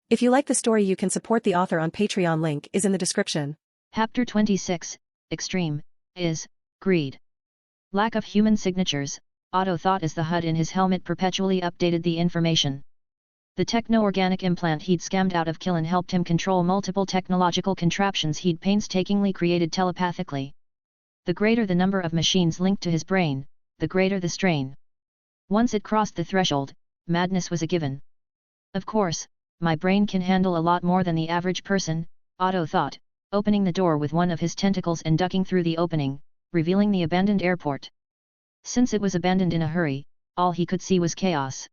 If you like the story, you can support the author on Patreon. Link is in the description. Chapter 26, Extreme, is, Greed. Lack of human signatures, Otto thought as the HUD in his helmet perpetually updated the information. The techno-organic implant he'd scammed out of Killen helped him control multiple technological contraptions he'd painstakingly created telepathically. The greater the number of machines linked to his brain, the greater the strain. Once it crossed the threshold, madness was a given. Of course, my brain can handle a lot more than the average person, Otto thought, opening the door with one of his tentacles and ducking through the opening, revealing the abandoned airport. Since it was abandoned in a hurry, all he could see was chaos.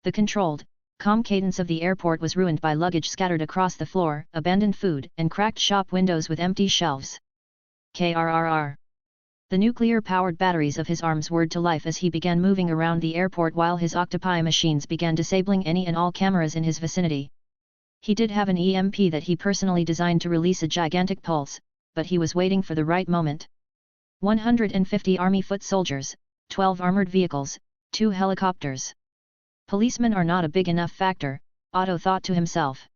The controlled, calm cadence of the airport was ruined by luggage scattered across the floor, abandoned food, and cracked shop windows with empty shelves. Krrr. The nuclear-powered batteries of his arms whirred to life as he began moving around the airport while his octopi machines began disabling any and all cameras in his vicinity. He did have an EMP that he personally designed to release a gigantic pulse, but he was waiting for the right moment. 150 army foot soldiers, 12 armored vehicles, 2 helicopters. Policemen are not a big enough factor, Otto thought to himself.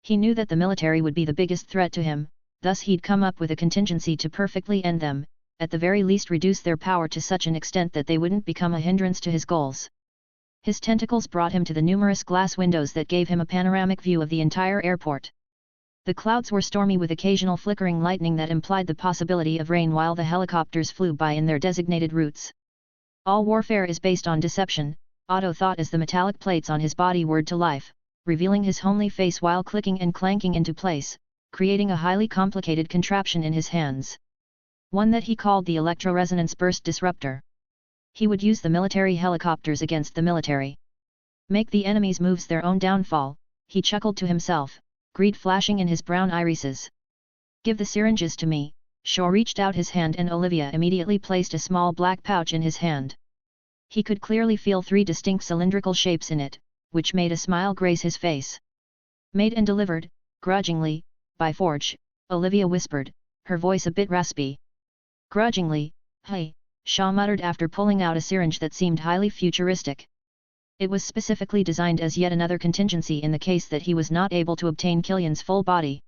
He knew that the military would be the biggest threat to him, thus he'd come up with a contingency to perfectly end them, at the very least reduce their power to such an extent that they wouldn't become a hindrance to his goals. His tentacles brought him to the numerous glass windows that gave him a panoramic view of the entire airport. The clouds were stormy with occasional flickering lightning that implied the possibility of rain while the helicopters flew by in their designated routes. All warfare is based on deception, Otto thought as the metallic plates on his body whirred to life, revealing his homely face while clicking and clanking into place, creating a highly complicated contraption in his hands. One that he called the electro-resonance burst disruptor. He would use the military helicopters against the military. Make the enemy's moves their own downfall, he chuckled to himself, greed flashing in his brown irises. Give the syringes to me, Shaw reached out his hand and Olivia immediately placed a small black pouch in his hand. He could clearly feel 3 distinct cylindrical shapes in it, which made a smile grace his face. Made and delivered, grudgingly, by Forge, Olivia whispered, her voice a bit raspy. Grudgingly, hey, Shaw muttered after pulling out a syringe that seemed highly futuristic. It was specifically designed as yet another contingency in the case that he was not able to obtain Killian's full body.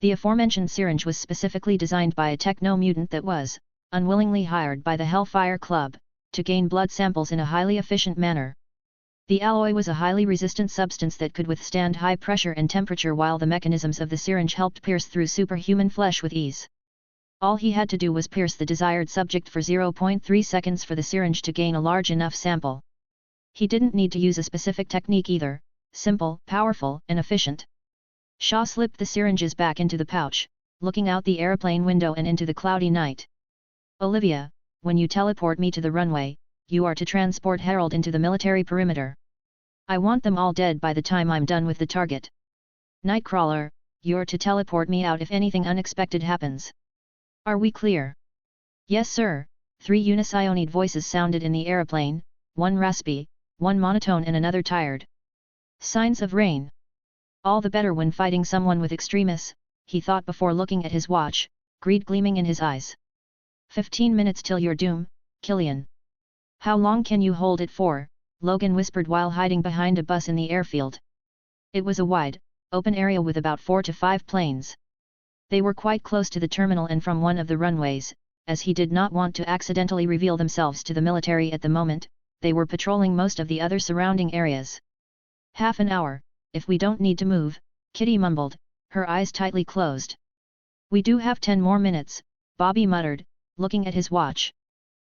The aforementioned syringe was specifically designed by a techno-mutant that was, unwillingly hired by the Hellfire Club, to gain blood samples in a highly efficient manner. The alloy was a highly resistant substance that could withstand high pressure and temperature while the mechanisms of the syringe helped pierce through superhuman flesh with ease. All he had to do was pierce the desired subject for 0.3 seconds for the syringe to gain a large enough sample. He didn't need to use a specific technique either, simple, powerful, and efficient. Shaw slipped the syringes back into the pouch, looking out the aeroplane window and into the cloudy night. Olivia, when you teleport me to the runway, you are to transport Harold into the military perimeter. I want them all dead by the time I'm done with the target. Nightcrawler, you're to teleport me out if anything unexpected happens. Are we clear? Yes sir, 3 unicyonid voices sounded in the aeroplane, one raspy, one monotone and another tired. Signs of rain. All the better when fighting someone with extremis, he thought before looking at his watch, greed gleaming in his eyes. 15 minutes till your doom, Killian. How long can you hold it for? Logan whispered while hiding behind a bus in the airfield. It was a wide, open area with about 4 to 5 planes. They were quite close to the terminal and from one of the runways, as he did not want to accidentally reveal themselves to the military at the moment, they were patrolling most of the other surrounding areas. Half an hour, if we don't need to move, Kitty mumbled, her eyes tightly closed. We do have 10 more minutes, Bobby muttered, looking at his watch.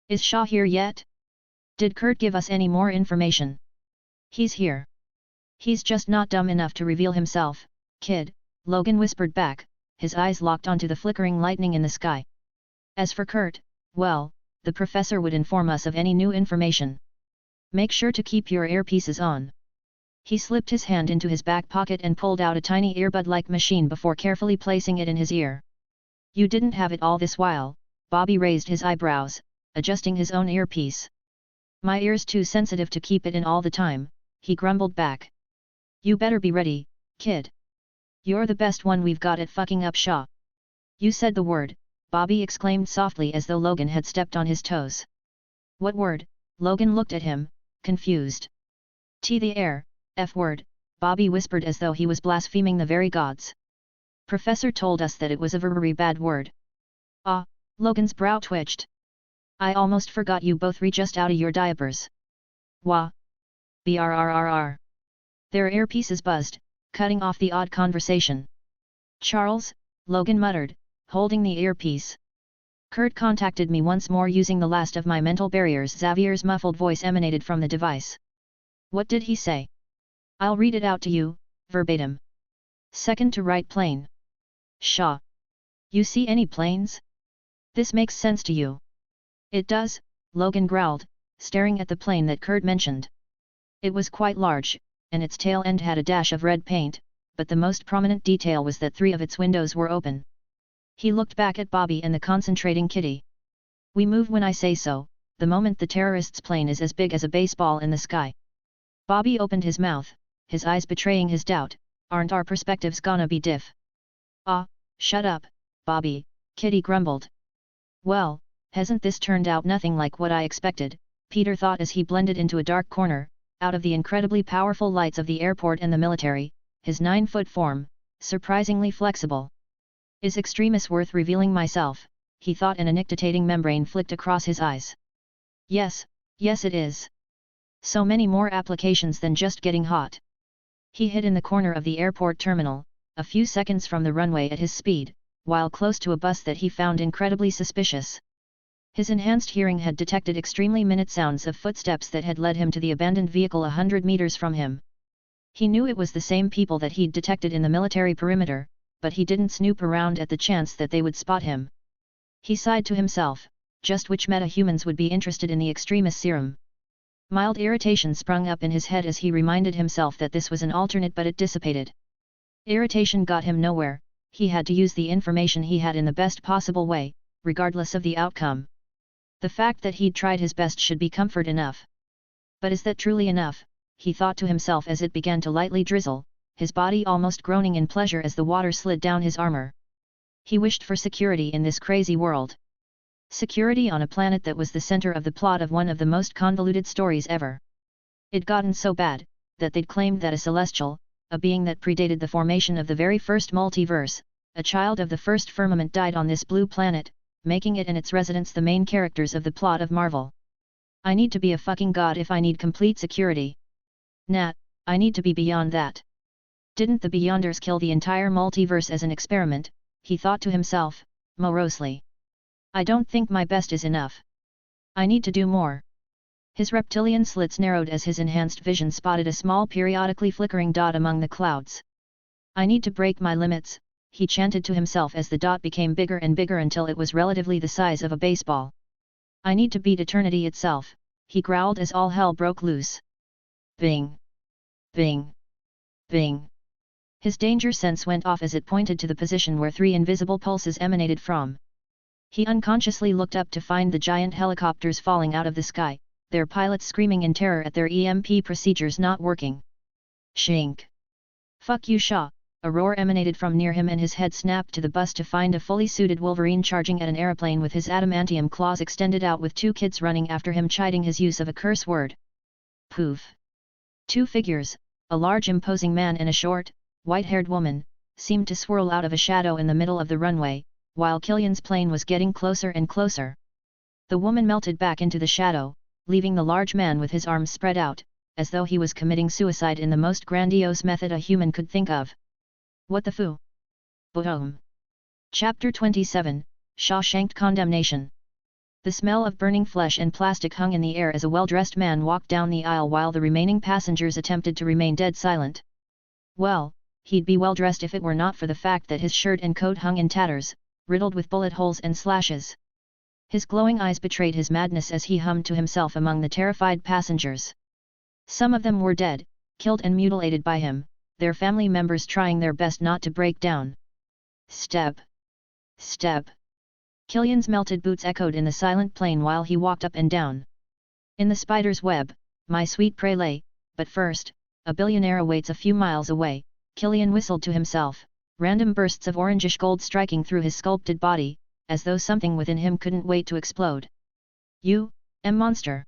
Is Shaw here yet? Did Kurt give us any more information? He's here. He's just not dumb enough to reveal himself, kid, Logan whispered back, his eyes locked onto the flickering lightning in the sky. As for Kurt, well, the professor would inform us of any new information. Make sure to keep your earpieces on. He slipped his hand into his back pocket and pulled out a tiny earbud-like machine before carefully placing it in his ear. You didn't have it all this while, Bobby raised his eyebrows, adjusting his own earpiece. My ear's too sensitive to keep it in all the time, he grumbled back. You better be ready, kid. You're the best one we've got at fucking up Shaw. You said the word, Bobby exclaimed softly as though Logan had stepped on his toes. What word? Logan looked at him, confused. The air, F-word, Bobby whispered as though he was blaspheming the very gods. Professor told us that it was a very bad word. Ah, Logan's brow twitched. I almost forgot you both re just out of your diapers. Wah. Brrrr. Their earpieces buzzed, cutting off the odd conversation. Charles, Logan muttered, holding the earpiece. Kurt contacted me once more using the last of my mental barriers. Xavier's muffled voice emanated from the device. What did he say? I'll read it out to you, verbatim. Second to right plane. Shaw. You see any planes? This makes sense to you. It does, Logan growled, staring at the plane that Kurt mentioned. It was quite large, and its tail end had a dash of red paint, but the most prominent detail was that 3 of its windows were open. He looked back at Bobby and the concentrating Kitty. We move when I say so, the moment the terrorist's plane is as big as a baseball in the sky. Bobby opened his mouth, his eyes betraying his doubt. Aren't our perspectives gonna be diff? Ah, shut up, Bobby, Kitty grumbled. Well, hasn't this turned out nothing like what I expected, Peter thought as he blended into a dark corner, out of the incredibly powerful lights of the airport and the military, his 9-foot form, surprisingly flexible. Is Extremis worth revealing myself, he thought, and a nictitating membrane flicked across his eyes. Yes, yes it is. So many more applications than just getting hot. He hid in the corner of the airport terminal, a few seconds from the runway at his speed, while close to a bus that he found incredibly suspicious. His enhanced hearing had detected extremely minute sounds of footsteps that had led him to the abandoned vehicle 100 meters from him. He knew it was the same people that he'd detected in the military perimeter, but he didn't snoop around at the chance that they would spot him. He sighed to himself, just which meta-humans would be interested in the Extremis serum. Mild irritation sprung up in his head as he reminded himself that this was an alternate, but it dissipated. Irritation got him nowhere, he had to use the information he had in the best possible way, regardless of the outcome. The fact that he'd tried his best should be comfort enough. But is that truly enough, he thought to himself as it began to lightly drizzle, his body almost groaning in pleasure as the water slid down his armor. He wished for security in this crazy world. Security on a planet that was the center of the plot of one of the most convoluted stories ever. It'd gotten so bad, that they'd claimed that a celestial, a being that predated the formation of the very first multiverse, a child of the first firmament, died on this blue planet, making it and its residents the main characters of the plot of Marvel. I need to be a fucking god if I need complete security. Nah, I need to be beyond that. Didn't the Beyonders kill the entire multiverse as an experiment, he thought to himself, morosely. I don't think my best is enough. I need to do more. His reptilian slits narrowed as his enhanced vision spotted a small periodically flickering dot among the clouds. I need to break my limits, he chanted to himself as the dot became bigger and bigger until it was relatively the size of a baseball. I need to beat eternity itself, he growled as all hell broke loose. Bing! Bing! Bing! His danger sense went off as it pointed to the position where 3 invisible pulses emanated from. He unconsciously looked up to find the giant helicopters falling out of the sky, their pilots screaming in terror at their EMP procedures not working. Shink! Fuck you, Shaw! A roar emanated from near him and his head snapped to the bus to find a fully suited Wolverine charging at an aeroplane with his adamantium claws extended out with 2 kids running after him chiding his use of a curse word. Poof! 2 figures, a large imposing man and a short, white-haired woman, seemed to swirl out of a shadow in the middle of the runway, while Killian's plane was getting closer and closer. The woman melted back into the shadow, leaving the large man with his arms spread out, as though he was committing suicide in the most grandiose method a human could think of. What the foo? Boom. Chapter 27, Shawshanked Condemnation. The smell of burning flesh and plastic hung in the air as a well-dressed man walked down the aisle while the remaining passengers attempted to remain dead silent. Well, he'd be well-dressed if it were not for the fact that his shirt and coat hung in tatters, riddled with bullet holes and slashes. His glowing eyes betrayed his madness as he hummed to himself among the terrified passengers. Some of them were dead, killed and mutilated by him, their family members trying their best not to break down. Step! Step! Killian's melted boots echoed in the silent plane while he walked up and down. In the spider's web, my sweet prey lay, but first, a billionaire awaits a few miles away, Killian whistled to himself, random bursts of orangish gold striking through his sculpted body, as though something within him couldn't wait to explode. You, monster!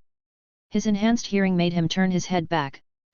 His enhanced hearing made him turn his head back,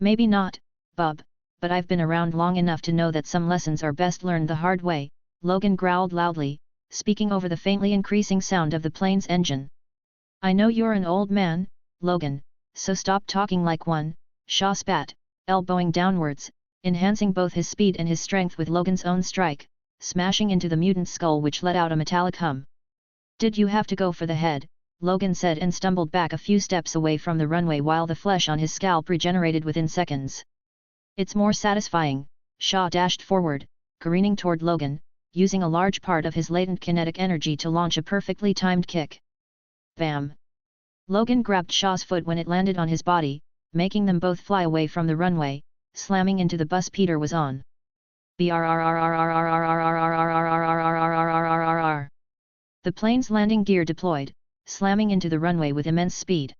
Maybe not, bub, but I've been around long enough to know that some lessons are best learned the hard way, Logan growled loudly, speaking over the faintly increasing sound of the plane's engine. I know you're an old man, Logan, so stop talking like one, Shaw spat, elbowing downwards, enhancing both his speed and his strength with Logan's own strike, smashing into the mutant's skull which let out a metallic hum. Did you have to go for the head? Logan said and stumbled back a few steps away from the runway while the flesh on his scalp regenerated within seconds. It's more satisfying, Shaw dashed forward, careening toward Logan, using a large part of his latent kinetic energy to launch a perfectly timed kick. Bam! Logan grabbed Shaw's foot when it landed on his body, making them both fly away from the runway, slamming into the bus Peter was on. The plane's landing gear deployed, slamming into the runway with immense speed.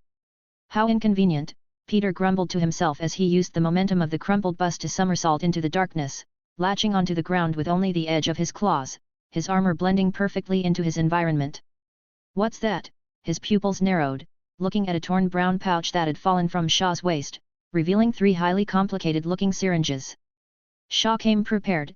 How inconvenient, Peter grumbled to himself as he used the momentum of the crumpled bus to somersault into the darkness, latching onto the ground with only the edge of his claws, his armor blending perfectly into his environment. What's that? His pupils narrowed, looking at a torn brown pouch that had fallen from Shaw's waist, revealing 3 highly complicated-looking syringes. Shaw came prepared.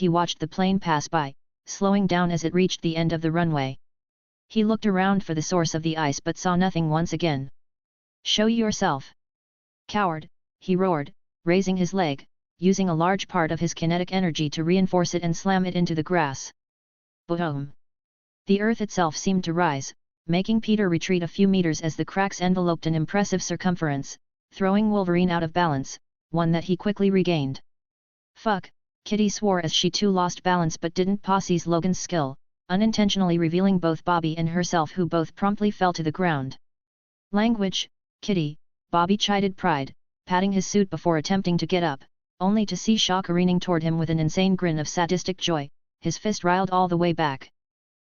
he watched the plane pass by, slowing down as it reached the end of the runway. He looked around for the source of the ice but saw nothing once again. "Show yourself! Coward!" he roared, raising his leg, using a large part of his kinetic energy to reinforce it and slam it into the grass. Boom! The earth itself seemed to rise, making Peter retreat a few meters as the cracks enveloped an impressive circumference, throwing Wolverine out of balance, one that he quickly regained. "Fuck," Kitty swore as she too lost balance but didn't possess Logan's skill, unintentionally revealing both Bobby and herself, who both promptly fell to the ground. "Language, Kitty," Bobby chided Pride, patting his suit before attempting to get up, only to see Shaw careening toward him with an insane grin of sadistic joy, his fist riled all the way back.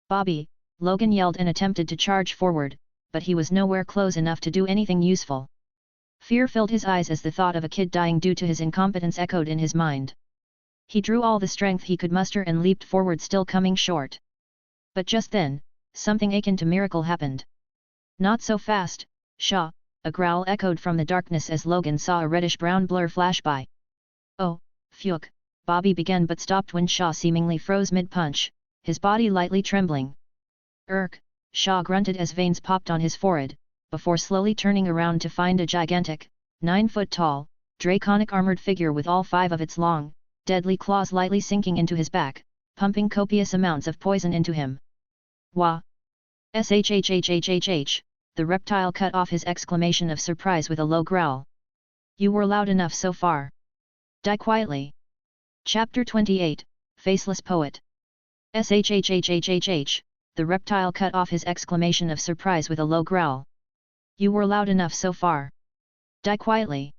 "Bobby," Logan yelled and attempted to charge forward, but he was nowhere close enough to do anything useful. Fear filled his eyes as the thought of a kid dying due to his incompetence echoed in his mind. He drew all the strength he could muster and leaped forward, still coming short. But just then, something akin to miracle happened. "Not so fast, Shaw," a growl echoed from the darkness as Logan saw a reddish-brown blur flash by. "Oh, phew," Bobby began but stopped when Shaw seemingly froze mid-punch, his body lightly trembling. Shaw grunted as veins popped on his forehead, before slowly turning around to find a gigantic, 9-foot-tall, draconic armored figure with all 5 of its long, deadly claws lightly sinking into his back, pumping copious amounts of poison into him. "Wah! Shhhhhhh!" The reptile cut off his exclamation of surprise with a low growl. "You were loud enough so far. Die quietly." Chapter 28, Faceless Poet. Shhhhhhh! The reptile cut off his exclamation of surprise with a low growl. "You were loud enough so far. Die quietly."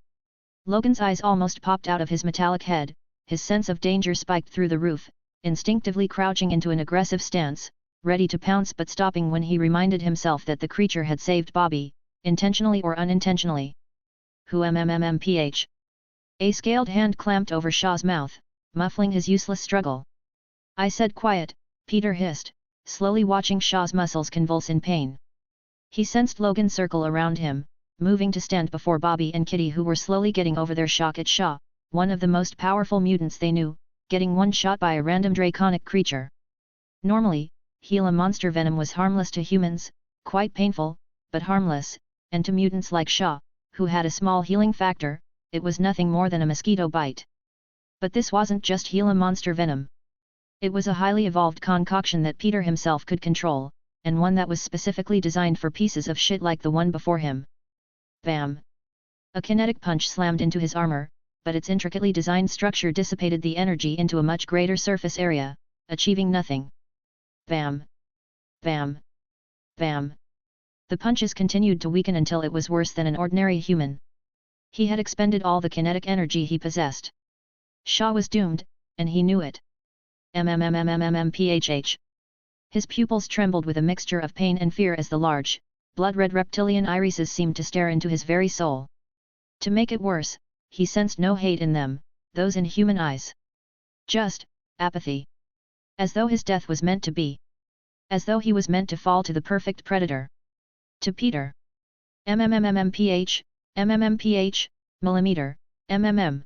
Logan's eyes almost popped out of his metallic head, his sense of danger spiked through the roof, instinctively crouching into an aggressive stance, ready to pounce but stopping when he reminded himself that the creature had saved Bobby, intentionally or unintentionally. "Who?" A scaled hand clamped over Shaw's mouth, muffling his useless struggle. "I said quiet," Peter hissed, slowly watching Shaw's muscles convulse in pain. He sensed Logan circle around him, moving to stand before Bobby and Kitty, who were slowly getting over their shock at Shaw, one of the most powerful mutants they knew, getting one shot by a random draconic creature. Normally, Gila monster venom was harmless to humans, quite painful, but harmless, and to mutants like Shaw, who had a small healing factor, it was nothing more than a mosquito bite. But this wasn't just Gila monster venom. It was a highly evolved concoction that Peter himself could control, and one that was specifically designed for pieces of shit like the one before him. Bam! A kinetic punch slammed into his armor, but its intricately designed structure dissipated the energy into a much greater surface area, achieving nothing. Bam! Bam! Bam! The punches continued to weaken until it was worse than an ordinary human. He had expended all the kinetic energy he possessed. Shaw was doomed, and he knew it. MMMMMMMPHH. His pupils trembled with a mixture of pain and fear as the large, blood-red reptilian irises seemed to stare into his very soul. To make it worse, he sensed no hate in them, those inhuman eyes. Just apathy. As though his death was meant to be. As though he was meant to fall to the perfect predator. To Peter. MMMMMPH, MMMPH, millimeter, MMM.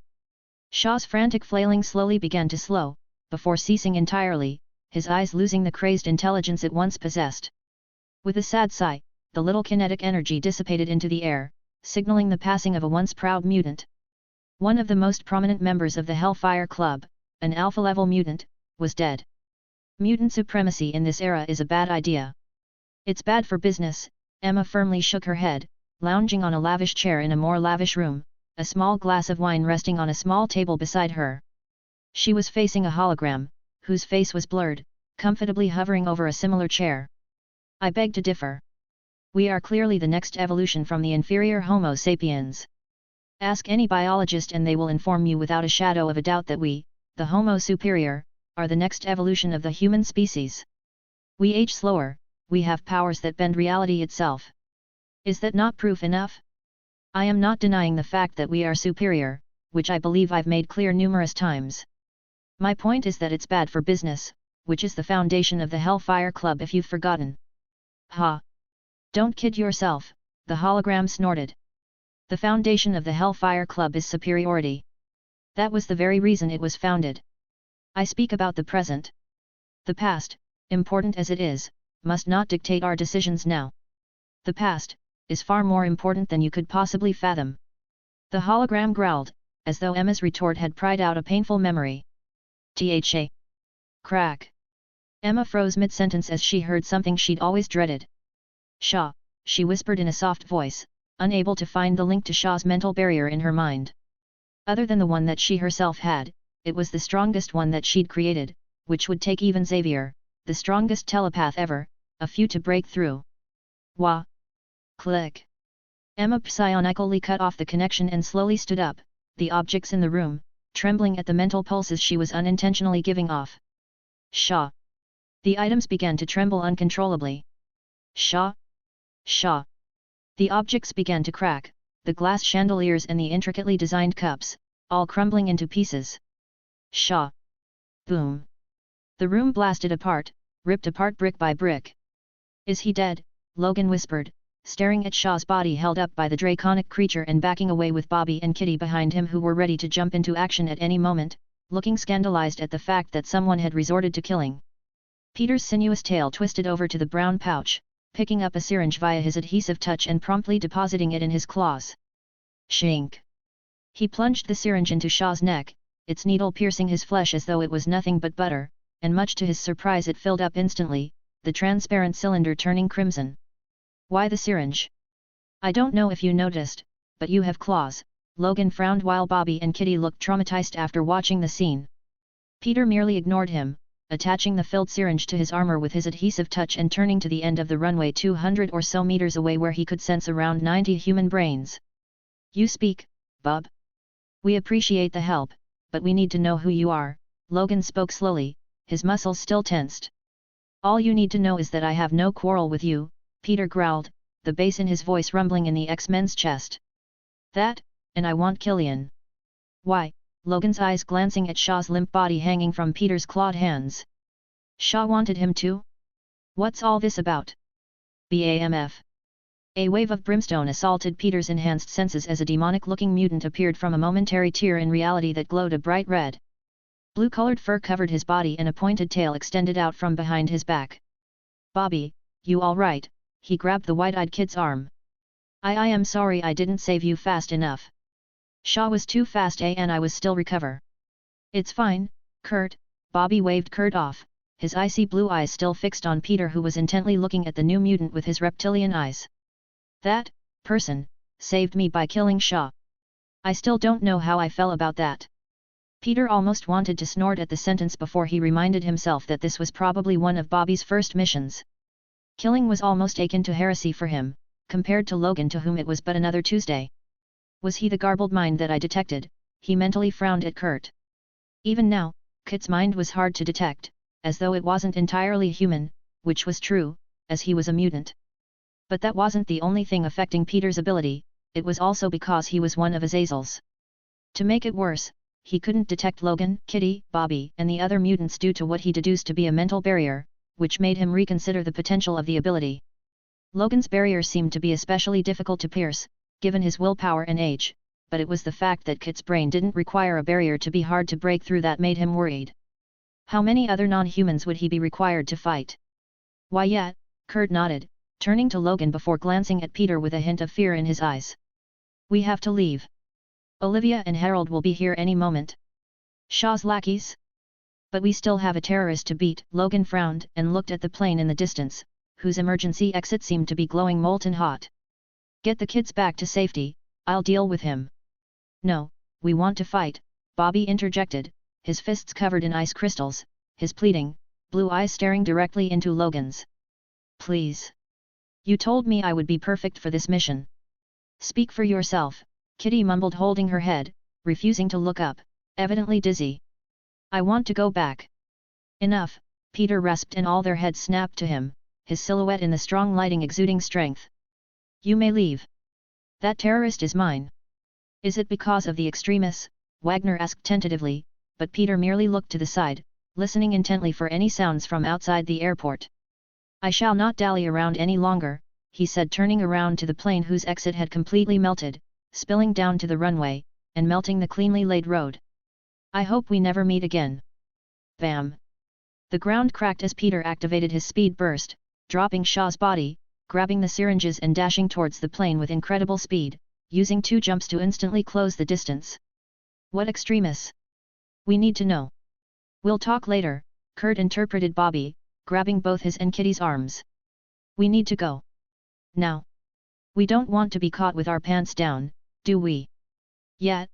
Shaw's frantic flailing slowly began to slow, before ceasing entirely, his eyes losing the crazed intelligence it once possessed. With a sad sigh, the little kinetic energy dissipated into the air, signaling the passing of a once proud mutant. One of the most prominent members of the Hellfire Club, an alpha-level mutant, was dead. Mutant supremacy in this era is a bad idea. It's bad for business. Emma firmly shook her head, lounging on a lavish chair in a more lavish room, a small glass of wine resting on a small table beside her. She was facing a hologram, whose face was blurred, comfortably hovering over a similar chair. I beg to differ. We are clearly the next evolution from the inferior Homo sapiens. Ask any biologist and they will inform you without a shadow of a doubt that we, the Homo superior, are the next evolution of the human species. We age slower, we have powers that bend reality itself. Is that not proof enough? I am not denying the fact that we are superior, which I believe I've made clear numerous times. My point is that it's bad for business, which is the foundation of the Hellfire Club if you've forgotten. Ha! Don't kid yourself, the hologram snorted. The foundation of the Hellfire Club is superiority. That was the very reason it was founded. I speak about the present. The past, important as it is, must not dictate our decisions now. The past is far more important than you could possibly fathom. The hologram growled, as though Emma's retort had pried out a painful memory. Tha. Crack. Emma froze mid-sentence as she heard something she'd always dreaded. Shaw, she whispered in a soft voice, unable to find the link to Shaw's mental barrier in her mind. Other than the one that she herself had, it was the strongest one that she'd created, which would take even Xavier, the strongest telepath ever, a few to break through. Wah! Click! Emma psionically cut off the connection and slowly stood up, the objects in the room, trembling at the mental pulses she was unintentionally giving off. Shaw! The items began to tremble uncontrollably. Shaw! Shaw! The objects began to crack, the glass chandeliers and the intricately designed cups, all crumbling into pieces. Shaw! Boom! The room blasted apart, ripped apart brick by brick. Is he dead? Logan whispered, staring at Shaw's body held up by the draconic creature and backing away with Bobby and Kitty behind him who were ready to jump into action at any moment, looking scandalized at the fact that someone had resorted to killing. Peter's sinuous tail twisted over to the brown pouch, picking up a syringe via his adhesive touch and promptly depositing it in his claws. Shink! He plunged the syringe into Shaw's neck, its needle piercing his flesh as though it was nothing but butter, and much to his surprise it filled up instantly, the transparent cylinder turning crimson. Why the syringe? I don't know if you noticed, but you have claws. Logan frowned while Bobby and Kitty looked traumatized after watching the scene. Peter merely ignored him, attaching the filled syringe to his armor with his adhesive touch and turning to the end of the runway 200 or so meters away where he could sense around 90 human brains. You speak, bub. We appreciate the help, but we need to know who you are, Logan spoke slowly, his muscles still tensed. All you need to know is that I have no quarrel with you, Peter growled, the bass in his voice rumbling in the X-Men's chest. That, and I want Killian. Why? Logan's eyes glancing at Shaw's limp body hanging from Peter's clawed hands. Shaw wanted him too? What's all this about? BAMF. A wave of brimstone assaulted Peter's enhanced senses as a demonic-looking mutant appeared from a momentary tear in reality that glowed a bright red. Blue-colored fur covered his body and a pointed tail extended out from behind his back. Bobby, you all right? He grabbed the wide-eyed kid's arm. I am sorry I didn't save you fast enough. Shaw was too fast and I was still recover. It's fine, Kurt, Bobby waved Kurt off, his icy blue eyes still fixed on Peter who was intently looking at the new mutant with his reptilian eyes. That person saved me by killing Shaw. I still don't know how I felt about that. Peter almost wanted to snort at the sentence before he reminded himself that this was probably one of Bobby's first missions. Killing was almost akin to heresy for him, compared to Logan to whom it was but another Tuesday. Was he the garbled mind that I detected? He mentally frowned at Kurt. Even now, Kurt's mind was hard to detect, as though it wasn't entirely human, which was true, as he was a mutant. But that wasn't the only thing affecting Peter's ability, it was also because he was one of Azazel's. To make it worse, he couldn't detect Logan, Kitty, Bobby and the other mutants due to what he deduced to be a mental barrier, which made him reconsider the potential of the ability. Logan's barrier seemed to be especially difficult to pierce, given his willpower and age, but it was the fact that Kit's brain didn't require a barrier to be hard to break through that made him worried. How many other non-humans would he be required to fight? Why yet, Kurt nodded, turning to Logan before glancing at Peter with a hint of fear in his eyes. We have to leave. Olivia and Harold will be here any moment. Shaw's lackeys? But we still have a terrorist to beat. Logan frowned and looked at the plane in the distance, whose emergency exit seemed to be glowing molten hot. Get the kids back to safety, I'll deal with him. No, we want to fight, Bobby interjected, his fists covered in ice crystals, his pleading, blue eyes staring directly into Logan's. Please. You told me I would be perfect for this mission. Speak for yourself, Kitty mumbled holding her head, refusing to look up, evidently dizzy. I want to go back. Enough, Peter rasped and all their heads snapped to him, his silhouette in the strong lighting exuding strength. You may leave. That terrorist is mine. Is it because of the extremists? Wagner asked tentatively, but Peter merely looked to the side, listening intently for any sounds from outside the airport. I shall not dally around any longer, he said turning around to the plane whose exit had completely melted, spilling down to the runway, and melting the cleanly laid road. I hope we never meet again. Bam! The ground cracked as Peter activated his speed burst, dropping Shaw's body, grabbing the syringes and dashing towards the plane with incredible speed, using 2 jumps to instantly close the distance. What extremists? We need to know. We'll talk later, Kurt interpreted Bobby, grabbing both his and Kitty's arms. We need to go. Now. We don't want to be caught with our pants down, do we? Yet,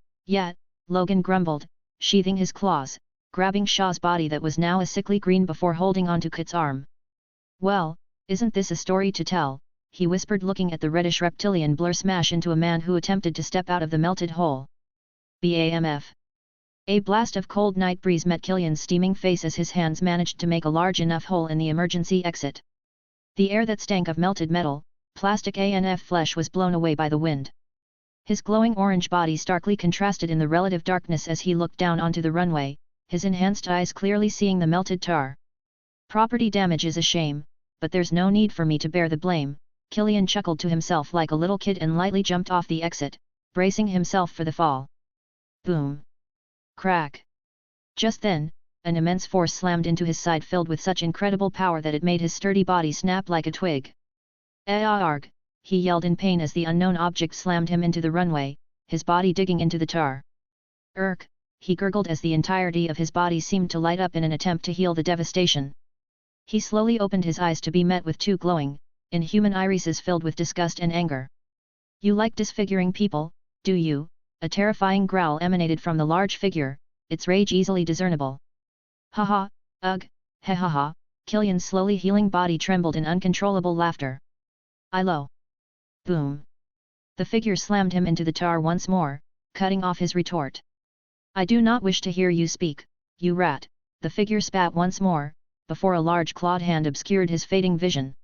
Logan grumbled, sheathing his claws, grabbing Shaw's body that was now a sickly green before holding onto Kit's arm. Well, isn't this a story to tell? He whispered looking at the reddish reptilian blur smash into a man who attempted to step out of the melted hole. BAMF. A blast of cold night breeze met Killian's steaming face as his hands managed to make a large enough hole in the emergency exit. The air that stank of melted metal, plastic and flesh was blown away by the wind. His glowing orange body starkly contrasted in the relative darkness as he looked down onto the runway, his enhanced eyes clearly seeing the melted tar. Property damage is a shame, but there's no need for me to bear the blame, Killian chuckled to himself like a little kid and lightly jumped off the exit, bracing himself for the fall. Boom! Crack! Just then, an immense force slammed into his side filled with such incredible power that it made his sturdy body snap like a twig. Arg! He yelled in pain as the unknown object slammed him into the runway, his body digging into the tar. Irk! He gurgled as the entirety of his body seemed to light up in an attempt to heal the devastation. He slowly opened his eyes to be met with 2 glowing, inhuman irises filled with disgust and anger. You like disfiguring people, do you? A terrifying growl emanated from the large figure, its rage easily discernible. Haha, ugh, ha ha ha, Killian's slowly healing body trembled in uncontrollable laughter. Ilo. Boom. The figure slammed him into the tar once more, cutting off his retort. I do not wish to hear you speak, you rat, the figure spat once more, before a large clawed hand obscured his fading vision.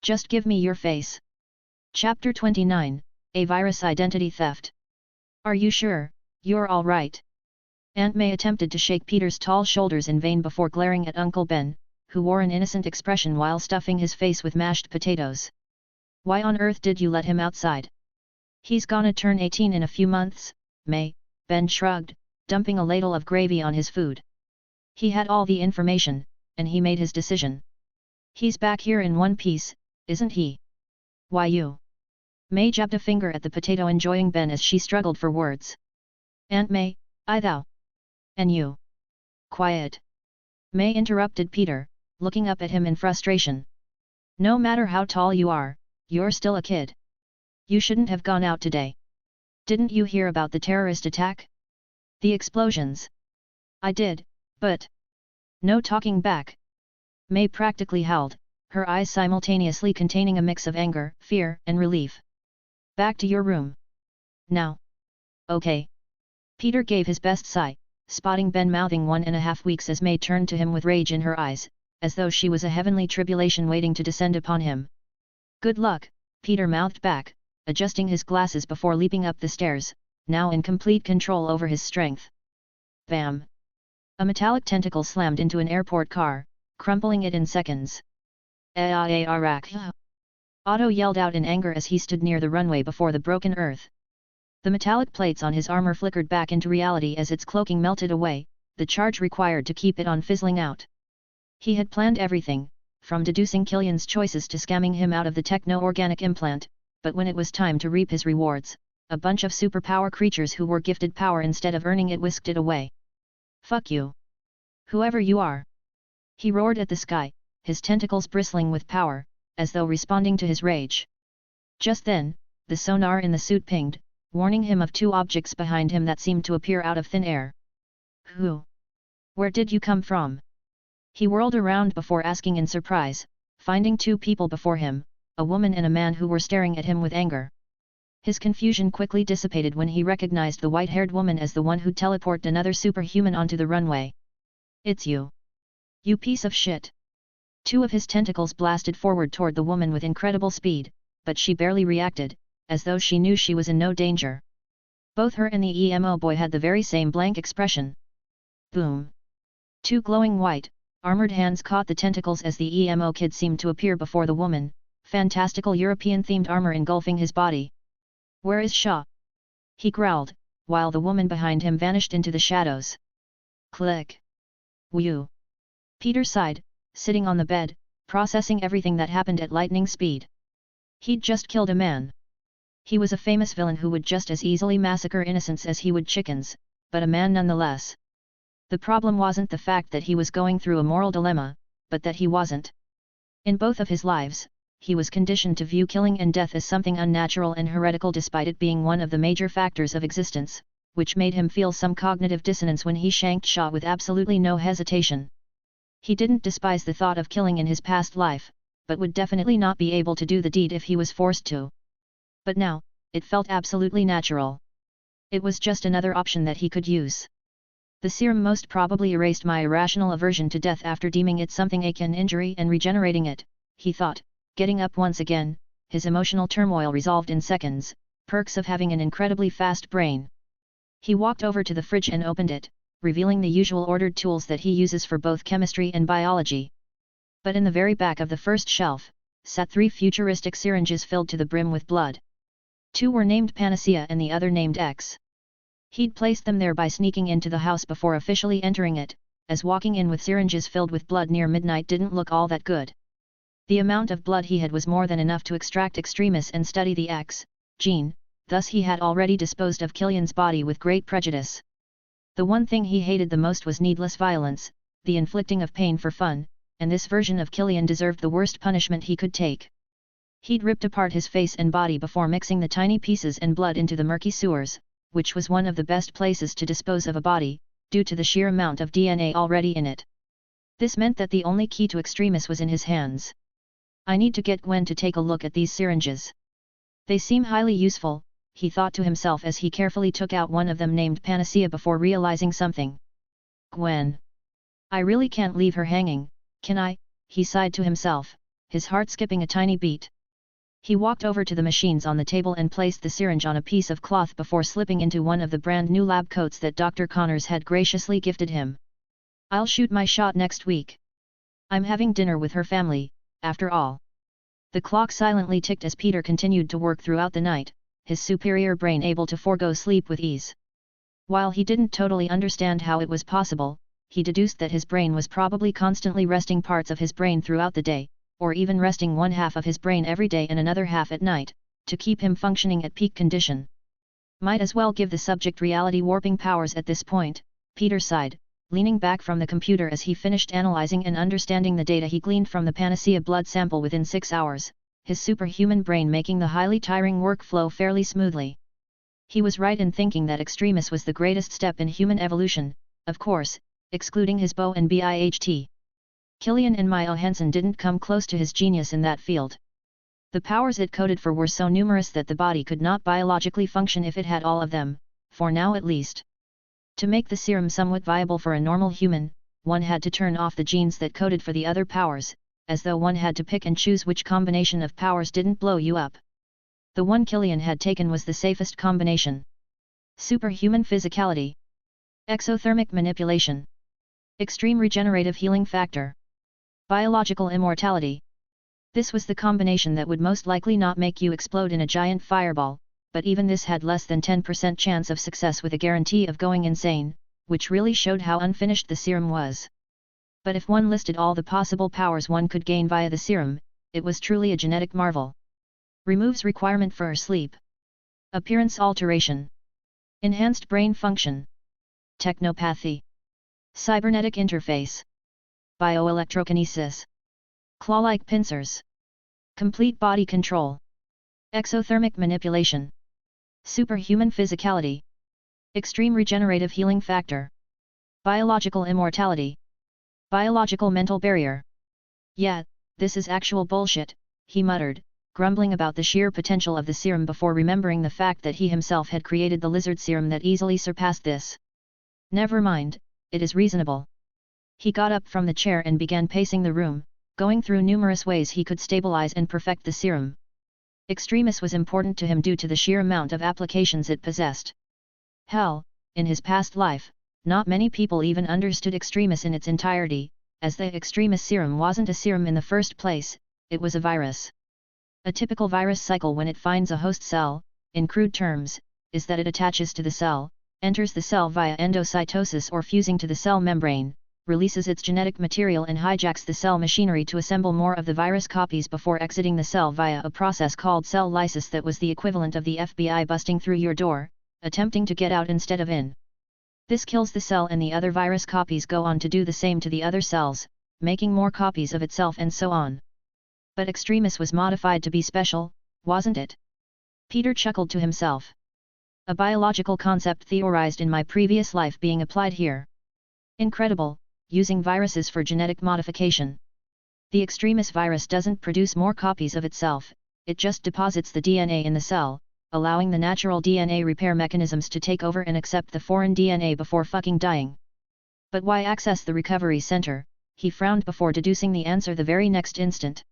Just give me your face. Chapter 29, A Virus Identity Theft. Are you sure, you're all right? Aunt May attempted to shake Peter's tall shoulders in vain before glaring at Uncle Ben, who wore an innocent expression while stuffing his face with mashed potatoes. Why on earth did you let him outside? He's gonna turn 18 in a few months, May, Ben shrugged, dumping a ladle of gravy on his food. He had all the information, and he made his decision. He's back here in one piece, isn't he? Why you? May jabbed a finger at the potato, enjoying Ben as she struggled for words. Aunt May, I thou. And you? Quiet. May interrupted Peter, looking up at him in frustration. No matter how tall you are, you're still a kid. You shouldn't have gone out today. Didn't you hear about the terrorist attack? The explosions? I did, but... No talking back. May practically howled, her eyes simultaneously containing a mix of anger, fear, and relief. Back to your room. Now. Okay. Peter gave his best sigh, spotting Ben mouthing 1.5 weeks as May turned to him with rage in her eyes, as though she was a heavenly tribulation waiting to descend upon him. Good luck, Peter mouthed back, adjusting his glasses before leaping up the stairs, now in complete control over his strength. Bam! A metallic tentacle slammed into an airport car, crumpling it in seconds. Otto yelled out in anger as he stood near the runway before the broken earth. The metallic plates on his armor flickered back into reality as its cloaking melted away, the charge required to keep it on fizzling out. He had planned everything, from deducing Killian's choices to scamming him out of the techno-organic implant, but when it was time to reap his rewards, a bunch of superpower creatures who were gifted power instead of earning it whisked it away. Fuck you. Whoever you are. He roared at the sky, his tentacles bristling with power, as though responding to his rage. Just then, the sonar in the suit pinged, warning him of 2 objects behind him that seemed to appear out of thin air. Who? Where did you come from? He whirled around before asking in surprise, finding 2 people before him, a woman and a man who were staring at him with anger. His confusion quickly dissipated when he recognized the white-haired woman as the one who teleported another superhuman onto the runway. It's you. You piece of shit. 2 of his tentacles blasted forward toward the woman with incredible speed, but she barely reacted, as though she knew she was in no danger. Both her and the emo boy had the very same blank expression. Boom. 2 glowing white, armored hands caught the tentacles as the emo kid seemed to appear before the woman, fantastical European-themed armor engulfing his body. Where is Shaw? He growled, while the woman behind him vanished into the shadows. Click. Whew. Peter sighed, sitting on the bed, processing everything that happened at lightning speed. He'd just killed a man. He was a famous villain who would just as easily massacre innocents as he would chickens, but a man nonetheless. The problem wasn't the fact that he was going through a moral dilemma, but that he wasn't. In both of his lives, he was conditioned to view killing and death as something unnatural and heretical despite it being one of the major factors of existence, which made him feel some cognitive dissonance when he shanked Shaw with absolutely no hesitation. He didn't despise the thought of killing in his past life, but would definitely not be able to do the deed if he was forced to. But now, it felt absolutely natural. It was just another option that he could use. The serum most probably erased my irrational aversion to death after deeming it something akin injury and regenerating it, he thought, getting up once again, his emotional turmoil resolved in seconds, perks of having an incredibly fast brain. He walked over to the fridge and opened it, revealing the usual ordered tools that he uses for both chemistry and biology. But in the very back of the first shelf, sat 3 futuristic syringes filled to the brim with blood. 2 were named Panacea and the other named X. He'd placed them there by sneaking into the house before officially entering it, as walking in with syringes filled with blood near midnight didn't look all that good. The amount of blood he had was more than enough to extract extremis and study the X gene, thus he had already disposed of Killian's body with great prejudice. The one thing he hated the most was needless violence, the inflicting of pain for fun, and this version of Killian deserved the worst punishment he could take. He'd ripped apart his face and body before mixing the tiny pieces and blood into the murky sewers, which was one of the best places to dispose of a body, due to the sheer amount of DNA already in it. This meant that the only key to extremis was in his hands. I need to get Gwen to take a look at these syringes. They seem highly useful, he thought to himself as he carefully took out one of them named Panacea before realizing something. Gwen. I really can't leave her hanging, can I? He sighed to himself, his heart skipping a tiny beat. He walked over to the machines on the table and placed the syringe on a piece of cloth before slipping into one of the brand new lab coats that Dr. Connors had graciously gifted him. I'll shoot my shot next week. I'm having dinner with her family, after all. The clock silently ticked as Peter continued to work throughout the night, his superior brain able to forego sleep with ease. While he didn't totally understand how it was possible, he deduced that his brain was probably constantly resting parts of his brain throughout the day, or even resting one half of his brain every day and another half at night, to keep him functioning at peak condition. Might as well give the subject reality warping powers at this point, Peter sighed, leaning back from the computer as he finished analyzing and understanding the data he gleaned from the Panacea blood sample within 6 hours, his superhuman brain making the highly tiring workflow fairly smoothly. He was right in thinking that Extremis was the greatest step in human evolution, of course, excluding his bow and BIHT. Killian and Maya Hansen didn't come close to his genius in that field. The powers it coded for were so numerous that the body could not biologically function if it had all of them, for now at least. To make the serum somewhat viable for a normal human, one had to turn off the genes that coded for the other powers, as though one had to pick and choose which combination of powers didn't blow you up. The one Killian had taken was the safest combination. Superhuman physicality. Exothermic manipulation. Extreme regenerative healing factor. Biological immortality. This was the combination that would most likely not make you explode in a giant fireball, but even this had less than 10% chance of success with a guarantee of going insane, which really showed how unfinished the serum was. But if one listed all the possible powers one could gain via the serum, it was truly a genetic marvel. Removes requirement for sleep. Appearance alteration. Enhanced brain function. Technopathy. Cybernetic interface. Bioelectrokinesis. Claw-like pincers. Complete body control. Exothermic manipulation. Superhuman physicality. Extreme regenerative healing factor. Biological immortality. Biological mental barrier. Yeah, this is actual bullshit, he muttered, grumbling about the sheer potential of the serum before remembering the fact that he himself had created the lizard serum that easily surpassed this. Never mind, it is reasonable. He got up from the chair and began pacing the room, going through numerous ways he could stabilize and perfect the serum. Extremis was important to him due to the sheer amount of applications it possessed. Hell, in his past life, not many people even understood Extremis in its entirety, as the Extremis serum wasn't a serum in the first place, it was a virus. A typical virus cycle when it finds a host cell, in crude terms, is that it attaches to the cell, enters the cell via endocytosis or fusing to the cell membrane, releases its genetic material and hijacks the cell machinery to assemble more of the virus copies before exiting the cell via a process called cell lysis that was the equivalent of the FBI busting through your door, attempting to get out instead of in. This kills the cell and the other virus copies go on to do the same to the other cells, making more copies of itself and so on. But Extremis was modified to be special, wasn't it? Peter chuckled to himself. A biological concept theorized in my previous life being applied here. Incredible, using viruses for genetic modification. The Extremis virus doesn't produce more copies of itself, it just deposits the DNA in the cell, allowing the natural DNA repair mechanisms to take over and accept the foreign DNA before fucking dying. But why access the recovery center? He frowned before deducing the answer the very next instant.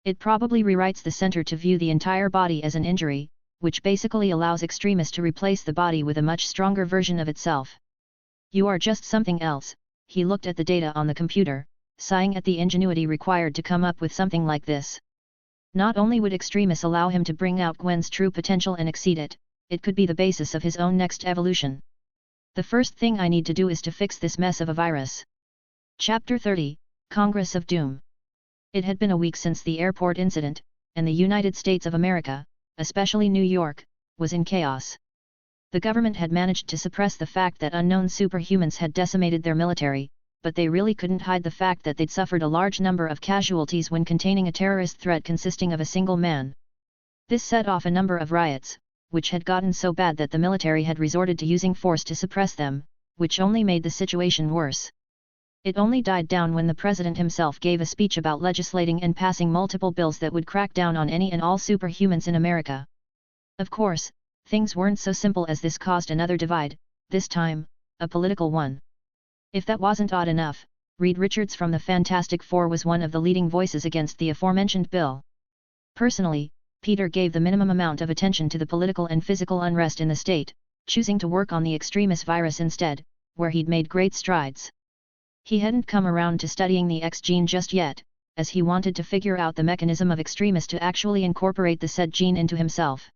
It probably rewrites the center to view the entire body as an injury, which basically allows Extremis to replace the body with a much stronger version of itself. You are just something else, he looked at the data on the computer, sighing at the ingenuity required to come up with something like this. Not only would Extremis allow him to bring out Gwen's true potential and exceed it, it could be the basis of his own next evolution. The first thing I need to do is to fix this mess of a virus. Chapter 30, Congress of Doom. It had been a week since the airport incident, and the United States of America, especially New York, was in chaos. The government had managed to suppress the fact that unknown superhumans had decimated their military, but they really couldn't hide the fact that they'd suffered a large number of casualties when containing a terrorist threat consisting of a single man. This set off a number of riots, which had gotten so bad that the military had resorted to using force to suppress them, which only made the situation worse. It only died down when the president himself gave a speech about legislating and passing multiple bills that would crack down on any and all superhumans in America. Of course, things weren't so simple as this caused another divide, this time, a political one. If that wasn't odd enough, Reed Richards from the Fantastic Four was one of the leading voices against the aforementioned bill. Personally, Peter gave the minimum amount of attention to the political and physical unrest in the state, choosing to work on the Extremis virus instead, where he'd made great strides. He hadn't come around to studying the X gene just yet, as he wanted to figure out the mechanism of Extremis to actually incorporate the said gene into himself.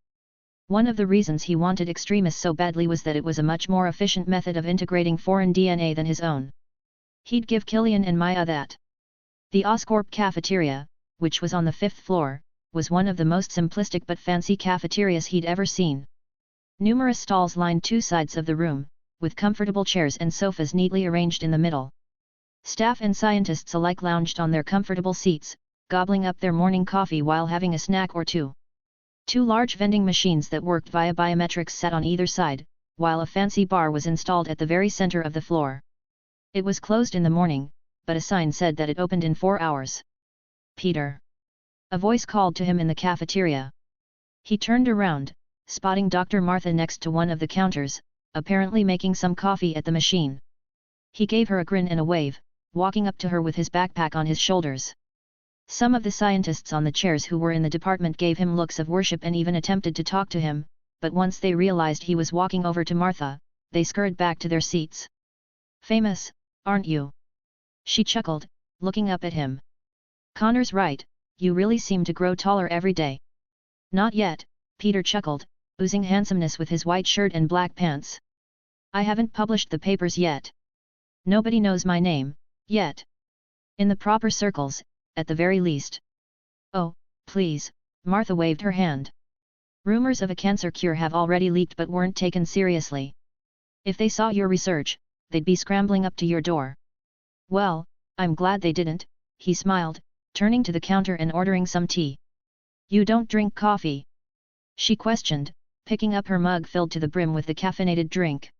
One of the reasons he wanted Extremis so badly was that it was a much more efficient method of integrating foreign DNA than his own. He'd give Killian and Maya that. The Oscorp cafeteria, which was on the 5th floor, was one of the most simplistic but fancy cafeterias he'd ever seen. Numerous stalls lined two sides of the room, with comfortable chairs and sofas neatly arranged in the middle. Staff and scientists alike lounged on their comfortable seats, gobbling up their morning coffee while having a snack or two. Two large vending machines that worked via biometrics sat on either side, while a fancy bar was installed at the very center of the floor. It was closed in the morning, but a sign said that it opened in 4 hours. Peter! A voice called to him in the cafeteria. He turned around, spotting Dr. Martha next to one of the counters, apparently making some coffee at the machine. He gave her a grin and a wave, walking up to her with his backpack on his shoulders. Some of the scientists on the chairs who were in the department gave him looks of worship and even attempted to talk to him, but once they realized he was walking over to Martha, they scurried back to their seats. "Famous, aren't you?" She chuckled, looking up at him. "Connor's right, you really seem to grow taller every day." "Not yet," Peter chuckled, oozing handsomeness with his white shirt and black pants. "I haven't published the papers yet. Nobody knows my name, yet. In the proper circles, at the very least." "Oh, please," Martha waved her hand. "Rumors of a cancer cure have already leaked but weren't taken seriously. If they saw your research, they'd be scrambling up to your door." "Well, I'm glad they didn't," he smiled, turning to the counter and ordering some tea. "You don't drink coffee?" she questioned, picking up her mug filled to the brim with the caffeinated drink.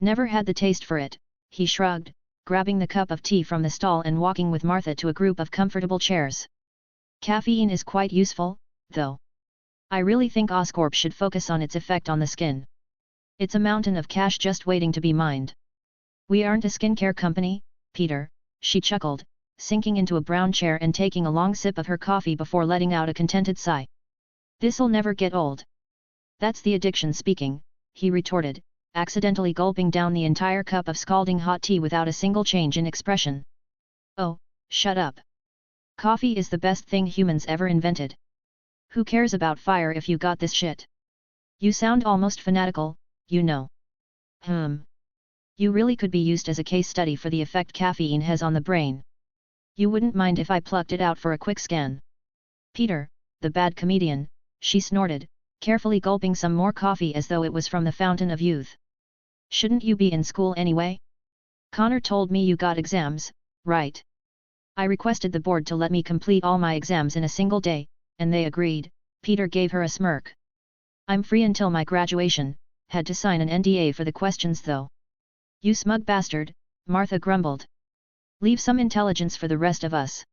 "Never had the taste for it," he shrugged, grabbing the cup of tea from the stall and walking with Martha to a group of comfortable chairs. "Caffeine is quite useful, though. I really think Oscorp should focus on its effect on the skin. It's a mountain of cash just waiting to be mined." "We aren't a skincare company, Peter," she chuckled, sinking into a brown chair and taking a long sip of her coffee before letting out a contented sigh. "This'll never get old." "That's the addiction speaking," he retorted, accidentally gulping down the entire cup of scalding hot tea without a single change in expression. "Oh, shut up. Coffee is the best thing humans ever invented. Who cares about fire if you got this shit? You sound almost fanatical, you know." "You really could be used as a case study for the effect caffeine has on the brain. You wouldn't mind if I plucked it out for a quick scan?" "Peter, the bad comedian," she snorted, carefully gulping some more coffee as though it was from the fountain of youth. "Shouldn't you be in school anyway? Connor told me you got exams, right? I requested the board to let me complete all my exams in a single day, and they agreed." Peter gave her a smirk. "I'm free until my graduation, had to sign an NDA for the questions though." "You smug bastard," Martha grumbled. "Leave some intelligence for the rest of us."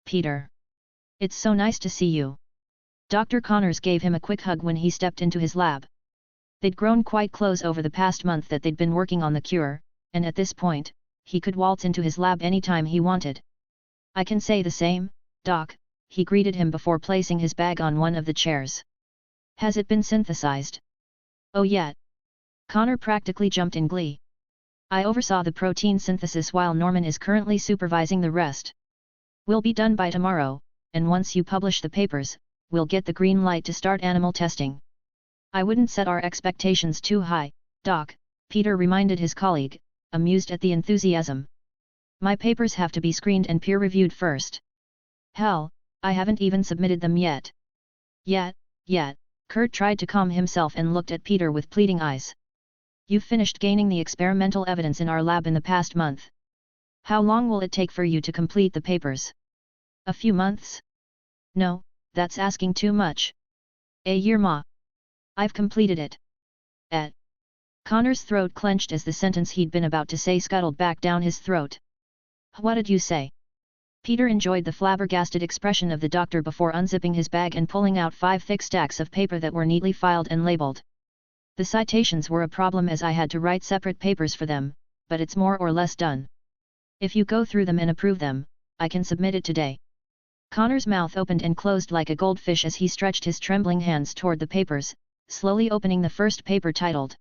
"Peter. It's so nice to see you." Dr. Connors gave him a quick hug when he stepped into his lab. They'd grown quite close over the past month that they'd been working on the cure, and at this point, he could waltz into his lab anytime he wanted. "I can say the same, Doc," he greeted him before placing his bag on one of the chairs. "Has it been synthesized?" "Oh yeah." Connor practically jumped in glee. "I oversaw the protein synthesis while Norman is currently supervising the rest. We'll be done by tomorrow, and once you publish the papers, we'll get the green light to start animal testing." "I wouldn't set our expectations too high, Doc," Peter reminded his colleague, amused at the enthusiasm. "My papers have to be screened and peer-reviewed first. Hell, I haven't even submitted them yet." Yet, Kurt tried to calm himself and looked at Peter with pleading eyes. "You've finished gaining the experimental evidence in our lab in the past month. How long will it take for you to complete the papers?" "A few months?" "No, that's asking too much. A year, ma. I've completed it." Connor's throat clenched as the sentence he'd been about to say scuttled back down his throat. "What did you say?" Peter enjoyed the flabbergasted expression of the doctor before unzipping his bag and pulling out 5 thick stacks of paper that were neatly filed and labeled. "The citations were a problem as I had to write separate papers for them, but it's more or less done. If you go through them and approve them, I can submit it today." Connor's mouth opened and closed like a goldfish as he stretched his trembling hands toward the papers, slowly opening the first paper titled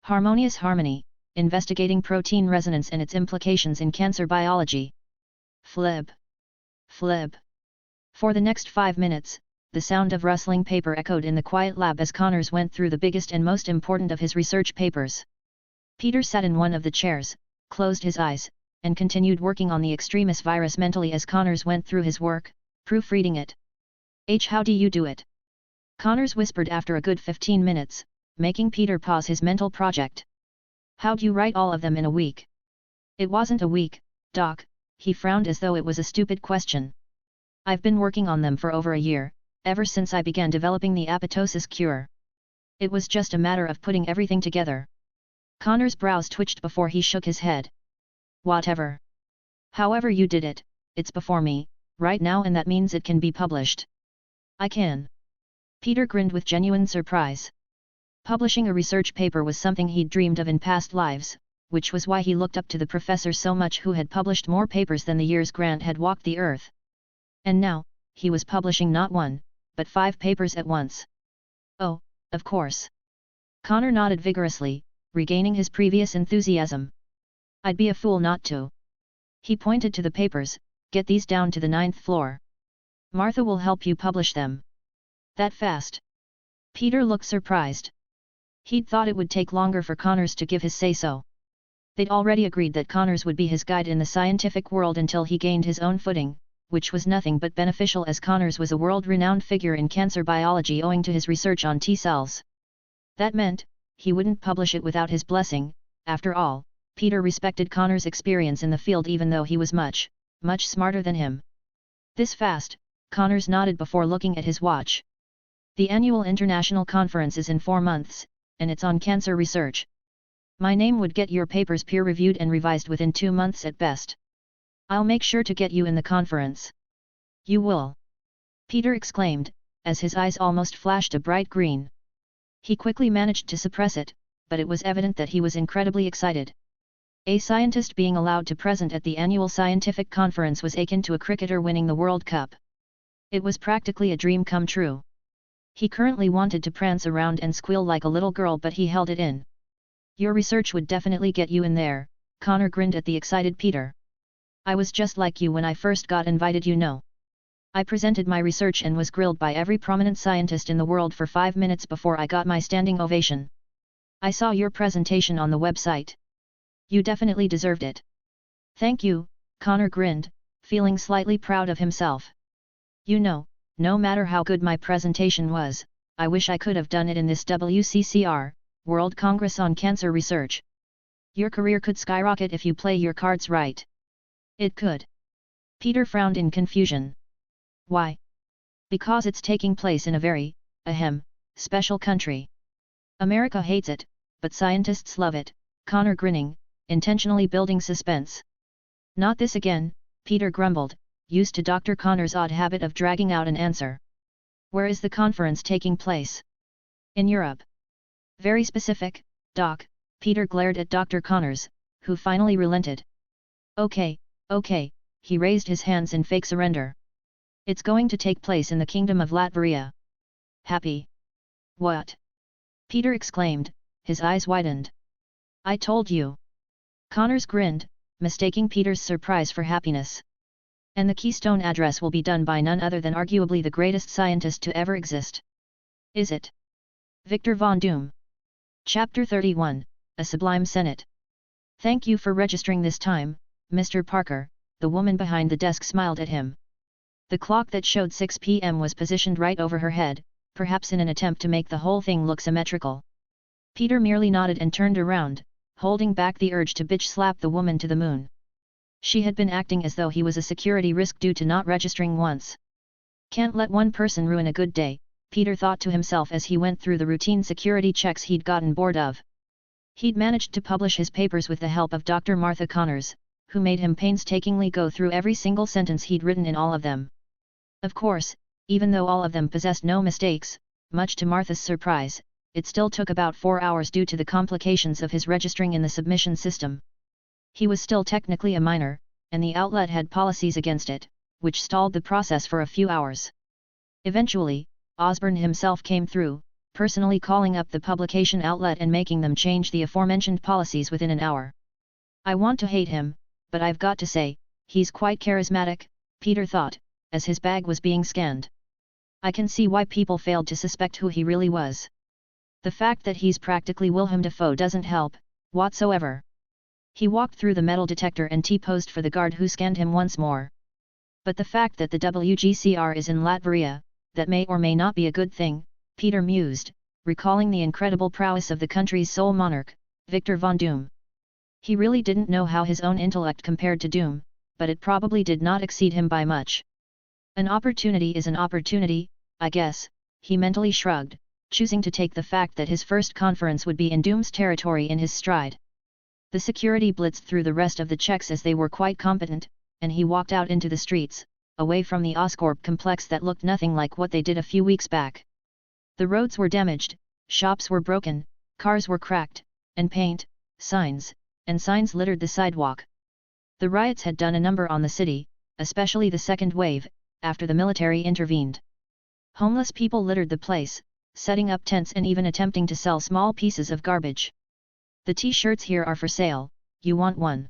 "Harmonious Harmony, Investigating Protein Resonance and Its Implications in Cancer Biology." Flib. Flib. For the next 5 minutes, the sound of rustling paper echoed in the quiet lab as Connors went through the biggest and most important of his research papers. Peter sat in one of the chairs, closed his eyes, and continued working on the extremis virus mentally as Connors went through his work, proofreading it. How do you do it? Connors whispered after a good 15 minutes, making Peter pause his mental project. How'd you write all of them in a week? It wasn't a week, Doc, he frowned as though it was a stupid question. I've been working on them for over a year, ever since I began developing the apoptosis cure. It was just a matter of putting everything together. Connor's brows twitched before he shook his head. Whatever. However you did it, it's before me, right now, and that means it can be published. I can. Peter grinned with genuine surprise. Publishing a research paper was something he'd dreamed of in past lives, which was why he looked up to the professor so much, who had published more papers than the years Grant had walked the earth. And now, he was publishing not 1, but 5 papers at once. Oh, of course. Connor nodded vigorously, regaining his previous enthusiasm. I'd be a fool not to. He pointed to the papers. Get these down to the 9th floor. Martha will help you publish them. That fast? Peter looked surprised. He'd thought it would take longer for Connors to give his say-so. They'd already agreed that Connors would be his guide in the scientific world until he gained his own footing, which was nothing but beneficial, as Connors was a world-renowned figure in cancer biology owing to his research on T-cells. That meant, he wouldn't publish it without his blessing. After all, Peter respected Connors' experience in the field, even though he was much smarter than him. This fast? Connors nodded before looking at his watch. The annual international conference is in 4 months, and it's on cancer research. My name would get your papers peer-reviewed and revised within 2 months at best. I'll make sure to get you in the conference. You will? Peter exclaimed, as his eyes almost flashed a bright green. He quickly managed to suppress it, but it was evident that he was incredibly excited. A scientist being allowed to present at the annual scientific conference was akin to a cricketer winning the World Cup. It was practically a dream come true. He currently wanted to prance around and squeal like a little girl, but he held it in. Your research would definitely get you in there, Connor grinned at the excited Peter. I was just like you when I first got invited, you know. I presented my research and was grilled by every prominent scientist in the world for 5 minutes before I got my standing ovation. I saw your presentation on the website. You definitely deserved it. Thank you, Connor grinned, feeling slightly proud of himself. You know, no matter how good my presentation was, I wish I could have done it in this WCCR, World Congress on Cancer Research. Your career could skyrocket if you play your cards right. It could. Peter frowned in confusion. Why? Because it's taking place in a very, special country. America hates it, but scientists love it, Connor grinning, intentionally building suspense. Not this again, Peter grumbled, used to Dr. Connor's odd habit of dragging out an answer. Where is the conference taking place? In Europe. Very specific, Doc, Peter glared at Dr. Connors, who finally relented. Okay, he raised his hands in fake surrender. It's going to take place in the Kingdom of Latveria. Happy? What? Peter exclaimed, his eyes widened. I told you. Connors grinned, mistaking Peter's surprise for happiness. And the Keystone address will be done by none other than arguably the greatest scientist to ever exist. Is it? Victor von Doom. Chapter 31, A Sublime Senate. Thank you for registering this time, Mr. Parker, the woman behind the desk smiled at him. The clock that showed 6 p.m. was positioned right over her head, perhaps in an attempt to make the whole thing look symmetrical. Peter merely nodded and turned around, holding back the urge to bitch-slap the woman to the moon. She had been acting as though he was a security risk due to not registering once. Can't let one person ruin a good day, Peter thought to himself as he went through the routine security checks he'd gotten bored of. He'd managed to publish his papers with the help of Dr. Martha Connors, who made him painstakingly go through every single sentence he'd written in all of them. Of course, even though all of them possessed no mistakes, much to Martha's surprise, it still took about 4 hours due to the complications of his registering in the submission system. He was still technically a minor, and the outlet had policies against it, which stalled the process for a few hours. Eventually, Osborne himself came through, personally calling up the publication outlet and making them change the aforementioned policies within an hour. I want to hate him, but I've got to say, he's quite charismatic, Peter thought, as his bag was being scanned. I can see why people failed to suspect who he really was. The fact that he's practically Willem Dafoe doesn't help, whatsoever. He walked through the metal detector and T-posed for the guard who scanned him once more. But the fact that the WGCR is in Latveria, that may or may not be a good thing, Peter mused, recalling the incredible prowess of the country's sole monarch, Victor von Doom. He really didn't know how his own intellect compared to Doom, but it probably did not exceed him by much. An opportunity is an opportunity, I guess, he mentally shrugged, choosing to take the fact that his first conference would be in Doom's territory in his stride. The security blitzed through the rest of the checks as they were quite competent, and he walked out into the streets, away from the Oscorp complex that looked nothing like what they did a few weeks back. The roads were damaged, shops were broken, cars were cracked, and paint, signs, and signs littered the sidewalk. The riots had done a number on the city, especially the second wave, after the military intervened. Homeless people littered the place, setting up tents and even attempting to sell small pieces of garbage. "The t-shirts here are for sale, you want one?"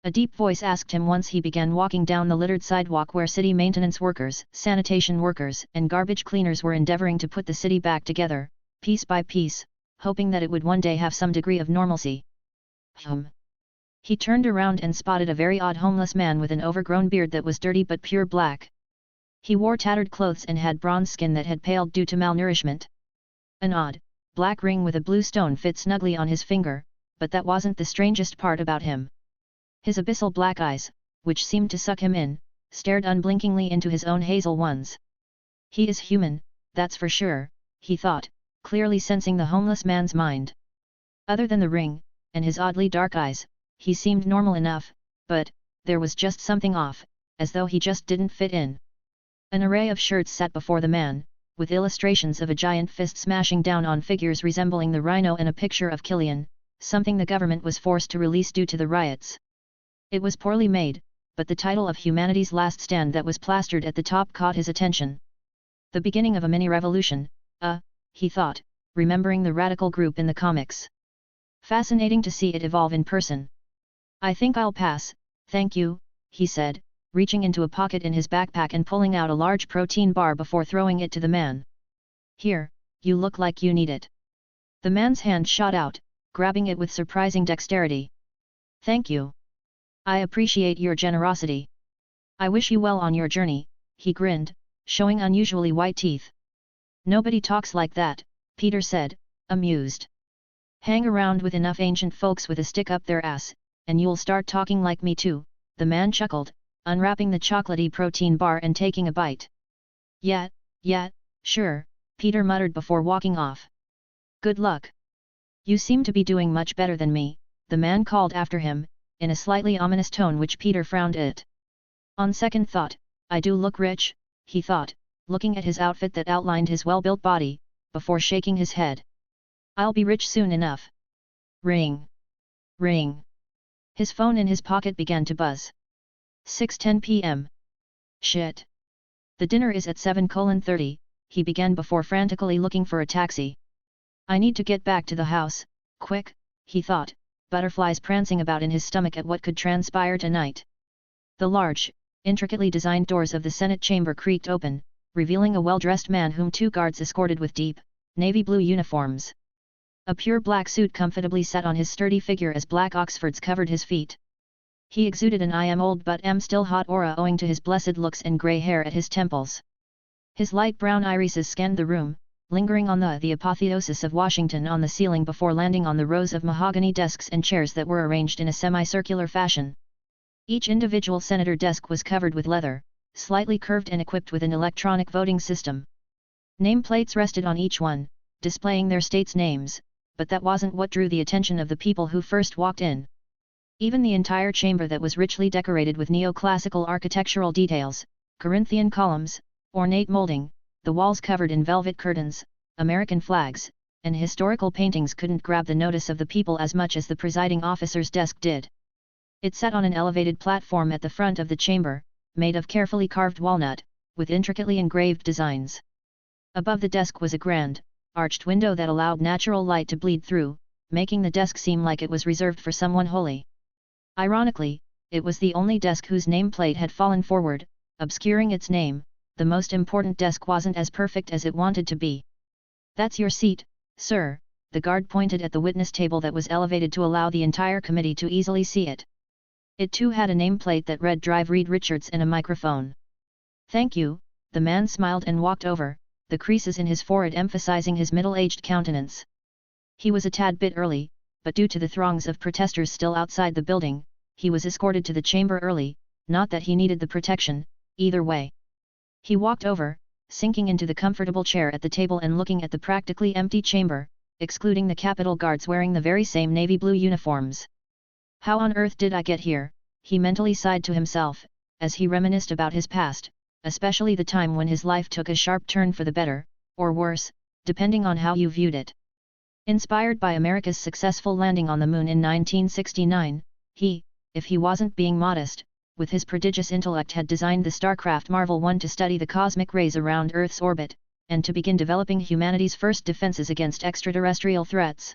A deep voice asked him once he began walking down the littered sidewalk where city maintenance workers, sanitation workers, and garbage cleaners were endeavoring to put the city back together, piece by piece, hoping that it would one day have some degree of normalcy. He turned around and spotted a very odd homeless man with an overgrown beard that was dirty but pure black. He wore tattered clothes and had bronze skin that had paled due to malnourishment. An odd, black ring with a blue stone fit snugly on his finger, but that wasn't the strangest part about him. His abyssal black eyes, which seemed to suck him in, stared unblinkingly into his own hazel ones. He is human, that's for sure, he thought, clearly sensing the homeless man's mind. Other than the ring, and his oddly dark eyes, he seemed normal enough, but there was just something off, as though he just didn't fit in. An array of shirts sat before the man, with illustrations of a giant fist smashing down on figures resembling the rhino and a picture of Killian, something the government was forced to release due to the riots. It was poorly made, but the title of Humanity's Last Stand that was plastered at the top caught his attention. The beginning of a mini-revolution, he thought, remembering the radical group in the comics. Fascinating to see it evolve in person. "I think I'll pass, thank you," he said, reaching into a pocket in his backpack and pulling out a large protein bar before throwing it to the man. "Here, you look like you need it." The man's hand shot out, grabbing it with surprising dexterity. "Thank you. I appreciate your generosity. I wish you well on your journey," he grinned, showing unusually white teeth. "Nobody talks like that," Peter said, amused. "Hang around with enough ancient folks with a stick up their ass, and you'll start talking like me too," the man chuckled, unwrapping the chocolatey protein bar and taking a bite. Yeah, sure," Peter muttered before walking off. "Good luck. You seem to be doing much better than me," the man called after him, in a slightly ominous tone which Peter frowned at. "On second thought, I do look rich," he thought, looking at his outfit that outlined his well-built body, before shaking his head. "I'll be rich soon enough." Ring. Ring. His phone in his pocket began to buzz. 6:10 p.m. Shit. The dinner is at 7:30, he began before frantically looking for a taxi. "I need to get back to the house, quick," he thought, butterflies prancing about in his stomach at what could transpire tonight. The large, intricately designed doors of the Senate chamber creaked open, revealing a well-dressed man whom two guards escorted with deep, navy blue uniforms. A pure black suit comfortably sat on his sturdy figure as black Oxfords covered his feet. He exuded an "I am old but am still hot" aura owing to his blessed looks and grey hair at his temples. His light brown irises scanned the room, lingering on the apotheosis of Washington on the ceiling before landing on the rows of mahogany desks and chairs that were arranged in a semicircular fashion. Each individual senator desk was covered with leather, slightly curved and equipped with an electronic voting system. Nameplates rested on each one, displaying their states' names, but that wasn't what drew the attention of the people who first walked in. Even the entire chamber that was richly decorated with neoclassical architectural details, Corinthian columns, ornate molding, the walls covered in velvet curtains, American flags, and historical paintings couldn't grab the notice of the people as much as the presiding officer's desk did. It sat on an elevated platform at the front of the chamber, made of carefully carved walnut, with intricately engraved designs. Above the desk was a grand, arched window that allowed natural light to bleed through, making the desk seem like it was reserved for someone holy. Ironically, it was the only desk whose nameplate had fallen forward, obscuring its name. The most important desk wasn't as perfect as it wanted to be. "That's your seat, sir," the guard pointed at the witness table that was elevated to allow the entire committee to easily see it. It too had a nameplate that read Drive Reed Richards and a microphone. "Thank you," the man smiled and walked over, the creases in his forehead emphasizing his middle-aged countenance. He was a tad bit early, but due to the throngs of protesters still outside the building, he was escorted to the chamber early, not that he needed the protection, either way. He walked over, sinking into the comfortable chair at the table and looking at the practically empty chamber, excluding the Capitol guards wearing the very same navy blue uniforms. "How on earth did I get here?" he mentally sighed to himself, as he reminisced about his past, especially the time when his life took a sharp turn for the better, or worse, depending on how you viewed it. Inspired by America's successful landing on the moon in 1969, he, if he wasn't being modest, with his prodigious intellect had designed the starcraft Marvel 1 to study the cosmic rays around Earth's orbit, and to begin developing humanity's first defenses against extraterrestrial threats.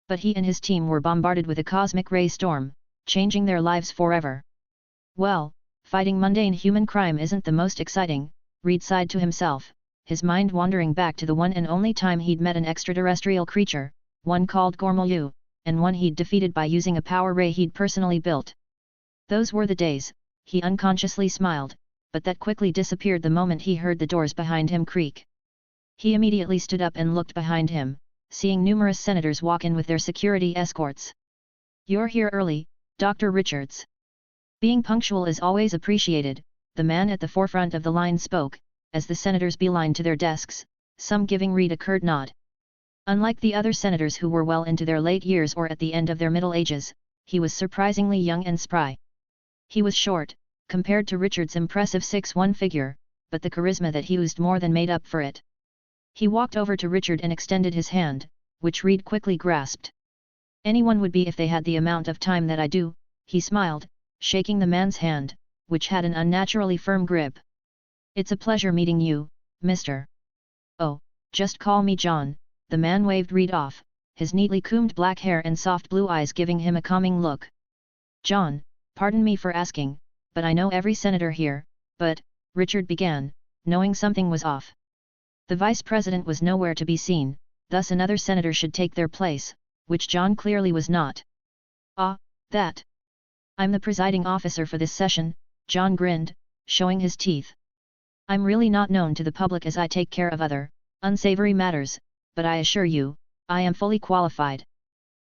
But he and his team were bombarded with a cosmic ray storm, changing their lives forever. "Well, fighting mundane human crime isn't the most exciting," Reed sighed to himself, his mind wandering back to the one and only time he'd met an extraterrestrial creature, one called Gormulyu, and one he'd defeated by using a power ray he'd personally built. Those were the days, he unconsciously smiled, but that quickly disappeared the moment he heard the doors behind him creak. He immediately stood up and looked behind him, seeing numerous senators walk in with their security escorts. "You're here early, Dr. Richards." Being punctual is always appreciated, the man at the forefront of the line spoke, as the senators beelined to their desks, some giving Reed a curt nod. Unlike the other senators who were well into their late years or at the end of their middle ages, he was surprisingly young and spry. He was short, compared to Richard's impressive 6'1" figure, but the charisma that he used more than made up for it. He walked over to Richard and extended his hand, which Reed quickly grasped. "Anyone would be if they had the amount of time that I do," he smiled, shaking the man's hand, which had an unnaturally firm grip. "It's a pleasure meeting you, Mr. Oh, just call me John," the man waved Reed off, his neatly combed black hair and soft blue eyes giving him a calming look. "John, pardon me for asking, but I know every senator here, but," Richard began, knowing something was off. The vice president was nowhere to be seen, thus another senator should take their place, which John clearly was not. "Ah, that. I'm the presiding officer for this session," John grinned, showing his teeth. "I'm really not known to the public as I take care of other, unsavory matters, but I assure you, I am fully qualified."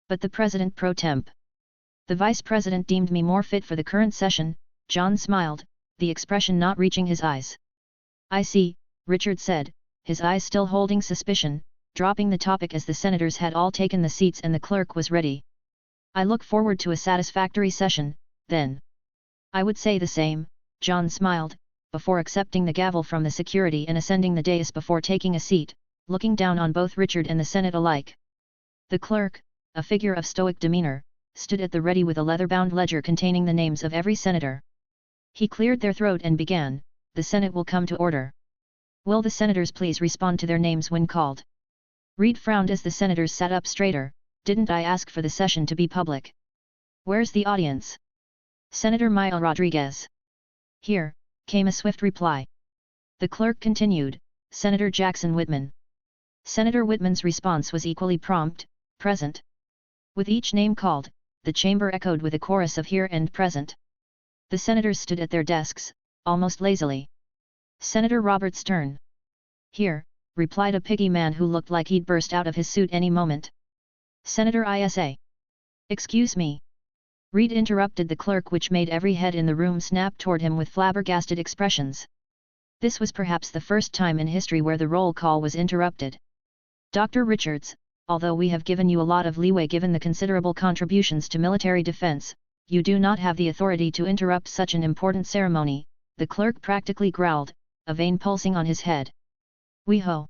"But the president pro temp. The vice president deemed me more fit for the current session," John smiled, the expression not reaching his eyes. "I see," Richard said, his eyes still holding suspicion, dropping the topic as the senators had all taken the seats and the clerk was ready. "I look forward to a satisfactory session, then." "I would say the same," John smiled, before accepting the gavel from the security and ascending the dais before taking a seat, looking down on both Richard and the Senate alike. The clerk, a figure of stoic demeanor, stood at the ready with a leather-bound ledger containing the names of every senator. He cleared their throat and began, "The Senate will come to order. Will the senators please respond to their names when called?" Reed frowned as the senators sat up straighter. "Didn't I ask for the session to be public? Where's the audience?" "Senator Maya Rodriguez." "Here," came a swift reply. The clerk continued, "Senator Jackson Whitman." Senator Whitman's response was equally prompt, "Present." With each name called, the chamber echoed with a chorus of "Here" and "Present." The senators stood at their desks, almost lazily. "Senator Robert Stern." "Here," replied a piggy man who looked like he'd burst out of his suit any moment. "Senator Isa." "Excuse me." Reed interrupted the clerk, which made every head in the room snap toward him with flabbergasted expressions. This was perhaps the first time in history where the roll call was interrupted. "Dr. Richards, although we have given you a lot of leeway given the considerable contributions to military defense, you do not have the authority to interrupt such an important ceremony," the clerk practically growled, a vein pulsing on his head. "Wee-ho!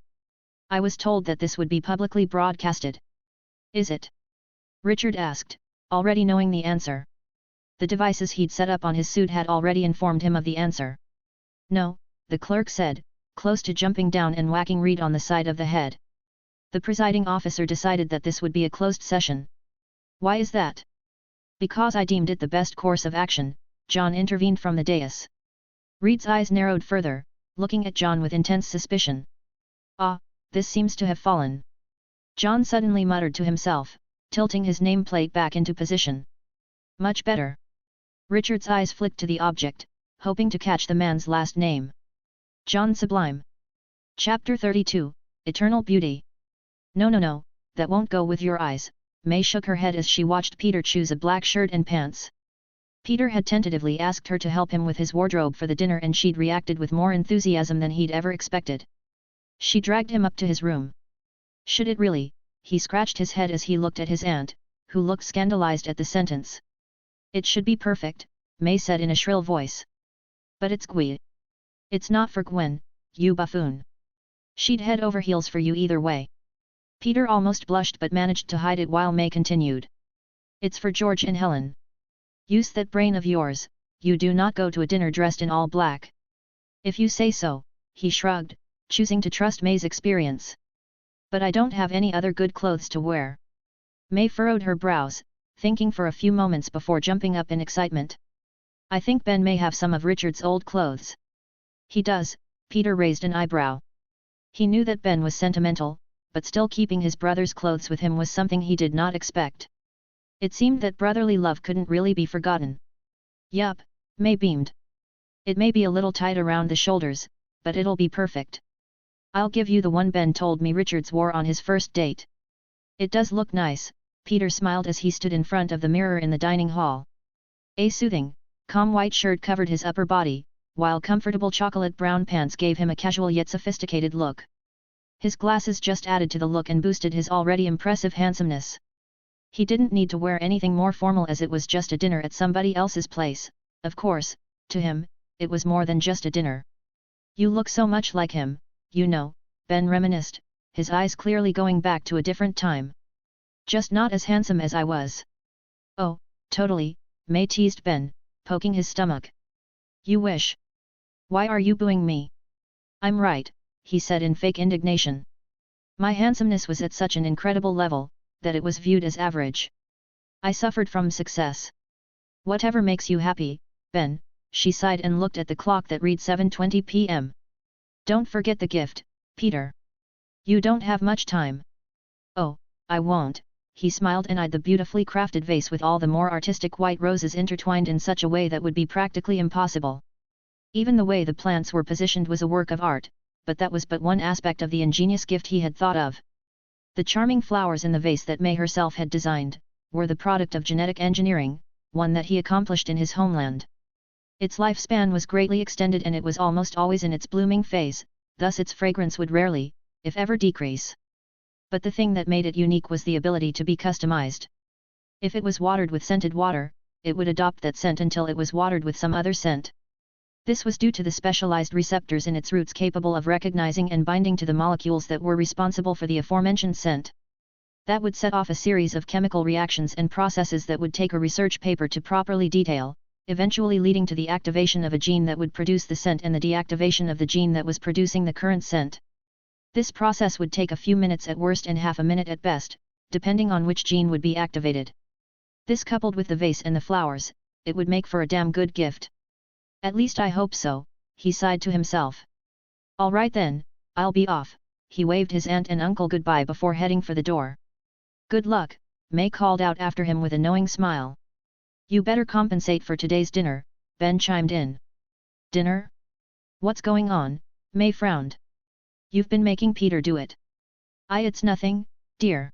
I was told that this would be publicly broadcasted." "Is it?" Richard asked, already knowing the answer. The devices he'd set up on his suit had already informed him of the answer. "No," the clerk said, close to jumping down and whacking Reed on the side of the head. "The presiding officer decided that this would be a closed session." "Why is that?" "Because I deemed it the best course of action," John intervened from the dais. Reed's eyes narrowed further, looking at John with intense suspicion. "Ah, this seems to have fallen." John suddenly muttered to himself, tilting his nameplate back into position. Much better. Richard's eyes flicked to the object, hoping to catch the man's last name. John Sublime. Chapter 32, Eternal Beauty. No, that won't go with your eyes. May shook her head as she watched Peter choose a black shirt and pants. Peter had tentatively asked her to help him with his wardrobe for the dinner and she'd reacted with more enthusiasm than he'd ever expected. She dragged him up to his room. Should it really? He scratched his head as he looked at his aunt, who looked scandalized at the sentence. It should be perfect, May said in a shrill voice. But it's Gwen. It's not for Gwen, you buffoon. She'd head over heels for you either way. Peter almost blushed but managed to hide it while May continued. It's for George and Helen. Use that brain of yours, you do not go to a dinner dressed in all black. If you say so, he shrugged, choosing to trust May's experience. But I don't have any other good clothes to wear. May furrowed her brows, thinking for a few moments before jumping up in excitement. I think Ben may have some of Richard's old clothes. He does, Peter raised an eyebrow. He knew that Ben was sentimental, but still keeping his brother's clothes with him was something he did not expect. It seemed that brotherly love couldn't really be forgotten. Yup, May beamed. It may be a little tight around the shoulders, but it'll be perfect. I'll give you the one Ben told me Richards wore on his first date. It does look nice, Peter smiled as he stood in front of the mirror in the dining hall. A soothing, calm white shirt covered his upper body, while comfortable chocolate brown pants gave him a casual yet sophisticated look. His glasses just added to the look and boosted his already impressive handsomeness. He didn't need to wear anything more formal as it was just a dinner at somebody else's place. Of course, to him, it was more than just a dinner. You look so much like him, you know, Ben reminisced, his eyes clearly going back to a different time. Just not as handsome as I was. Oh, totally, May teased Ben, poking his stomach. You wish. Why are you booing me? I'm right, he said in fake indignation. My handsomeness was at such an incredible level, that it was viewed as average. I suffered from success. Whatever makes you happy, Ben, she sighed and looked at the clock that read 7:20 p.m. Don't forget the gift, Peter. You don't have much time. Oh, I won't, he smiled and eyed the beautifully crafted vase with all the more artistic white roses intertwined in such a way that would be practically impossible. Even the way the plants were positioned was a work of art, but that was but one aspect of the ingenious gift he had thought of. The charming flowers in the vase that May herself had designed, were the product of genetic engineering, one that he accomplished in his homeland. Its lifespan was greatly extended and it was almost always in its blooming phase, thus its fragrance would rarely, if ever, decrease. But the thing that made it unique was the ability to be customized. If it was watered with scented water, it would adopt that scent until it was watered with some other scent. This was due to the specialized receptors in its roots capable of recognizing and binding to the molecules that were responsible for the aforementioned scent. That would set off a series of chemical reactions and processes that would take a research paper to properly detail, eventually leading to the activation of a gene that would produce the scent and the deactivation of the gene that was producing the current scent. This process would take a few minutes at worst and half a minute at best, depending on which gene would be activated. This coupled with the vase and the flowers, it would make for a damn good gift. At least I hope so, he sighed to himself. All right then, I'll be off, he waved his aunt and uncle goodbye before heading for the door. Good luck, May called out after him with a knowing smile. You better compensate for today's dinner, Ben chimed in. Dinner? What's going on? May frowned. You've been making Peter do it. It's nothing, dear.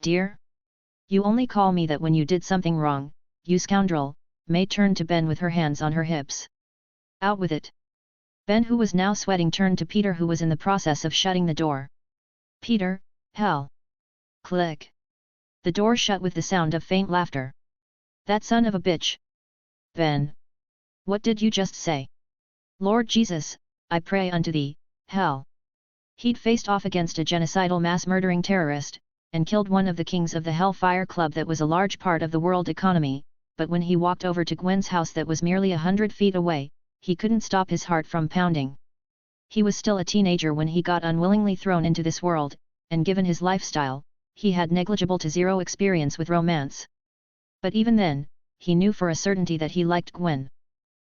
Dear? You only call me that when you did something wrong, you scoundrel. May turned to Ben with her hands on her hips. Out with it. Ben, who was now sweating, turned to Peter, who was in the process of shutting the door. Peter, hell. Click. The door shut with the sound of faint laughter. That son of a bitch. Ben. What did you just say? Lord Jesus, I pray unto thee, hell. He'd faced off against a genocidal mass-murdering terrorist, and killed one of the kings of the Hellfire Club that was a large part of the world economy. But when he walked over to Gwen's house that was merely 100 feet away, he couldn't stop his heart from pounding. He was still a teenager when he got unwillingly thrown into this world, and given his lifestyle, he had negligible to zero experience with romance. But even then, he knew for a certainty that he liked Gwen.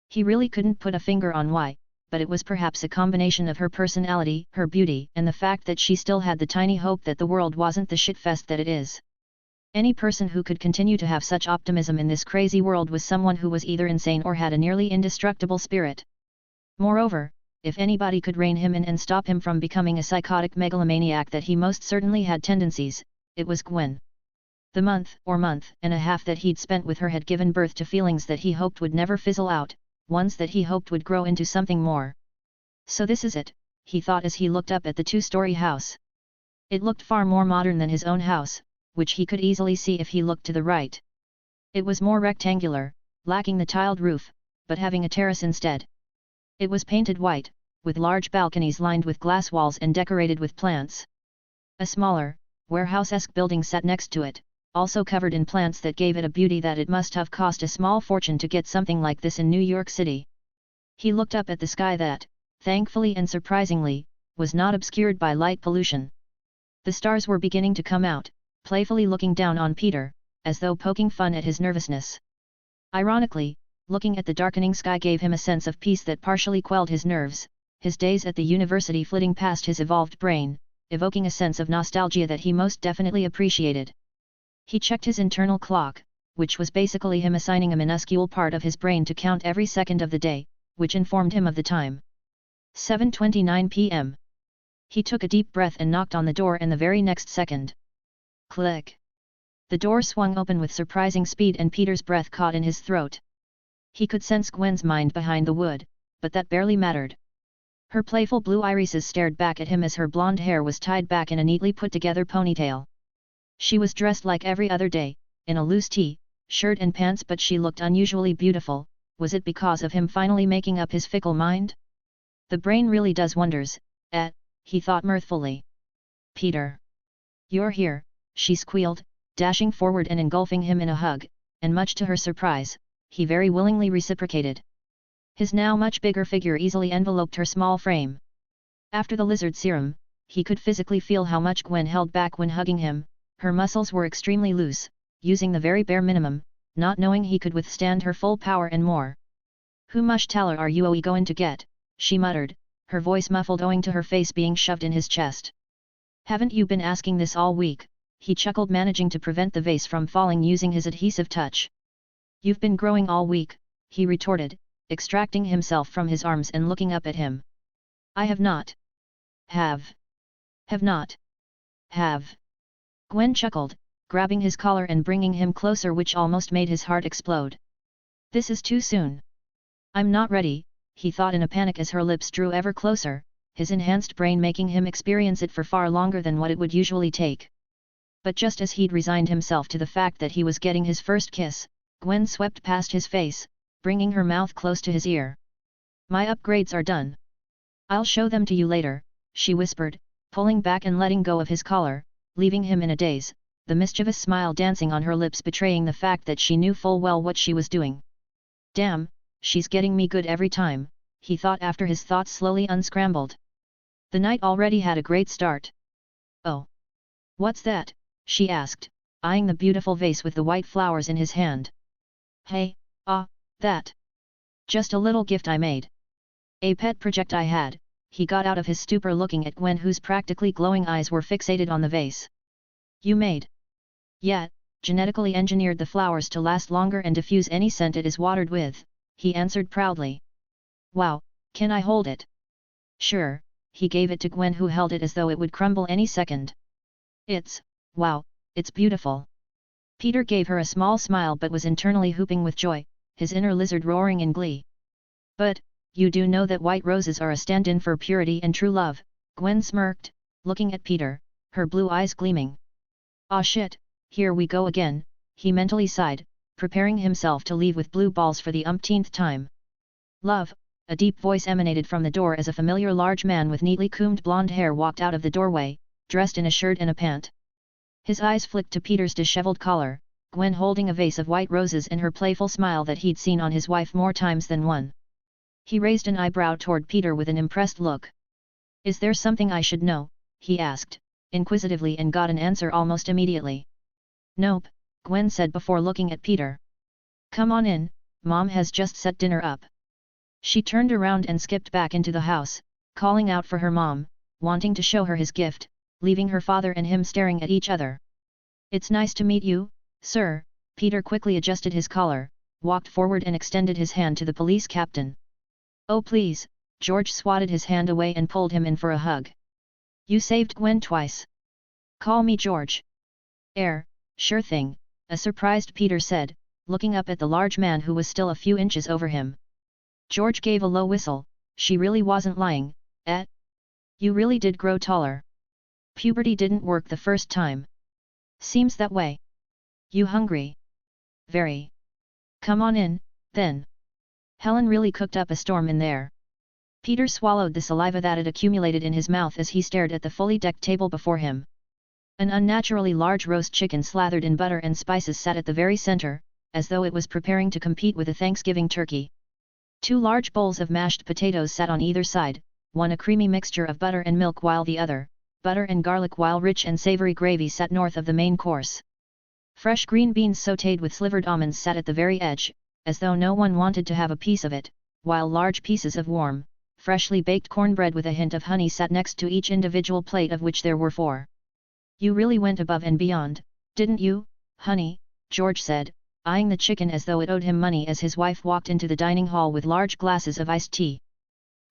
He really couldn't put a finger on why, but it was perhaps a combination of her personality, her beauty, and the fact that she still had the tiny hope that the world wasn't the shitfest that it is. Any person who could continue to have such optimism in this crazy world was someone who was either insane or had a nearly indestructible spirit. Moreover, if anybody could rein him in and stop him from becoming a psychotic megalomaniac that he most certainly had tendencies, it was Gwen. The month and a half that he'd spent with her had given birth to feelings that he hoped would never fizzle out, ones that he hoped would grow into something more. So this is it, he thought as he looked up at the two-story house. It looked far more modern than his own house, which he could easily see if he looked to the right. It was more rectangular, lacking the tiled roof, but having a terrace instead. It was painted white, with large balconies lined with glass walls and decorated with plants. A smaller, warehouse-esque building sat next to it, also covered in plants that gave it a beauty that it must have cost a small fortune to get something like this in New York City. He looked up at the sky that, thankfully and surprisingly, was not obscured by light pollution. The stars were beginning to come out, playfully looking down on Peter, as though poking fun at his nervousness. Ironically, looking at the darkening sky gave him a sense of peace that partially quelled his nerves, his days at the university flitting past his evolved brain, evoking a sense of nostalgia that he most definitely appreciated. He checked his internal clock, which was basically him assigning a minuscule part of his brain to count every second of the day, which informed him of the time. 7:29 p.m. He took a deep breath and knocked on the door, and the very next second. Click. The door swung open with surprising speed and Peter's breath caught in his throat. He could sense Gwen's mind behind the wood, but that barely mattered. Her playful blue irises stared back at him as her blonde hair was tied back in a neatly put-together ponytail. She was dressed like every other day, in a loose t-shirt and pants, but she looked unusually beautiful. Was it because of him finally making up his fickle mind? The brain really does wonders, he thought mirthfully. Peter. You're here, she squealed, dashing forward and engulfing him in a hug, and much to her surprise, he very willingly reciprocated. His now much bigger figure easily enveloped her small frame. After the lizard serum, he could physically feel how much Gwen held back when hugging him. Her muscles were extremely loose, using the very bare minimum, not knowing he could withstand her full power and more. Who much taller are you going to get, she muttered, her voice muffled owing to her face being shoved in his chest. Haven't you been asking this all week? He chuckled, managing to prevent the vase from falling using his adhesive touch. You've been growing all week, he retorted, extracting himself from his arms and looking up at him. I have not. Have not. Have. Gwen chuckled, grabbing his collar and bringing him closer, which almost made his heart explode. This is too soon. I'm not ready, he thought in a panic as her lips drew ever closer, his enhanced brain making him experience it for far longer than what it would usually take. But just as he'd resigned himself to the fact that he was getting his first kiss, Gwen swept past his face, bringing her mouth close to his ear. My upgrades are done. I'll show them to you later, she whispered, pulling back and letting go of his collar, leaving him in a daze, the mischievous smile dancing on her lips betraying the fact that she knew full well what she was doing. Damn, she's getting me good every time, he thought after his thoughts slowly unscrambled. The night already had a great start. Oh. What's that? She asked, eyeing the beautiful vase with the white flowers in his hand. Hey, that. Just a little gift I made. A pet project I had. He got out of his stupor looking at Gwen, whose practically glowing eyes were fixated on the vase. You made? Yeah, genetically engineered the flowers to last longer and diffuse any scent it is watered with, he answered proudly. Wow, can I hold it? Sure, he gave it to Gwen, who held it as though it would crumble any second. Wow, it's beautiful. Peter gave her a small smile but was internally whooping with joy, his inner lizard roaring in glee. But, you do know that white roses are a stand-in for purity and true love, Gwen smirked, looking at Peter, her blue eyes gleaming. Aw shit, here we go again, he mentally sighed, preparing himself to leave with blue balls for the umpteenth time. Love, a deep voice emanated from the door as a familiar large man with neatly combed blonde hair walked out of the doorway, dressed in a shirt and a pant. His eyes flicked to Peter's disheveled collar, Gwen holding a vase of white roses and her playful smile that he'd seen on his wife more times than one. He raised an eyebrow toward Peter with an impressed look. Is there something I should know? He asked, inquisitively, and got an answer almost immediately. Nope, Gwen said before looking at Peter. Come on in, Mom has just set dinner up. She turned around and skipped back into the house, calling out for her mom, wanting to show her his gift, leaving her father and him staring at each other. "It's nice to meet you, sir." Peter quickly adjusted his collar, walked forward and extended his hand to the police captain. "Oh please," George swatted his hand away and pulled him in for a hug. "You saved Gwen twice. Call me George." Sure thing," a surprised Peter said, looking up at the large man who was still a few inches over him. George gave a low whistle. She really wasn't lying, eh? You really did grow taller. Puberty didn't work the first time. Seems that way. You hungry? Very. Come on in, then. Helen really cooked up a storm in there. Peter swallowed the saliva that had accumulated in his mouth as he stared at the fully decked table before him. An unnaturally large roast chicken slathered in butter and spices sat at the very center, as though it was preparing to compete with a Thanksgiving turkey. 2 large bowls of mashed potatoes sat on either side, one a creamy mixture of butter and milk while the other, butter and garlic while rich and savory gravy sat north of the main course. Fresh green beans sautéed with slivered almonds sat at the very edge, as though no one wanted to have a piece of it, while large pieces of warm, freshly baked cornbread with a hint of honey sat next to each individual plate of which there were 4. "You really went above and beyond, didn't you, honey?" George said, eyeing the chicken as though it owed him money as his wife walked into the dining hall with large glasses of iced tea.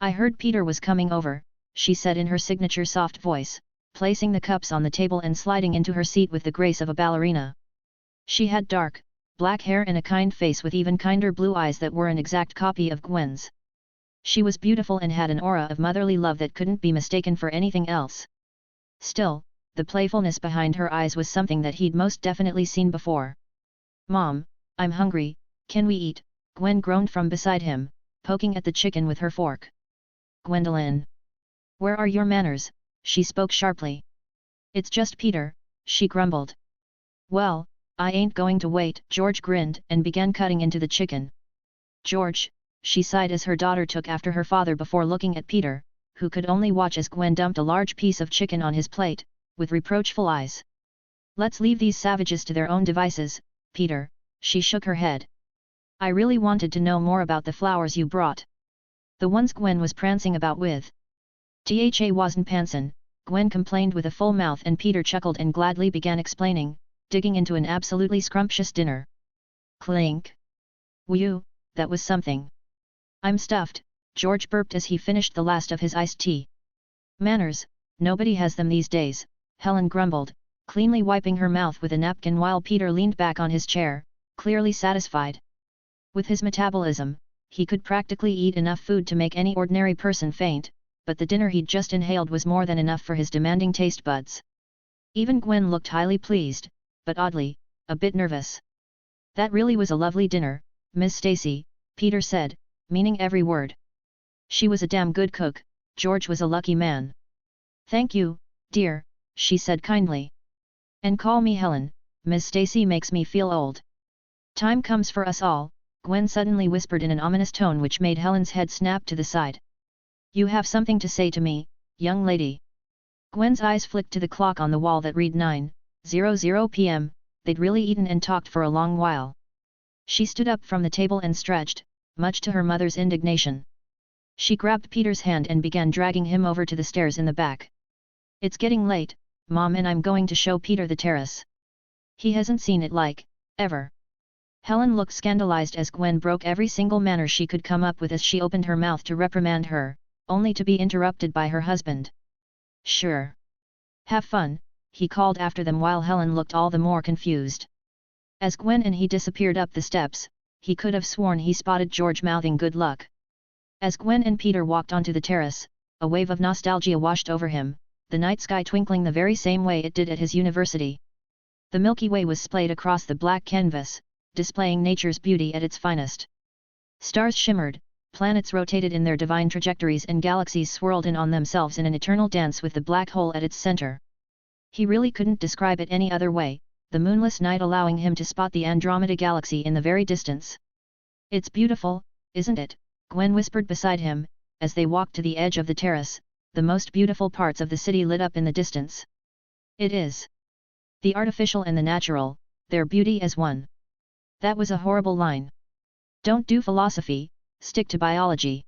"I heard Peter was coming over," she said in her signature soft voice, placing the cups on the table and sliding into her seat with the grace of a ballerina. She had dark, black hair and a kind face with even kinder blue eyes that were an exact copy of Gwen's. She was beautiful and had an aura of motherly love that couldn't be mistaken for anything else. Still, the playfulness behind her eyes was something that he'd most definitely seen before. "Mom, I'm hungry, can we eat?" Gwen groaned from beside him, poking at the chicken with her fork. "Gwendolyn! Where are your manners?" she spoke sharply. "It's just Peter," she grumbled. "Well, I ain't going to wait." George grinned and began cutting into the chicken. "George," she sighed as her daughter took after her father before looking at Peter, who could only watch as Gwen dumped a large piece of chicken on his plate, with reproachful eyes. "Let's leave these savages to their own devices, Peter," she shook her head. "I really wanted to know more about the flowers you brought. The ones Gwen was prancing about with." "Tha wasn't pansin'," Gwen complained with a full mouth, and Peter chuckled and gladly began explaining, digging into an absolutely scrumptious dinner. Clink! "Whew, that was something. I'm stuffed," George burped as he finished the last of his iced tea. "Manners, nobody has them these days," Helen grumbled, cleanly wiping her mouth with a napkin while Peter leaned back on his chair, clearly satisfied. With his metabolism, he could practically eat enough food to make any ordinary person faint, but the dinner he'd just inhaled was more than enough for his demanding taste buds. Even Gwen looked highly pleased, but oddly, a bit nervous. "That really was a lovely dinner, Miss Stacy," Peter said, meaning every word. "She was a damn good cook, George was a lucky man." "Thank you, dear," she said kindly. "And call me Helen, Miss Stacy makes me feel old." "Time comes for us all," Gwen suddenly whispered in an ominous tone which made Helen's head snap to the side. "You have something to say to me, young lady?" Gwen's eyes flicked to the clock on the wall that read 9:00 p.m, they'd really eaten and talked for a long while. She stood up from the table and stretched, much to her mother's indignation. She grabbed Peter's hand and began dragging him over to the stairs in the back. "It's getting late, Mom, and I'm going to show Peter the terrace. He hasn't seen it ever." Helen looked scandalized as Gwen broke every single manner she could come up with as she opened her mouth to reprimand her, only to be interrupted by her husband. "Sure. Have fun," he called after them while Helen looked all the more confused. As Gwen and he disappeared up the steps, he could have sworn he spotted George mouthing good luck. As Gwen and Peter walked onto the terrace, a wave of nostalgia washed over him, the night sky twinkling the very same way it did at his university. The Milky Way was splayed across the black canvas, displaying nature's beauty at its finest. Stars shimmered, planets rotated in their divine trajectories, and galaxies swirled in on themselves in an eternal dance with the black hole at its center. He really couldn't describe it any other way, the moonless night allowing him to spot the Andromeda galaxy in the very distance. "It's beautiful, isn't it?" Gwen whispered beside him, as they walked to the edge of the terrace, the most beautiful parts of the city lit up in the distance. "It is. The artificial and the natural, their beauty as one." That was a horrible line. "Don't do philosophy," stick to biology.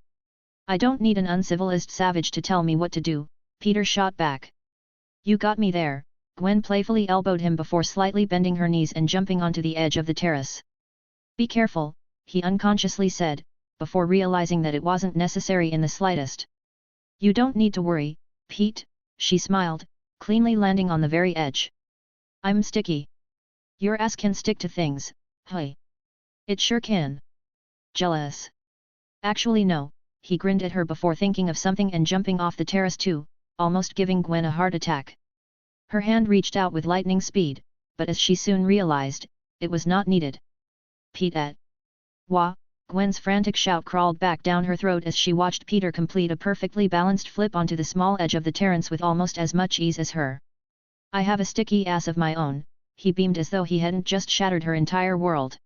I don't need an uncivilized savage to tell me what to do, Peter shot back. You got me there, Gwen playfully elbowed him before slightly bending her knees and jumping onto the edge of the terrace. Be careful, he unconsciously said, before realizing that it wasn't necessary in the slightest. You don't need to worry, Pete, she smiled, cleanly landing on the very edge. I'm sticky. Your ass can stick to things, hey. It sure can. Jealous. Actually no, he grinned at her before thinking of something and jumping off the terrace too, almost giving Gwen a heart attack. Her hand reached out with lightning speed, but as she soon realized, it was not needed. Pete at. Wah! Gwen's frantic shout crawled back down her throat as she watched Peter complete a perfectly balanced flip onto the small edge of the terrace with almost as much ease as her. I have a sticky ass of my own, he beamed as though he hadn't just shattered her entire world.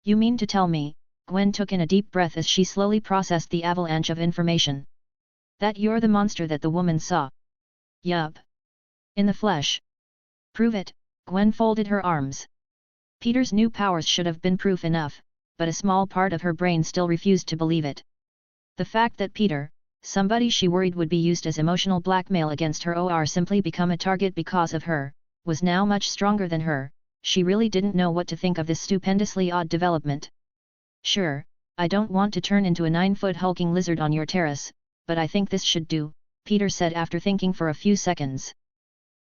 You mean to tell me, Gwen took in a deep breath as she slowly processed the avalanche of information. That you're the monster that the woman saw? Yup. In the flesh. Prove it, Gwen folded her arms. Peter's new powers should have been proof enough, but a small part of her brain still refused to believe it. The fact that Peter, somebody she worried would be used as emotional blackmail against her or simply become a target because of her, was now much stronger than her. She really didn't know what to think of this stupendously odd development. Sure, I don't want to turn into a 9-foot hulking lizard on your terrace, but I think this should do, Peter said after thinking for a few seconds.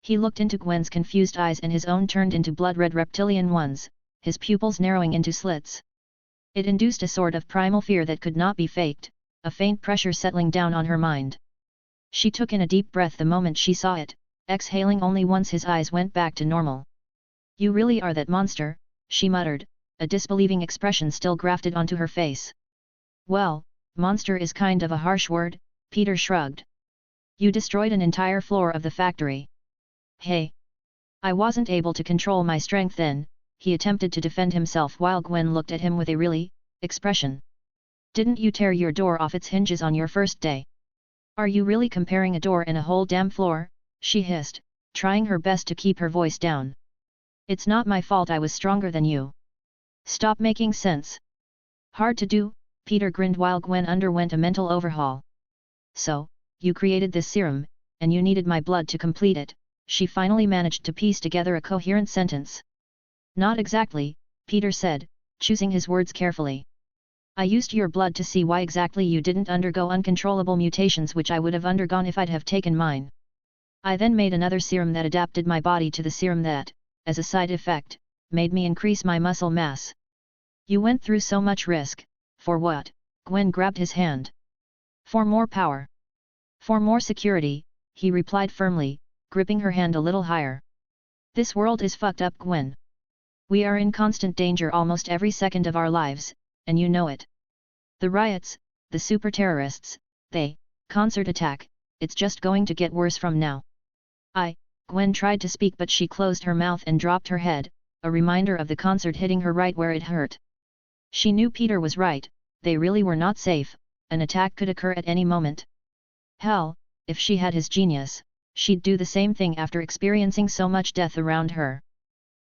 He looked into Gwen's confused eyes and his own turned into blood-red reptilian ones, his pupils narrowing into slits. It induced a sort of primal fear that could not be faked, a faint pressure settling down on her mind. She took in a deep breath the moment she saw it, exhaling only once his eyes went back to normal. You really are that monster, she muttered, a disbelieving expression still grafted onto her face. Well, monster is kind of a harsh word, Peter shrugged. You destroyed an entire floor of the factory. Hey! I wasn't able to control my strength then, he attempted to defend himself while Gwen looked at him with a really expression. Didn't you tear your door off its hinges on your first day? Are you really comparing a door and a whole damn floor? She hissed, trying her best to keep her voice down. It's not my fault I was stronger than you. Stop making sense. Hard to do, Peter grinned while Gwen underwent a mental overhaul. So, you created this serum, and you needed my blood to complete it, she finally managed to piece together a coherent sentence. Not exactly, Peter said, choosing his words carefully. I used your blood to see why exactly you didn't undergo uncontrollable mutations which I would have undergone if I'd have taken mine. I then made another serum that adapted my body to the serum that, as a side effect, made me increase my muscle mass. You went through so much risk, for what? Gwen grabbed his hand. For more power. For more security, he replied firmly, gripping her hand a little higher. This world is fucked up, Gwen. We are in constant danger almost every second of our lives, and you know it. The riots, the super terrorists, concert attack, it's just going to get worse from now. Gwen tried to speak but she closed her mouth and dropped her head, a reminder of the concert hitting her right where it hurt. She knew Peter was right, they really were not safe, an attack could occur at any moment. Hell, if she had his genius, she'd do the same thing after experiencing so much death around her.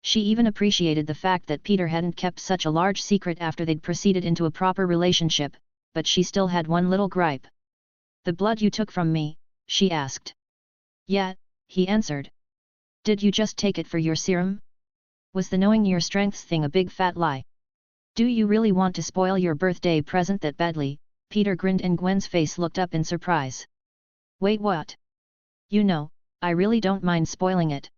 She even appreciated the fact that Peter hadn't kept such a large secret after they'd proceeded into a proper relationship, but she still had one little gripe. The blood you took from me? She asked. Yeah, he answered. Did you just take it for your serum? Was the knowing your strengths thing a big fat lie? Do you really want to spoil your birthday present that badly? Peter grinned and Gwen's face looked up in surprise. Wait, what? You know, I really don't mind spoiling it.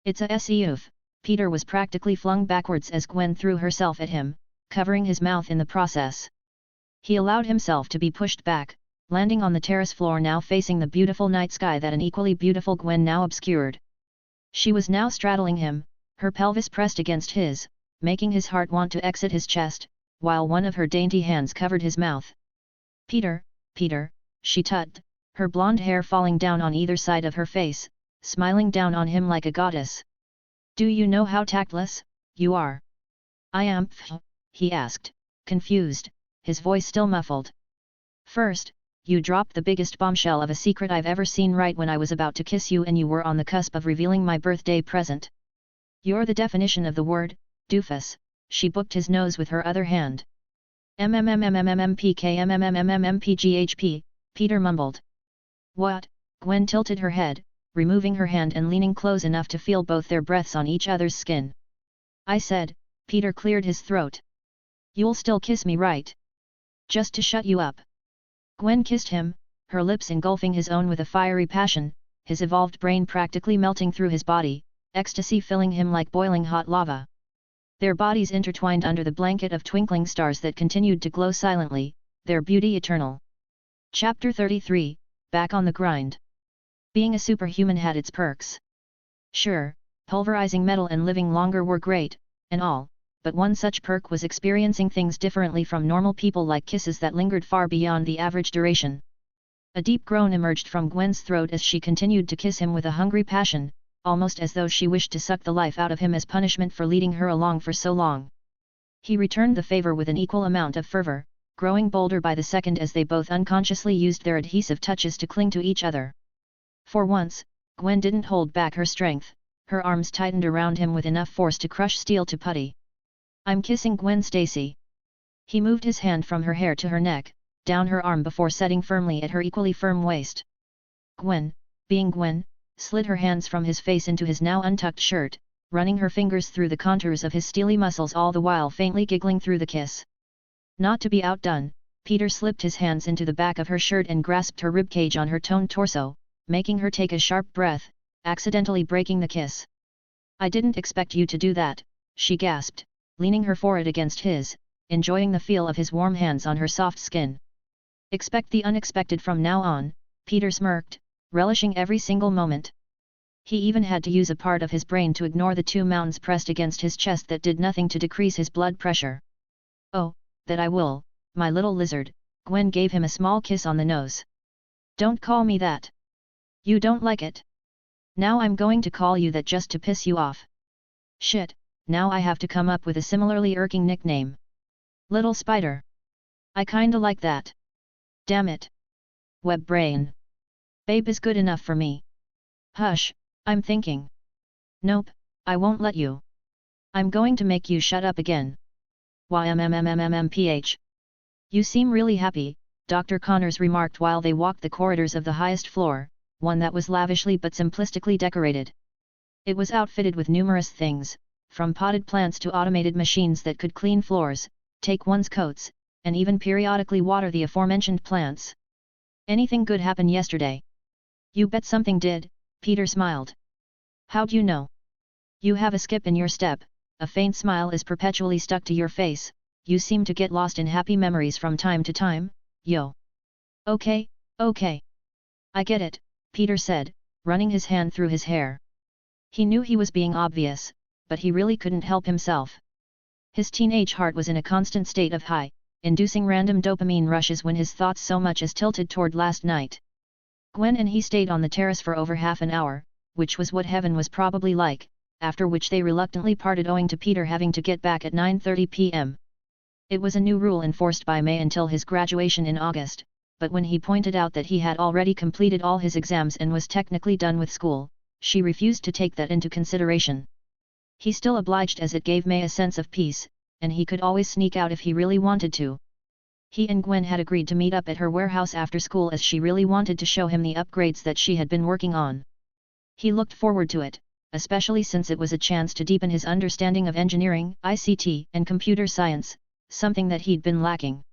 It's a oof. Peter was practically flung backwards as Gwen threw herself at him, covering his mouth in the process. He allowed himself to be pushed back, landing on the terrace floor now facing the beautiful night sky that an equally beautiful Gwen now obscured. She was now straddling him, her pelvis pressed against his, making his heart want to exit his chest, while one of her dainty hands covered his mouth. Peter, she tutted, her blonde hair falling down on either side of her face, smiling down on him like a goddess. Do you know how tactless you are? I am, he asked, confused, his voice still muffled. First, you dropped the biggest bombshell of a secret I've ever seen right when I was about to kiss you and you were on the cusp of revealing my birthday present. You're the definition of the word, doofus, she booked his nose with her other hand. MMMMMMPKMMMMMPGHP, Peter mumbled. What? Gwen tilted her head, removing her hand and leaning close enough to feel both their breaths on each other's skin. I said, Peter cleared his throat. You'll still kiss me, right? Just to shut you up. Gwen kissed him, her lips engulfing his own with a fiery passion, his evolved brain practically melting through his body, ecstasy filling him like boiling hot lava. Their bodies intertwined under the blanket of twinkling stars that continued to glow silently, their beauty eternal. Chapter 33, Back on the Grind. Being a superhuman had its perks. Sure, pulverizing metal and living longer were great, and all, but one such perk was experiencing things differently from normal people, like kisses that lingered far beyond the average duration. A deep groan emerged from Gwen's throat as she continued to kiss him with a hungry passion, almost as though she wished to suck the life out of him as punishment for leading her along for so long. He returned the favor with an equal amount of fervor, growing bolder by the second as they both unconsciously used their adhesive touches to cling to each other. For once, Gwen didn't hold back her strength, her arms tightened around him with enough force to crush steel to putty. I'm kissing Gwen Stacy. He moved his hand from her hair to her neck, down her arm before setting firmly at her equally firm waist. Gwen, being Gwen, slid her hands from his face into his now untucked shirt, running her fingers through the contours of his steely muscles, all the while faintly giggling through the kiss. Not to be outdone, Peter slipped his hands into the back of her shirt and grasped her ribcage on her toned torso, making her take a sharp breath, accidentally breaking the kiss. I didn't expect you to do that, she gasped, leaning her forehead against his, enjoying the feel of his warm hands on her soft skin. Expect the unexpected from now on, Peter smirked, relishing every single moment. He even had to use a part of his brain to ignore the two mountains pressed against his chest that did nothing to decrease his blood pressure. Oh, that I will, my little lizard, Gwen gave him a small kiss on the nose. Don't call me that. You don't like it? Now I'm going to call you that just to piss you off. Shit, now I have to come up with a similarly irking nickname. Little Spider. I kinda like that. Damn it. Web brain. Babe is good enough for me. Hush, I'm thinking. Nope, I won't let you. I'm going to make you shut up again. YMMMMMPH. You seem really happy, Dr. Connors remarked while they walked the corridors of the highest floor, one that was lavishly but simplistically decorated. It was outfitted with numerous things, from potted plants to automated machines that could clean floors, take one's coats, and even periodically water the aforementioned plants. Anything good happen yesterday? You bet something did, Peter smiled. How'd you know? You have a skip in your step, a faint smile is perpetually stuck to your face, you seem to get lost in happy memories from time to time, yo. Okay, okay. I get it, Peter said, running his hand through his hair. He knew he was being obvious, but he really couldn't help himself. His teenage heart was in a constant state of high, inducing random dopamine rushes when his thoughts so much as tilted toward last night. Gwen and he stayed on the terrace for over half an hour, which was what heaven was probably like, after which they reluctantly parted owing to Peter having to get back at 9:30 p.m. It was a new rule enforced by May until his graduation in August, but when he pointed out that he had already completed all his exams and was technically done with school, she refused to take that into consideration. He still obliged as it gave May a sense of peace, and he could always sneak out if he really wanted to. He and Gwen had agreed to meet up at her warehouse after school as she really wanted to show him the upgrades that she had been working on. He looked forward to it, especially since it was a chance to deepen his understanding of engineering, ICT, and computer science, something that he'd been lacking.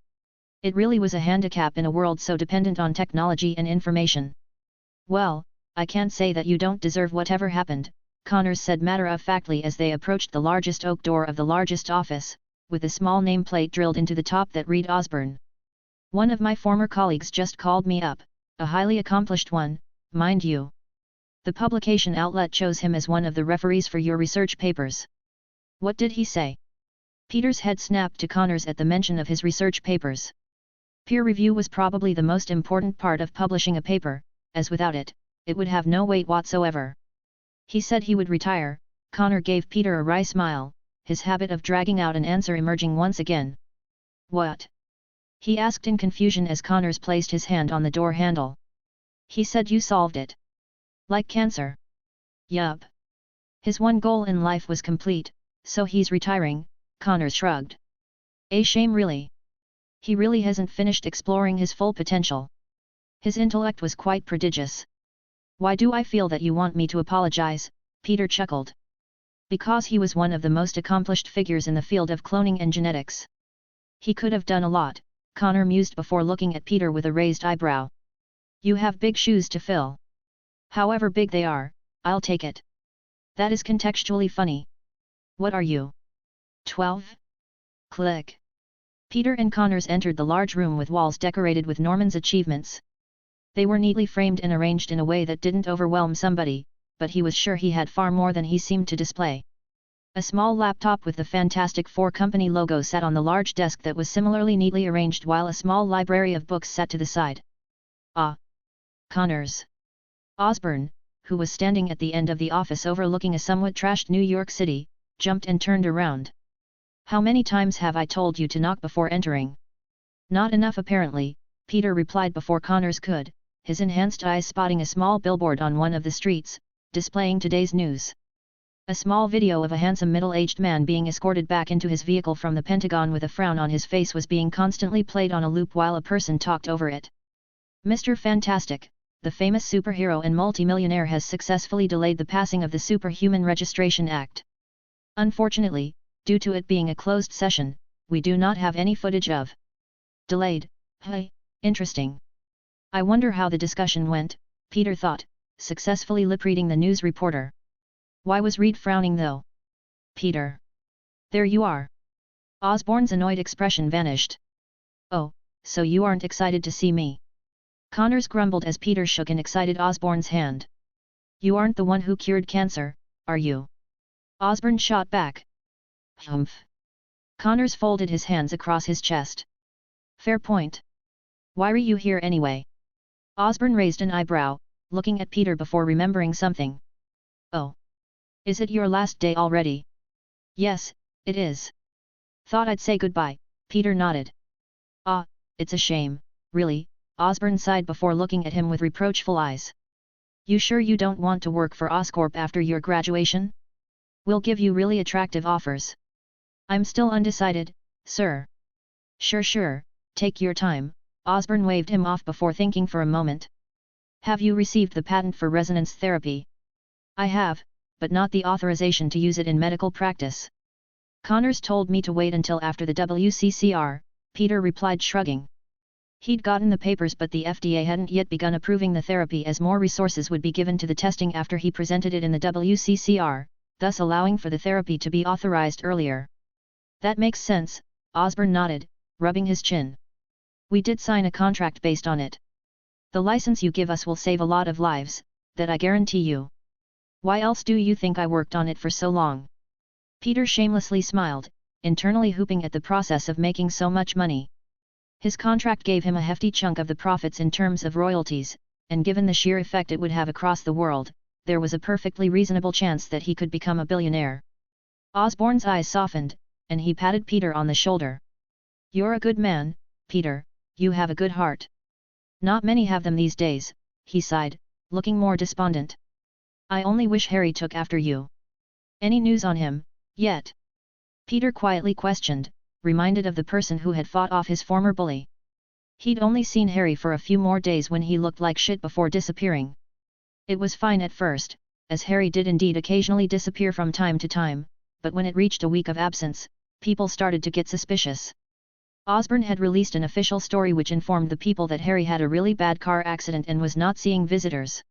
It really was a handicap in a world so dependent on technology and information. Well, I can't say that you don't deserve whatever happened, Connors said matter-of-factly as they approached the largest oak door of the largest office, with a small nameplate drilled into the top that read Osborne. One of my former colleagues just called me up, a highly accomplished one, mind you. The publication outlet chose him as one of the referees for your research papers. What did he say? Peter's head snapped to Connors at the mention of his research papers. Peer review was probably the most important part of publishing a paper, as without it, it would have no weight whatsoever. He said he would retire. Connor gave Peter a wry smile, his habit of dragging out an answer emerging once again. What? He asked in confusion as Connors placed his hand on the door handle. He said you solved it. Like cancer. Yup. His one goal in life was complete, so he's retiring, Connors shrugged. A shame really. He really hasn't finished exploring his full potential. His intellect was quite prodigious. Why do I feel that you want me to apologize? Peter chuckled. Because he was one of the most accomplished figures in the field of cloning and genetics. He could have done a lot, Connor mused before looking at Peter with a raised eyebrow. You have big shoes to fill. However big they are, I'll take it. That is contextually funny. What are you? 12? Click. Peter and Connors entered the large room with walls decorated with Norman's achievements. They were neatly framed and arranged in a way that didn't overwhelm somebody, but he was sure he had far more than he seemed to display. A small laptop with the Fantastic Four company logo sat on the large desk that was similarly neatly arranged while a small library of books sat to the side. Ah! Connors. Osborn, who was standing at the end of the office overlooking a somewhat trashed New York City, jumped and turned around. How many times have I told you to knock before entering? Not enough apparently, Peter replied before Connors could, his enhanced eyes spotting a small billboard on one of the streets, displaying today's news. A small video of a handsome middle-aged man being escorted back into his vehicle from the Pentagon with a frown on his face was being constantly played on a loop while a person talked over it. Mr. Fantastic, the famous superhero and multimillionaire, has successfully delayed the passing of the Superhuman Registration Act. Unfortunately, due to it being a closed session, we do not have any footage of. Delayed? Hey, interesting. I wonder how the discussion went, Peter thought, successfully lip-reading the news reporter. Why was Reed frowning though? Peter. There you are. Osborn's annoyed expression vanished. Oh, so you aren't excited to see me? Connors grumbled as Peter shook an excited Osborn's hand. You aren't the one who cured cancer, are you? Osborn shot back. Humph. Connors folded his hands across his chest. Fair point. Why are you here anyway? Osborn raised an eyebrow, looking at Peter before remembering something. Oh. Is it your last day already? Yes, it is. Thought I'd say goodbye, Peter nodded. Ah, it's a shame, really, Osborn sighed before looking at him with reproachful eyes. You sure you don't want to work for Oscorp after your graduation? We'll give you really attractive offers. I'm still undecided, sir. Sure, take your time, Osborn waved him off before thinking for a moment. Have you received the patent for resonance therapy? I have, but not the authorization to use it in medical practice. Connors told me to wait until after the WCCR, Peter replied shrugging. He'd gotten the papers but the FDA hadn't yet begun approving the therapy as more resources would be given to the testing after he presented it in the WCCR, thus allowing for the therapy to be authorized earlier. That makes sense, Osborn nodded, rubbing his chin. We did sign a contract based on it. The license you give us will save a lot of lives, that I guarantee you. Why else do you think I worked on it for so long? Peter shamelessly smiled, internally whooping at the process of making so much money. His contract gave him a hefty chunk of the profits in terms of royalties, and given the sheer effect it would have across the world, there was a perfectly reasonable chance that he could become a billionaire. Osborn's eyes softened, and he patted Peter on the shoulder. You're a good man, Peter, you have a good heart. Not many have them these days, he sighed, looking more despondent. I only wish Harry took after you. Any news on him, yet? Peter quietly questioned, reminded of the person who had fought off his former bully. He'd only seen Harry for a few more days when he looked like shit before disappearing. It was fine at first, as Harry did indeed occasionally disappear from time to time, but when it reached a week of absence, people started to get suspicious. Osborn had released an official story which informed the people that Harry had a really bad car accident and was not seeing visitors.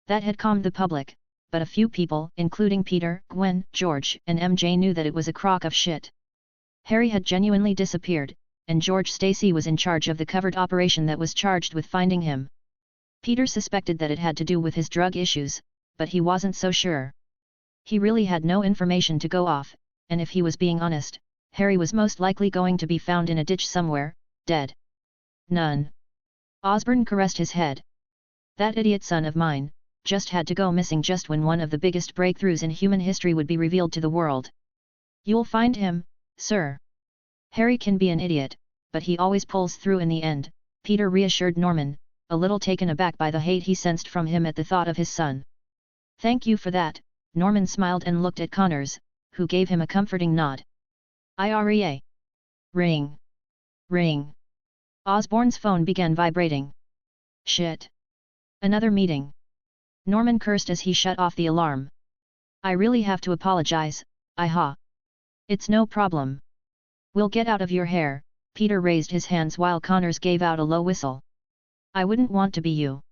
That had calmed the public, but a few people, including Peter, Gwen, George, and MJ, knew that it was a crock of shit. Harry had genuinely disappeared, and George Stacy was in charge of the covert operation that was charged with finding him. Peter suspected that it had to do with his drug issues, but he wasn't so sure. He really had no information to go off, and if he was being honest, Harry was most likely going to be found in a ditch somewhere, dead. None. Osborn caressed his head. That idiot son of mine just had to go missing just when one of the biggest breakthroughs in human history would be revealed to the world. You'll find him, sir. Harry can be an idiot, but he always pulls through in the end, Peter reassured Norman, a little taken aback by the hate he sensed from him at the thought of his son. Thank you for that, Norman smiled and looked at Connors, who gave him a comforting nod. IREA. Ring. Ring. Osborne's phone began vibrating. Shit. Another meeting. Norman cursed as he shut off the alarm. I really have to apologize, Iha. It's no problem. We'll get out of your hair. Peter raised his hands while Connors gave out a low whistle. I wouldn't want to be you.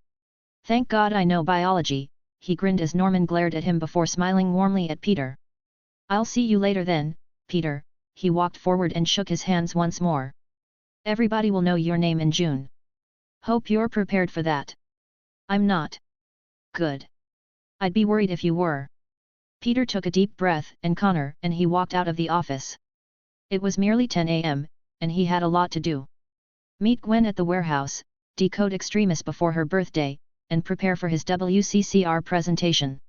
Thank God I know biology, he grinned as Norman glared at him before smiling warmly at Peter. I'll see you later then, Peter. He walked forward and shook his hands once more. Everybody will know your name in June. Hope you're prepared for that. I'm not. Good. I'd be worried if you were. Peter took a deep breath and he walked out of the office. It was merely 10 a.m., and he had a lot to do. Meet Gwen at the warehouse, decode Extremis before her birthday, and prepare for his WCCR presentation.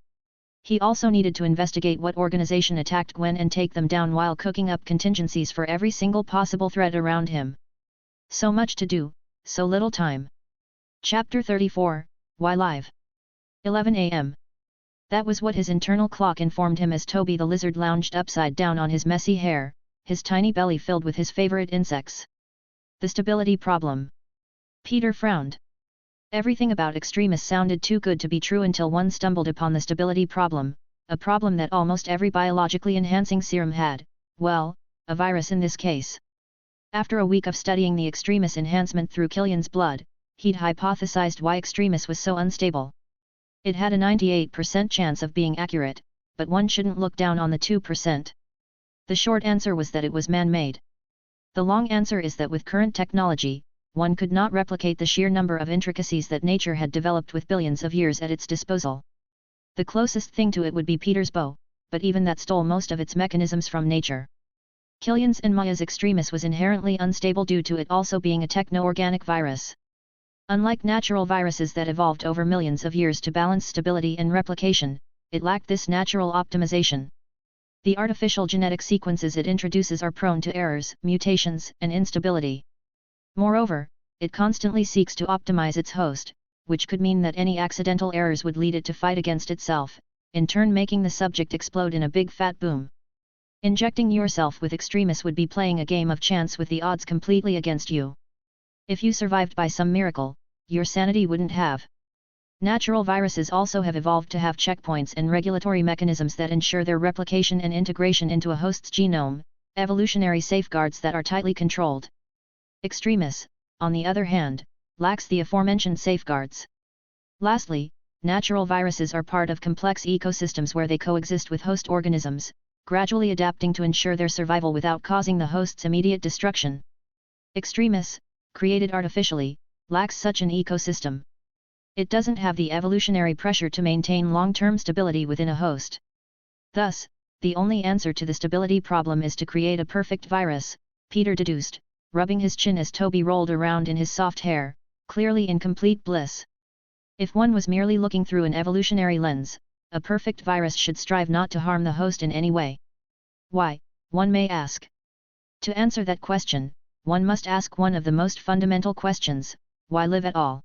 He also needed to investigate what organization attacked Gwen and take them down while cooking up contingencies for every single possible threat around him. So much to do, so little time. Chapter 34, Why Live? 11 a.m. That was what his internal clock informed him as Toby the lizard lounged upside down on his messy hair, his tiny belly filled with his favorite insects. The stability problem. Peter frowned. Everything about Extremis sounded too good to be true until one stumbled upon the stability problem, a problem that almost every biologically enhancing serum had, well, a virus in this case. After a week of studying the Extremis enhancement through Killian's blood, he'd hypothesized why Extremis was so unstable. It had a 98% chance of being accurate, but one shouldn't look down on the 2%. The short answer was that it was man-made. The long answer is that with current technology, one could not replicate the sheer number of intricacies that nature had developed with billions of years at its disposal. The closest thing to it would be Peter's bow, but even that stole most of its mechanisms from nature. Killian's and Maya's Extremis was inherently unstable due to it also being a techno-organic virus. Unlike natural viruses that evolved over millions of years to balance stability and replication, it lacked this natural optimization. The artificial genetic sequences it introduces are prone to errors, mutations, and instability. Moreover, it constantly seeks to optimize its host, which could mean that any accidental errors would lead it to fight against itself, in turn making the subject explode in a big fat boom. Injecting yourself with Extremis would be playing a game of chance with the odds completely against you. If you survived by some miracle, your sanity wouldn't have. Natural viruses also have evolved to have checkpoints and regulatory mechanisms that ensure their replication and integration into a host's genome, evolutionary safeguards that are tightly controlled. Extremis, on the other hand, lacks the aforementioned safeguards. Lastly, natural viruses are part of complex ecosystems where they coexist with host organisms, gradually adapting to ensure their survival without causing the host's immediate destruction. Extremis, created artificially, lacks such an ecosystem. It doesn't have the evolutionary pressure to maintain long-term stability within a host. Thus, the only answer to the stability problem is to create a perfect virus, Peter deduced, rubbing his chin as Toby rolled around in his soft hair, clearly in complete bliss. If one was merely looking through an evolutionary lens, a perfect virus should strive not to harm the host in any way. Why, one may ask. To answer that question, one must ask one of the most fundamental questions: why live at all?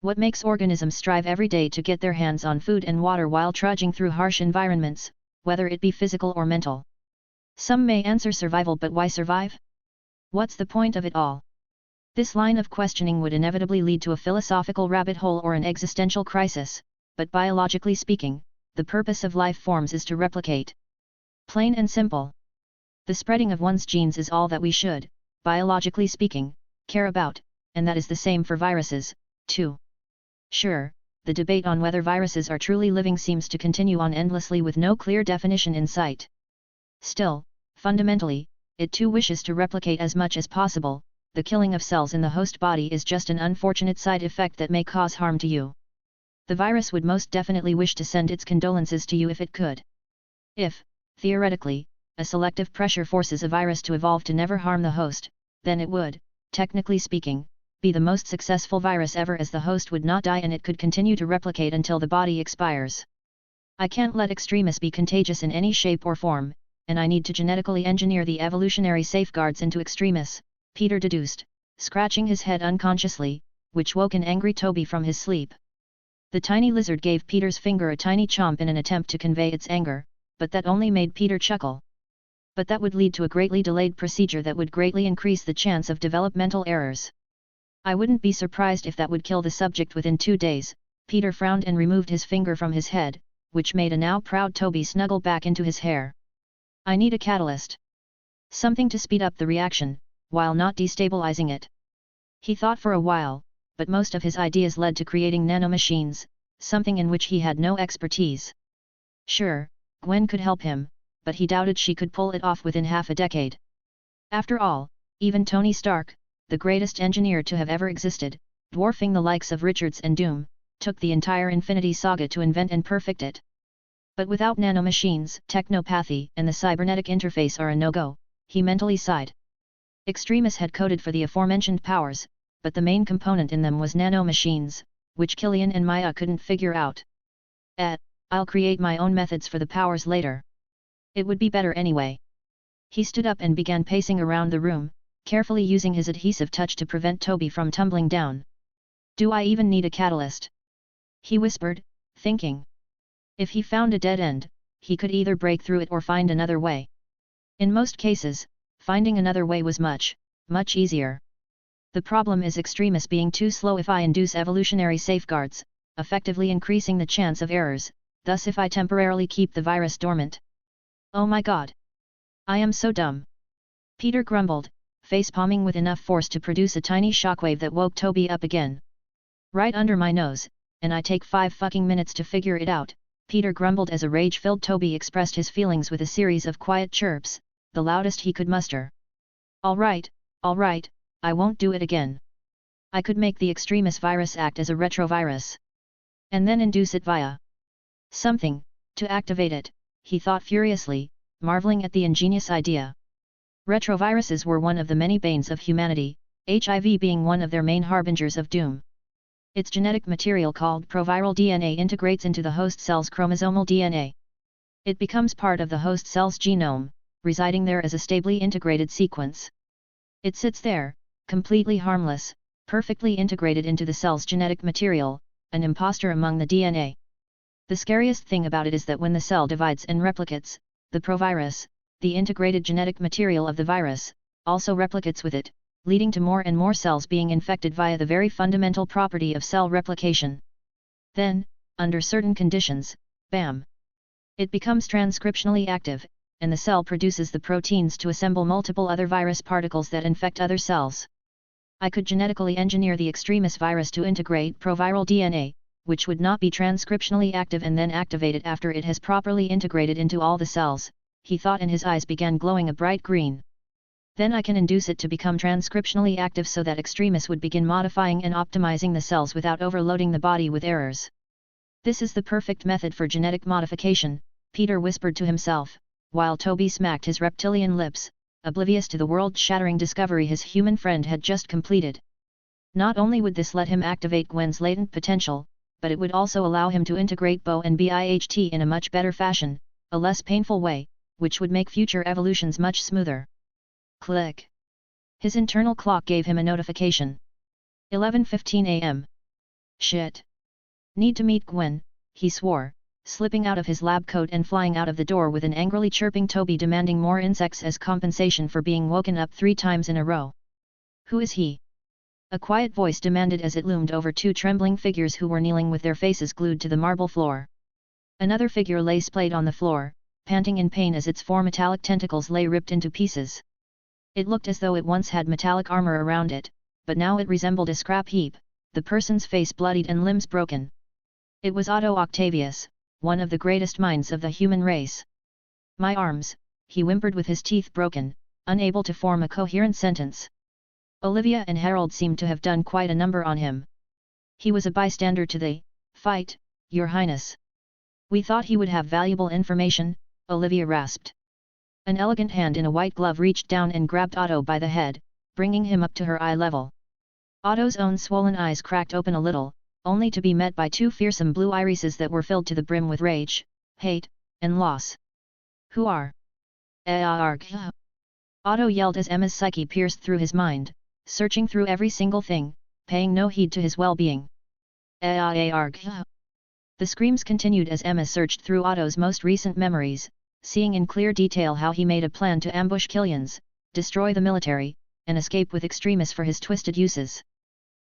What makes organisms strive every day to get their hands on food and water while trudging through harsh environments, whether it be physical or mental? Some may answer survival, but why survive? What's the point of it all? This line of questioning would inevitably lead to a philosophical rabbit hole or an existential crisis, but biologically speaking, the purpose of life forms is to replicate. Plain and simple. The spreading of one's genes is all that we should, biologically speaking, care about, and that is the same for viruses, too. Sure, the debate on whether viruses are truly living seems to continue on endlessly with no clear definition in sight. Still, fundamentally, it too wishes to replicate as much as possible. The killing of cells in the host body is just an unfortunate side effect that may cause harm to you. The virus would most definitely wish to send its condolences to you if it could. If, theoretically, a selective pressure forces a virus to evolve to never harm the host, then it would, technically speaking, be the most successful virus ever, as the host would not die and it could continue to replicate until the body expires. I can't let Extremis be contagious in any shape or form, and I need to genetically engineer the evolutionary safeguards into Extremis, Peter deduced, scratching his head unconsciously, which woke an angry Toby from his sleep. The tiny lizard gave Peter's finger a tiny chomp in an attempt to convey its anger, but that only made Peter chuckle. But that would lead to a greatly delayed procedure that would greatly increase the chance of developmental errors. I wouldn't be surprised if that would kill the subject within 2 days. Peter frowned and removed his finger from his head, which made a now proud Toby snuggle back into his hair. I need a catalyst. Something to speed up the reaction, while not destabilizing it. He thought for a while, but most of his ideas led to creating nanomachines, something in which he had no expertise. Sure, Gwen could help him, but he doubted she could pull it off within half a decade. After all, even Tony Stark, the greatest engineer to have ever existed, dwarfing the likes of Richards and Doom, took the entire Infinity Saga to invent and perfect it. But without nanomachines, technopathy and the cybernetic interface are a no-go, he mentally sighed. Extremis had coded for the aforementioned powers, but the main component in them was nanomachines, which Killian and Maya couldn't figure out. I'll create my own methods for the powers later. It would be better anyway. He stood up and began pacing around the room, carefully using his adhesive touch to prevent Toby from tumbling down. Do I even need a catalyst? He whispered, thinking. If he found a dead end, he could either break through it or find another way. In most cases, finding another way was much easier. The problem is Extremis being too slow if I induce evolutionary safeguards, effectively increasing the chance of errors, thus if I temporarily keep the virus dormant. Oh my god! I am so dumb! Peter grumbled, face-palming with enough force to produce a tiny shockwave that woke Toby up again. Right under my nose, and I take 5 fucking minutes to figure it out, Peter grumbled as a rage-filled Toby expressed his feelings with a series of quiet chirps, the loudest he could muster. All right, I won't do it again. I could make the Extremis virus act as a retrovirus. And then induce it via something, to activate it, he thought furiously, marveling at the ingenious idea. Retroviruses were one of the many banes of humanity, HIV being one of their main harbingers of doom. Its genetic material called proviral DNA integrates into the host cell's chromosomal DNA. It becomes part of the host cell's genome, residing there as a stably integrated sequence. It sits there, completely harmless, perfectly integrated into the cell's genetic material, an imposter among the DNA. The scariest thing about it is that when the cell divides and replicates, the provirus, the integrated genetic material of the virus, also replicates with it, leading to more and more cells being infected via the very fundamental property of cell replication. Then, under certain conditions, bam! It becomes transcriptionally active, and the cell produces the proteins to assemble multiple other virus particles that infect other cells. I could genetically engineer the Extremis virus to integrate proviral DNA, which would not be transcriptionally active and then activate it after it has properly integrated into all the cells, he thought, and his eyes began glowing a bright green. Then I can induce it to become transcriptionally active so that Extremis would begin modifying and optimizing the cells without overloading the body with errors. This is the perfect method for genetic modification, Peter whispered to himself, while Toby smacked his reptilian lips, oblivious to the world-shattering discovery his human friend had just completed. Not only would this let him activate Gwen's latent potential, but it would also allow him to integrate Bo and BIHT in a much better fashion, a less painful way, which would make future evolutions much smoother. Click. His internal clock gave him a notification. 11:15 a.m. Shit. Need to meet Gwen, he swore, slipping out of his lab coat and flying out of the door with an angrily chirping Toby demanding more insects as compensation for being woken up 3 times in a row. Who is he? A quiet voice demanded as it loomed over 2 trembling figures who were kneeling with their faces glued to the marble floor. Another figure lay splayed on the floor, panting in pain as its 4 metallic tentacles lay ripped into pieces. It looked as though it once had metallic armor around it, but now it resembled a scrap heap, the person's face bloodied and limbs broken. It was Otto Octavius, one of the greatest minds of the human race. My arms, he whimpered with his teeth broken, unable to form a coherent sentence. Olivia and Harold seemed to have done quite a number on him. He was a bystander to the fight, Your Highness. We thought he would have valuable information, Olivia rasped. An elegant hand in a white glove reached down and grabbed Otto by the head, bringing him up to her eye level. Otto's own swollen eyes cracked open a little, only to be met by 2 fearsome blue irises that were filled to the brim with rage, hate, and loss. Who are? Otto yelled as Emma's psyche pierced through his mind, searching through every single thing, paying no heed to his well-being. The screams continued as Emma searched through Otto's most recent memories, seeing in clear detail how he made a plan to ambush Killians, destroy the military, and escape with Extremis for his twisted uses.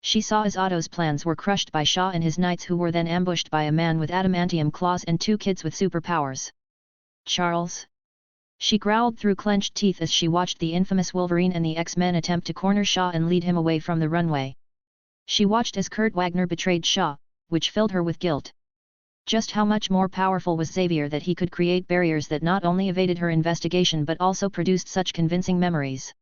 She saw as Otto's plans were crushed by Shaw and his knights, who were then ambushed by a man with adamantium claws and 2 kids with superpowers. Charles? She growled through clenched teeth as she watched the infamous Wolverine and the X-Men attempt to corner Shaw and lead him away from the runway. She watched as Kurt Wagner betrayed Shaw, which filled her with guilt. Just how much more powerful was Xavier that he could create barriers that not only evaded her investigation but also produced such convincing memories?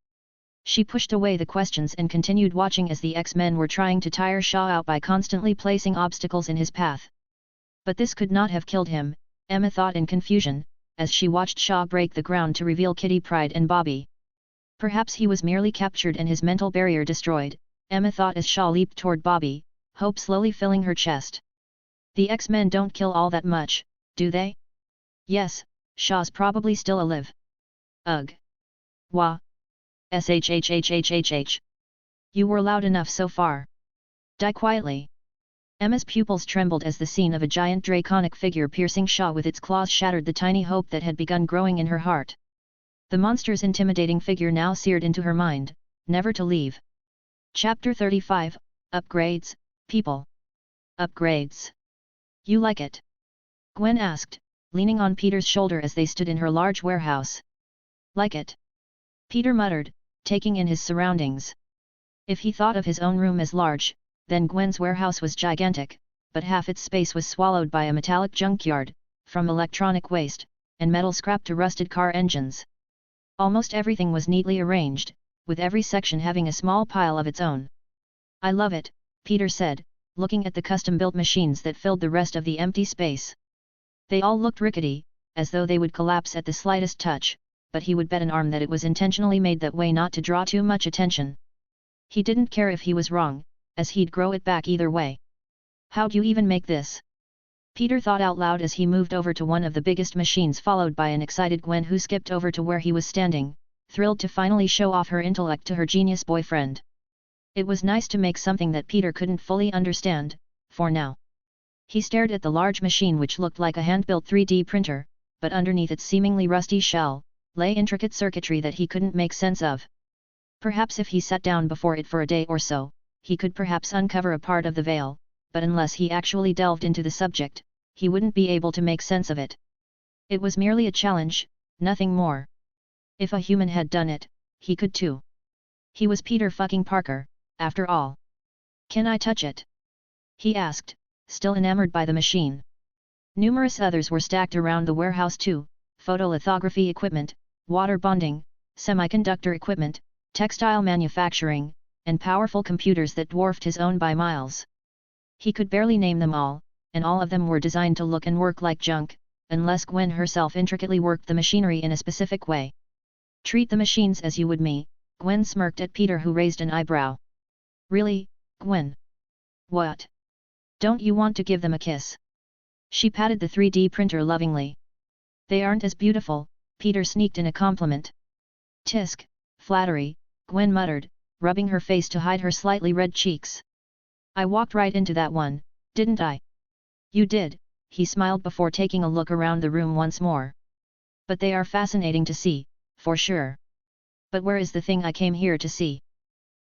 She pushed away the questions and continued watching as the X-Men were trying to tire Shaw out by constantly placing obstacles in his path. But this could not have killed him, Emma thought in confusion, as she watched Shaw break the ground to reveal Kitty Pryde and Bobby. Perhaps he was merely captured and his mental barrier destroyed, Emma thought as Shaw leaped toward Bobby, hope slowly filling her chest. The X-Men don't kill all that much, do they? Yes, Shaw's probably still alive. Ugh. Wah. Shhhhhhh. You were loud enough so far. Die quietly. Emma's pupils trembled as the scene of a giant draconic figure piercing Shaw with its claws shattered the tiny hope that had begun growing in her heart. The monster's intimidating figure now seared into her mind, never to leave. Chapter 35, Upgrades, People. Upgrades. You like it? Gwen asked, leaning on Peter's shoulder as they stood in her large warehouse. Like it? Peter muttered, taking in his surroundings. If he thought of his own room as large, then Gwen's warehouse was gigantic, but half its space was swallowed by a metallic junkyard, from electronic waste, and metal scrap to rusted car engines. Almost everything was neatly arranged, with every section having a small pile of its own. I love it, Peter said, looking at the custom-built machines that filled the rest of the empty space. They all looked rickety, as though they would collapse at the slightest touch, but he would bet an arm that it was intentionally made that way not to draw too much attention. He didn't care if he was wrong, as he'd grow it back either way. How'd you even make this? Peter thought out loud as he moved over to one of the biggest machines, followed by an excited Gwen who skipped over to where he was standing, thrilled to finally show off her intellect to her genius boyfriend. It was nice to make something that Peter couldn't fully understand, for now. He stared at the large machine, which looked like a hand-built 3D printer, but underneath its seemingly rusty shell, lay intricate circuitry that he couldn't make sense of. Perhaps if he sat down before it for a day or so, he could perhaps uncover a part of the veil, but unless he actually delved into the subject, he wouldn't be able to make sense of it. It was merely a challenge, nothing more. If a human had done it, he could too. He was Peter fucking Parker, after all. Can I touch it? He asked, still enamored by the machine. Numerous others were stacked around the warehouse too, photolithography equipment, water bonding, semiconductor equipment, textile manufacturing, and powerful computers that dwarfed his own by miles. He could barely name them all, and all of them were designed to look and work like junk, unless Gwen herself intricately worked the machinery in a specific way. Treat the machines as you would me, Gwen smirked at Peter, who raised an eyebrow. Really, Gwen? What? Don't you want to give them a kiss? She patted the 3D printer lovingly. They aren't as beautiful, Peter sneaked in a compliment. Tisk, flattery, Gwen muttered, rubbing her face to hide her slightly red cheeks. I walked right into that one, didn't I? You did, he smiled before taking a look around the room once more. But they are fascinating to see, for sure. But where is the thing I came here to see?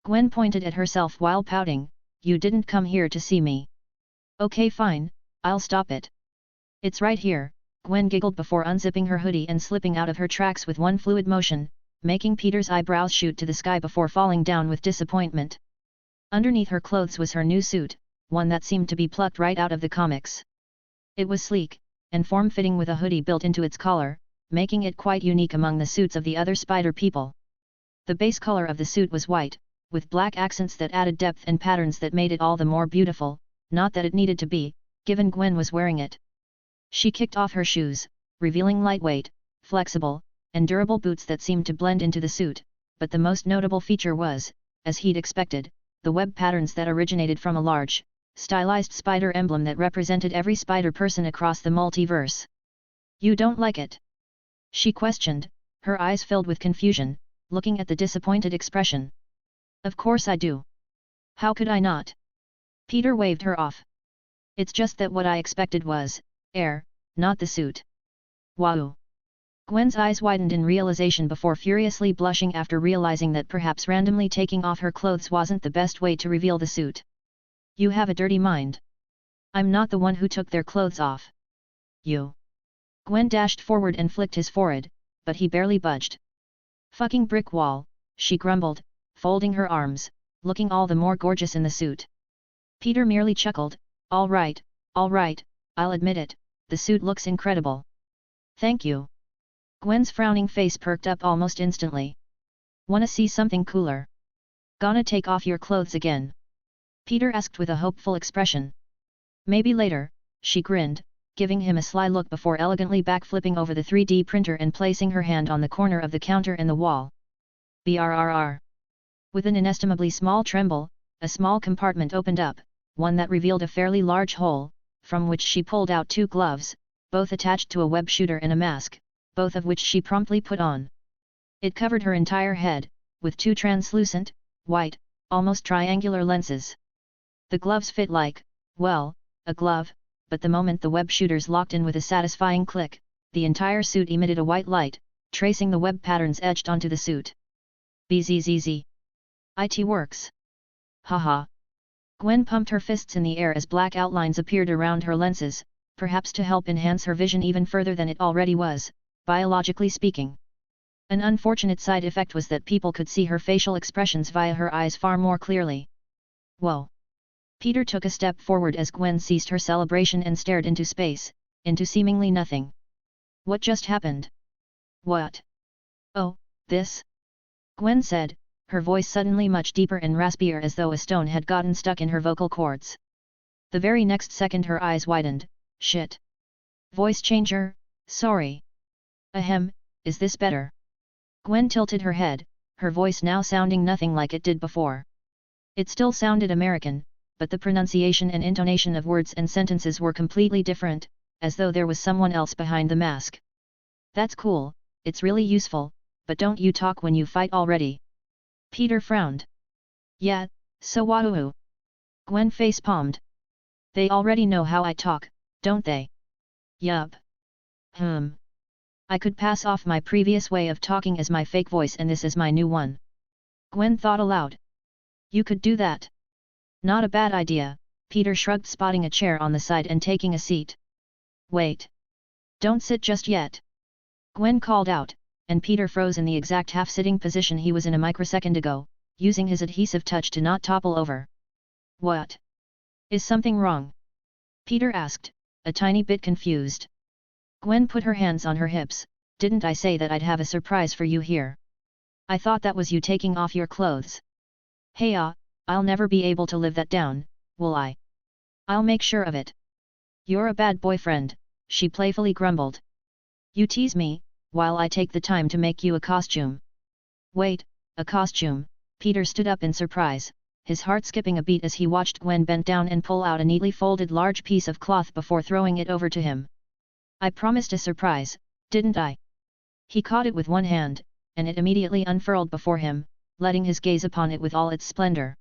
Gwen pointed at herself while pouting. You didn't come here to see me. Okay, fine, I'll stop it. It's right here, Gwen giggled before unzipping her hoodie and slipping out of her tracks with one fluid motion, making Peter's eyebrows shoot to the sky before falling down with disappointment. Underneath her clothes was her new suit, one that seemed to be plucked right out of the comics. It was sleek, and form-fitting with a hoodie built into its collar, making it quite unique among the suits of the other spider people. The base color of the suit was white, with black accents that added depth and patterns that made it all the more beautiful, not that it needed to be, given Gwen was wearing it. She kicked off her shoes, revealing lightweight, flexible, and durable boots that seemed to blend into the suit, but the most notable feature was, as he'd expected, the web patterns that originated from a large, stylized spider emblem that represented every spider person across the multiverse. You don't like it? She questioned, her eyes filled with confusion, looking at the disappointed expression. Of course I do. How could I not? Peter waved her off. It's just that what I expected was, air, not the suit. Wow. Gwen's eyes widened in realization before furiously blushing after realizing that perhaps randomly taking off her clothes wasn't the best way to reveal the suit. You have a dirty mind. I'm not the one who took their clothes off. You. Gwen dashed forward and flicked his forehead, but he barely budged. Fucking brick wall, she grumbled, folding her arms, looking all the more gorgeous in the suit. Peter merely chuckled, all right, I'll admit it, the suit looks incredible. Thank you. Gwen's frowning face perked up almost instantly. Wanna see something cooler? Gonna take off your clothes again? Peter asked with a hopeful expression. Maybe later, she grinned, giving him a sly look before elegantly backflipping over the 3D printer and placing her hand on the corner of the counter in the wall. Brrr. With an inestimably small tremble, a small compartment opened up, one that revealed a fairly large hole, from which she pulled out 2 gloves, both attached to a web shooter and a mask, both of which she promptly put on. It covered her entire head, with 2 translucent, white, almost triangular lenses. The gloves fit like, well, a glove, but the moment the web shooters locked in with a satisfying click, the entire suit emitted a white light, tracing the web patterns etched onto the suit. Bzzz. It works. Haha. Gwen pumped her fists in the air as black outlines appeared around her lenses, perhaps to help enhance her vision even further than it already was, biologically speaking. An unfortunate side effect was that people could see her facial expressions via her eyes far more clearly. Whoa. Peter took a step forward as Gwen ceased her celebration and stared into space, into seemingly nothing. What just happened? What? Oh, this? Gwen said, her voice suddenly much deeper and raspier as though a stone had gotten stuck in her vocal cords. The very next second her eyes widened. Shit. Voice changer, sorry. Ahem, is this better? Gwen tilted her head, her voice now sounding nothing like it did before. It still sounded American, but the pronunciation and intonation of words and sentences were completely different, as though there was someone else behind the mask. That's cool, it's really useful, but don't you talk when you fight already? Peter frowned. Yeah, so what? Gwen face-palmed. They already know how I talk, don't they? Yup. I could pass off my previous way of talking as my fake voice and this is my new one. Gwen thought aloud. You could do that. Not a bad idea, Peter shrugged, spotting a chair on the side and taking a seat. Wait. Don't sit just yet. Gwen called out, and Peter froze in the exact half-sitting position he was in a microsecond ago, using his adhesive touch to not topple over. What? Is something wrong? Peter asked, a tiny bit confused. Gwen put her hands on her hips. Didn't I say that I'd have a surprise for you here? I thought that was you taking off your clothes. Hey I'll never be able to live that down, will I? I'll make sure of it. You're a bad boyfriend, she playfully grumbled. You tease me, while I take the time to make you a costume. Wait, a costume? Peter stood up in surprise, his heart skipping a beat as he watched Gwen bend down and pull out a neatly folded large piece of cloth before throwing it over to him. I promised a surprise, didn't I? He caught it with one hand, and it immediately unfurled before him, letting his gaze upon it with all its splendor.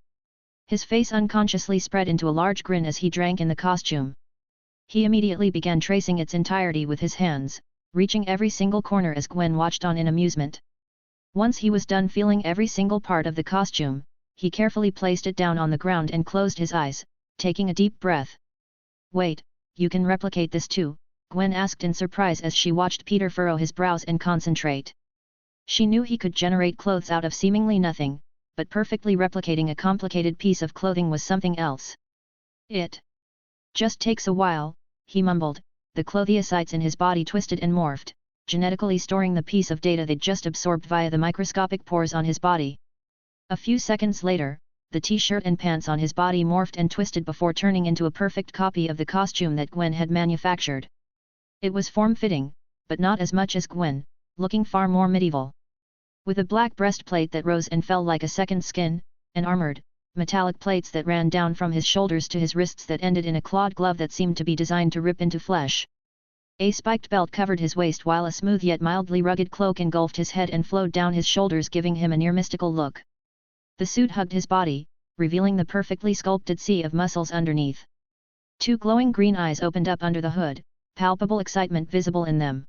His face unconsciously spread into a large grin as he drank in the costume. He immediately began tracing its entirety with his hands, reaching every single corner as Gwen watched on in amusement. Once he was done feeling every single part of the costume, he carefully placed it down on the ground and closed his eyes, taking a deep breath. Wait, you can replicate this too? Gwen asked in surprise as she watched Peter furrow his brows and concentrate. She knew he could generate clothes out of seemingly nothing, but perfectly replicating a complicated piece of clothing was something else. It just takes a while, he mumbled, the clothiocytes in his body twisted and morphed, genetically storing the piece of data they'd just absorbed via the microscopic pores on his body. A few seconds later, the t-shirt and pants on his body morphed and twisted before turning into a perfect copy of the costume that Gwen had manufactured. It was form-fitting, but not as much as Gwen, looking far more medieval. With a black breastplate that rose and fell like a second skin, and armored, metallic plates that ran down from his shoulders to his wrists that ended in a clawed glove that seemed to be designed to rip into flesh. A spiked belt covered his waist while a smooth yet mildly rugged cloak engulfed his head and flowed down his shoulders, giving him a near mystical look. The suit hugged his body, revealing the perfectly sculpted sea of muscles underneath. 2 glowing green eyes opened up under the hood, palpable excitement visible in them.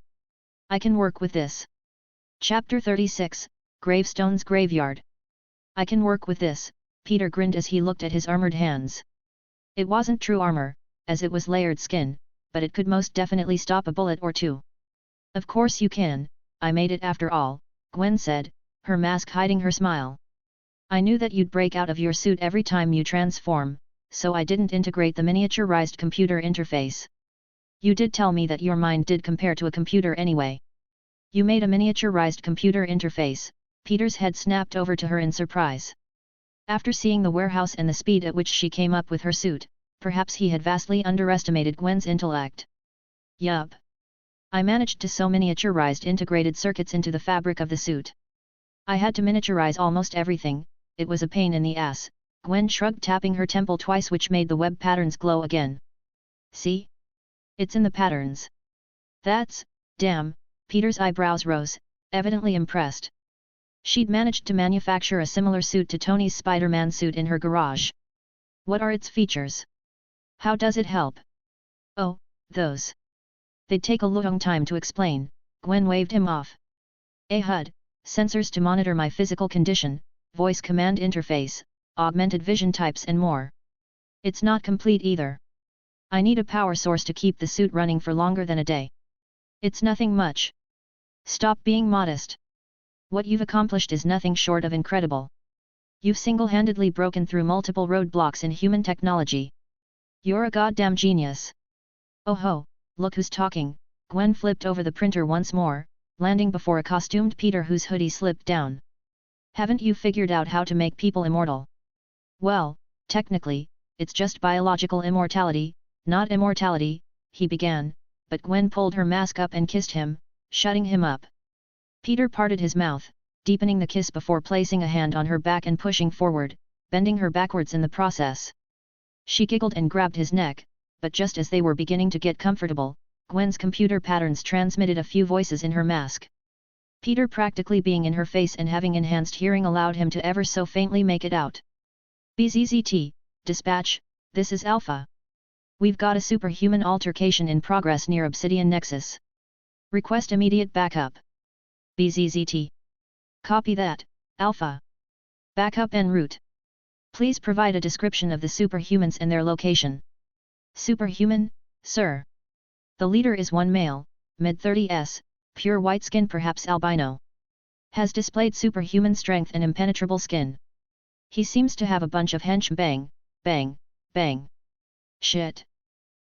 I can work with this. Chapter 36, Gravestone's Graveyard. I can work with this, Peter grinned as he looked at his armored hands. It wasn't true armor, as it was layered skin, but it could most definitely stop a bullet or two. Of course you can, I made it after all, Gwen said, her mask hiding her smile. I knew that you'd break out of your suit every time you transform, so I didn't integrate the miniaturized computer interface. You did tell me that your mind did compare to a computer anyway. You made a miniaturized computer interface, Peter's head snapped over to her in surprise. After seeing the warehouse and the speed at which she came up with her suit, perhaps he had vastly underestimated Gwen's intellect. Yup. I managed to sew miniaturized integrated circuits into the fabric of the suit. I had to miniaturize almost everything, it was a pain in the ass, Gwen shrugged, tapping her temple twice, which made the web patterns glow again. See? It's in the patterns. That's, damn, Peter's eyebrows rose, evidently impressed. She'd managed to manufacture a similar suit to Tony's Spider-Man suit in her garage. What are its features? How does it help? Oh, those. They'd take a long time to explain, Gwen waved him off. A HUD, sensors to monitor my physical condition, voice command interface, augmented vision types and more. It's not complete either. I need a power source to keep the suit running for longer than a day. It's nothing much. Stop being modest. What you've accomplished is nothing short of incredible. You've single-handedly broken through multiple roadblocks in human technology. You're a goddamn genius. Oh ho, look who's talking, Gwen flipped over the printer once more, landing before a costumed Peter whose hoodie slipped down. Haven't you figured out how to make people immortal? Well, technically, it's just biological immortality, not immortality, he began, but Gwen pulled her mask up and kissed him, shutting him up. Peter parted his mouth, deepening the kiss before placing a hand on her back and pushing forward, bending her backwards in the process. She giggled and grabbed his neck, but just as they were beginning to get comfortable, Gwen's computer patterns transmitted a few voices in her mask. Peter, practically being in her face and having enhanced hearing, allowed him to ever so faintly make it out. BZZT, dispatch, this is Alpha. We've got a superhuman altercation in progress near Obsidian Nexus. Request immediate backup. BZZT. Copy that, Alpha. Backup en route. Please provide a description of the superhumans and their location. Superhuman, sir. The leader is one male, mid-30s, pure white skin, perhaps albino. Has displayed superhuman strength and impenetrable skin. He seems to have a bunch of henchmen. Bang, bang, bang. Shit.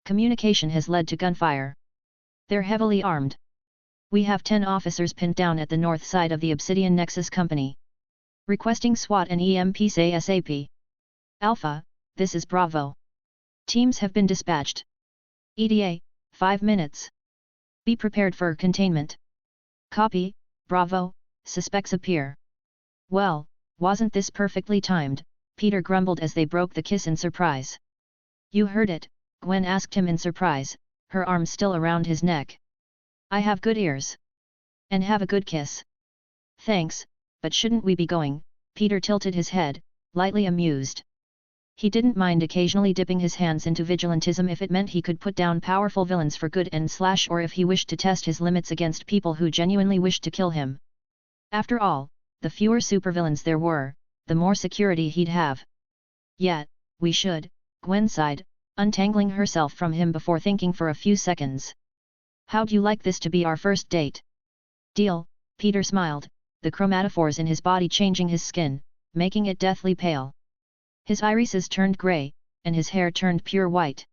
Communication has led to gunfire. They're heavily armed. We have 10 officers pinned down at the north side of the Obsidian Nexus Company. Requesting SWAT and EMPs ASAP. Alpha, this is Bravo. Teams have been dispatched. ETA, 5 minutes. Be prepared for containment. Copy, Bravo, suspects appear. Well, wasn't this perfectly timed, Peter grumbled as they broke the kiss in surprise. You heard it, Gwen asked him in surprise, her arms still around his neck. I have good ears. And have a good kiss. Thanks, but shouldn't we be going? Peter tilted his head, lightly amused. He didn't mind occasionally dipping his hands into vigilantism if it meant he could put down powerful villains for good and / or if he wished to test his limits against people who genuinely wished to kill him. After all, the fewer supervillains there were, the more security he'd have. Yet, we should, Gwen sighed, untangling herself from him before thinking for a few seconds. How'd you like this to be our first date? Deal, Peter smiled, the chromatophores in his body changing his skin, making it deathly pale. His irises turned grey, and his hair turned pure white.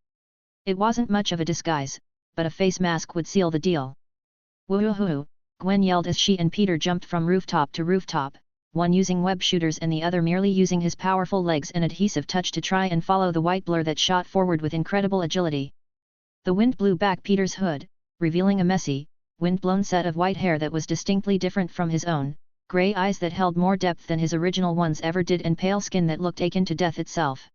It wasn't much of a disguise, but a face mask would seal the deal. Woohoo! Gwen yelled as she and Peter jumped from rooftop to rooftop, one using web shooters and the other merely using his powerful legs and adhesive touch to try and follow the white blur that shot forward with incredible agility. The wind blew back Peter's hood, revealing a messy, wind-blown set of white hair that was distinctly different from his own, grey eyes that held more depth than his original ones ever did, and pale skin that looked akin to death itself.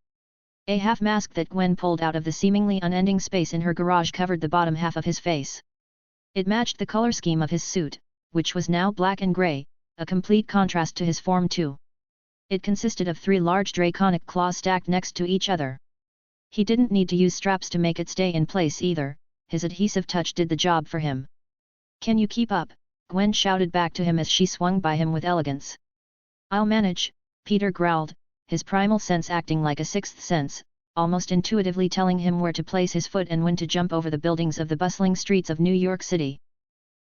A half mask that Gwen pulled out of the seemingly unending space in her garage covered the bottom half of his face. It matched the color scheme of his suit, which was now black and grey, a complete contrast to his form too. It consisted of 3 large draconic claws stacked next to each other. He didn't need to use straps to make it stay in place either, his adhesive touch did the job for him. "Can you keep up?" Gwen shouted back to him as she swung by him with elegance. "I'll manage," Peter growled, his primal sense acting like a sixth sense, almost intuitively telling him where to place his foot and when to jump over the buildings of the bustling streets of New York City.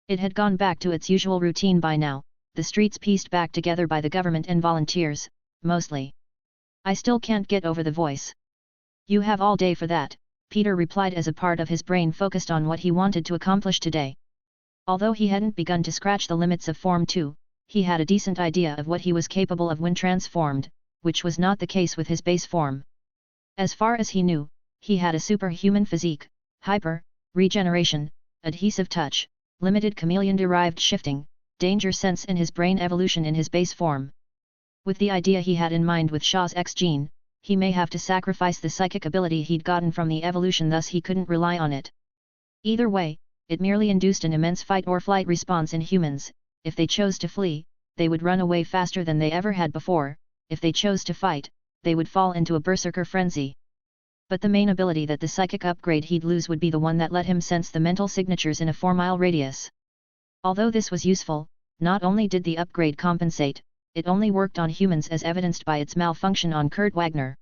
It had gone back to its usual routine by now, the streets pieced back together by the government and volunteers, mostly. "I still can't get over the voice." "You have all day for that," Peter replied as a part of his brain focused on what he wanted to accomplish today. Although he hadn't begun to scratch the limits of Form 2, he had a decent idea of what he was capable of when transformed, which was not the case with his base form. As far as he knew, he had a superhuman physique, regeneration, adhesive touch, limited chameleon-derived shifting, danger sense and his brain evolution in his base form. With the idea he had in mind with Shaw's X gene, he may have to sacrifice the psychic ability he'd gotten from the evolution, thus he couldn't rely on it. Either way, it merely induced an immense fight-or-flight response in humans. If they chose to flee, they would run away faster than they ever had before. If they chose to fight, they would fall into a berserker frenzy. But the main ability that the psychic upgrade he'd lose would be the one that let him sense the mental signatures in a 4-mile radius. Although this was useful, not only did the upgrade compensate, it only worked on humans as evidenced by its malfunction on Kurt Wagner.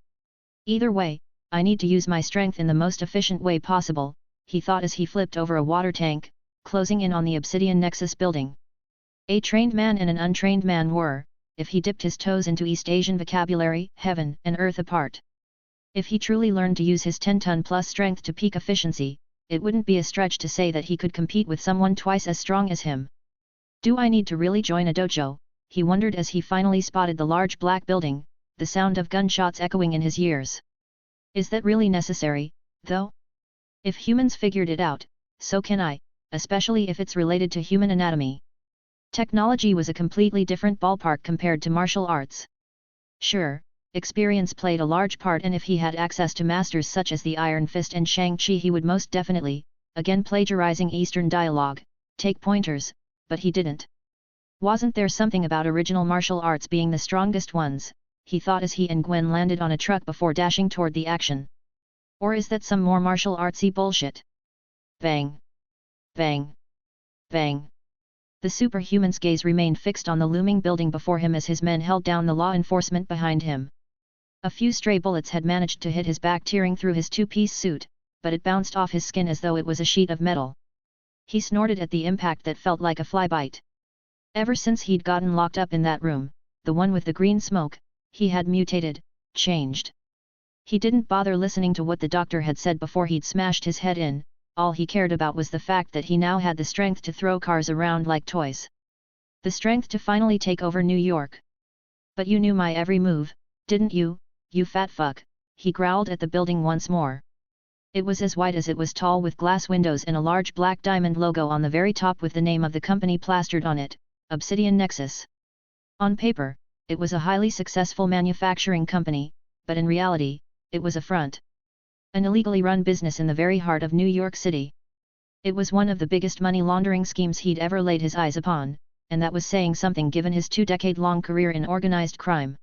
"Either way, I need to use my strength in the most efficient way possible," he thought as he flipped over a water tank, closing in on the Obsidian Nexus building. A trained man and an untrained man were, if he dipped his toes into East Asian vocabulary, heaven and earth apart. If he truly learned to use his 10-ton-plus strength to peak efficiency, it wouldn't be a stretch to say that he could compete with someone twice as strong as him. "Do I need to really join a dojo?" he wondered as he finally spotted the large black building, the sound of gunshots echoing in his ears. "Is that really necessary, though? If humans figured it out, so can I, especially if it's related to human anatomy." Technology was a completely different ballpark compared to martial arts. Sure, experience played a large part, and if he had access to masters such as the Iron Fist and Shang-Chi, he would most definitely, again plagiarizing Eastern dialogue, take pointers, but he didn't. Wasn't there something about original martial arts being the strongest ones, he thought as he and Gwen landed on a truck before dashing toward the action. Or is that some more martial artsy bullshit? Bang! Bang! Bang! The superhuman's gaze remained fixed on the looming building before him as his men held down the law enforcement behind him. A few stray bullets had managed to hit his back, tearing through his two-piece suit, but it bounced off his skin as though it was a sheet of metal. He snorted at the impact that felt like a fly bite. Ever since he'd gotten locked up in that room, the one with the green smoke, he had mutated, changed. He didn't bother listening to what the doctor had said before he'd smashed his head in. All he cared about was the fact that he now had the strength to throw cars around like toys. The strength to finally take over New York. "But you knew my every move, didn't you, you fat fuck?" he growled at the building once more. It was as wide as it was tall, with glass windows and a large black diamond logo on the very top with the name of the company plastered on it, Obsidian Nexus. On paper, it was a highly successful manufacturing company, but in reality, it was a front. An illegally run business in the very heart of New York City. It was one of the biggest money laundering schemes he'd ever laid his eyes upon, and that was saying something given his 2-decade-long career in organized crime.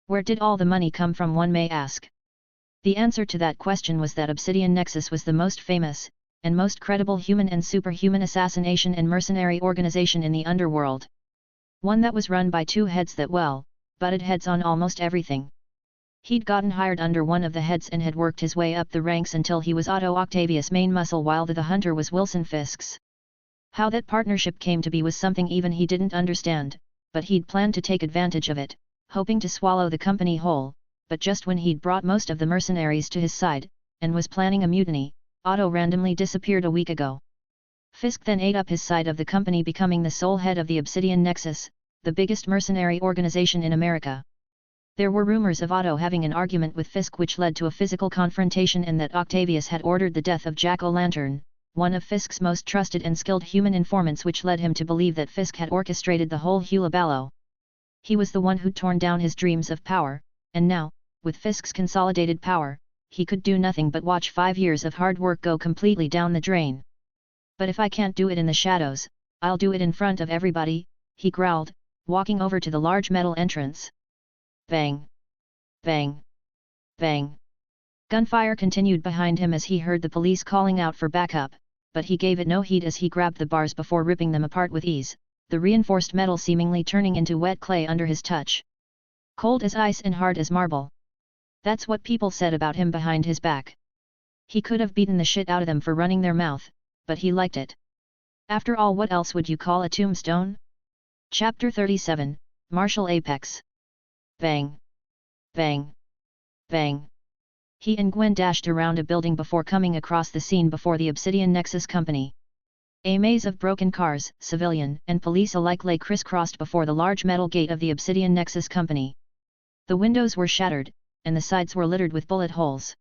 Where did all the money come from, one may ask? The answer to that question was that Obsidian Nexus was the most famous, and most credible human and superhuman assassination and mercenary organization in the underworld. One that was run by two heads that, well, butted heads on almost everything. He'd gotten hired under one of the heads and had worked his way up the ranks until he was Otto Octavius' main muscle, while the hunter was Wilson Fisk's. How that partnership came to be was something even he didn't understand, but he'd planned to take advantage of it, hoping to swallow the company whole. But just when he'd brought most of the mercenaries to his side, and was planning a mutiny, Otto randomly disappeared a week ago. Fisk then ate up his side of the company, becoming the sole head of the Obsidian Nexus, the biggest mercenary organization in America. There were rumors of Otto having an argument with Fisk which led to a physical confrontation, and that Octavius had ordered the death of Jack-o'-lantern, one of Fisk's most trusted and skilled human informants, which led him to believe that Fisk had orchestrated the whole hullabaloo. He was the one who'd torn down his dreams of power, and now, with Fisk's consolidated power, he could do nothing but watch 5 years of hard work go completely down the drain. "But if I can't do it in the shadows, I'll do it in front of everybody," he growled, walking over to the large metal entrance. Bang! Bang! Bang! Gunfire continued behind him as he heard the police calling out for backup, but he gave it no heed as he grabbed the bars before ripping them apart with ease, the reinforced metal seemingly turning into wet clay under his touch. Cold as ice and hard as marble. That's what people said about him behind his back. He could have beaten the shit out of them for running their mouth, but he liked it. After all, what else would you call a tombstone? Chapter 37, Martial Apex. Bang! Bang! Bang! He and Gwen dashed around a building before coming across the scene before the Obsidian Nexus Company. A maze of broken cars, civilian and police alike lay crisscrossed before the large metal gate of the Obsidian Nexus Company. The windows were shattered, and the sides were littered with bullet holes.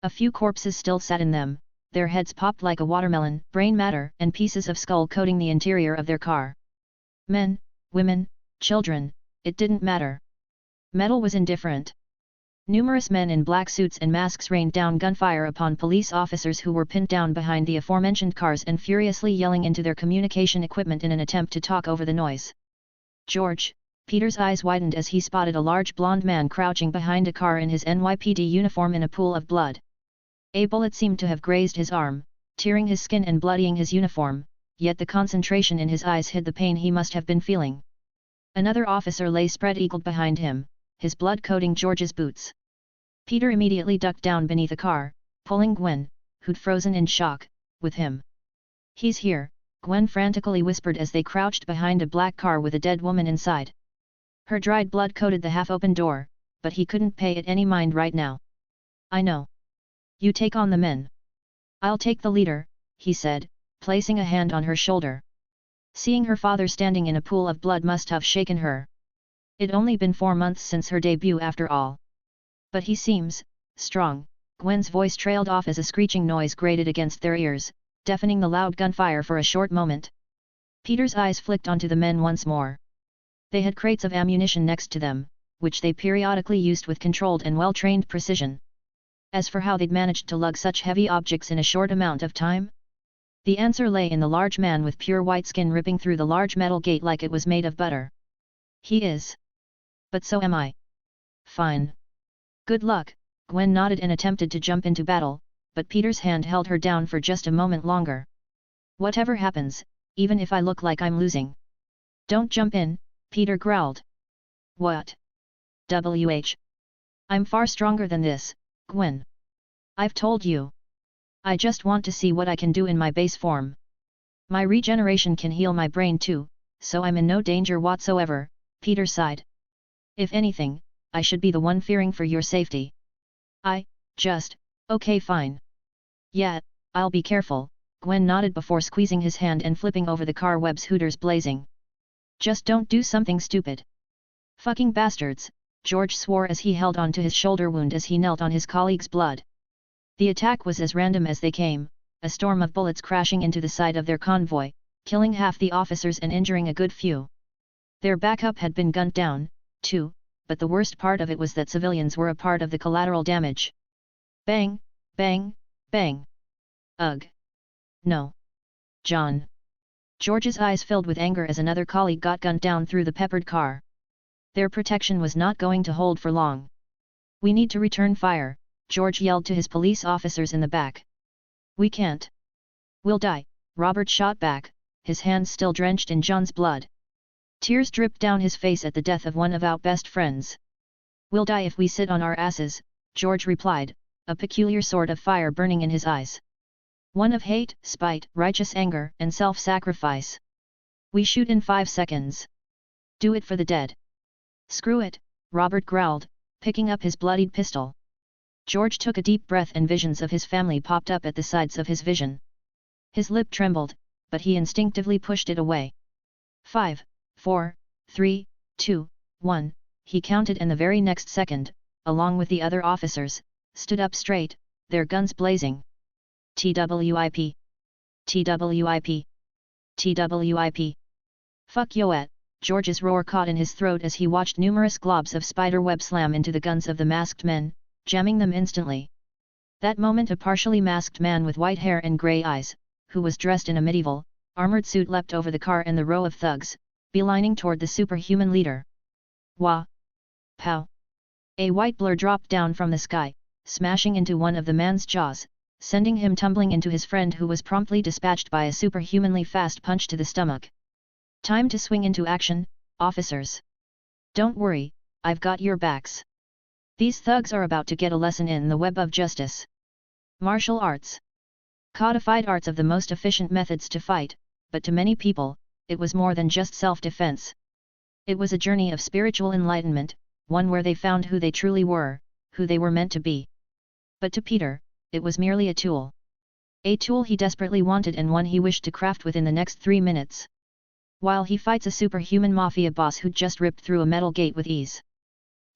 A few corpses still sat in them, their heads popped like a watermelon, brain matter and pieces of skull coating the interior of their car. Men, women, children, it didn't matter. Metal was indifferent. Numerous men in black suits and masks rained down gunfire upon police officers who were pinned down behind the aforementioned cars and furiously yelling into their communication equipment in an attempt to talk over the noise. George, Peter's eyes widened as he spotted a large blond man crouching behind a car in his NYPD uniform in a pool of blood. A bullet seemed to have grazed his arm, tearing his skin and bloodying his uniform, yet the concentration in his eyes hid the pain he must have been feeling. Another officer lay spread-eagled behind him, his blood coating George's boots. Peter immediately ducked down beneath a car, pulling Gwen, who'd frozen in shock, with him. "He's here," Gwen frantically whispered as they crouched behind a black car with a dead woman inside. Her dried blood coated the half-open door, but he couldn't pay it any mind right now. "I know. You take on the men. I'll take the leader," he said, placing a hand on her shoulder. Seeing her father standing in a pool of blood must have shaken her. It'd only been 4 months since her debut after all. "But he seems strong," Gwen's voice trailed off as a screeching noise grated against their ears, deafening the loud gunfire for a short moment. Peter's eyes flicked onto the men once more. They had crates of ammunition next to them, which they periodically used with controlled and well-trained precision. As for how they'd managed to lug such heavy objects in a short amount of time? The answer lay in the large man with pure white skin ripping through the large metal gate like it was made of butter. "He is. But so am I." "Fine. Good luck," Gwen nodded and attempted to jump into battle, but Peter's hand held her down for just a moment longer. "Whatever happens, even if I look like I'm losing. Don't jump in," Peter growled. "What? I'm far stronger than this, Gwen. I've told you. I just want to see what I can do in my base form. My regeneration can heal my brain too, so I'm in no danger whatsoever," Peter sighed. "If anything, I should be the one fearing for your safety." Okay fine. "Yeah, I'll be careful," Gwen nodded before squeezing his hand and flipping over the car web's hooters blazing. "Just don't do something stupid." "Fucking bastards," George swore as he held on to his shoulder wound as he knelt on his colleague's blood. The attack was as random as they came, a storm of bullets crashing into the side of their convoy, killing half the officers and injuring a good few. Their backup had been gunned down, too, but the worst part of it was that civilians were a part of the collateral damage. Bang, bang, bang. Ugh. No. John. George's eyes filled with anger as another colleague got gunned down through the peppered car. Their protection was not going to hold for long. "We need to return fire," George yelled to his police officers in the back. "We can't. We'll die," Robert shot back, his hands still drenched in John's blood. Tears dripped down his face at the death of one of our best friends. "We'll die if we sit on our asses," George replied, a peculiar sort of fire burning in his eyes. One of hate, spite, righteous anger, and self-sacrifice. "We shoot in 5 seconds. Do it for the dead." "Screw it," Robert growled, picking up his bloodied pistol. George took a deep breath and visions of his family popped up at the sides of his vision. His lip trembled, but he instinctively pushed it away. 5, 4, 3, 2, 1, he counted, and the very next second, along with the other officers, stood up straight, their guns blazing. TWIP. TWIP. TWIP. "Fuck yoet," George's roar caught in his throat as he watched numerous globs of spiderweb slam into the guns of the masked men, jamming them instantly. That moment a partially masked man with white hair and grey eyes, who was dressed in a medieval, armoured suit, leapt over the car and the row of thugs, beelining toward the superhuman leader. Wah! Pow! A white blur dropped down from the sky, smashing into one of the man's jaws, sending him tumbling into his friend, who was promptly dispatched by a superhumanly fast punch to the stomach. Time to swing into action, officers. Don't worry, I've got your backs. These thugs are about to get a lesson in the web of justice. Martial arts. Codified arts of the most efficient methods to fight, but to many people, it was more than just self-defense. It was a journey of spiritual enlightenment, one where they found who they truly were, who they were meant to be. But to Peter, it was merely a tool. A tool he desperately wanted and one he wished to craft within the next 3 minutes. While he fights a superhuman mafia boss who'd just ripped through a metal gate with ease,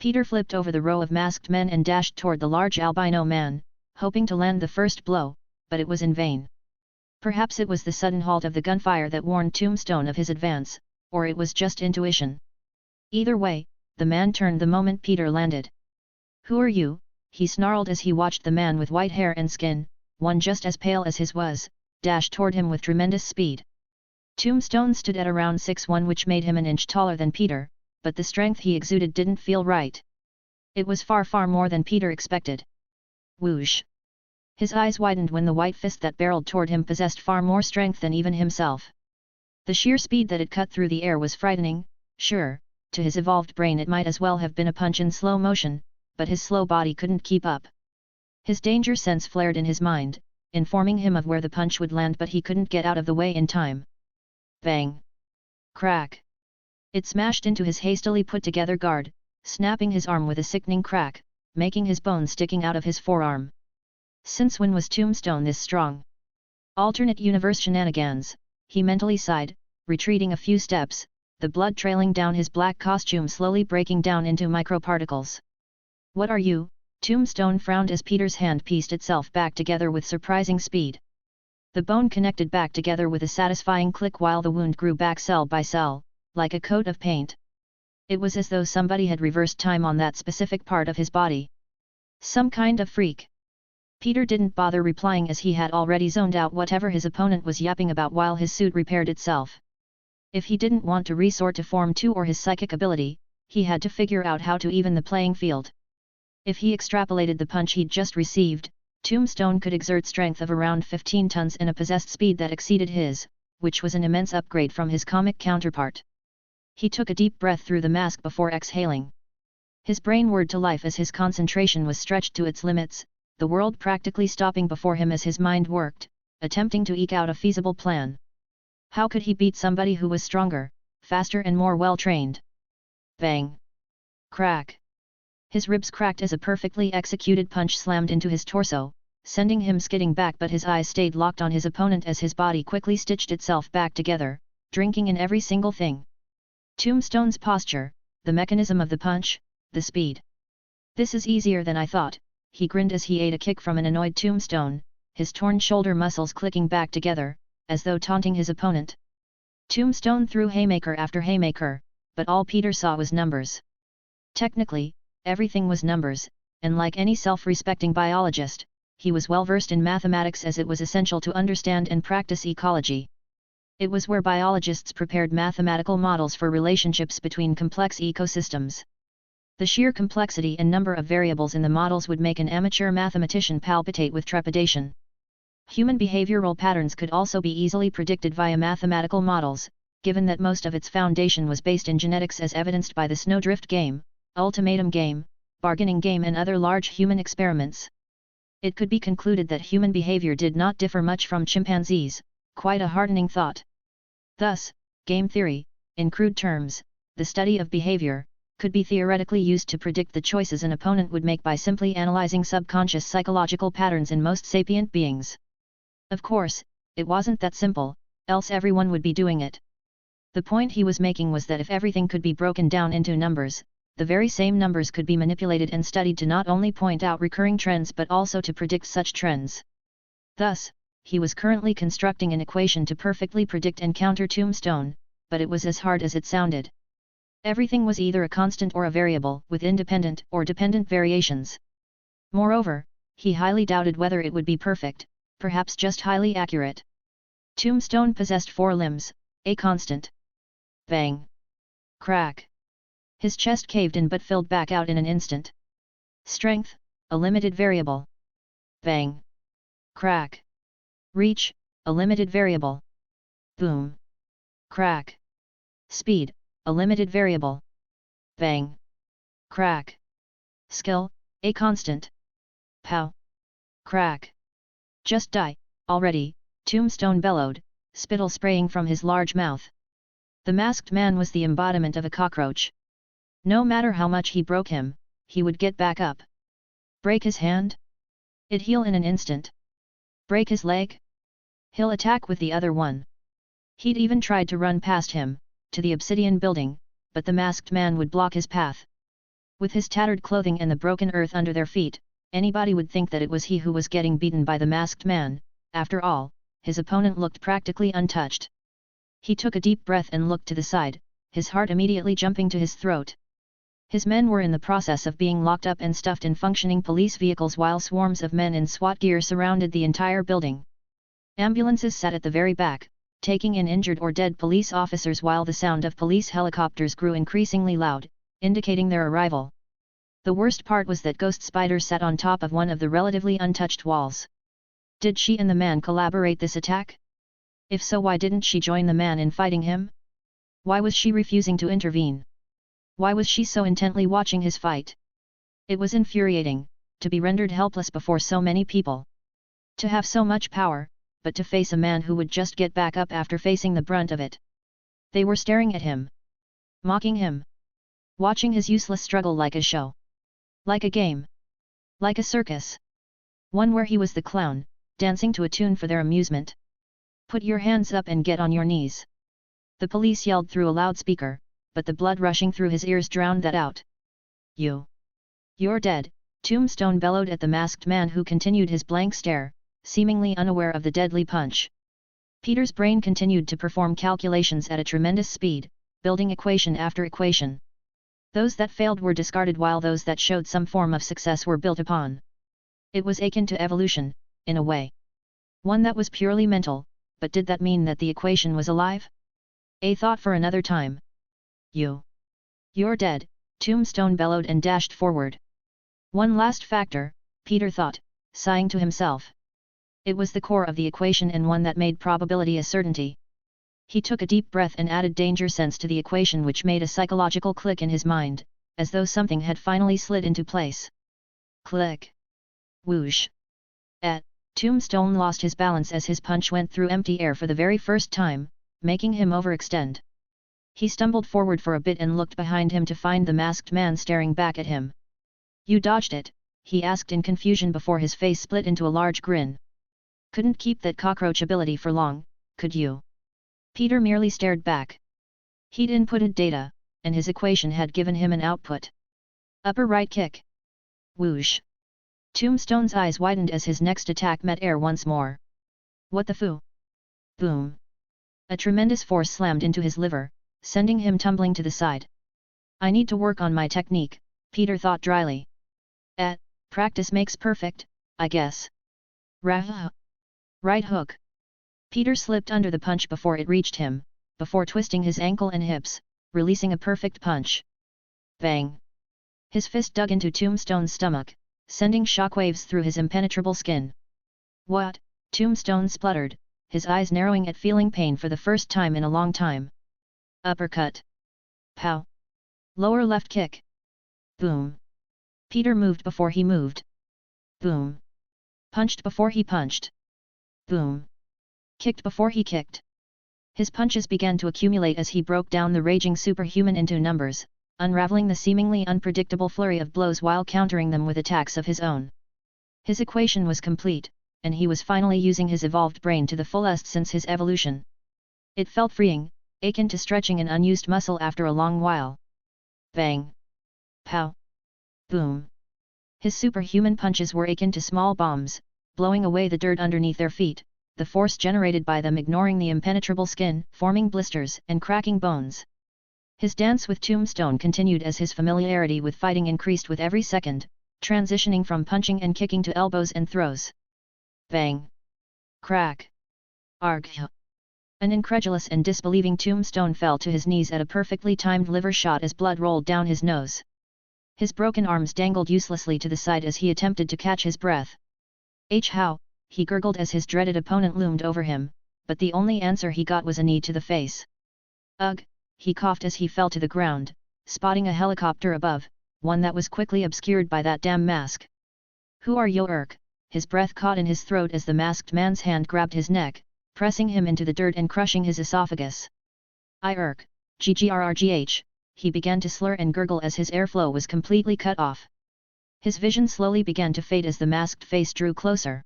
Peter flipped over the row of masked men and dashed toward the large albino man, hoping to land the first blow, but it was in vain. Perhaps it was the sudden halt of the gunfire that warned Tombstone of his advance, or it was just intuition. Either way, the man turned the moment Peter landed. "Who are you?" he snarled as he watched the man with white hair and skin, one just as pale as his was, dash toward him with tremendous speed. Tombstone stood at around 6'1", which made him an inch taller than Peter, but the strength he exuded didn't feel right. It was far more than Peter expected. Whoosh! His eyes widened when the white fist that barreled toward him possessed far more strength than even himself. The sheer speed that it cut through the air was frightening. Sure, to his evolved brain it might as well have been a punch in slow motion, but his slow body couldn't keep up. His danger sense flared in his mind, informing him of where the punch would land, but he couldn't get out of the way in time. Bang! Crack! It smashed into his hastily put-together guard, snapping his arm with a sickening crack, making his bone sticking out of his forearm. Since when was Tombstone this strong? Alternate universe shenanigans, he mentally sighed, retreating a few steps, the blood trailing down his black costume slowly breaking down into microparticles. "What are you?" Tombstone frowned as Peter's hand pieced itself back together with surprising speed. The bone connected back together with a satisfying click while the wound grew back cell by cell, like a coat of paint. It was as though somebody had reversed time on that specific part of his body. Some kind of freak. Peter didn't bother replying as he had already zoned out whatever his opponent was yapping about while his suit repaired itself. If he didn't want to resort to Form 2 or his psychic ability, he had to figure out how to even the playing field. If he extrapolated the punch he'd just received, Tombstone could exert strength of around 15 tons and a possessed speed that exceeded his, which was an immense upgrade from his comic counterpart. He took a deep breath through the mask before exhaling. His brain whirred to life as his concentration was stretched to its limits, the world practically stopping before him as his mind worked, attempting to eke out a feasible plan. How could he beat somebody who was stronger, faster and more well-trained? Bang! Crack! His ribs cracked as a perfectly executed punch slammed into his torso, sending him skidding back, but his eyes stayed locked on his opponent as his body quickly stitched itself back together, drinking in every single thing. Tombstone's posture, the mechanism of the punch, the speed. "This is easier than I thought," he grinned as he ate a kick from an annoyed Tombstone, his torn shoulder muscles clicking back together, as though taunting his opponent. Tombstone threw haymaker after haymaker, but all Peter saw was numbers. Technically, everything was numbers, and like any self-respecting biologist, he was well versed in mathematics as it was essential to understand and practice ecology. It was where biologists prepared mathematical models for relationships between complex ecosystems. The sheer complexity and number of variables in the models would make an amateur mathematician palpitate with trepidation. Human behavioral patterns could also be easily predicted via mathematical models, given that most of its foundation was based in genetics as evidenced by the snowdrift game, ultimatum game, bargaining game and other large human experiments. It could be concluded that human behavior did not differ much from chimpanzees, quite a heartening thought. Thus, game theory, in crude terms, the study of behavior, could be theoretically used to predict the choices an opponent would make by simply analyzing subconscious psychological patterns in most sapient beings. Of course, it wasn't that simple, else everyone would be doing it. The point he was making was that if everything could be broken down into numbers, the very same numbers could be manipulated and studied to not only point out recurring trends but also to predict such trends. Thus, he was currently constructing an equation to perfectly predict and counter Tombstone, but it was as hard as it sounded. Everything was either a constant or a variable with independent or dependent variations. Moreover, he highly doubted whether it would be perfect, perhaps just highly accurate. Tombstone possessed 4 limbs, a constant. Bang! Crack! His chest caved in but filled back out in an instant. Strength, a limited variable. Bang! Crack. Reach, a limited variable. Boom. Crack. Speed, a limited variable. Bang. Crack. Skill, a constant. Pow. Crack. Just die, already, Tombstone bellowed, spittle spraying from his large mouth. The masked man was the embodiment of a cockroach. No matter how much he broke him, he would get back up. Break his hand? It'd heal in an instant. Break his leg? He'll attack with the other one. He'd even tried to run past him, to the obsidian building, but the masked man would block his path. With his tattered clothing and the broken earth under their feet, anybody would think that it was he who was getting beaten by the masked man. After all, his opponent looked practically untouched. He took a deep breath and looked to the side, his heart immediately jumping to his throat. His men were in the process of being locked up and stuffed in functioning police vehicles while swarms of men in SWAT gear surrounded the entire building. Ambulances sat at the very back, taking in injured or dead police officers while the sound of police helicopters grew increasingly loud, indicating their arrival. The worst part was that Ghost Spider sat on top of one of the relatively untouched walls. Did she and the man collaborate this attack? If so, why didn't she join the man in fighting him? Why was she refusing to intervene? Why was she so intently watching his fight? It was infuriating, to be rendered helpless before so many people. To have so much power, but to face a man who would just get back up after facing the brunt of it. They were staring at him. Mocking him. Watching his useless struggle like a show. Like a game. Like a circus. One where he was the clown, dancing to a tune for their amusement. Put your hands up and get on your knees. The police yelled through a loudspeaker, but the blood rushing through his ears drowned that out. You're dead, Tombstone bellowed at the masked man who continued his blank stare, seemingly unaware of the deadly punch. Peter's brain continued to perform calculations at a tremendous speed, building equation after equation. Those that failed were discarded while those that showed some form of success were built upon. It was akin to evolution, in a way. One that was purely mental, but did that mean that the equation was alive? A thought for another time. You're dead, Tombstone bellowed and dashed forward. One last factor, Peter thought, sighing to himself. It was the core of the equation and one that made probability a certainty. He took a deep breath and added danger sense to the equation, which made a psychological click in his mind, as though something had finally slid into place. Click. Whoosh. Tombstone lost his balance as his punch went through empty air for the very first time, making him overextend. He stumbled forward for a bit and looked behind him to find the masked man staring back at him. You dodged it, he asked in confusion before his face split into a large grin. Couldn't keep that cockroach ability for long, could you? Peter merely stared back. He'd inputted data, and his equation had given him an output. Upper right kick. Whoosh. Tombstone's eyes widened as his next attack met air once more. What the foo? Boom. A tremendous force slammed into his liver, sending him tumbling to the side. I need to work on my technique, Peter thought dryly. Practice makes perfect, I guess. Right hook. Peter slipped under the punch before it reached him, before twisting his ankle and hips, releasing a perfect punch. Bang. His fist dug into Tombstone's stomach, sending shockwaves through his impenetrable skin. What? Tombstone spluttered, his eyes narrowing at feeling pain for the first time in a long time. Uppercut. Pow. Lower left kick. Boom. Peter moved before he moved. Boom. Punched before he punched. Boom. Kicked before he kicked. His punches began to accumulate as he broke down the raging superhuman into numbers, unraveling the seemingly unpredictable flurry of blows while countering them with attacks of his own. His equation was complete, and he was finally using his evolved brain to the fullest since his evolution. It felt freeing, akin to stretching an unused muscle after a long while. Bang. Pow. Boom. His superhuman punches were akin to small bombs, blowing away the dirt underneath their feet, the force generated by them ignoring the impenetrable skin, forming blisters and cracking bones. His dance with Tombstone continued as his familiarity with fighting increased with every second, transitioning from punching and kicking to elbows and throws. Bang. Crack. Argh. An incredulous and disbelieving Tombstone fell to his knees at a perfectly timed liver shot as blood rolled down his nose. His broken arms dangled uselessly to the side as he attempted to catch his breath. How? he gurgled as his dreaded opponent loomed over him, but the only answer he got was a knee to the face. Ugh, he coughed as he fell to the ground, spotting a helicopter above, one that was quickly obscured by that damn mask. Who are you, Urk? His breath caught in his throat as the masked man's hand grabbed his neck, pressing him into the dirt and crushing his esophagus. I Urk, GGRRGH, he began to slur and gurgle as his airflow was completely cut off. His vision slowly began to fade as the masked face drew closer.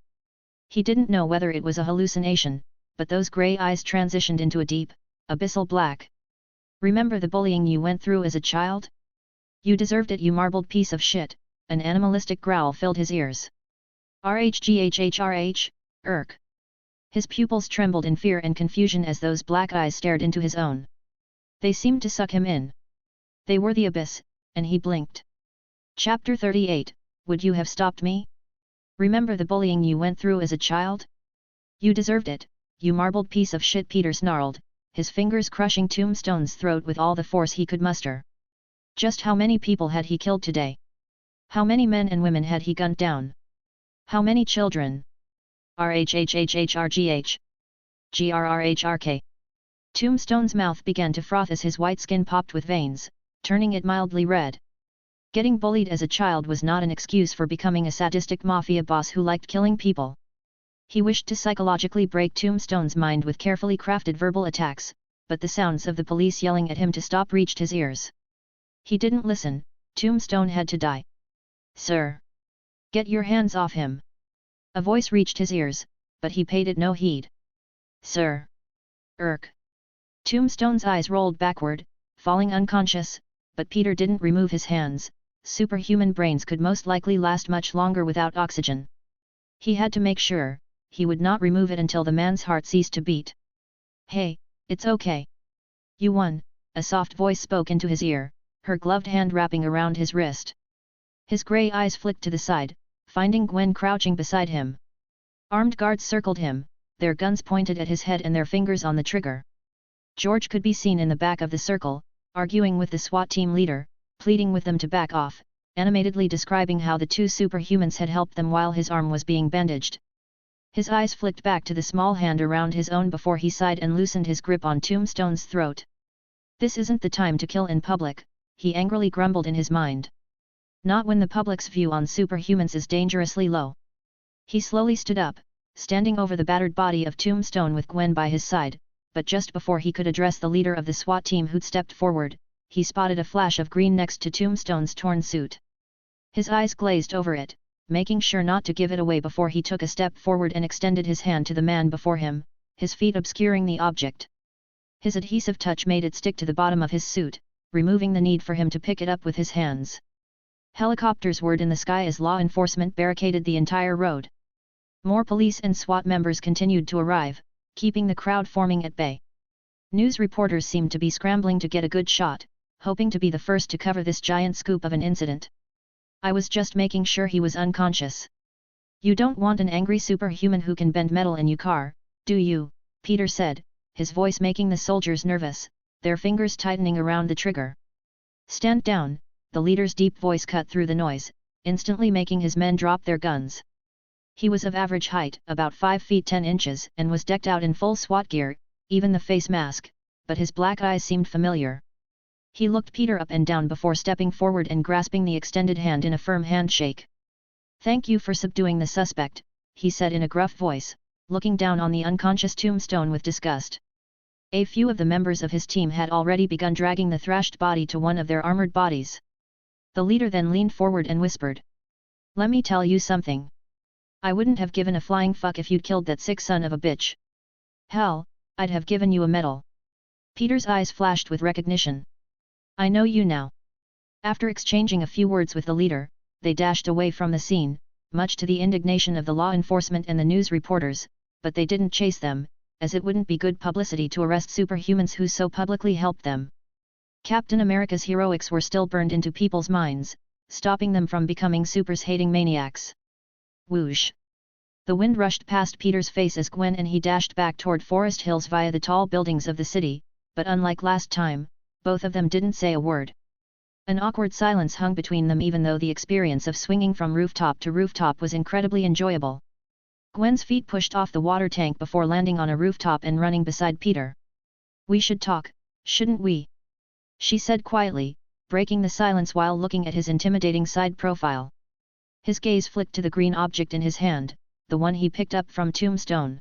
He didn't know whether it was a hallucination, but those grey eyes transitioned into a deep, abyssal black. Remember the bullying you went through as a child? You deserved it, you marbled piece of shit. An animalistic growl filled his ears. RHGHHRH, Urk. His pupils trembled in fear and confusion as those black eyes stared into his own. They seemed to suck him in. They were the abyss, and he blinked. Chapter 38, Would you have stopped me? Remember the bullying you went through as a child? You deserved it, you marbled piece of shit, Peter snarled, his fingers crushing Tombstone's throat with all the force he could muster. Just how many people had he killed today? How many men and women had he gunned down? How many children? RHHHHRGH. GRRHRK. Tombstone's mouth began to froth as his white skin popped with veins, turning it mildly red. Getting bullied as a child was not an excuse for becoming a sadistic mafia boss who liked killing people. He wished to psychologically break Tombstone's mind with carefully crafted verbal attacks, but the sounds of the police yelling at him to stop reached his ears. He didn't listen. Tombstone had to die. Sir! Get your hands off him! A voice reached his ears, but he paid it no heed. Sir! Urk! Tombstone's eyes rolled backward, falling unconscious, but Peter didn't remove his hands. Superhuman brains could most likely last much longer without oxygen. He had to make sure, he would not remove it until the man's heart ceased to beat. Hey, it's okay. You won, a soft voice spoke into his ear, her gloved hand wrapping around his wrist. His grey eyes flicked to the side, finding Gwen crouching beside him. Armed guards circled him, their guns pointed at his head and their fingers on the trigger. George could be seen in the back of the circle, arguing with the SWAT team leader, pleading with them to back off, animatedly describing how the two superhumans had helped them while his arm was being bandaged. His eyes flicked back to the small hand around his own before he sighed and loosened his grip on Tombstone's throat. This isn't the time to kill in public, he angrily grumbled in his mind. Not when the public's view on superhumans is dangerously low. He slowly stood up, standing over the battered body of Tombstone with Gwen by his side, but just before he could address the leader of the SWAT team who'd stepped forward, he spotted a flash of green next to Tombstone's torn suit. His eyes glazed over it, making sure not to give it away before he took a step forward and extended his hand to the man before him, his feet obscuring the object. His adhesive touch made it stick to the bottom of his suit, removing the need for him to pick it up with his hands. Helicopters whirred in the sky as law enforcement barricaded the entire road. More police and SWAT members continued to arrive, keeping the crowd forming at bay. News reporters seemed to be scrambling to get a good shot, hoping to be the first to cover this giant scoop of an incident. I was just making sure he was unconscious. You don't want an angry superhuman who can bend metal in your car, do you? Peter said, his voice making the soldiers nervous, their fingers tightening around the trigger. Stand down, the leader's deep voice cut through the noise, instantly making his men drop their guns. He was of average height, about 5 feet 10 inches, and was decked out in full SWAT gear, even the face mask, but his black eyes seemed familiar. He looked Peter up and down before stepping forward and grasping the extended hand in a firm handshake. Thank you for subduing the suspect, he said in a gruff voice, looking down on the unconscious Tombstone with disgust. A few of the members of his team had already begun dragging the thrashed body to one of their armored bodies. The leader then leaned forward and whispered. Let me tell you something. I wouldn't have given a flying fuck if you'd killed that sick son of a bitch. Hell, I'd have given you a medal. Peter's eyes flashed with recognition. I know you now. After exchanging a few words with the leader, they dashed away from the scene, much to the indignation of the law enforcement and the news reporters, but they didn't chase them, as it wouldn't be good publicity to arrest superhumans who so publicly helped them. Captain America's heroics were still burned into people's minds, stopping them from becoming supers-hating maniacs. Whoosh! The wind rushed past Peter's face as Gwen and he dashed back toward Forest Hills via the tall buildings of the city, but unlike last time, both of them didn't say a word. An awkward silence hung between them even though the experience of swinging from rooftop to rooftop was incredibly enjoyable. Gwen's feet pushed off the water tank before landing on a rooftop and running beside Peter. "We should talk, shouldn't we?" she said quietly, breaking the silence while looking at his intimidating side profile. His gaze flicked to the green object in his hand, the one he picked up from Tombstone.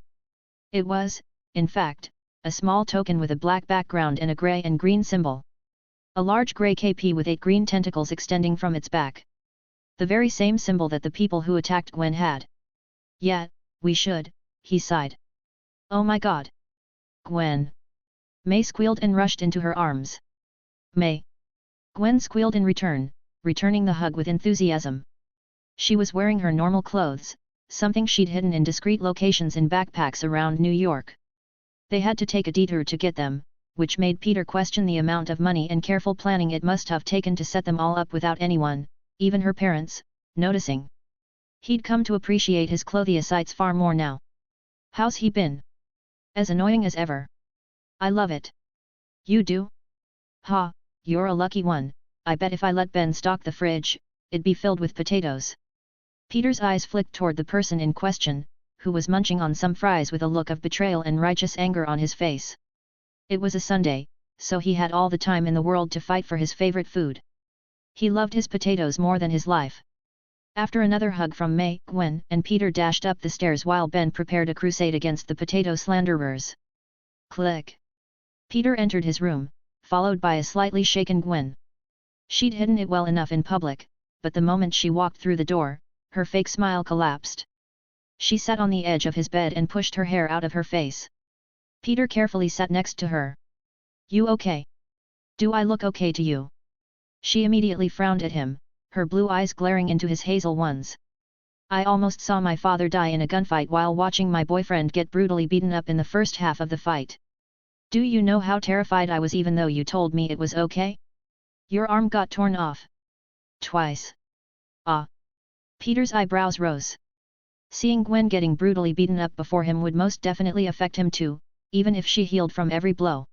It was, in fact, a small token with a black background and a grey and green symbol. A large grey KP with 8 green tentacles extending from its back. The very same symbol that the people who attacked Gwen had. "Yeah, we should," he sighed. "Oh my god. Gwen." May squealed and rushed into her arms. "May." Gwen squealed in return, returning the hug with enthusiasm. She was wearing her normal clothes, something she'd hidden in discreet locations in backpacks around New York. They had to take a detour to get them, which made Peter question the amount of money and careful planning it must have taken to set them all up without anyone, even her parents, noticing. He'd come to appreciate his Clothiosites far more now. "How's he been?" "As annoying as ever." "I love it." "You do?" "Ha, you're a lucky one. I bet if I let Ben stock the fridge, it'd be filled with potatoes." Peter's eyes flicked toward the person in question, who was munching on some fries with a look of betrayal and righteous anger on his face. It was a Sunday, so he had all the time in the world to fight for his favorite food. He loved his potatoes more than his life. After another hug from May, Gwen and Peter dashed up the stairs while Ben prepared a crusade against the potato slanderers. Click. Peter entered his room, followed by a slightly shaken Gwen. She'd hidden it well enough in public, but the moment she walked through the door, her fake smile collapsed. She sat on the edge of his bed and pushed her hair out of her face. Peter carefully sat next to her. "You okay? Do I look okay to you?" She immediately frowned at him, her blue eyes glaring into his hazel ones. "I almost saw my father die in a gunfight while watching my boyfriend get brutally beaten up in the first half of the fight. Do you know how terrified I was even though you told me it was okay? Your arm got torn off. Twice." "Ah." Peter's eyebrows rose. Seeing Gwen getting brutally beaten up before him would most definitely affect him too, even if she healed from every blow.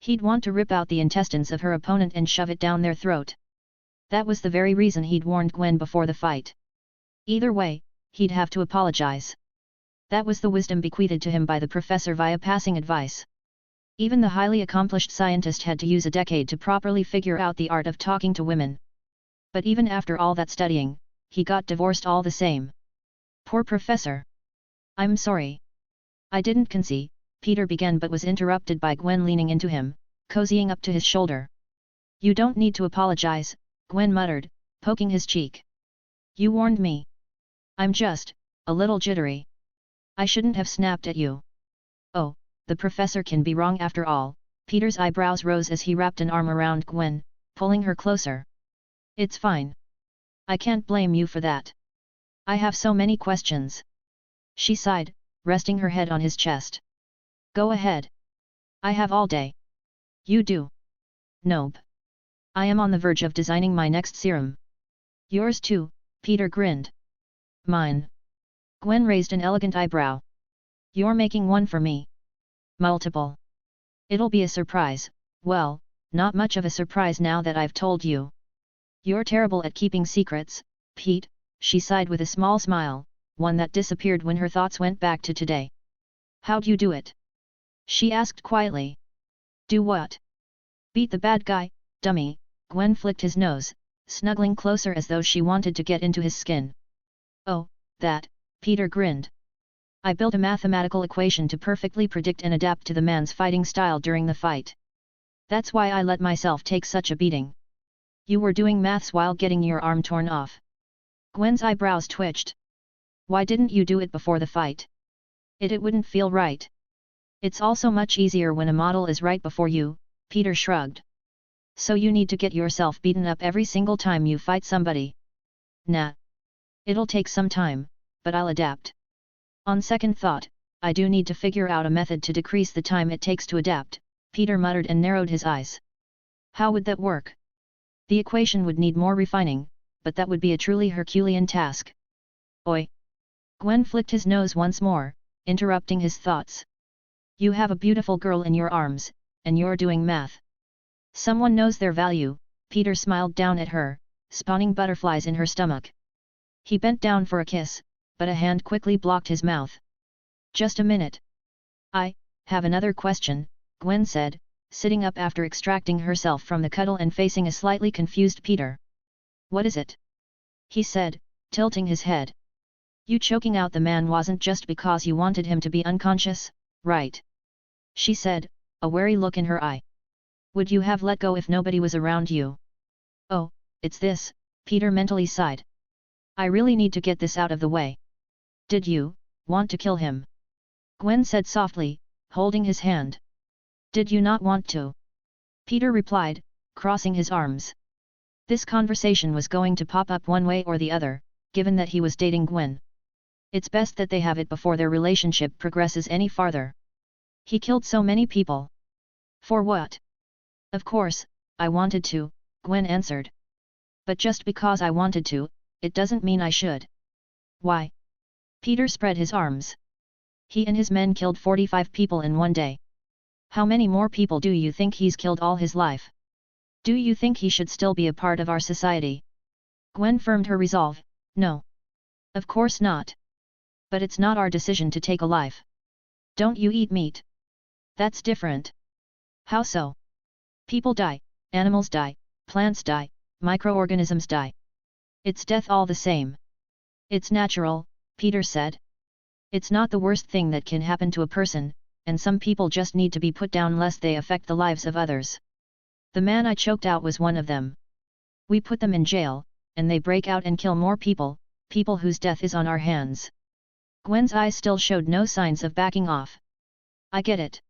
He'd want to rip out the intestines of her opponent and shove it down their throat. That was the very reason he'd warned Gwen before the fight. Either way, he'd have to apologize. That was the wisdom bequeathed to him by the professor via passing advice. Even the highly accomplished scientist had to use a decade to properly figure out the art of talking to women. But even after all that studying, he got divorced all the same. Poor professor. "I'm sorry. I didn't conceive," Peter began but was interrupted by Gwen leaning into him, cozying up to his shoulder. "You don't need to apologize," Gwen muttered, poking his cheek. "You warned me. I'm just a little jittery. I shouldn't have snapped at you." "Oh, the professor can be wrong after all." Peter's eyebrows rose as he wrapped an arm around Gwen, pulling her closer. "It's fine. I can't blame you for that. I have so many questions." She sighed, resting her head on his chest. "Go ahead. I have all day." "You do?" "Nope. I am on the verge of designing my next serum." "Yours too," Peter grinned. "Mine?" Gwen raised an elegant eyebrow. "You're making one for me?" "Multiple. It'll be a surprise." "Well, not much of a surprise now that I've told you." "You're terrible at keeping secrets, Pete," she sighed with a small smile, one that disappeared when her thoughts went back to today. "How'd you do it?" she asked quietly. "Do what?" "Beat the bad guy, dummy." Gwen flicked his nose, snuggling closer as though she wanted to get into his skin. "Oh, that," Peter grinned. "I built a mathematical equation to perfectly predict and adapt to the man's fighting style during the fight. That's why I let myself take such a beating." "You were doing maths while getting your arm torn off?" Gwen's eyebrows twitched. "Why didn't you do it before the fight?" It wouldn't feel right." "It's also much easier when a model is right before you," Peter shrugged. "So you need to get yourself beaten up every single time you fight somebody?" "Nah. It'll take some time, but I'll adapt." "On second thought, I do need to figure out a method to decrease the time it takes to adapt," Peter muttered and narrowed his eyes. "How would that work?" "The equation would need more refining, but that would be a truly Herculean task." "Oi!" Gwen flicked his nose once more, interrupting his thoughts. "You have a beautiful girl in your arms, and you're doing math. Someone knows their value." Peter smiled down at her, spawning butterflies in her stomach. He bent down for a kiss, but a hand quickly blocked his mouth. Just a minute. I have another question, Gwen said, sitting up after extracting herself from the cuddle and facing a slightly confused Peter. What is it? He said, tilting his head. You choking out the man wasn't just because you wanted him to be unconscious, right? She said, a wary look in her eye. Would you have let go if nobody was around you? Oh, it's this, Peter mentally sighed. I really need to get this out of the way. Did you want to kill him? Gwen said softly, holding his hand. Did you not want to? Peter replied, crossing his arms. This conversation was going to pop up one way or the other, given that he was dating Gwen. It's best that they have it before their relationship progresses any farther. He killed so many people. For what? Of course, I wanted to, Gwen answered. But just because I wanted to, it doesn't mean I should. Why? Peter spread his arms. He and his men killed 45 people in one day. How many more people do you think he's killed all his life? Do you think he should still be a part of our society? Gwen firmed her resolve, no. Of course not. But it's not our decision to take a life. Don't you eat meat? That's different. How so? People die, animals die, plants die, microorganisms die. It's death all the same. It's natural, Peter said. It's not the worst thing that can happen to a person, and some people just need to be put down lest they affect the lives of others. The man I choked out was one of them. We put them in jail, and they break out and kill more people, people whose death is on our hands. Gwen's eyes still showed no signs of backing off. I get it.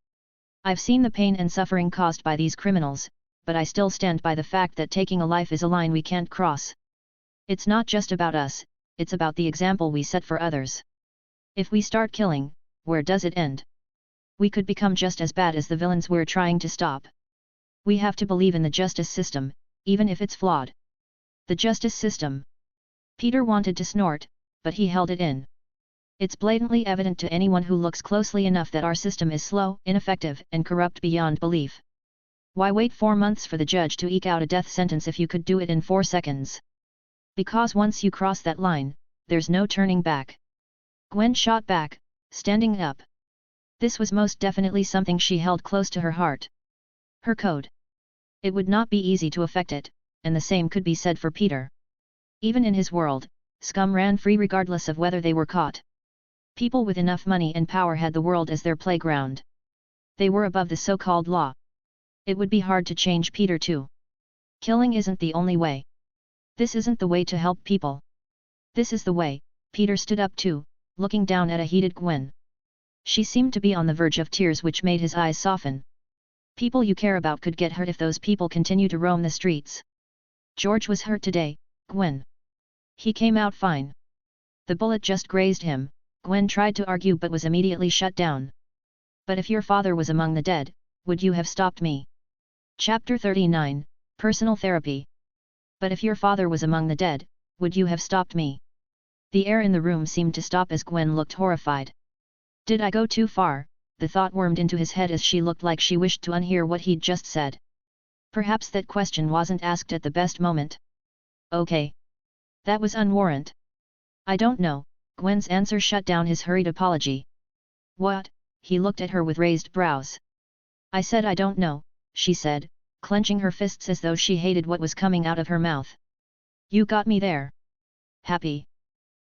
I've seen the pain and suffering caused by these criminals, but I still stand by the fact that taking a life is a line we can't cross. It's not just about us, it's about the example we set for others. If we start killing, where does it end? We could become just as bad as the villains we're trying to stop. We have to believe in the justice system, even if it's flawed. The justice system. Peter wanted to snort, but he held it in. It's blatantly evident to anyone who looks closely enough that our system is slow, ineffective, and corrupt beyond belief. Why wait 4 months for the judge to eke out a death sentence if you could do it in 4 seconds? Because once you cross that line, there's no turning back. Gwen shot back, standing up. This was most definitely something she held close to her heart. Her code. It would not be easy to affect it, and the same could be said for Peter. Even in his world, scum ran free regardless of whether they were caught. People with enough money and power had the world as their playground. They were above the so-called law. It would be hard to change Peter too. Killing isn't the only way. This isn't the way to help people. This is the way. Peter stood up too, looking down at a heated Gwen. She seemed to be on the verge of tears, which made his eyes soften. People you care about could get hurt if those people continue to roam the streets. George was hurt today, Gwen. He came out fine. The bullet just grazed him, Gwen tried to argue but was immediately shut down. But if your father was among the dead, would you have stopped me? Chapter 39, Personal Therapy. But if your father was among the dead, would you have stopped me? The air in the room seemed to stop as Gwen looked horrified. Did I go too far? The thought wormed into his head as she looked like she wished to unhear what he'd just said. Perhaps that question wasn't asked at the best moment. Okay. That was unwarranted. I don't know, Gwen's answer shut down his hurried apology. What? He looked at her with raised brows. I said I don't know, she said, clenching her fists as though she hated what was coming out of her mouth. You got me there. Happy?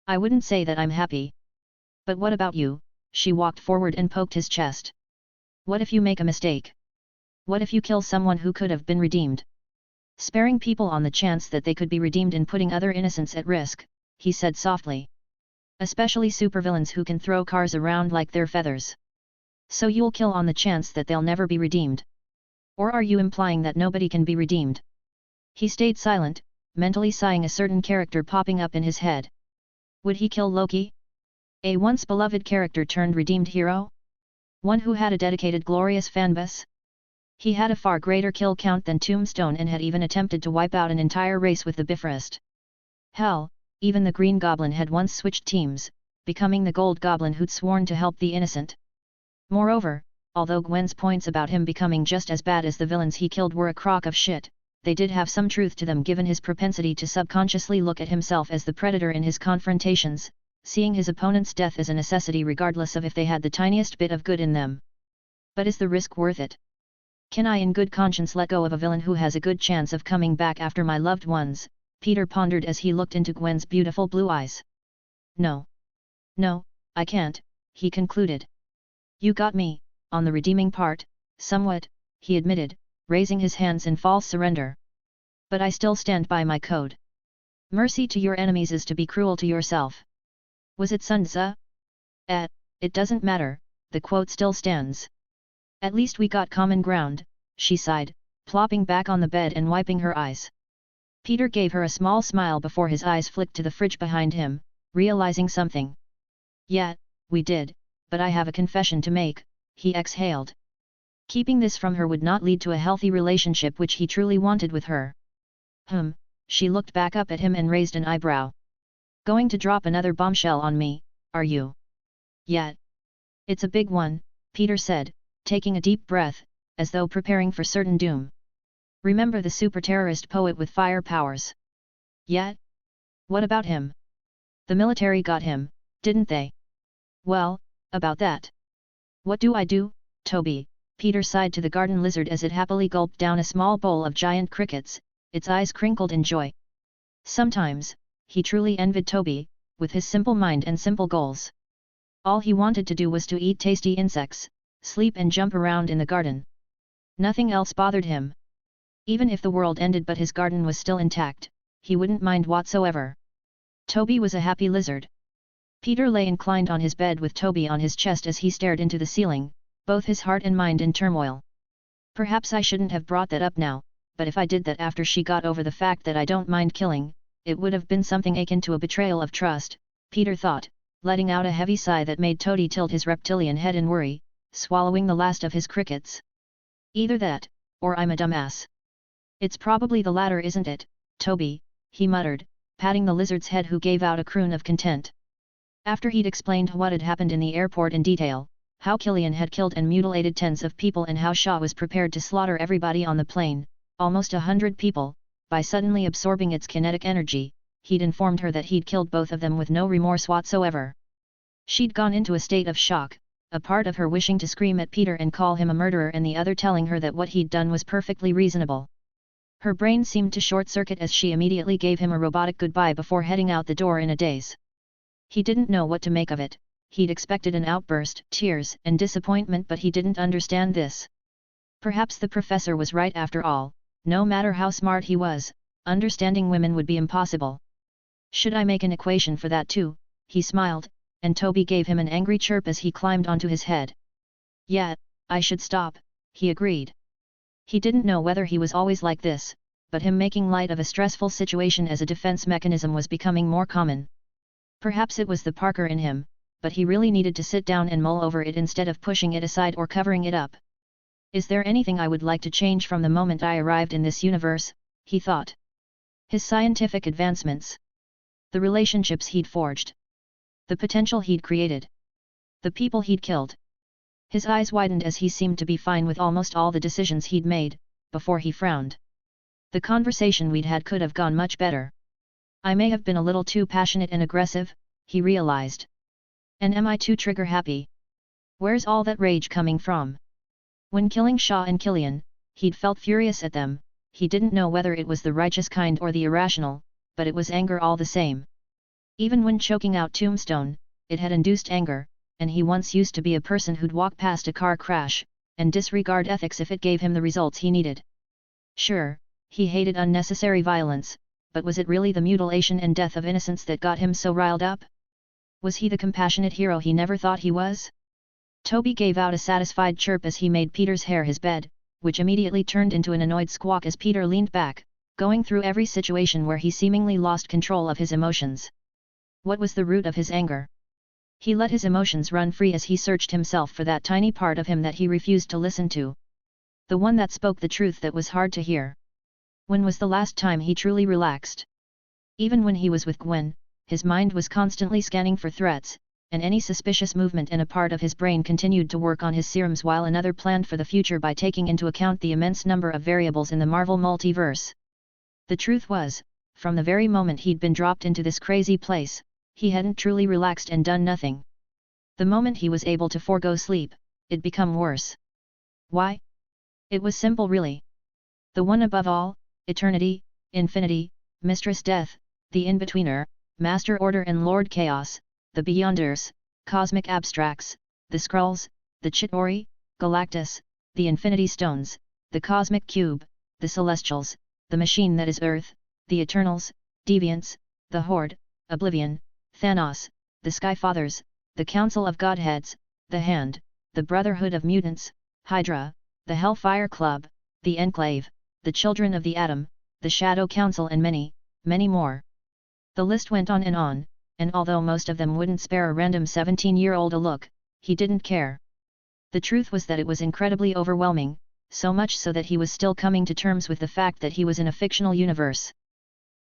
I wouldn't say that I'm happy. But what about you? She walked forward and poked his chest. What if you make a mistake? What if you kill someone who could have been redeemed? Sparing people on the chance that they could be redeemed and putting other innocents at risk, he said softly. Especially supervillains who can throw cars around like they're feathers. So you'll kill on the chance that they'll never be redeemed? Or are you implying that nobody can be redeemed? He stayed silent, mentally sighing a certain character popping up in his head. Would he kill Loki? A once beloved character turned redeemed hero? One who had a dedicated glorious fanbase? He had a far greater kill count than Tombstone and had even attempted to wipe out an entire race with the Bifrost. Hell, even the Green Goblin had once switched teams, becoming the Gold Goblin who'd sworn to help the innocent. Moreover, although Gwen's points about him becoming just as bad as the villains he killed were a crock of shit, they did have some truth to them given his propensity to subconsciously look at himself as the predator in his confrontations, seeing his opponent's death as a necessity regardless of if they had the tiniest bit of good in them. But is the risk worth it? Can I in good conscience let go of a villain who has a good chance of coming back after my loved ones? Peter pondered as he looked into Gwen's beautiful blue eyes. No. No, I can't, he concluded. You got me, on the redeeming part, somewhat, he admitted, raising his hands in false surrender. But I still stand by my code. Mercy to your enemies is to be cruel to yourself. Was it Sun Tzu? It doesn't matter, the quote still stands. At least we got common ground, she sighed, plopping back on the bed and wiping her eyes. Peter gave her a small smile before his eyes flicked to the fridge behind him, realizing something. Yeah, we did, but I have a confession to make, he exhaled. Keeping this from her would not lead to a healthy relationship which he truly wanted with her. She looked back up at him and raised an eyebrow. Going to drop another bombshell on me, are you? Yeah. It's a big one, Peter said, taking a deep breath, as though preparing for certain doom. Remember the super-terrorist poet with fire powers? Yeah? What about him? The military got him, didn't they? Well, about that. What do I do, Toby? Peter sighed to the garden lizard as it happily gulped down a small bowl of giant crickets, its eyes crinkled in joy. Sometimes, he truly envied Toby, with his simple mind and simple goals. All he wanted to do was to eat tasty insects, sleep and jump around in the garden. Nothing else bothered him. Even if the world ended but his garden was still intact, he wouldn't mind whatsoever. Toby was a happy lizard. Peter lay inclined on his bed with Toby on his chest as he stared into the ceiling, both his heart and mind in turmoil. Perhaps I shouldn't have brought that up now, but if I did that after she got over the fact that I don't mind killing, it would have been something akin to a betrayal of trust, Peter thought, letting out a heavy sigh that made Toady tilt his reptilian head in worry, swallowing the last of his crickets. Either that, or I'm a dumbass. It's probably the latter, isn't it, Toby, he muttered, patting the lizard's head, who gave out a croon of content. After he'd explained what had happened in the airport in detail, how Killian had killed and mutilated tens of people and how Shaw was prepared to slaughter everybody on the plane, almost 100 people, by suddenly absorbing its kinetic energy, he'd informed her that he'd killed both of them with no remorse whatsoever. She'd gone into a state of shock, a part of her wishing to scream at Peter and call him a murderer and the other telling her that what he'd done was perfectly reasonable. Her brain seemed to short-circuit as she immediately gave him a robotic goodbye before heading out the door in a daze. He didn't know what to make of it. He'd expected an outburst, tears, and disappointment, but he didn't understand this. Perhaps the professor was right after all. No matter how smart he was, understanding women would be impossible. Should I make an equation for that too? He smiled, and Toby gave him an angry chirp as he climbed onto his head. Yeah, I should stop, he agreed. He didn't know whether he was always like this, but him making light of a stressful situation as a defense mechanism was becoming more common. Perhaps it was the Parker in him, but he really needed to sit down and mull over it instead of pushing it aside or covering it up. Is there anything I would like to change from the moment I arrived in this universe? He thought. His scientific advancements. The relationships he'd forged. The potential he'd created. The people he'd killed. His eyes widened as he seemed to be fine with almost all the decisions he'd made, before he frowned. The conversation we'd had could have gone much better. I may have been a little too passionate and aggressive, he realized. And am I too trigger-happy? Where's all that rage coming from? When killing Shaw and Killian, he'd felt furious at them. He didn't know whether it was the righteous kind or the irrational, but it was anger all the same. Even when choking out Tombstone, it had induced anger, and he once used to be a person who'd walk past a car crash, and disregard ethics if it gave him the results he needed. Sure, he hated unnecessary violence, but was it really the mutilation and death of innocents that got him so riled up? Was he the compassionate hero he never thought he was? Toby gave out a satisfied chirp as he made Peter's hair his bed, which immediately turned into an annoyed squawk as Peter leaned back, going through every situation where he seemingly lost control of his emotions. What was the root of his anger? He let his emotions run free as he searched himself for that tiny part of him that he refused to listen to. The one that spoke the truth that was hard to hear. When was the last time he truly relaxed? Even when he was with Gwen, his mind was constantly scanning for threats, and any suspicious movement in a part of his brain continued to work on his serums while another planned for the future by taking into account the immense number of variables in the Marvel Multiverse. The truth was, from the very moment he'd been dropped into this crazy place, he hadn't truly relaxed and done nothing. The moment he was able to forego sleep, it became worse. Why? It was simple really. The one above all, eternity, infinity, Mistress Death, the in-betweener, Master Order and Lord Chaos, the Beyonders, cosmic abstracts, the Skrulls, the Chitauri, Galactus, the Infinity Stones, the Cosmic Cube, the Celestials, the Machine that is Earth, the Eternals, Deviants, the Horde, Oblivion, Thanos, the Skyfathers, the Council of Godheads, the Hand, the Brotherhood of Mutants, Hydra, the Hellfire Club, the Enclave, the Children of the Atom, the Shadow Council and many, many more. The list went on, and although most of them wouldn't spare a random 17-year-old a look, he didn't care. The truth was that it was incredibly overwhelming, so much so that he was still coming to terms with the fact that he was in a fictional universe.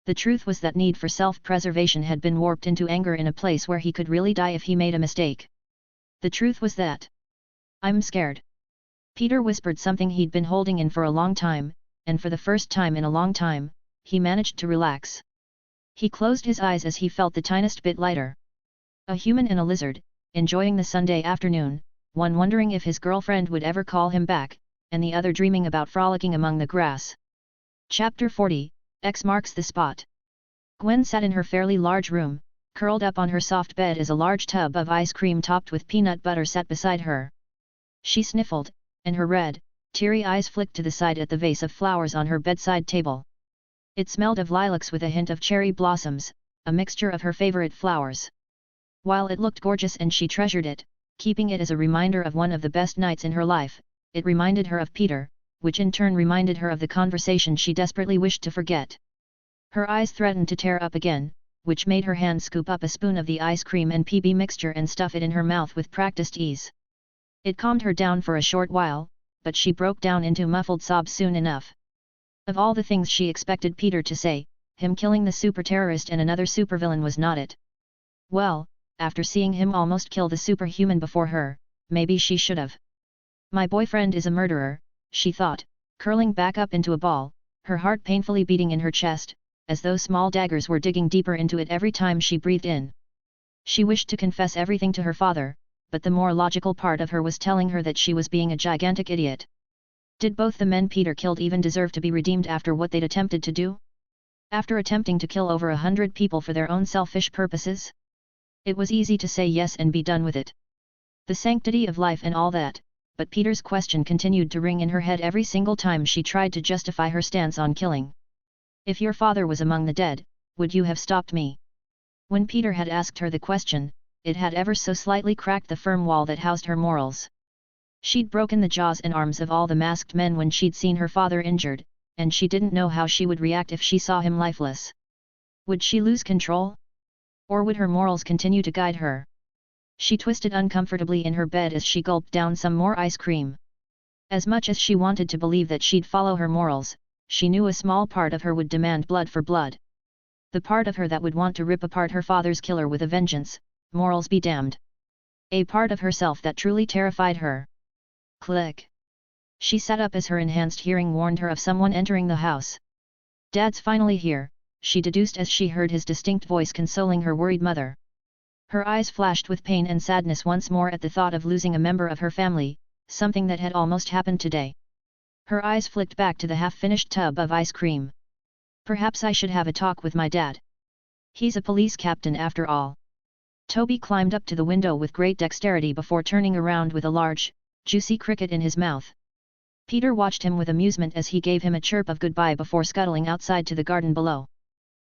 The truth was that need for self-preservation had been warped into anger in a place where he could really die if he made a mistake. The truth was that, "I'm scared." Peter whispered something he'd been holding in for a long time, and for the first time in a long time, he managed to relax. He closed his eyes as he felt the tiniest bit lighter. A human and a lizard, enjoying the Sunday afternoon, one wondering if his girlfriend would ever call him back, and the other dreaming about frolicking among the grass. Chapter 40, X marks the spot. Gwen sat in her fairly large room, curled up on her soft bed as a large tub of ice cream topped with peanut butter sat beside her. She sniffled, and her red, teary eyes flicked to the side at the vase of flowers on her bedside table. It smelled of lilacs with a hint of cherry blossoms, a mixture of her favorite flowers. While it looked gorgeous and she treasured it, keeping it as a reminder of one of the best nights in her life, it reminded her of Peter, which in turn reminded her of the conversation she desperately wished to forget. Her eyes threatened to tear up again, which made her hand scoop up a spoon of the ice cream and PB mixture and stuff it in her mouth with practiced ease. It calmed her down for a short while, but she broke down into muffled sobs soon enough. Of all the things she expected Peter to say, him killing the super-terrorist and another supervillain was not it. Well, after seeing him almost kill the superhuman before her, maybe she should have. My boyfriend is a murderer, she thought, curling back up into a ball, her heart painfully beating in her chest, as though small daggers were digging deeper into it every time she breathed in. She wished to confess everything to her father, but the more logical part of her was telling her that she was being a gigantic idiot. Did both the men Peter killed even deserve to be redeemed after what they'd attempted to do? After attempting to kill over 100 people for their own selfish purposes? It was easy to say yes and be done with it. The sanctity of life and all that, but Peter's question continued to ring in her head every single time she tried to justify her stance on killing. If your father was among the dead, would you have stopped me? When Peter had asked her the question, it had ever so slightly cracked the firm wall that housed her morals. She'd broken the jaws and arms of all the masked men when she'd seen her father injured, and she didn't know how she would react if she saw him lifeless. Would she lose control? Or would her morals continue to guide her? She twisted uncomfortably in her bed as she gulped down some more ice cream. As much as she wanted to believe that she'd follow her morals, she knew a small part of her would demand blood for blood. The part of her that would want to rip apart her father's killer with a vengeance, morals be damned. A part of herself that truly terrified her. Click. She sat up as her enhanced hearing warned her of someone entering the house. Dad's finally here, she deduced as she heard his distinct voice consoling her worried mother. Her eyes flashed with pain and sadness once more at the thought of losing a member of her family, something that had almost happened today. Her eyes flicked back to the half-finished tub of ice cream. Perhaps I should have a talk with my dad. He's a police captain after all. Toby climbed up to the window with great dexterity before turning around with a large, juicy cricket in his mouth. Peter watched him with amusement as he gave him a chirp of goodbye before scuttling outside to the garden below.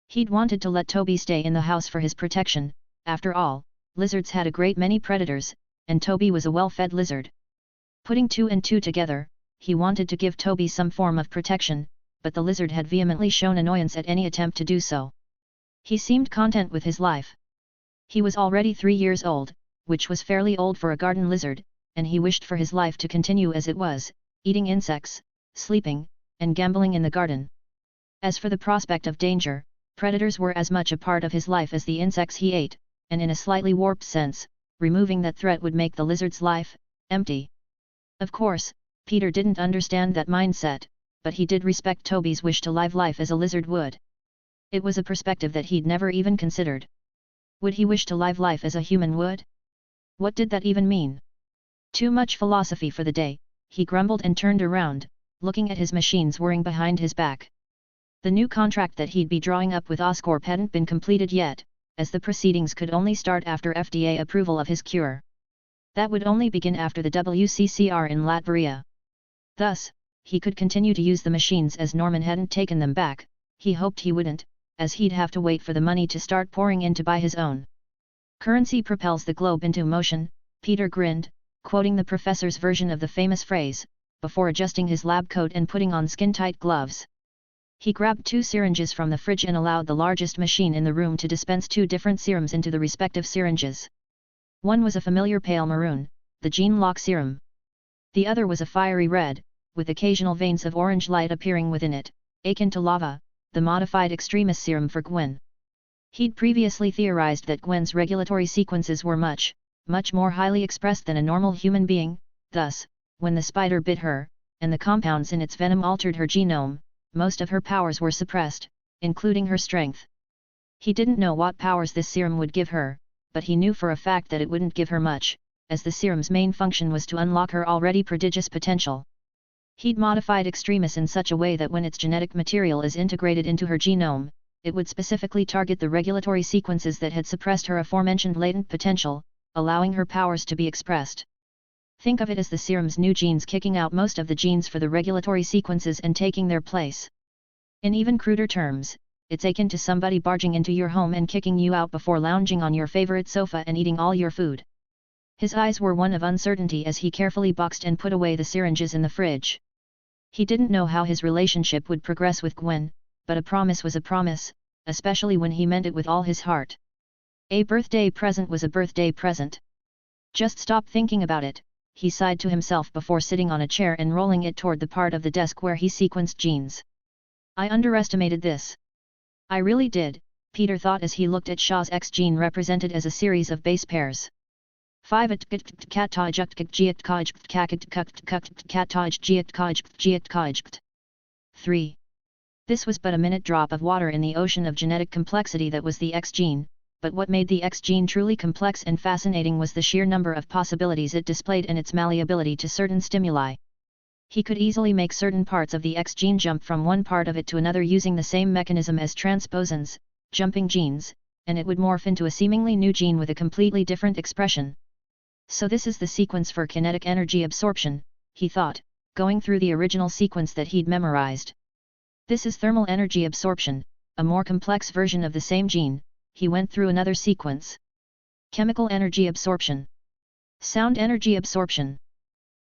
He'd wanted to let Toby stay in the house for his protection. After all, lizards had a great many predators, and Toby was a well-fed lizard. Putting two and two together, he wanted to give Toby some form of protection, but the lizard had vehemently shown annoyance at any attempt to do so. He seemed content with his life. He was already 3 years old, which was fairly old for a garden lizard, and he wished for his life to continue as it was, eating insects, sleeping, and gambling in the garden. As for the prospect of danger, predators were as much a part of his life as the insects he ate, and in a slightly warped sense, removing that threat would make the lizard's life empty. Of course, Peter didn't understand that mindset, but he did respect Toby's wish to live life as a lizard would. It was a perspective that he'd never even considered. Would he wish to live life as a human would? What did that even mean? Too much philosophy for the day, he grumbled and turned around, looking at his machines whirring behind his back. The new contract that he'd be drawing up with Oscorp hadn't been completed yet, as the proceedings could only start after FDA approval of his cure. That would only begin after the WCCR in Latvia. Thus, he could continue to use the machines as Norman hadn't taken them back. He hoped he wouldn't, as he'd have to wait for the money to start pouring in to buy his own. Currency propels the globe into motion, Peter grinned, quoting the professor's version of the famous phrase, before adjusting his lab coat and putting on skin-tight gloves. He grabbed 2 syringes from the fridge and allowed the largest machine in the room to dispense 2 different serums into the respective syringes. One was a familiar pale maroon, the gene lock serum. The other was a fiery red, with occasional veins of orange light appearing within it, akin to lava, the modified extremis serum for Gwen. He'd previously theorized that Gwen's regulatory sequences were much more highly expressed than a normal human being, thus, when the spider bit her, and the compounds in its venom altered her genome, most of her powers were suppressed, including her strength. He didn't know what powers this serum would give her, but he knew for a fact that it wouldn't give her much, as the serum's main function was to unlock her already prodigious potential. He'd modified extremis in such a way that when its genetic material is integrated into her genome, it would specifically target the regulatory sequences that had suppressed her aforementioned latent potential, allowing her powers to be expressed. Think of it as the serum's new genes kicking out most of the genes for the regulatory sequences and taking their place. In even cruder terms, it's akin to somebody barging into your home and kicking you out before lounging on your favorite sofa and eating all your food. His eyes were one of uncertainty as he carefully boxed and put away the syringes in the fridge. He didn't know how his relationship would progress with Gwen, but a promise was a promise, especially when he meant it with all his heart. A birthday present was a birthday present. Just stop thinking about it, he sighed to himself before sitting on a chair and rolling it toward the part of the desk where he sequenced genes. I underestimated this. I really did, Peter thought as he looked at Shaw's X gene represented as a series of base pairs. 5 3. This was but a minute drop of water in the ocean of genetic complexity that was the X gene, but what made the X gene truly complex and fascinating was the sheer number of possibilities it displayed and its malleability to certain stimuli. He could easily make certain parts of the X gene jump from one part of it to another using the same mechanism as transposons, jumping genes, and it would morph into a seemingly new gene with a completely different expression. So this is the sequence for kinetic energy absorption, he thought, going through the original sequence that he'd memorized. This is thermal energy absorption, a more complex version of the same gene. He went through another sequence. Chemical energy absorption. Sound energy absorption.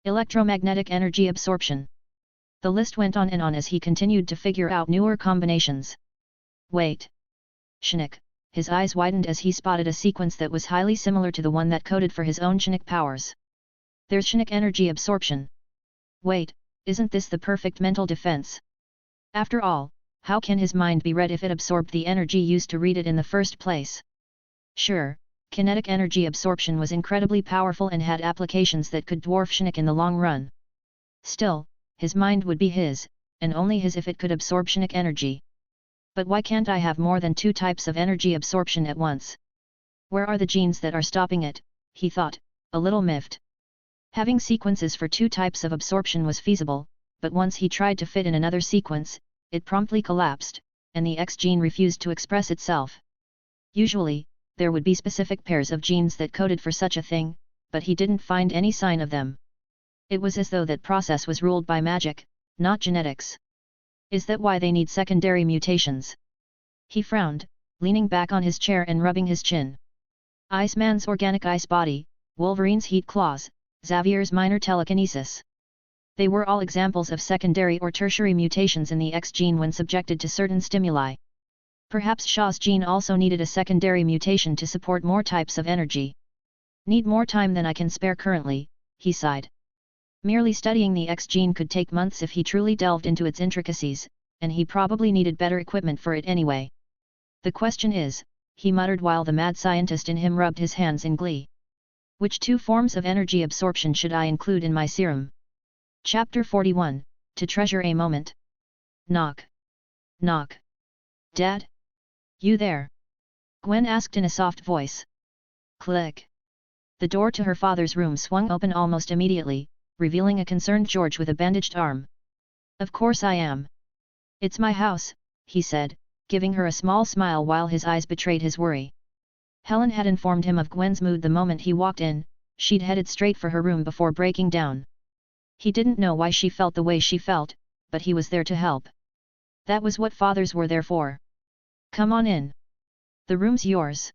Electromagnetic energy absorption. The list went on and on as he continued to figure out newer combinations. Wait. Chinook, his eyes widened as he spotted a sequence that was highly similar to the one that coded for his own Chinook powers. There's Chinook energy absorption. Wait, isn't this the perfect mental defense? After all, how can his mind be read if it absorbed the energy used to read it in the first place? Sure, kinetic energy absorption was incredibly powerful and had applications that could dwarf Chinook in the long run. Still, his mind would be his, and only his if it could absorb Chinook energy. But why can't I have more than 2 types of energy absorption at once? Where are the genes that are stopping it, he thought, a little miffed. Having sequences for 2 types of absorption was feasible, but once he tried to fit in another sequence, it promptly collapsed, and the X gene refused to express itself. Usually, there would be specific pairs of genes that coded for such a thing, but he didn't find any sign of them. It was as though that process was ruled by magic, not genetics. Is that why they need secondary mutations? He frowned, leaning back on his chair and rubbing his chin. Iceman's organic ice body, Wolverine's heat claws, Xavier's minor telekinesis. They were all examples of secondary or tertiary mutations in the X gene when subjected to certain stimuli. Perhaps Shaw's gene also needed a secondary mutation to support more types of energy. Need more time than I can spare currently, he sighed. Merely studying the X gene could take months if he truly delved into its intricacies, and he probably needed better equipment for it anyway. The question is, he muttered while the mad scientist in him rubbed his hands in glee. Which 2 forms of energy absorption should I include in my serum? Chapter 41, To Treasure a Moment. Knock. Knock. Dad? You there? Gwen asked in a soft voice. Click. The door to her father's room swung open almost immediately, revealing a concerned George with a bandaged arm. Of course I am. It's my house, he said, giving her a small smile while his eyes betrayed his worry. Helen had informed him of Gwen's mood the moment he walked in. She'd headed straight for her room before breaking down. He didn't know why she felt the way she felt, but he was there to help. That was what fathers were there for. Come on in. The room's yours.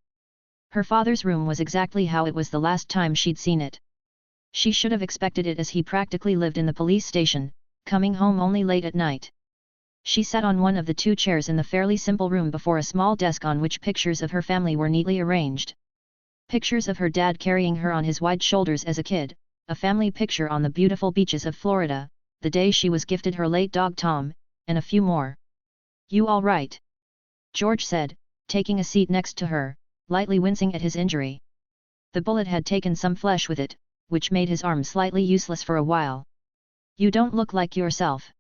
Her father's room was exactly how it was the last time she'd seen it. She should have expected it, as he practically lived in the police station, coming home only late at night. She sat on one of the two chairs in the fairly simple room before a small desk on which pictures of her family were neatly arranged. Pictures of her dad carrying her on his wide shoulders as a kid, a family picture on the beautiful beaches of Florida, the day she was gifted her late dog Tom, and a few more. You all right? George said, taking a seat next to her, lightly wincing at his injury. The bullet had taken some flesh with it, which made his arm slightly useless for a while. You don't look like yourself.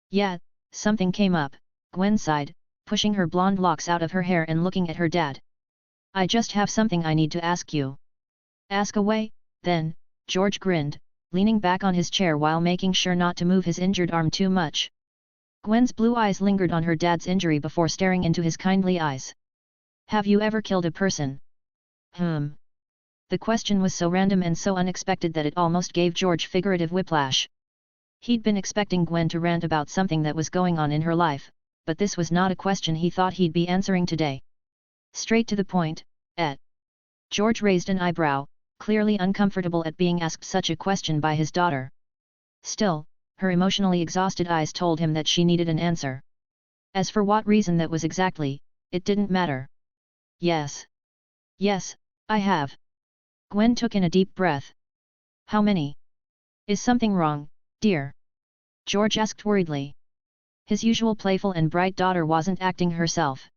Yeah, something came up, Gwen sighed, pushing her blonde locks out of her hair and looking at her dad. I just have something I need to ask you. Ask away, then, George grinned, leaning back on his chair while making sure not to move his injured arm too much. Gwen's blue eyes lingered on her dad's injury before staring into his kindly eyes. Have you ever killed a person? The question was so random and so unexpected that it almost gave George figurative whiplash. He'd been expecting Gwen to rant about something that was going on in her life, but this was not a question he thought he'd be answering today. Straight to the point, George raised an eyebrow, clearly uncomfortable at being asked such a question by his daughter. Still, her emotionally exhausted eyes told him that she needed an answer. As for what reason that was exactly, it didn't matter. Yes. Yes, I have. Gwen took in a deep breath. How many? Is something wrong, dear? George asked worriedly. His usual playful and bright daughter wasn't acting herself.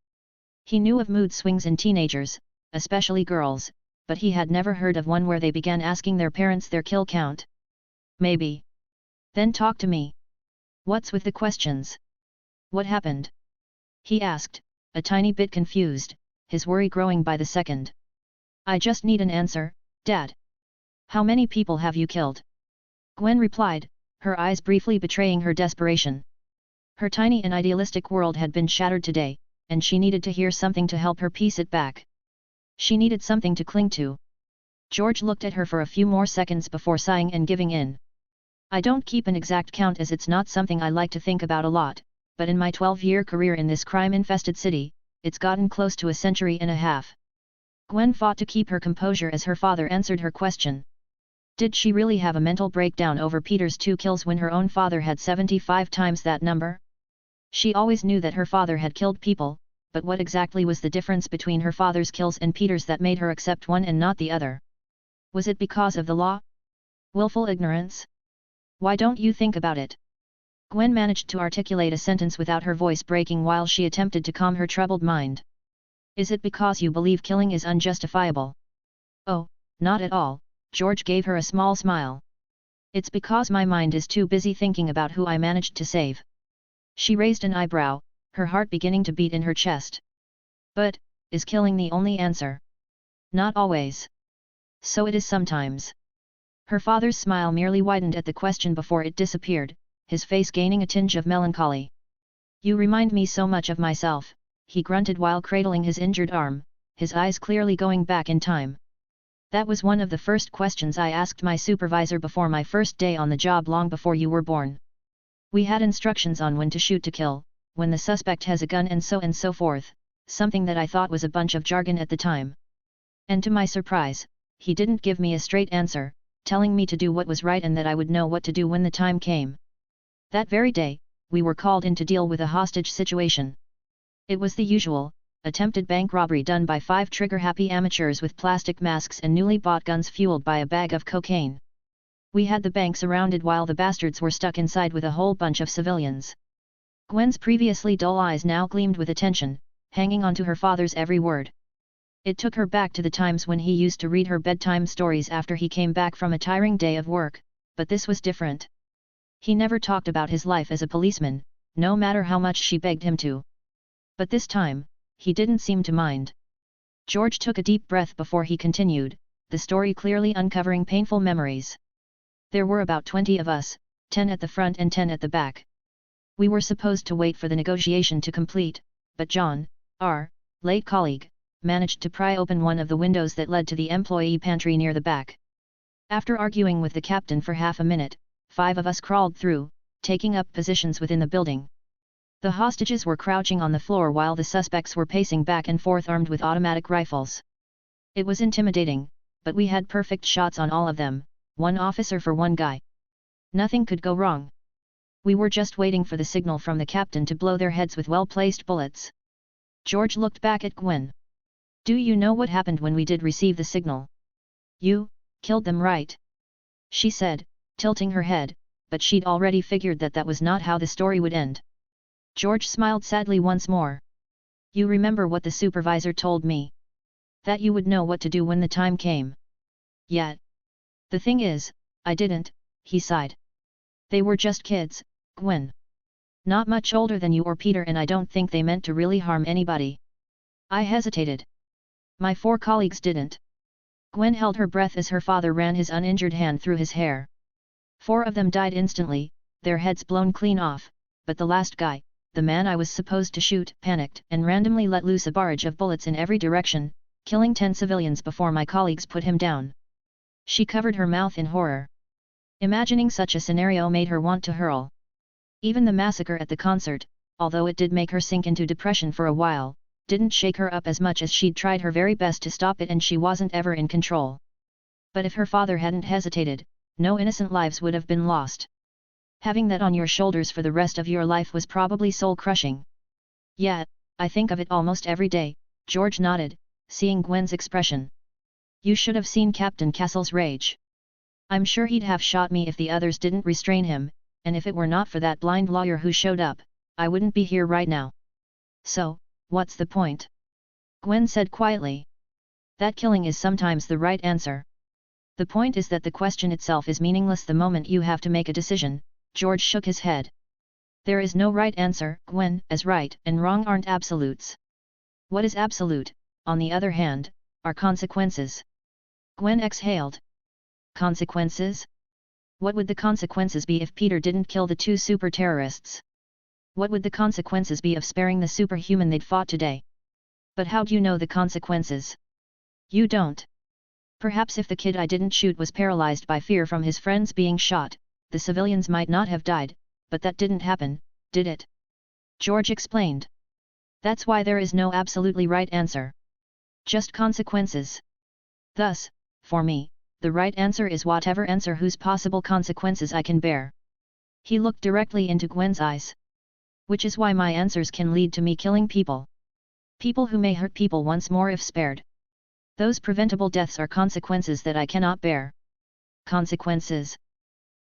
He knew of mood swings in teenagers, especially girls, but he had never heard of one where they began asking their parents their kill count. Maybe. Then talk to me. What's with the questions? What happened? He asked, a tiny bit confused, his worry growing by the second. I just need an answer, Dad. How many people have you killed? Gwen replied, her eyes briefly betraying her desperation. Her tiny and idealistic world had been shattered today, and she needed to hear something to help her piece it back. She needed something to cling to. George looked at her for a few more seconds before sighing and giving in. I don't keep an exact count, as it's not something I like to think about a lot, but in my 12-year career in this crime-infested city, it's gotten close to a century and a half. Gwen fought to keep her composure as her father answered her question. Did she really have a mental breakdown over Peter's 2 kills when her own father had 75 times that number? She always knew that her father had killed people, but what exactly was the difference between her father's kills and Peter's that made her accept one and not the other? Was it because of the law? Willful ignorance? Why don't you think about it? Gwen managed to articulate a sentence without her voice breaking while she attempted to calm her troubled mind. Is it because you believe killing is unjustifiable? Oh, not at all, George gave her a small smile. It's because my mind is too busy thinking about who I managed to save. She raised an eyebrow, her heart beginning to beat in her chest. But, is killing the only answer? Not always. So it is sometimes. Her father's smile merely widened at the question before it disappeared, his face gaining a tinge of melancholy. You remind me so much of myself, he grunted while cradling his injured arm, his eyes clearly going back in time. That was one of the first questions I asked my supervisor before my first day on the job long before you were born. We had instructions on when to shoot to kill, when the suspect has a gun and so forth, something that I thought was a bunch of jargon at the time. And to my surprise, he didn't give me a straight answer, telling me to do what was right and that I would know what to do when the time came. That very day, we were called in to deal with a hostage situation. It was the usual, attempted bank robbery done by 5 trigger-happy amateurs with plastic masks and newly bought guns fueled by a bag of cocaine. We had the bank surrounded while the bastards were stuck inside with a whole bunch of civilians. Gwen's previously dull eyes now gleamed with attention, hanging on to her father's every word. It took her back to the times when he used to read her bedtime stories after he came back from a tiring day of work, but this was different. He never talked about his life as a policeman, no matter how much she begged him to. But this time, he didn't seem to mind. George took a deep breath before he continued, the story clearly uncovering painful memories. There were about 20 of us, 10 at the front and 10 at the back. We were supposed to wait for the negotiation to complete, but John, our late colleague, managed to pry open one of the windows that led to the employee pantry near the back. After arguing with the captain for half a minute, 5 of us crawled through, taking up positions within the building. The hostages were crouching on the floor while the suspects were pacing back and forth armed with automatic rifles. It was intimidating, but we had perfect shots on all of them, one officer for one guy. Nothing could go wrong. We were just waiting for the signal from the captain to blow their heads with well-placed bullets. George looked back at Gwen. Do you know what happened when we did receive the signal? You killed them, right? She said, tilting her head, but she'd already figured that that was not how the story would end. George smiled sadly once more. You remember what the supervisor told me? That you would know what to do when the time came. Yet. The thing is, I didn't, he sighed. They were just kids, Gwen. Not much older than you or Peter, and I don't think they meant to really harm anybody. I hesitated. My 4 colleagues didn't. Gwen held her breath as her father ran his uninjured hand through his hair. 4 of them died instantly, their heads blown clean off, but the last guy, the man I was supposed to shoot, panicked and randomly let loose a barrage of bullets in every direction, killing 10 civilians before my colleagues put him down. She covered her mouth in horror. Imagining such a scenario made her want to hurl. Even the massacre at the concert, although it did make her sink into depression for a while, didn't shake her up as much as she'd tried her very best to stop it, and she wasn't ever in control. But if her father hadn't hesitated, no innocent lives would have been lost. Having that on your shoulders for the rest of your life was probably soul-crushing. Yeah, I think of it almost every day, George nodded, seeing Gwen's expression. You should have seen Captain Castle's rage. I'm sure he'd have shot me if the others didn't restrain him, and if it were not for that blind lawyer who showed up, I wouldn't be here right now. So, what's the point? Gwen said quietly. That killing is sometimes the right answer. The point is that the question itself is meaningless the moment you have to make a decision. George shook his head. There is no right answer, Gwen, as right and wrong aren't absolutes. What is absolute, on the other hand, are consequences. Gwen exhaled. Consequences? What would the consequences be if Peter didn't kill the 2 super-terrorists? What would the consequences be of sparing the superhuman they'd fought today? But how'd you know the consequences? You don't. Perhaps if the kid I didn't shoot was paralyzed by fear from his friends being shot, the civilians might not have died, but that didn't happen, did it? George explained. That's why there is no absolutely right answer. Just consequences. Thus, for me, the right answer is whatever answer whose possible consequences I can bear. He looked directly into Gwen's eyes. Which is why my answers can lead to me killing people. People who may hurt people once more if spared. Those preventable deaths are consequences that I cannot bear. Consequences.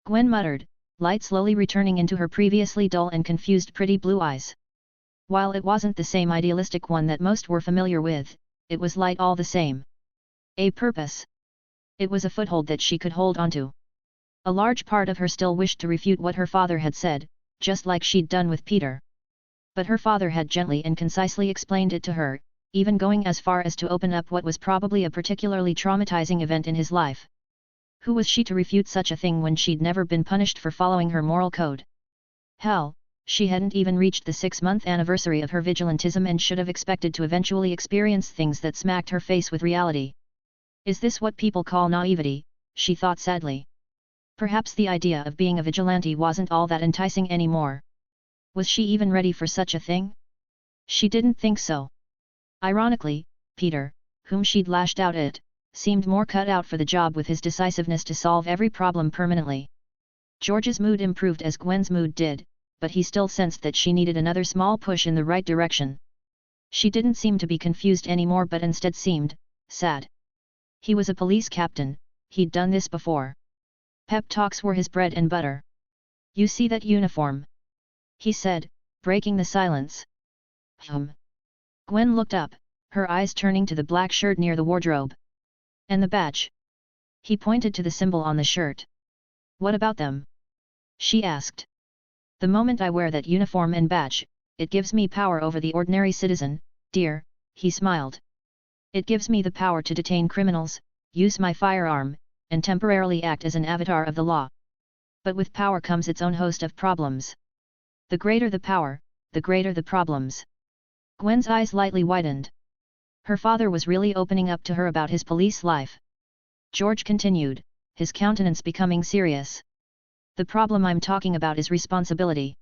Gwen muttered, light slowly returning into her previously dull and confused pretty blue eyes. While it wasn't the same idealistic one that most were familiar with, it was light all the same. A purpose. It was a foothold that she could hold onto. A large part of her still wished to refute what her father had said, just like she'd done with Peter. But her father had gently and concisely explained it to her, even going as far as to open up what was probably a particularly traumatizing event in his life. Who was she to refute such a thing when she'd never been punished for following her moral code? Hell, she hadn't even reached the 6-month anniversary of her vigilantism and should have expected to eventually experience things that smacked her face with reality. Is this what people call naivety? She thought sadly. Perhaps the idea of being a vigilante wasn't all that enticing anymore. Was she even ready for such a thing? She didn't think so. Ironically, Peter, whom she'd lashed out at, seemed more cut out for the job with his decisiveness to solve every problem permanently. George's mood improved as Gwen's mood did, but he still sensed that she needed another small push in the right direction. She didn't seem to be confused anymore but instead seemed sad. He was a police captain, he'd done this before. Pep talks were his bread and butter. You see that uniform? He said, breaking the silence. Gwen looked up, her eyes turning to the black shirt near the wardrobe. And the badge? He pointed to the symbol on the shirt. What about them? She asked. The moment I wear that uniform and badge, it gives me power over the ordinary citizen, dear, he smiled. It gives me the power to detain criminals, use my firearm, and temporarily act as an avatar of the law. But with power comes its own host of problems. The greater the power, the greater the problems. Gwen's eyes lightly widened. Her father was really opening up to her about his police life. George continued, his countenance becoming serious. The problem I'm talking about is responsibility.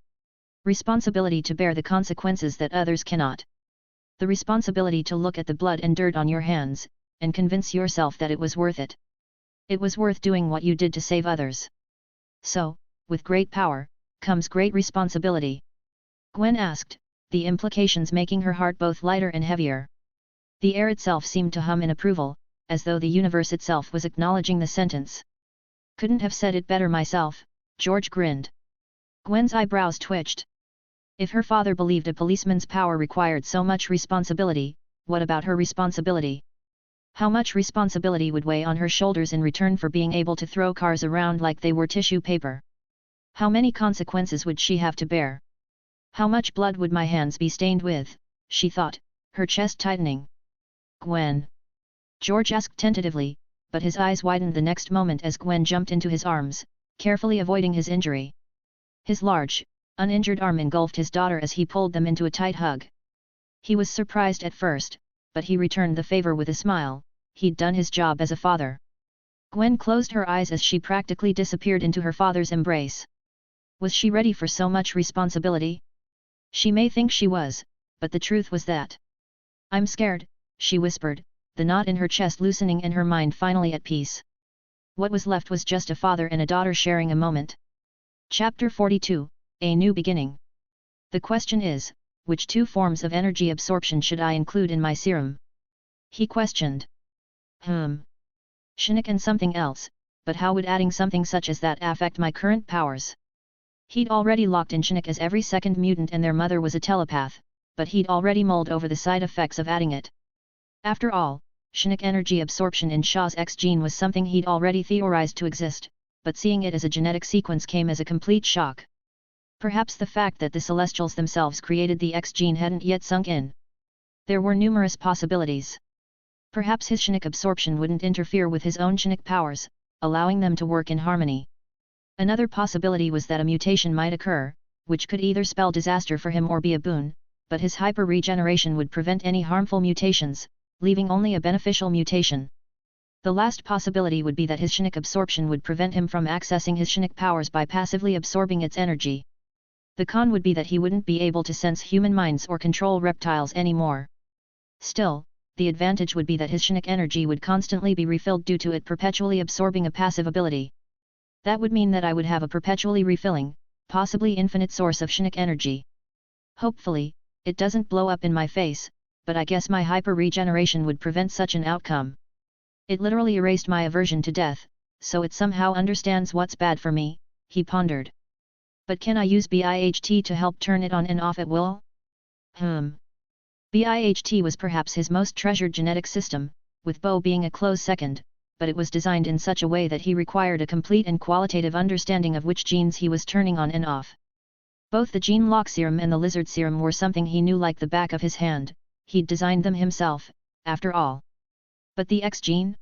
Responsibility to bear the consequences that others cannot. The responsibility to look at the blood and dirt on your hands, and convince yourself that it was worth it. It was worth doing what you did to save others. So, with great power, comes great responsibility. Gwen asked, the implications making her heart both lighter and heavier. The air itself seemed to hum in approval, as though the universe itself was acknowledging the sentence. Couldn't have said it better myself, George grinned. Gwen's eyebrows twitched. If her father believed a policeman's power required so much responsibility, what about her responsibility? How much responsibility would weigh on her shoulders in return for being able to throw cars around like they were tissue paper? How many consequences would she have to bear? How much blood would my hands be stained with, she thought, her chest tightening. Gwen? George asked tentatively, but his eyes widened the next moment as Gwen jumped into his arms, carefully avoiding his injury. His large, uninjured arm engulfed his daughter as he pulled them into a tight hug. He was surprised at first, but he returned the favor with a smile. He'd done his job as a father. Gwen closed her eyes as she practically disappeared into her father's embrace. Was she ready for so much responsibility? She may think she was, but the truth was that. I'm scared, she whispered, the knot in her chest loosening and her mind finally at peace. What was left was just a father and a daughter sharing a moment. Chapter 42, A New Beginning. The question is, which two forms of energy absorption should I include in my serum? He questioned. Chinook and something else, but how would adding something such as that affect my current powers? He'd already locked in Chinook as every second mutant and their mother was a telepath, but he'd already mulled over the side effects of adding it. After all, Chinook energy absorption in Shaw's X gene was something he'd already theorized to exist, but seeing it as a genetic sequence came as a complete shock. Perhaps the fact that the Celestials themselves created the X gene hadn't yet sunk in. There were numerous possibilities. Perhaps his Chinook absorption wouldn't interfere with his own Chinook powers, allowing them to work in harmony. Another possibility was that a mutation might occur, which could either spell disaster for him or be a boon, but his hyper-regeneration would prevent any harmful mutations, leaving only a beneficial mutation. The last possibility would be that his Chinook absorption would prevent him from accessing his Chinook powers by passively absorbing its energy. The con would be that he wouldn't be able to sense human minds or control reptiles anymore. Still, the advantage would be that his Chinook energy would constantly be refilled due to it perpetually absorbing a passive ability. That would mean that I would have a perpetually refilling, possibly infinite source of Chinook energy. Hopefully, it doesn't blow up in my face, but I guess my hyper-regeneration would prevent such an outcome. It literally erased my aversion to death, so it somehow understands what's bad for me, he pondered. But can I use BIHT to help turn it on and off at will? BIHT was perhaps his most treasured genetic system, with Bo being a close second, but it was designed in such a way that he required a complete and qualitative understanding of which genes he was turning on and off. Both the gene lock serum and the lizard serum were something he knew like the back of his hand. He'd designed them himself, after all. But the X gene?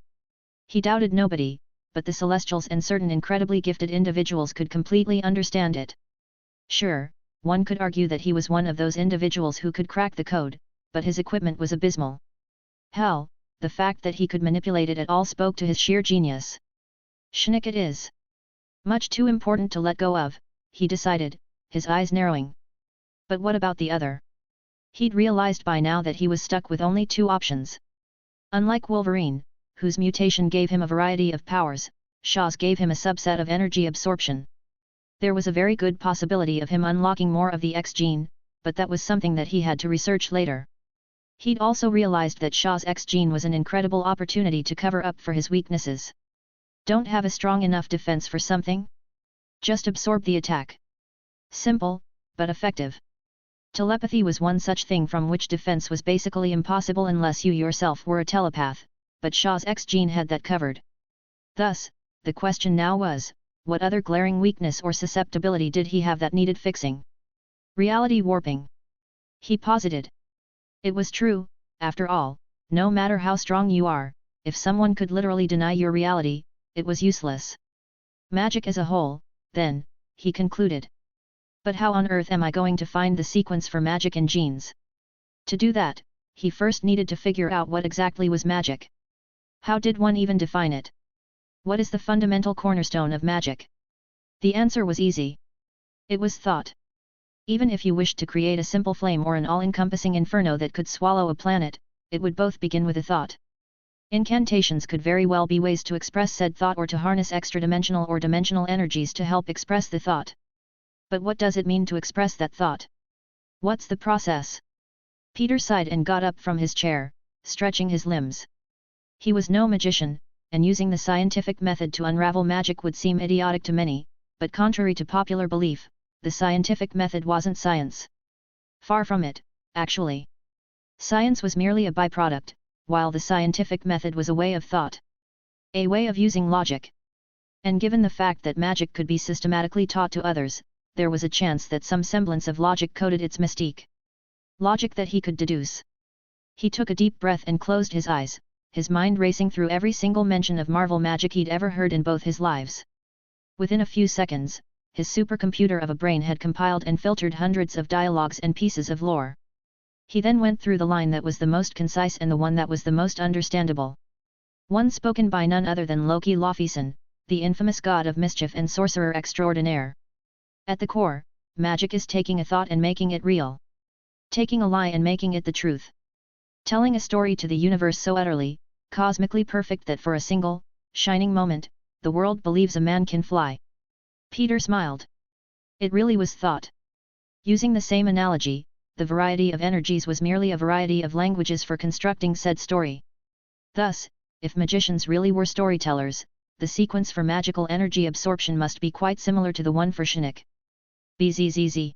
He doubted nobody, but the Celestials and certain incredibly gifted individuals could completely understand it. Sure, one could argue that he was one of those individuals who could crack the code, but his equipment was abysmal. Hell, the fact that he could manipulate it at all spoke to his sheer genius. Chinook it is. Much too important to let go of, he decided, his eyes narrowing. But what about the other? He'd realized by now that he was stuck with only two options. Unlike Wolverine, whose mutation gave him a variety of powers, Shaw's gave him a subset of energy absorption. There was a very good possibility of him unlocking more of the X gene, but that was something that he had to research later. He'd also realized that Shaw's X gene was an incredible opportunity to cover up for his weaknesses. Don't have a strong enough defense for something? Just absorb the attack. Simple, but effective. Telepathy was one such thing from which defense was basically impossible unless you yourself were a telepath, but Shaw's X gene had that covered. Thus, the question now was, what other glaring weakness or susceptibility did he have that needed fixing? Reality warping. He posited. It was true, after all, no matter how strong you are, if someone could literally deny your reality, it was useless. Magic as a whole, then, he concluded. But how on earth am I going to find the sequence for magic in genes? To do that, he first needed to figure out what exactly was magic. How did one even define it? What is the fundamental cornerstone of magic? The answer was easy. It was thought. Even if you wished to create a simple flame or an all-encompassing inferno that could swallow a planet, it would both begin with a thought. Incantations could very well be ways to express said thought or to harness extra-dimensional or dimensional energies to help express the thought. But what does it mean to express that thought? What's the process? Peter sighed and got up from his chair, stretching his limbs. He was no magician, and using the scientific method to unravel magic would seem idiotic to many, but contrary to popular belief, the scientific method wasn't science. Far from it, actually. Science was merely a byproduct, while the scientific method was a way of thought. A way of using logic. And given the fact that magic could be systematically taught to others, there was a chance that some semblance of logic coded its mystique. Logic that he could deduce. He took a deep breath and closed his eyes, his mind racing through every single mention of Marvel magic he'd ever heard in both his lives. Within a few seconds, his supercomputer of a brain had compiled and filtered hundreds of dialogues and pieces of lore. He then went through the line that was the most concise and the one that was the most understandable. One spoken by none other than Loki Laufeyson, the infamous god of mischief and sorcerer extraordinaire. At the core, magic is taking a thought and making it real. Taking a lie and making it the truth. Telling a story to the universe so utterly, cosmically perfect that for a single, shining moment, the world believes a man can fly. Peter smiled. It really was thought. Using the same analogy, the variety of energies was merely a variety of languages for constructing said story. Thus, if magicians really were storytellers, the sequence for magical energy absorption must be quite similar to the one for Shinnik. Bzzz.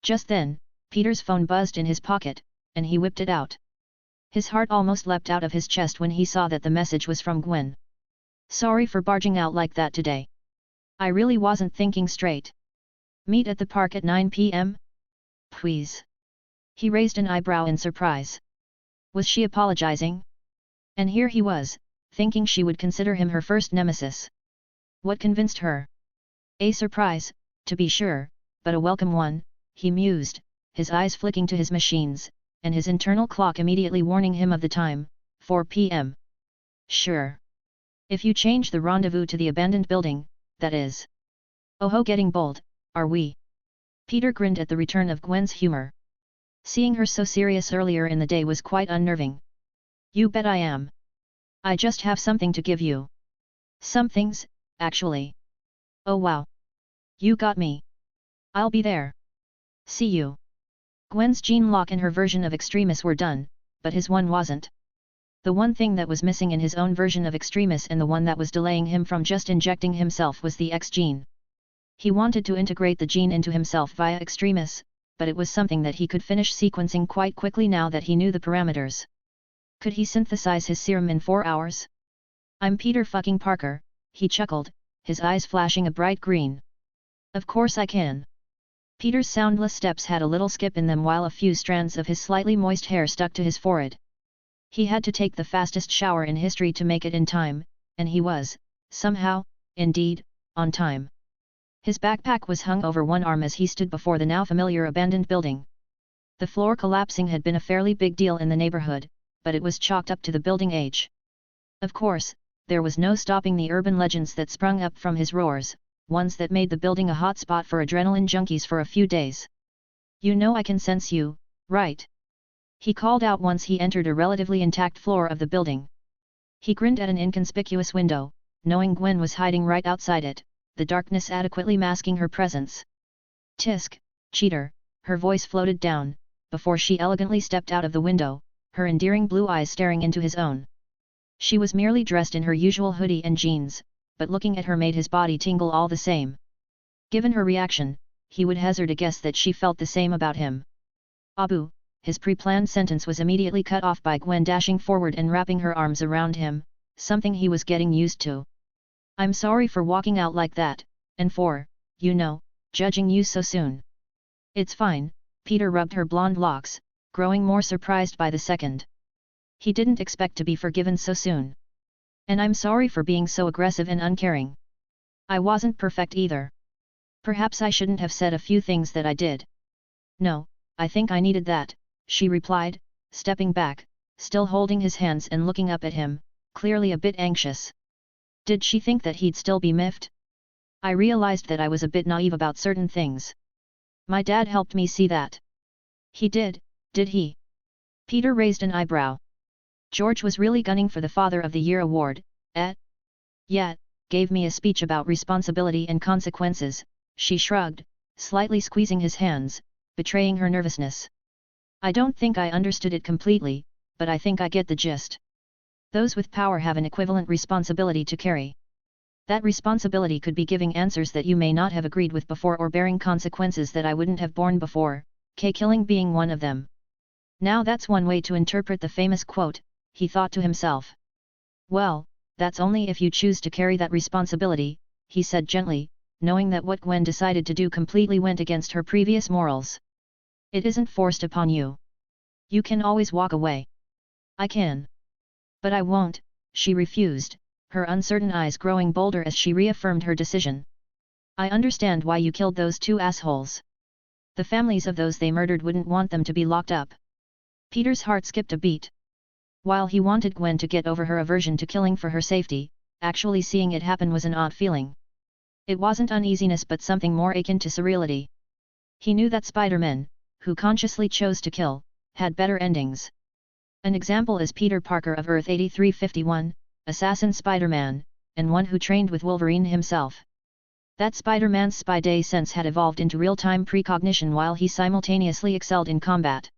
Just then, Peter's phone buzzed in his pocket, and he whipped it out. His heart almost leapt out of his chest when he saw that the message was from Gwen. Sorry for barging out like that today. I really wasn't thinking straight. Meet at the park at 9 p.m.? Please. He raised an eyebrow in surprise. Was she apologizing? And here he was, thinking she would consider him her first nemesis. What convinced her? A surprise, to be sure, but a welcome one, he mused, his eyes flicking to his machines, and his internal clock immediately warning him of the time, 4 p.m. Sure. If you change the rendezvous to the abandoned building, that is. Oh ho, getting bold, are we? Peter grinned at the return of Gwen's humor. Seeing her so serious earlier in the day was quite unnerving. You bet I am. I just have something to give you. Some things, actually. Oh wow. You got me. I'll be there. See you. Gwen's gene lock and her version of Extremis were done, but his one wasn't. The one thing that was missing in his own version of Extremis and the one that was delaying him from just injecting himself was the X gene. He wanted to integrate the gene into himself via Extremis, but it was something that he could finish sequencing quite quickly now that he knew the parameters. Could he synthesize his serum in 4 hours? I'm Peter fucking Parker, he chuckled, his eyes flashing a bright green. Of course I can. Peter's soundless steps had a little skip in them while a few strands of his slightly moist hair stuck to his forehead. He had to take the fastest shower in history to make it in time, and he was, somehow, indeed, on time. His backpack was hung over one arm as he stood before the now familiar abandoned building. The floor collapsing had been a fairly big deal in the neighborhood, but it was chalked up to the building age. Of course, there was no stopping the urban legends that sprung up from his roars, ones that made the building a hotspot for adrenaline junkies for a few days. You know I can sense you, right? He called out once he entered a relatively intact floor of the building. He grinned at an inconspicuous window, knowing Gwen was hiding right outside it, the darkness adequately masking her presence. Tisk, cheater, her voice floated down, before she elegantly stepped out of the window, her endearing blue eyes staring into his own. She was merely dressed in her usual hoodie and jeans, but looking at her made his body tingle all the same. Given her reaction, he would hazard a guess that she felt the same about him. Abu, his pre-planned sentence was immediately cut off by Gwen dashing forward and wrapping her arms around him, something he was getting used to. I'm sorry for walking out like that, and for, judging you so soon. It's fine, Peter rubbed her blonde locks, growing more surprised by the second. He didn't expect to be forgiven so soon. And I'm sorry for being so aggressive and uncaring. I wasn't perfect either. Perhaps I shouldn't have said a few things that I did. No, I think I needed that, she replied, stepping back, still holding his hands and looking up at him, clearly a bit anxious. Did she think that he'd still be miffed? I realized that I was a bit naive about certain things. My dad helped me see that. He did he? Peter raised an eyebrow. George was really gunning for the Father of the Year award, eh? Yeah, gave me a speech about responsibility and consequences, she shrugged, slightly squeezing his hands, betraying her nervousness. I don't think I understood it completely, but I think I get the gist. Those with power have an equivalent responsibility to carry. That responsibility could be giving answers that you may not have agreed with before or bearing consequences that I wouldn't have borne before, killing being one of them. Now that's one way to interpret the famous quote, he thought to himself. Well, that's only if you choose to carry that responsibility, he said gently, knowing that what Gwen decided to do completely went against her previous morals. It isn't forced upon you. You can always walk away. I can. But I won't, she refused, her uncertain eyes growing bolder as she reaffirmed her decision. I understand why you killed those two assholes. The families of those they murdered wouldn't want them to be locked up. Peter's heart skipped a beat. While he wanted Gwen to get over her aversion to killing for her safety, actually seeing it happen was an odd feeling. It wasn't uneasiness but something more akin to surreality. He knew that Spider-Men, who consciously chose to kill, had better endings. An example is Peter Parker of Earth 8351, Assassin Spider-Man, and one who trained with Wolverine himself. That Spider-Man's spy day sense had evolved into real-time precognition while he simultaneously excelled in combat.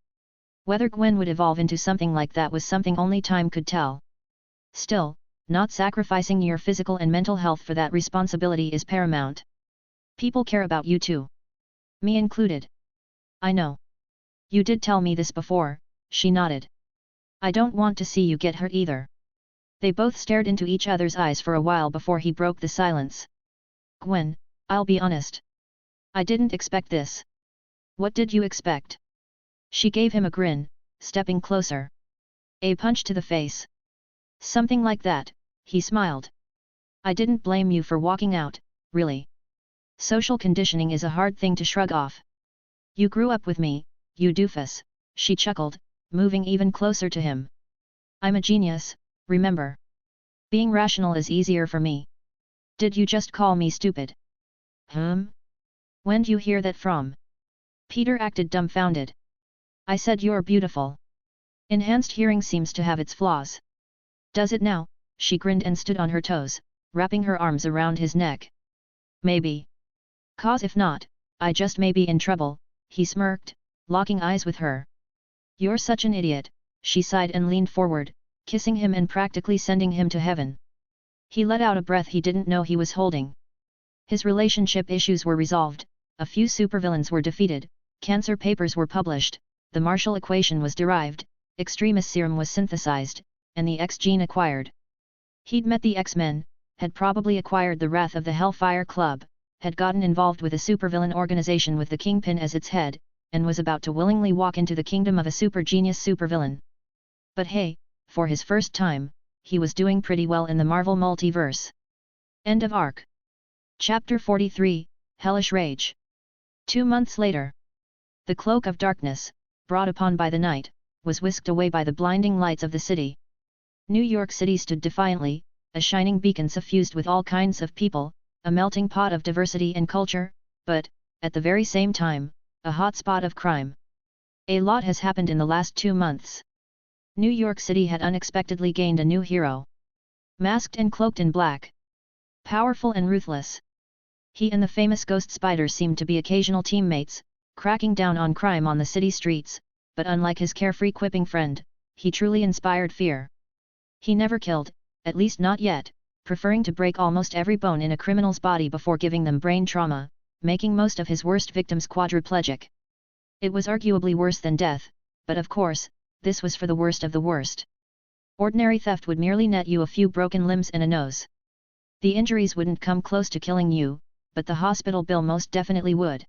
Whether Gwen would evolve into something like that was something only time could tell. Still, not sacrificing your physical and mental health for that responsibility is paramount. People care about you too. Me included. I know. You did tell me this before, she nodded. I don't want to see you get hurt either. They both stared into each other's eyes for a while before he broke the silence. Gwen, I'll be honest. I didn't expect this. What did you expect? She gave him a grin, stepping closer. A punch to the face. Something like that, he smiled. I didn't blame you for walking out, really. Social conditioning is a hard thing to shrug off. You grew up with me, you doofus, she chuckled, moving even closer to him. I'm a genius, remember. Being rational is easier for me. Did you just call me stupid? When'd you hear that from? Peter acted dumbfounded. I said you're beautiful. Enhanced hearing seems to have its flaws. Does it now? She grinned and stood on her toes, wrapping her arms around his neck. Maybe. 'Cause if not, I just may be in trouble, he smirked, locking eyes with her. You're such an idiot, she sighed and leaned forward, kissing him and practically sending him to heaven. He let out a breath he didn't know he was holding. His relationship issues were resolved, a few supervillains were defeated, cancer papers were published, the Marshall equation was derived, extremis serum was synthesized, and the X gene acquired. He'd met the X-Men, had probably acquired the wrath of the Hellfire Club, had gotten involved with a supervillain organization with the Kingpin as its head, and was about to willingly walk into the kingdom of a super-genius supervillain. But hey, for his first time, he was doing pretty well in the Marvel Multiverse. End of arc. Chapter 43, Hellish Rage. 2 months later. The cloak of darkness, brought upon by the night, was whisked away by the blinding lights of the city. New York City stood defiantly, a shining beacon suffused with all kinds of people, a melting pot of diversity and culture, but, at the very same time, a hot spot of crime. A lot has happened in the last 2 months. New York City had unexpectedly gained a new hero. Masked and cloaked in black. Powerful and ruthless. He and the famous Ghost Spider seemed to be occasional teammates, cracking down on crime on the city streets, but unlike his carefree quipping friend, he truly inspired fear. He never killed, at least not yet, preferring to break almost every bone in a criminal's body before giving them brain trauma, making most of his worst victims quadriplegic. It was arguably worse than death, but of course, this was for the worst of the worst. Ordinary theft would merely net you a few broken limbs and a nose. The injuries wouldn't come close to killing you, but the hospital bill most definitely would.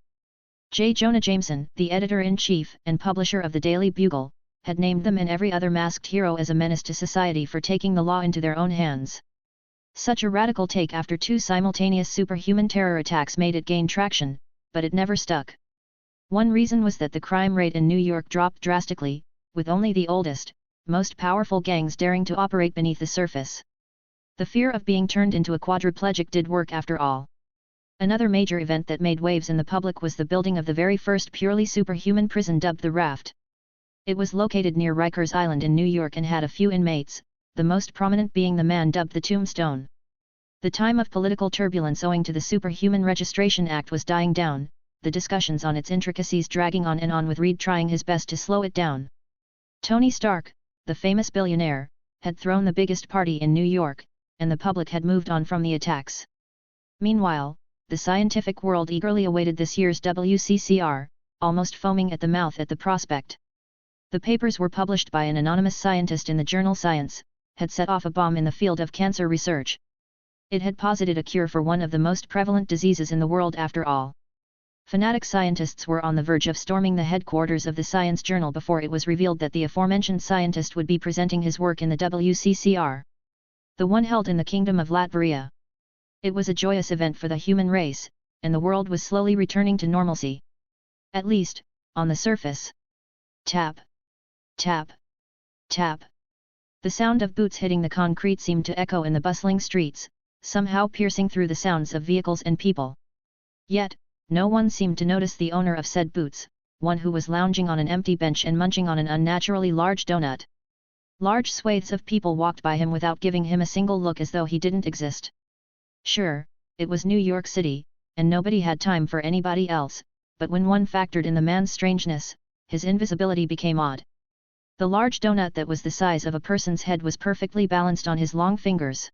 J. Jonah Jameson, the editor-in-chief and publisher of the Daily Bugle, had named them and every other masked hero as a menace to society for taking the law into their own hands. Such a radical take after 2 simultaneous superhuman terror attacks made it gain traction, but it never stuck. One reason was that the crime rate in New York dropped drastically, with only the oldest, most powerful gangs daring to operate beneath the surface. The fear of being turned into a quadriplegic did work after all. Another major event that made waves in the public was the building of the very first purely superhuman prison dubbed the Raft. It was located near Rikers Island in New York and had a few inmates, the most prominent being the man dubbed the Tombstone. The time of political turbulence owing to the Superhuman Registration Act was dying down, the discussions on its intricacies dragging on and on with Reed trying his best to slow it down. Tony Stark, the famous billionaire, had thrown the biggest party in New York, and the public had moved on from the attacks. Meanwhile, the scientific world eagerly awaited this year's WCCR, almost foaming at the mouth at the prospect. The papers were published by an anonymous scientist in the journal Science, had set off a bomb in the field of cancer research. It had posited a cure for one of the most prevalent diseases in the world after all. Fanatic scientists were on the verge of storming the headquarters of the Science journal before it was revealed that the aforementioned scientist would be presenting his work in the WCCR. The one held in the Kingdom of Latveria. It was a joyous event for the human race, and the world was slowly returning to normalcy. At least, on the surface. Tap. Tap. Tap. The sound of boots hitting the concrete seemed to echo in the bustling streets, somehow piercing through the sounds of vehicles and people. Yet, no one seemed to notice the owner of said boots, one who was lounging on an empty bench and munching on an unnaturally large donut. Large swathes of people walked by him without giving him a single look as though he didn't exist. Sure, it was New York City, and nobody had time for anybody else, but when one factored in the man's strangeness, his invisibility became odd. The large donut that was the size of a person's head was perfectly balanced on his long fingers.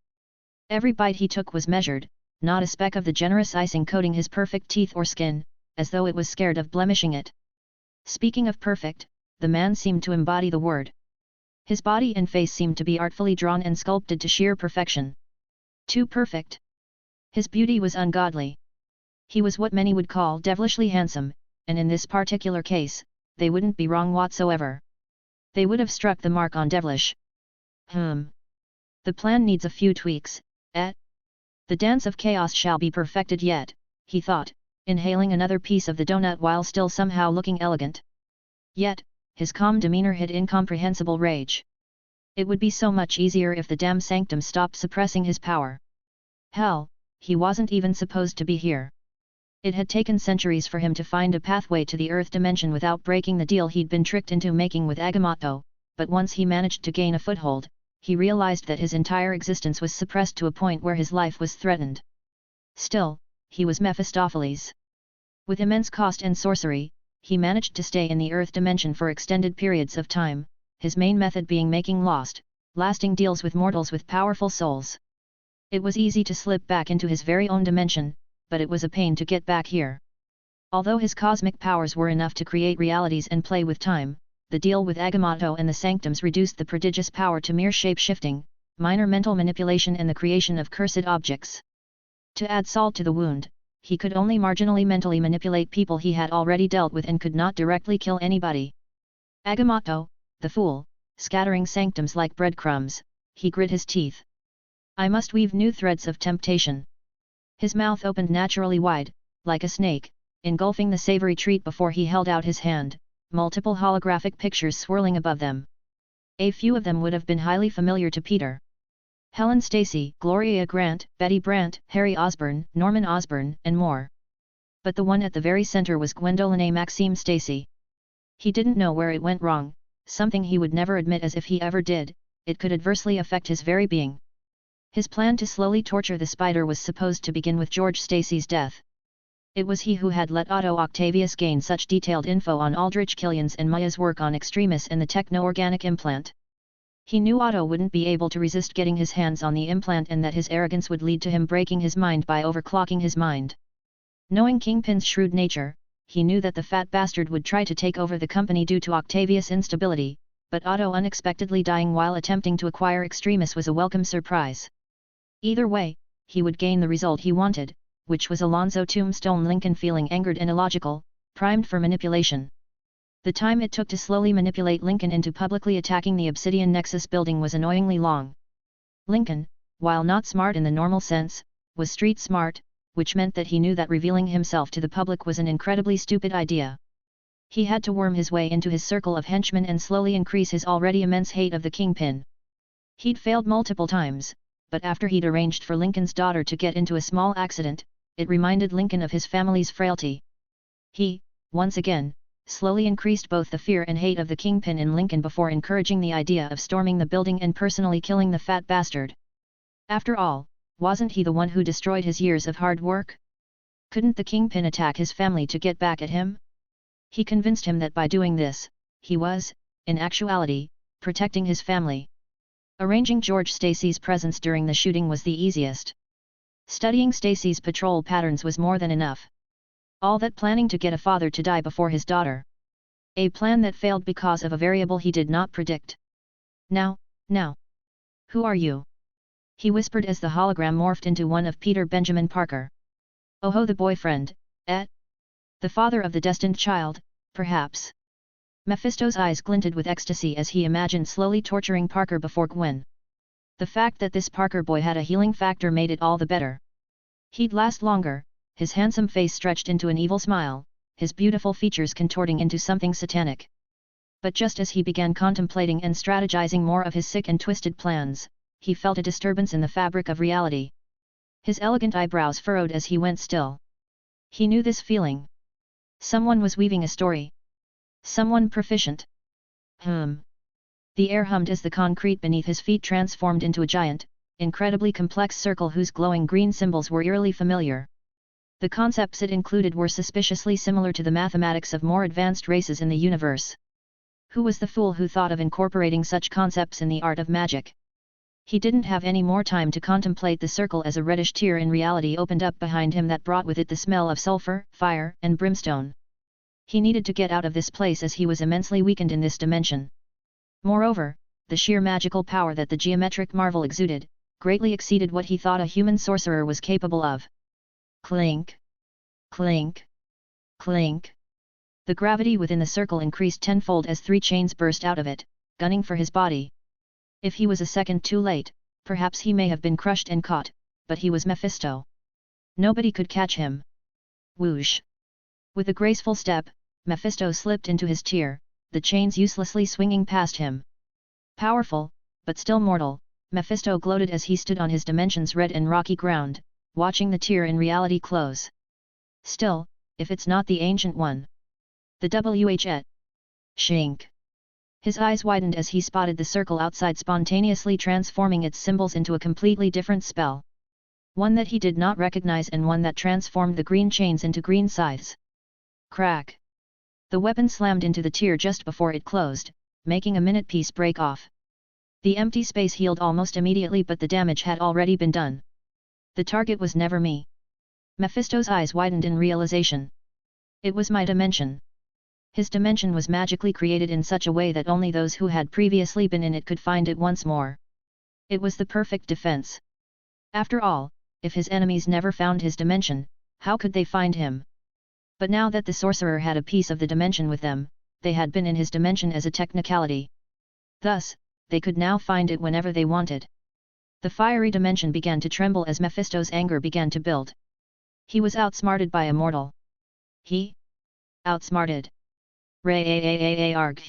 Every bite he took was measured, not a speck of the generous icing coating his perfect teeth or skin, as though it was scared of blemishing it. Speaking of perfect, the man seemed to embody the word. His body and face seemed to be artfully drawn and sculpted to sheer perfection. Too perfect. His beauty was ungodly. He was what many would call devilishly handsome, and in this particular case, they wouldn't be wrong whatsoever. They would have struck the mark on devilish. The plan needs a few tweaks, eh? The dance of chaos shall be perfected yet, he thought, inhaling another piece of the donut while still somehow looking elegant. Yet, his calm demeanor hid incomprehensible rage. It would be so much easier if the damn sanctum stopped suppressing his power. Hell, he wasn't even supposed to be here. It had taken centuries for him to find a pathway to the Earth dimension without breaking the deal he'd been tricked into making with Agamotto, but once he managed to gain a foothold, he realized that his entire existence was suppressed to a point where his life was threatened. Still, he was Mephistopheles. With immense cost and sorcery, he managed to stay in the Earth dimension for extended periods of time, his main method being making lasting deals with mortals with powerful souls. It was easy to slip back into his very own dimension, but it was a pain to get back here. Although his cosmic powers were enough to create realities and play with time, the deal with Agamotto and the Sanctums reduced the prodigious power to mere shape-shifting, minor mental manipulation and the creation of cursed objects. To add salt to the wound, he could only marginally mentally manipulate people he had already dealt with and could not directly kill anybody. Agamotto, the fool, scattering sanctums like breadcrumbs, he grit his teeth. I must weave new threads of temptation. His mouth opened naturally wide, like a snake, engulfing the savory treat before he held out his hand, multiple holographic pictures swirling above them. A few of them would have been highly familiar to Peter. Helen Stacy, Gloria Grant, Betty Brant, Harry Osborn, Norman Osborn, and more. But the one at the very center was Gwendoline Maxime Stacy. He didn't know where it went wrong, something he would never admit as if he ever did, it could adversely affect his very being. His plan to slowly torture the spider was supposed to begin with George Stacy's death. It was he who had let Otto Octavius gain such detailed info on Aldrich Killian's and Maya's work on Extremis and the techno-organic implant. He knew Otto wouldn't be able to resist getting his hands on the implant and that his arrogance would lead to him breaking his mind by overclocking his mind. Knowing Kingpin's shrewd nature, he knew that the fat bastard would try to take over the company due to Octavius' instability, but Otto unexpectedly dying while attempting to acquire Extremis was a welcome surprise. Either way, he would gain the result he wanted, which was Alonzo Tombstone Lincoln feeling angered and illogical, primed for manipulation. The time it took to slowly manipulate Lincoln into publicly attacking the Obsidian Nexus building was annoyingly long. Lincoln, while not smart in the normal sense, was street smart, which meant that he knew that revealing himself to the public was an incredibly stupid idea. He had to worm his way into his circle of henchmen and slowly increase his already immense hate of the Kingpin. He'd failed multiple times, but after he'd arranged for Lincoln's daughter to get into a small accident, it reminded Lincoln of his family's frailty. He, once again, slowly increased both the fear and hate of the Kingpin in Lincoln before encouraging the idea of storming the building and personally killing the fat bastard. After all, wasn't he the one who destroyed his years of hard work? Couldn't the Kingpin attack his family to get back at him? He convinced him that by doing this, he was, in actuality, protecting his family. Arranging George Stacy's presence during the shooting was the easiest. Studying Stacy's patrol patterns was more than enough. All that planning to get a father to die before his daughter. A plan that failed because of a variable he did not predict. Now. Who are you? He whispered as the hologram morphed into one of Peter Benjamin Parker. Oh, the boyfriend, eh? The father of the destined child, perhaps. Mephisto's eyes glinted with ecstasy as he imagined slowly torturing Parker before Gwen. The fact that this Parker boy had a healing factor made it all the better. He'd last longer, his handsome face stretched into an evil smile, his beautiful features contorting into something satanic. But just as he began contemplating and strategizing more of his sick and twisted plans, he felt a disturbance in the fabric of reality. His elegant eyebrows furrowed as he went still. He knew this feeling. Someone was weaving a story. Someone proficient. The air hummed as the concrete beneath his feet transformed into a giant, incredibly complex circle whose glowing green symbols were eerily familiar. The concepts it included were suspiciously similar to the mathematics of more advanced races in the universe. Who was the fool who thought of incorporating such concepts in the art of magic? He didn't have any more time to contemplate the circle as a reddish tear in reality opened up behind him that brought with it the smell of sulfur, fire, and brimstone. He needed to get out of this place as he was immensely weakened in this dimension. Moreover, the sheer magical power that the geometric marvel exuded, greatly exceeded what he thought a human sorcerer was capable of. Clink! Clink! Clink! The gravity within the circle increased tenfold as 3 chains burst out of it, gunning for his body. If he was a second too late, perhaps he may have been crushed and caught, but he was Mephisto. Nobody could catch him. Whoosh! With a graceful step, Mephisto slipped into his tier, the chains uselessly swinging past him. Powerful, but still mortal, Mephisto gloated as he stood on his dimension's red and rocky ground, watching the tier in reality close. Still, if it's not the ancient one. The wh. Shink. His eyes widened as he spotted the circle outside spontaneously transforming its symbols into a completely different spell. One that he did not recognize and one that transformed the green chains into green scythes. Crack! The weapon slammed into the tier just before it closed, making a minute piece break off. The empty space healed almost immediately, but the damage had already been done. The target was never me. Mephisto's eyes widened in realization. It was my dimension. His dimension was magically created in such a way that only those who had previously been in it could find it once more. It was the perfect defense. After all, if his enemies never found his dimension, how could they find him? But now that the sorcerer had a piece of the dimension with them, they had been in his dimension as a technicality. Thus, they could now find it whenever they wanted. The fiery dimension began to tremble as Mephisto's anger began to build. He was outsmarted by a mortal. He? Outsmarted. Ray-a-a-a-arg.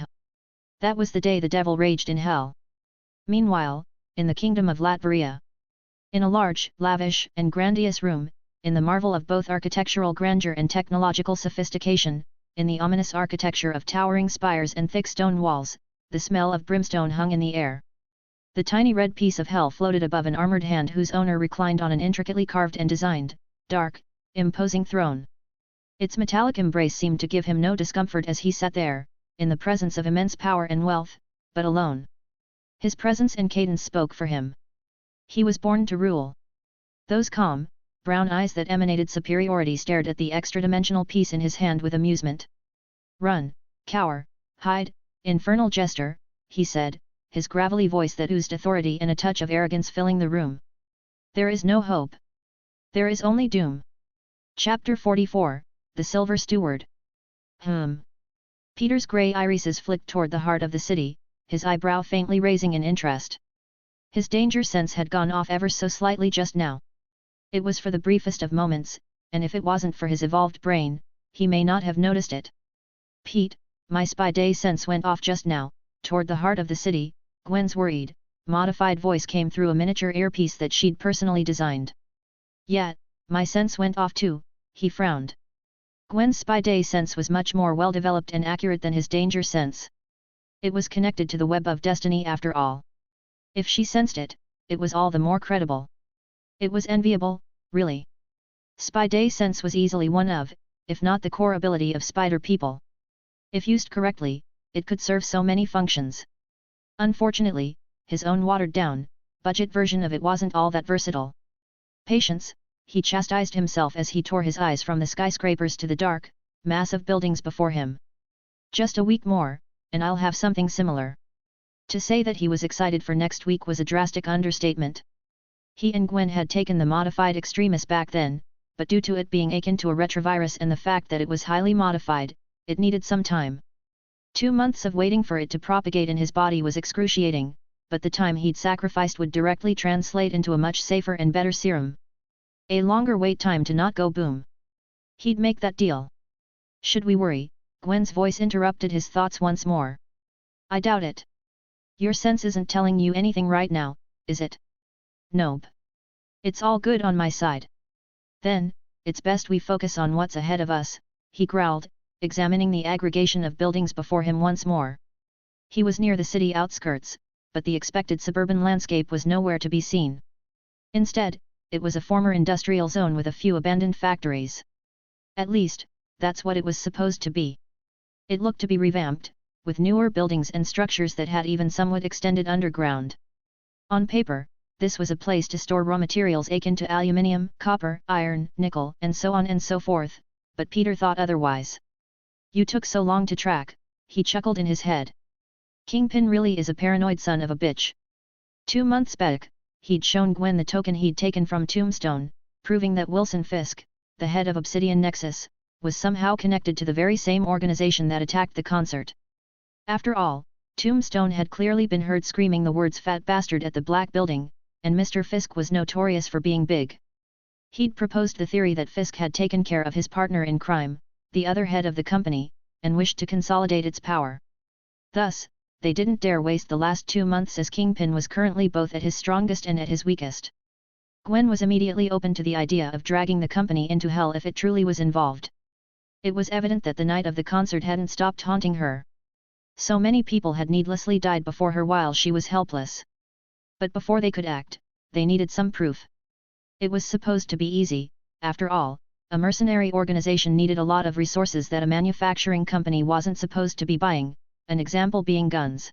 That was the day the devil raged in hell. Meanwhile, in the kingdom of Latveria. In a large, lavish, and grandiose room, in the marvel of both architectural grandeur and technological sophistication, in the ominous architecture of towering spires and thick stone walls, the smell of brimstone hung in the air. The tiny red piece of hell floated above an armored hand whose owner reclined on an intricately carved and designed, dark, imposing throne. Its metallic embrace seemed to give him no discomfort as he sat there, in the presence of immense power and wealth, but alone. His presence and cadence spoke for him. He was born to rule. Those calm, brown eyes that emanated superiority stared at the extra-dimensional piece in his hand with amusement. Run, cower, hide, infernal jester, he said, his gravelly voice that oozed authority and a touch of arrogance filling the room. There is no hope. There is only doom. Chapter 44, The Silver Steward. Peter's grey irises flicked toward the heart of the city, his eyebrow faintly raising in interest. His danger sense had gone off ever so slightly just now. It was for the briefest of moments, and if it wasn't for his evolved brain, he may not have noticed it. Pete, my spy day sense went off just now, toward the heart of the city, Gwen's worried, modified voice came through a miniature earpiece that she'd personally designed. Yeah, my sense went off too, he frowned. Gwen's spy day sense was much more well-developed and accurate than his danger sense. It was connected to the web of destiny after all. If she sensed it, it was all the more credible. It was enviable, really. Spy day sense was easily one of, if not the core ability of spider people. If used correctly, it could serve so many functions. Unfortunately, his own watered-down, budget version of it wasn't all that versatile. Patience, he chastised himself as he tore his eyes from the skyscrapers to the dark, massive buildings before him. Just a week more, and I'll have something similar. To say that he was excited for next week was a drastic understatement. He and Gwen had taken the modified extremis back then, but due to it being akin to a retrovirus and the fact that it was highly modified, it needed some time. 2 months of waiting for it to propagate in his body was excruciating, but the time he'd sacrificed would directly translate into a much safer and better serum. A longer wait time to not go boom. He'd make that deal. Should we worry? Gwen's voice interrupted his thoughts once more. I doubt it. Your sense isn't telling you anything right now, is it? Nope. It's all good on my side. Then, it's best we focus on what's ahead of us, he growled, examining the aggregation of buildings before him once more. He was near the city outskirts, but the expected suburban landscape was nowhere to be seen. Instead, it was a former industrial zone with a few abandoned factories. At least, that's what it was supposed to be. It looked to be revamped, with newer buildings and structures that had even somewhat extended underground. On paper, this was a place to store raw materials akin to aluminium, copper, iron, nickel, and so on and so forth, but Peter thought otherwise. You took so long to track, he chuckled in his head. Kingpin really is a paranoid son of a bitch. 2 months back, he'd shown Gwen the token he'd taken from Tombstone, proving that Wilson Fisk, the head of Obsidian Nexus, was somehow connected to the very same organization that attacked the concert. After all, Tombstone had clearly been heard screaming the words "fat bastard" at the Black Building, and Mr. Fisk was notorious for being big. He'd proposed the theory that Fisk had taken care of his partner in crime, the other head of the company, and wished to consolidate its power. Thus, they didn't dare waste the last 2 months as Kingpin was currently both at his strongest and at his weakest. Gwen was immediately open to the idea of dragging the company into hell if it truly was involved. It was evident that the night of the concert hadn't stopped haunting her. So many people had needlessly died before her while she was helpless. But before they could act, they needed some proof. It was supposed to be easy, after all, a mercenary organization needed a lot of resources that a manufacturing company wasn't supposed to be buying, an example being guns.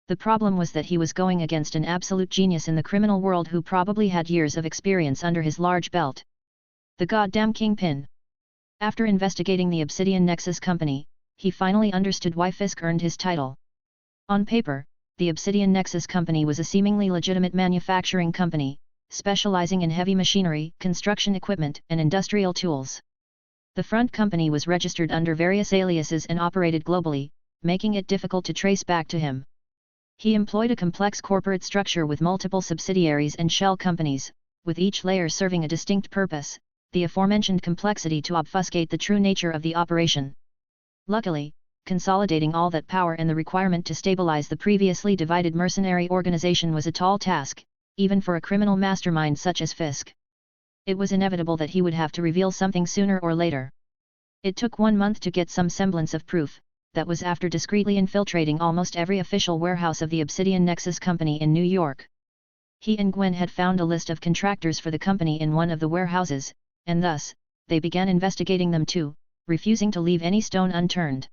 The problem was that he was going against an absolute genius in the criminal world who probably had years of experience under his large belt. The goddamn Kingpin. After investigating the Obsidian Nexus company, he finally understood why Fisk earned his title. On paper, the Obsidian Nexus company was a seemingly legitimate manufacturing company, specializing in heavy machinery, construction equipment, and industrial tools. The front company was registered under various aliases and operated globally, making it difficult to trace back to him. He employed a complex corporate structure with multiple subsidiaries and shell companies, with each layer serving a distinct purpose, the aforementioned complexity to obfuscate the true nature of the operation. Luckily, consolidating all that power and the requirement to stabilize the previously divided mercenary organization was a tall task, even for a criminal mastermind such as Fisk. It was inevitable that he would have to reveal something sooner or later. It took 1 month to get some semblance of proof. That was after discreetly infiltrating almost every official warehouse of the Obsidian Nexus company in New York. He and Gwen had found a list of contractors for the company in one of the warehouses, and thus, they began investigating them too, refusing to leave any stone unturned.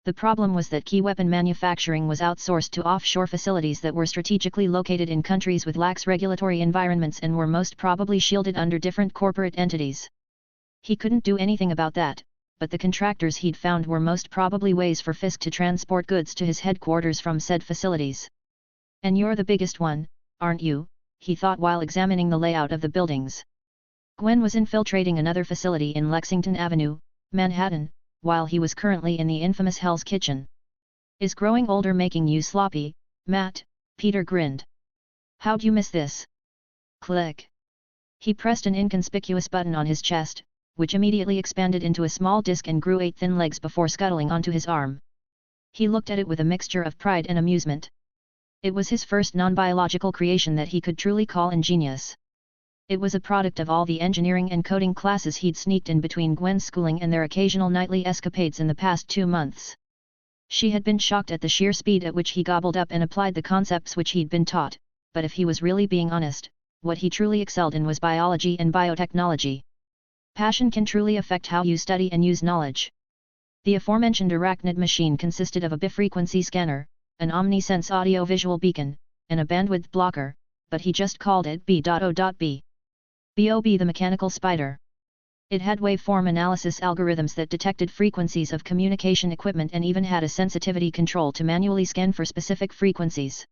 The problem was that key weapon manufacturing was outsourced to offshore facilities that were strategically located in countries with lax regulatory environments and were most probably shielded under different corporate entities. He couldn't do anything about that, but the contractors he'd found were most probably ways for Fisk to transport goods to his headquarters from said facilities. And you're the biggest one, aren't you? He thought while examining the layout of the buildings. Gwen was infiltrating another facility in Lexington Avenue, Manhattan, while he was currently in the infamous Hell's Kitchen. Is growing older making you sloppy, Matt? Peter grinned. How'd you miss this? Click. He pressed an inconspicuous button on his chest, which immediately expanded into a small disc and grew 8 thin legs before scuttling onto his arm. He looked at it with a mixture of pride and amusement. It was his first non-biological creation that he could truly call ingenious. It was a product of all the engineering and coding classes he'd sneaked in between Gwen's schooling and their occasional nightly escapades in the past 2 months. She had been shocked at the sheer speed at which he gobbled up and applied the concepts which he'd been taught, but if he was really being honest, what he truly excelled in was biology and biotechnology. Passion can truly affect how you study and use knowledge. The aforementioned arachnid machine consisted of a bifrequency scanner, an omnisense audio-visual beacon, and a bandwidth blocker, but he just called it B.O.B. Bob the mechanical spider. It had waveform analysis algorithms that detected frequencies of communication equipment and even had a sensitivity control to manually scan for specific frequencies.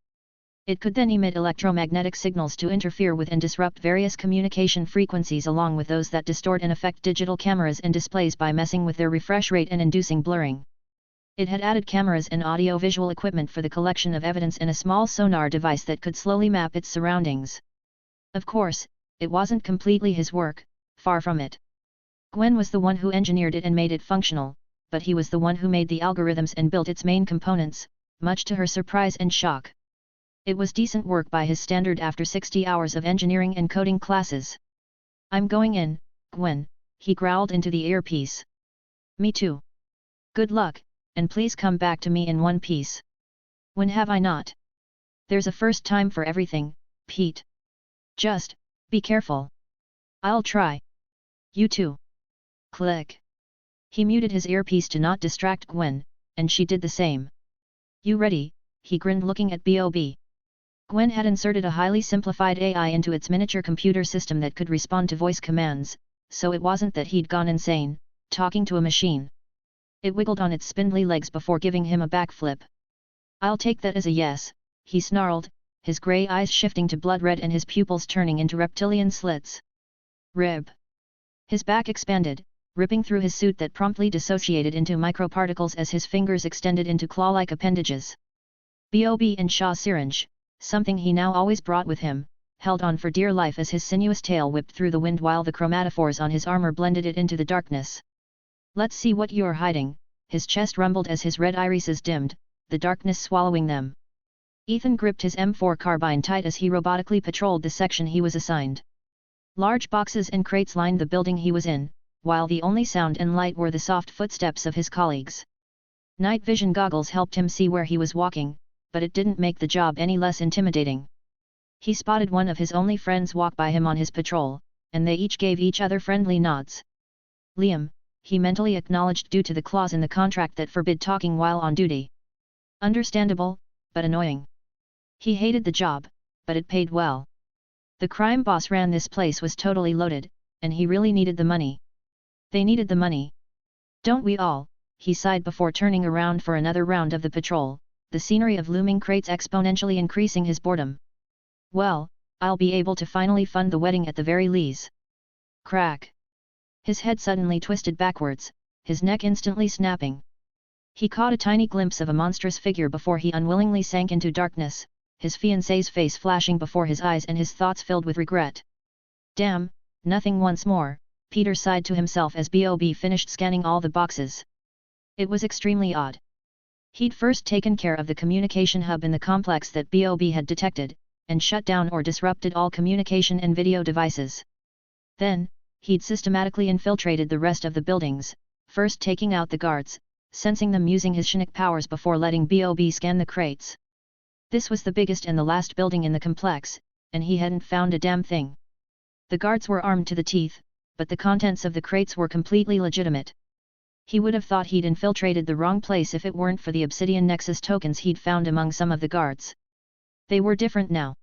It could then emit electromagnetic signals to interfere with and disrupt various communication frequencies along with those that distort and affect digital cameras and displays by messing with their refresh rate and inducing blurring. It had added cameras and audio-visual equipment for the collection of evidence and a small sonar device that could slowly map its surroundings. Of course, it wasn't completely his work, far from it. Gwen was the one who engineered it and made it functional, but he was the one who made the algorithms and built its main components, much to her surprise and shock. It was decent work by his standard after 60 hours of engineering and coding classes. I'm going in, Gwen, he growled into the earpiece. Me too. Good luck, and please come back to me in one piece. When have I not? There's a first time for everything, Pete. Just, be careful. I'll try. You too. Click. He muted his earpiece to not distract Gwen, and she did the same. You ready? He grinned looking at Bob. Gwen had inserted a highly simplified AI into its miniature computer system that could respond to voice commands, so it wasn't that he'd gone insane, talking to a machine. It wiggled on its spindly legs before giving him a backflip. I'll take that as a yes, he snarled, his grey eyes shifting to blood red and his pupils turning into reptilian slits. Rib. His back expanded, ripping through his suit that promptly dissociated into microparticles as his fingers extended into claw-like appendages. Bob and Shaw syringe, something he now always brought with him, held on for dear life as his sinuous tail whipped through the wind while the chromatophores on his armor blended it into the darkness. Let's see what you're hiding, his chest rumbled as his red irises dimmed, the darkness swallowing them. Ethan gripped his M4 carbine tight as he robotically patrolled the section he was assigned. Large boxes and crates lined the building he was in, while the only sound and light were the soft footsteps of his colleagues. Night vision goggles helped him see where he was walking, but it didn't make the job any less intimidating. He spotted one of his only friends walk by him on his patrol, and they each gave each other friendly nods. Liam, he mentally acknowledged due to the clause in the contract that forbid talking while on duty. Understandable, but annoying. He hated the job, but it paid well. The crime boss ran this place was totally loaded, and he really needed the money. They needed the money. Don't we all? He sighed before turning around for another round of the patrol, the scenery of looming crates exponentially increasing his boredom. Well, I'll be able to finally fund the wedding at the very least. Crack. His head suddenly twisted backwards, his neck instantly snapping. He caught a tiny glimpse of a monstrous figure before he unwillingly sank into darkness, his fiancée's face flashing before his eyes and his thoughts filled with regret. Damn, nothing once more, Peter sighed to himself as Bob finished scanning all the boxes. It was extremely odd. He'd first taken care of the communication hub in the complex that Bob had detected, and shut down or disrupted all communication and video devices. Then, he'd systematically infiltrated the rest of the buildings, first taking out the guards, sensing them using his psionic powers before letting Bob scan the crates. This was the biggest and the last building in the complex, and he hadn't found a damn thing. The guards were armed to the teeth, but the contents of the crates were completely legitimate. He would have thought he'd infiltrated the wrong place if it weren't for the Obsidian Nexus tokens he'd found among some of the guards. They were different now.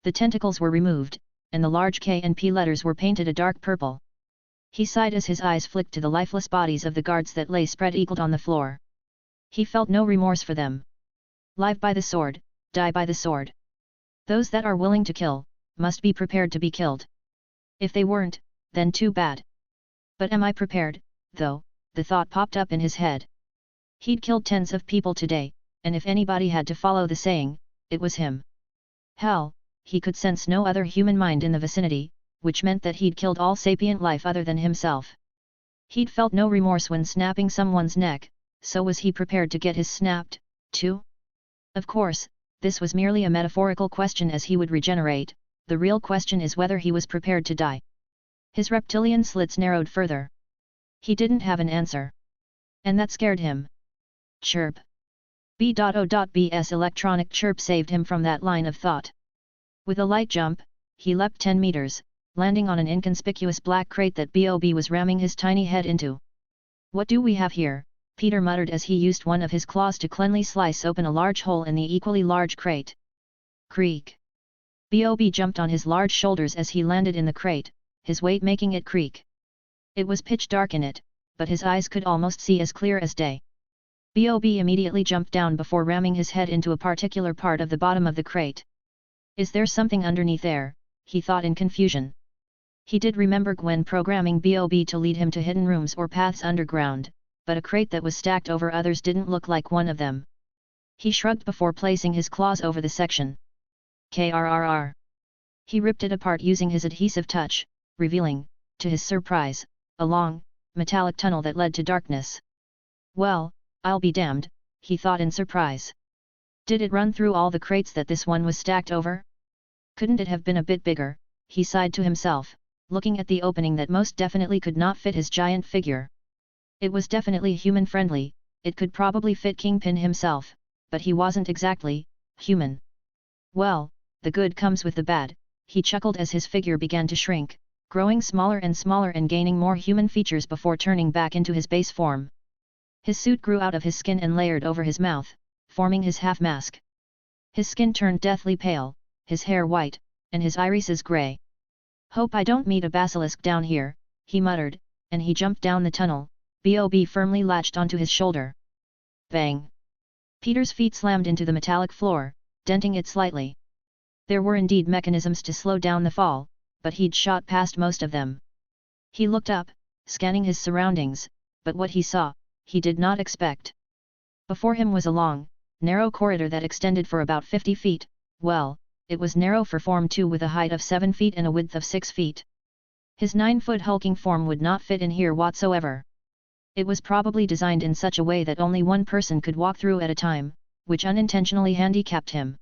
The tentacles were removed, and the large K and P letters were painted a dark purple. He sighed as his eyes flicked to the lifeless bodies of the guards that lay spread-eagled on the floor. He felt no remorse for them. Live by the sword, die by the sword. Those that are willing to kill, must be prepared to be killed. If they weren't, then too bad. But am I prepared, though? the thought popped up in his head. He'd killed tens of people today, and if anybody had to follow the saying, it was him. Hell, he could sense no other human mind in the vicinity, which meant that he'd killed all sapient life other than himself. He'd felt no remorse when snapping someone's neck, so was he prepared to get his snapped, too? Of course, this was merely a metaphorical question as he would regenerate, the real question is whether he was prepared to die. His reptilian slits narrowed further. He didn't have an answer. And that scared him. Chirp. B.O.B.'s electronic chirp saved him from that line of thought. With a light jump, he leapt 10 meters, landing on an inconspicuous black crate that B.O.B. was ramming his tiny head into. What do we have here? Peter muttered as he used one of his claws to cleanly slice open a large hole in the equally large crate. Creak. B.O.B. jumped on his large shoulders as he landed in the crate, his weight making it creak. It was pitch dark in it, but his eyes could almost see as clear as day. B.O.B. immediately jumped down before ramming his head into a particular part of the bottom of the crate. Is there something underneath there? He thought in confusion. He did remember Gwen programming B.O.B. to lead him to hidden rooms or paths underground, but a crate that was stacked over others didn't look like one of them. He shrugged before placing his claws over the section. Krrr. He ripped it apart using his adhesive touch, revealing, to his surprise, a long, metallic tunnel that led to darkness. Well, I'll be damned, he thought in surprise. Did it run through all the crates that this one was stacked over? Couldn't it have been a bit bigger, he sighed to himself, looking at the opening that most definitely could not fit his giant figure. It was definitely human-friendly, it could probably fit Kingpin himself, but he wasn't exactly human. Well, the good comes with the bad, he chuckled as his figure began to shrink, growing smaller and gaining more human features before turning back into his base form. His suit grew out of his skin and layered over his mouth, forming his half-mask. His skin turned deathly pale, his hair white, and his irises grey. Hope I don't meet a basilisk down here, he muttered, and he jumped down the tunnel, B.O.B. firmly latched onto his shoulder. Bang! Peter's feet slammed into the metallic floor, denting it slightly. There were indeed mechanisms to slow down the fall, but he'd shot past most of them. He looked up, scanning his surroundings, but what he saw, he did not expect. Before him was a long, narrow corridor that extended for about 50 feet, well, it was narrow for form too, with a height of 7 feet and a width of 6 feet. His 9-foot hulking form would not fit in here whatsoever. It was probably designed in such a way that only one person could walk through at a time, which unintentionally handicapped him.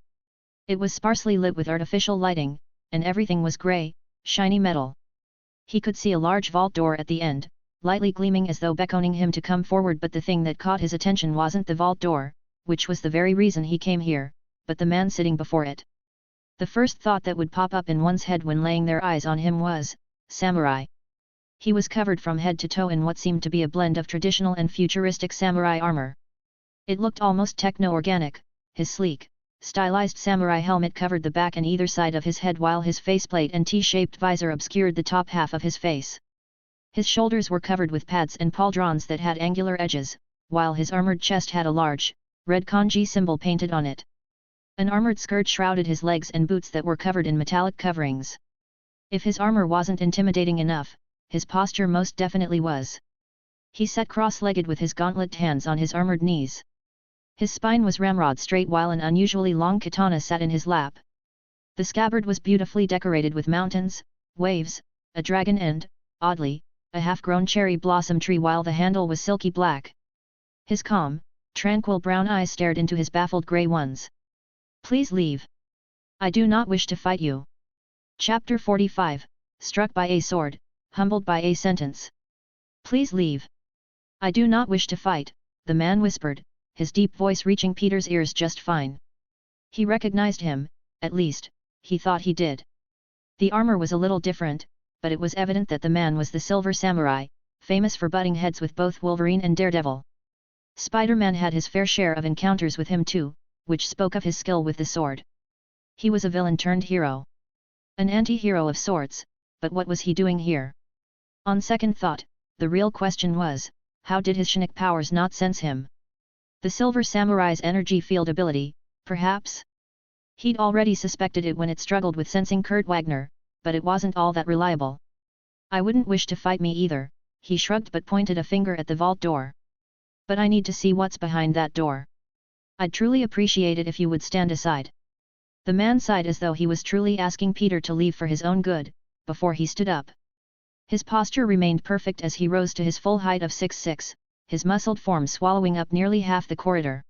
It was sparsely lit with artificial lighting, and everything was grey, shiny metal. He could see a large vault door at the end, lightly gleaming as though beckoning him to come forward, but the thing that caught his attention wasn't the vault door, which was the very reason he came here, but the man sitting before it. The first thought that would pop up in one's head when laying their eyes on him was, samurai. He was covered from head to toe in what seemed to be a blend of traditional and futuristic samurai armor. It looked almost techno-organic, his sleek, stylized samurai helmet covered the back and either side of his head while his faceplate and T-shaped visor obscured the top half of his face. His shoulders were covered with pads and pauldrons that had angular edges, while his armored chest had a large, red kanji symbol painted on it. An armored skirt shrouded his legs and boots that were covered in metallic coverings. If his armor wasn't intimidating enough, his posture most definitely was. He sat cross-legged with his gauntlet hands on his armored knees. His spine was ramrod straight while an unusually long katana sat in his lap. The scabbard was beautifully decorated with mountains, waves, a dragon and, oddly, a half-grown cherry blossom tree while the handle was silky black. His calm, tranquil brown eyes stared into his baffled grey ones. Please leave. I do not wish to fight you. Chapter 45, Struck by a Sword, Humbled by a Sentence. Please leave. I do not wish to fight, the man whispered, his deep voice reaching Peter's ears just fine. He recognized him, at least, he thought he did. The armor was a little different, but it was evident that the man was the Silver Samurai, famous for butting heads with both Wolverine and Daredevil. Spider-Man had his fair share of encounters with him too, which spoke of his skill with the sword. He was a villain turned hero. An anti-hero of sorts, but what was he doing here? On second thought, the real question was, how did his Shinik powers not sense him? The Silver Samurai's energy field ability, perhaps? He'd already suspected it when it struggled with sensing Kurt Wagner, but it wasn't all that reliable. I wouldn't wish to fight me either, he shrugged but pointed a finger at the vault door. But I need to see what's behind that door. I'd truly appreciate it if you would stand aside. The man sighed as though he was truly asking Peter to leave for his own good, before he stood up. His posture remained perfect as he rose to his full height of 6'6", his muscled form swallowing up nearly half the corridor.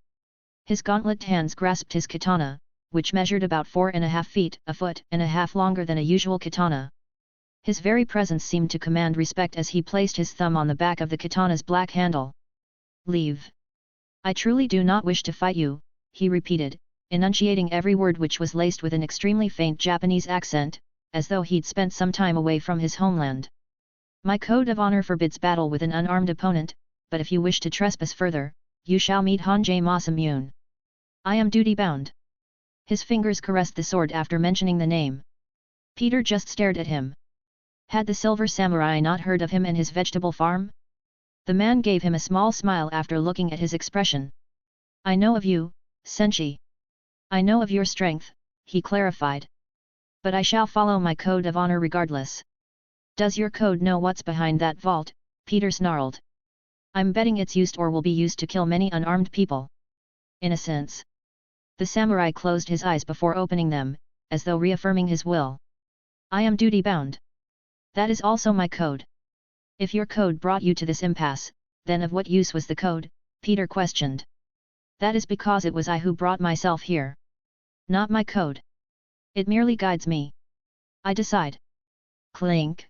His gauntlet hands grasped his katana, which measured about 4.5 feet, a foot and a half longer than a usual katana. His very presence seemed to command respect as he placed his thumb on the back of the katana's black handle. Leave. I truly do not wish to fight you, he repeated, enunciating every word which was laced with an extremely faint Japanese accent, as though he'd spent some time away from his homeland. My code of honor forbids battle with an unarmed opponent, but if you wish to trespass further, you shall meet Hanjay Masamune. I am duty-bound. His fingers caressed the sword after mentioning the name. Peter just stared at him. Had the silver samurai not heard of him and his vegetable farm? The man gave him a small smile after looking at his expression. I know of you, Senshi. I know of your strength, he clarified. But I shall follow my code of honor regardless. Does your code know what's behind that vault? Peter snarled. I'm betting it's used or will be used to kill many unarmed people. In a sense. The samurai closed his eyes before opening them, as though reaffirming his will. I am duty-bound. That is also my code. If your code brought you to this impasse, then of what use was the code? Peter questioned. That is because it was I who brought myself here. Not my code. It merely guides me. I decide. Clink.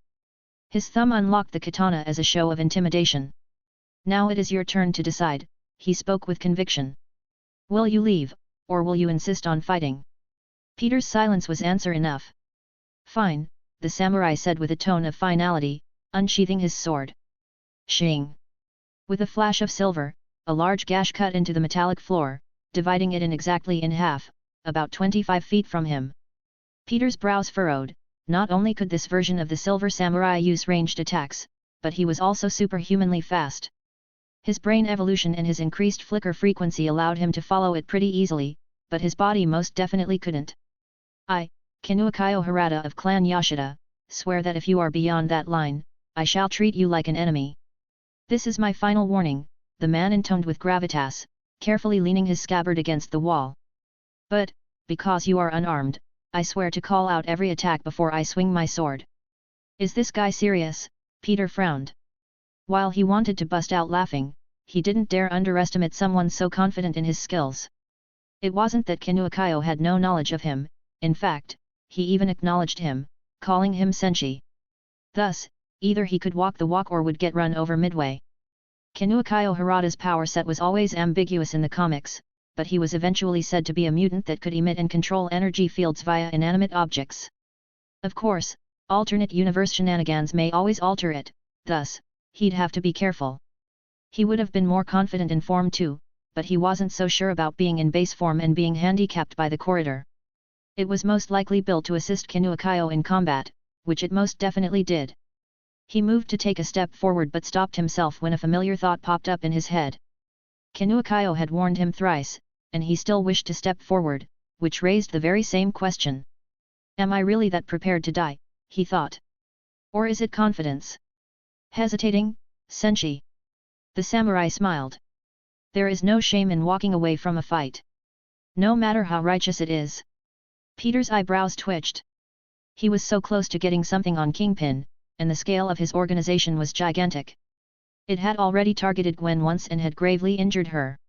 His thumb unlocked the katana as a show of intimidation. Now it is your turn to decide, he spoke with conviction. Will you leave, or will you insist on fighting? Peter's silence was answer enough. Fine, the samurai said with a tone of finality, unsheathing his sword. Shing! With a flash of silver, a large gash cut into the metallic floor, dividing it exactly in half, about 25 feet from him. Peter's brows furrowed. Not only could this version of the silver samurai use ranged attacks, but he was also superhumanly fast. His brain evolution and his increased flicker frequency allowed him to follow it pretty easily, but his body most definitely couldn't. I, Kinuakayo Harada of Clan Yashida, swear that if you are beyond that line, I shall treat you like an enemy. This is my final warning, the man intoned with gravitas, carefully leaning his scabbard against the wall. But, because you are unarmed, I swear to call out every attack before I swing my sword. Is this guy serious? Peter frowned. While he wanted to bust out laughing, he didn't dare underestimate someone so confident in his skills. It wasn't that Kinuakayo had no knowledge of him, in fact, he even acknowledged him, calling him Senshi. Thus, either he could walk the walk or would get run over midway. Kinuakayo Harada's power set was always ambiguous in the comics, but he was eventually said to be a mutant that could emit and control energy fields via inanimate objects. Of course, alternate universe shenanigans may always alter it, thus, he'd have to be careful. He would have been more confident in form too, but he wasn't so sure about being in base form and being handicapped by the corridor. It was most likely built to assist Kinuakayo in combat, which it most definitely did. He moved to take a step forward but stopped himself when a familiar thought popped up in his head. Kinuakayo had warned him thrice, and he still wished to step forward, which raised the very same question. Am I really that prepared to die, he thought. Or is it confidence? Hesitating, Senshi. The samurai smiled. There is no shame in walking away from a fight. No matter how righteous it is. Peter's eyebrows twitched. He was so close to getting something on Kingpin, and the scale of his organization was gigantic. It had already targeted Gwen once and had gravely injured her.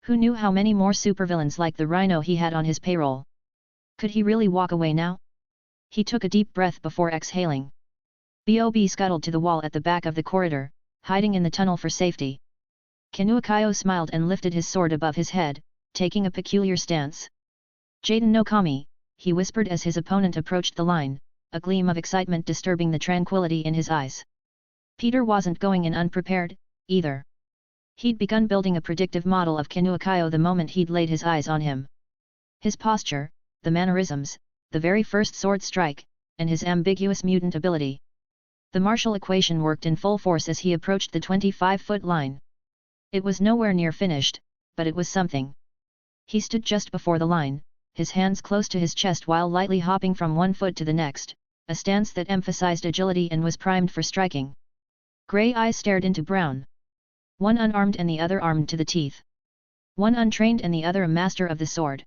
Who knew how many more supervillains like the Rhino he had on his payroll? Could he really walk away now? He took a deep breath before exhaling. Bob scuttled to the wall at the back of the corridor, hiding in the tunnel for safety. Kinuakayo smiled and lifted his sword above his head, taking a peculiar stance. Jaden no Kami, he whispered as his opponent approached the line, a gleam of excitement disturbing the tranquility in his eyes. Peter wasn't going in unprepared, either. He'd begun building a predictive model of Kinuakayo the moment he'd laid his eyes on him. His posture, the mannerisms, the very first sword strike, and his ambiguous mutant ability. The martial equation worked in full force as he approached the 25-foot line. It was nowhere near finished, but it was something. He stood just before the line, his hands close to his chest while lightly hopping from one foot to the next, a stance that emphasized agility and was primed for striking. Grey eyes stared into brown. One unarmed and the other armed to the teeth. One untrained and the other a master of the sword.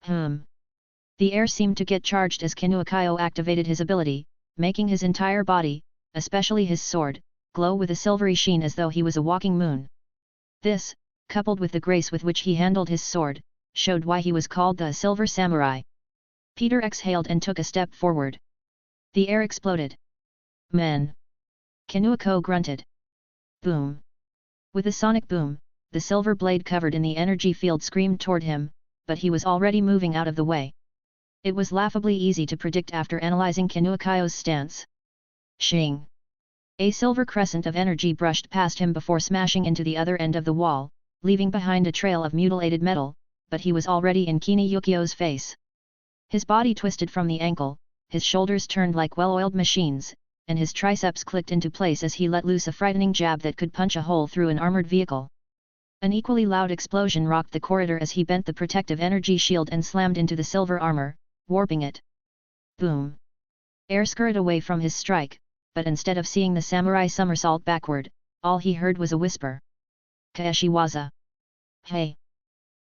The air seemed to get charged as Kinuakayo activated his ability, making his entire body, especially his sword, glow with a silvery sheen as though he was a walking moon. This, coupled with the grace with which he handled his sword, showed why he was called the Silver Samurai. Peter exhaled and took a step forward. The air exploded. Men! Kinuako grunted. Boom! With a sonic boom, the silver blade covered in the energy field screamed toward him, but he was already moving out of the way. It was laughably easy to predict after analyzing Kinuakayo's stance. Shing! A silver crescent of energy brushed past him before smashing into the other end of the wall, leaving behind a trail of mutilated metal, but he was already in Kinuyukio's face. His body twisted from the ankle, his shoulders turned like well-oiled machines, and his triceps clicked into place as he let loose a frightening jab that could punch a hole through an armored vehicle. An equally loud explosion rocked the corridor as he bent the protective energy shield and slammed into the silver armor, warping it. Boom! Air scurried away from his strike, but instead of seeing the samurai somersault backward, all he heard was a whisper. Kaeshiwaza! Hey!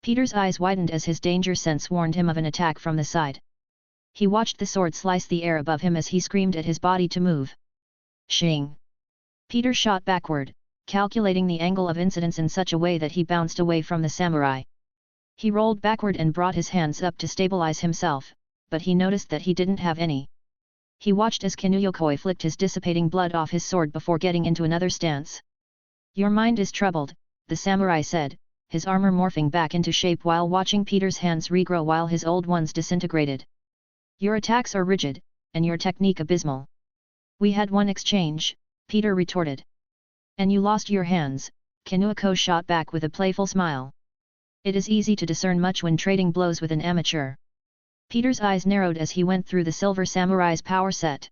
Peter's eyes widened as his danger sense warned him of an attack from the side. He watched the sword slice the air above him as he screamed at his body to move. Shing! Peter shot backward, calculating the angle of incidence in such a way that he bounced away from the samurai. He rolled backward and brought his hands up to stabilize himself, but he noticed that he didn't have any. He watched as Kinuyokoi flicked his dissipating blood off his sword before getting into another stance. Your mind is troubled, the samurai said, his armor morphing back into shape while watching Peter's hands regrow while his old ones disintegrated. Your attacks are rigid, and your technique abysmal. We had one exchange, Peter retorted. And you lost your hands, Kinuako shot back with a playful smile. It is easy to discern much when trading blows with an amateur. Peter's eyes narrowed as he went through the Silver Samurai's power set.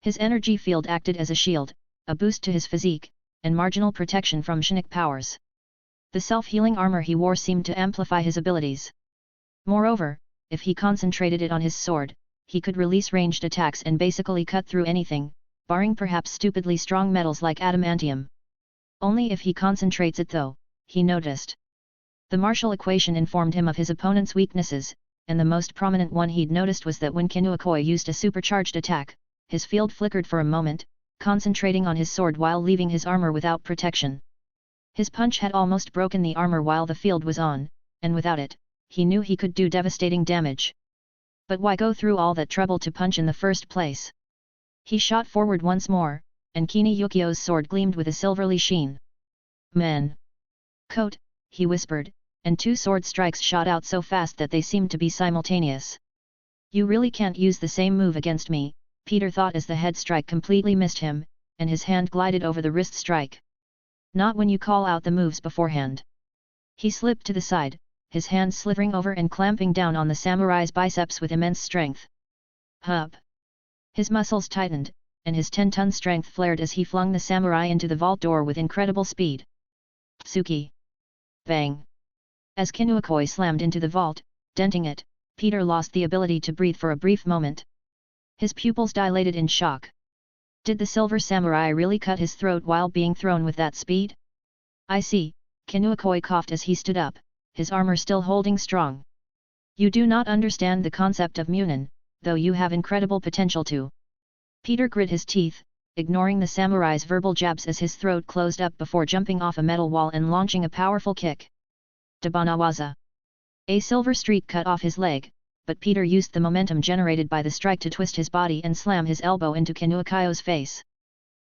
His energy field acted as a shield, a boost to his physique, and marginal protection from Shinnik powers. The self-healing armor he wore seemed to amplify his abilities. Moreover, if he concentrated it on his sword, he could release ranged attacks and basically cut through anything, barring perhaps stupidly strong metals like adamantium. Only if he concentrates it though, he noticed. The Marshall equation informed him of his opponent's weaknesses, and the most prominent one he'd noticed was that when Kinuakoi used a supercharged attack, his field flickered for a moment, concentrating on his sword while leaving his armor without protection. His punch had almost broken the armor while the field was on, and without it, he knew he could do devastating damage. But why go through all that trouble to punch in the first place? He shot forward once more, and Kinuyukio's sword gleamed with a silverly sheen. Men! Coat, he whispered, and two sword strikes shot out so fast that they seemed to be simultaneous. You really can't use the same move against me, Peter thought as the head strike completely missed him, and his hand glided over the wrist strike. Not when you call out the moves beforehand. He slipped to the side, his hand slithering over and clamping down on the samurai's biceps with immense strength. Hup! His muscles tightened, and his 10-ton strength flared as he flung the samurai into the vault door with incredible speed. Tsuki! Bang! As Kinuakoi slammed into the vault, denting it, Peter lost the ability to breathe for a brief moment. His pupils dilated in shock. Did the silver samurai really cut his throat while being thrown with that speed? I see, Kinuakoi coughed as he stood up, his armor still holding strong. You do not understand the concept of munin, though you have incredible potential to. Peter grit his teeth, ignoring the samurai's verbal jabs as his throat closed up before jumping off a metal wall and launching a powerful kick. Dabanawaza! A silver streak cut off his leg, but Peter used the momentum generated by the strike to twist his body and slam his elbow into Kinuakayo's face.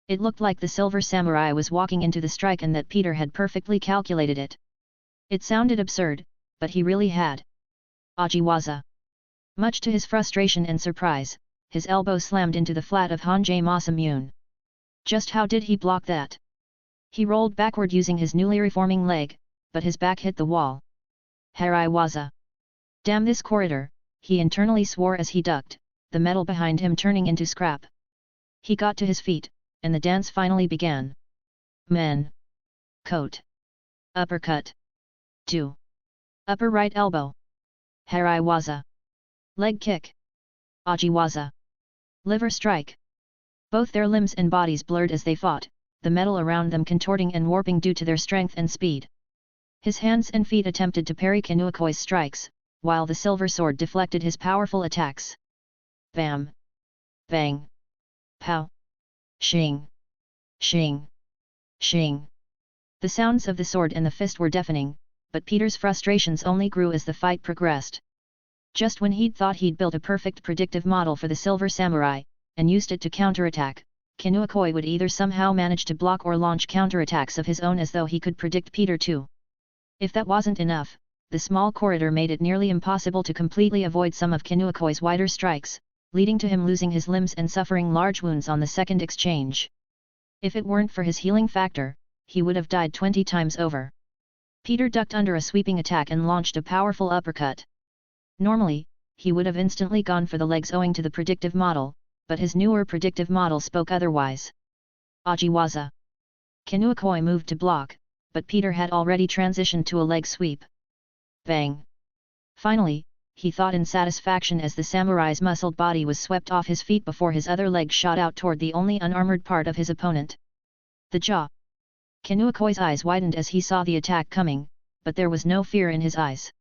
It looked like the silver samurai was walking into the strike and that Peter had perfectly calculated it. It sounded absurd, but he really had. Ajiwaza! Much to his frustration and surprise, his elbow slammed into the flat of Hanjay Masamune. Just how did he block that? He rolled backward using his newly reforming leg, but his back hit the wall. Haraiwaza! Damn this corridor, he internally swore as he ducked, the metal behind him turning into scrap. He got to his feet, and the dance finally began. Men! Coat! Uppercut! 2. Upper right elbow! Haraiwaza! Leg kick! Ajiwaza! Liver strike! Both their limbs and bodies blurred as they fought, the metal around them contorting and warping due to their strength and speed. His hands and feet attempted to parry Kinuakoi's strikes, while the silver sword deflected his powerful attacks. Bam! Bang! Pow! Shing! Shing! Shing! The sounds of the sword and the fist were deafening, but Peter's frustrations only grew as the fight progressed. Just when he'd thought he'd built a perfect predictive model for the Silver Samurai, and used it to counterattack, Kinuakoi would either somehow manage to block or launch counterattacks of his own as though he could predict Peter too. If that wasn't enough, the small corridor made it nearly impossible to completely avoid some of Kinuakoi's wider strikes, leading to him losing his limbs and suffering large wounds on the second exchange. If it weren't for his healing factor, he would have died 20 times over. Peter ducked under a sweeping attack and launched a powerful uppercut. Normally, he would have instantly gone for the legs owing to the predictive model, but his newer predictive model spoke otherwise. Ajiwaza. Kinuakoi moved to block, but Peter had already transitioned to a leg sweep. Bang! Finally, he thought in satisfaction as the samurai's muscled body was swept off his feet before his other leg shot out toward the only unarmored part of his opponent. The jaw. Kinuakoi's eyes widened as he saw the attack coming, but there was no fear in his eyes.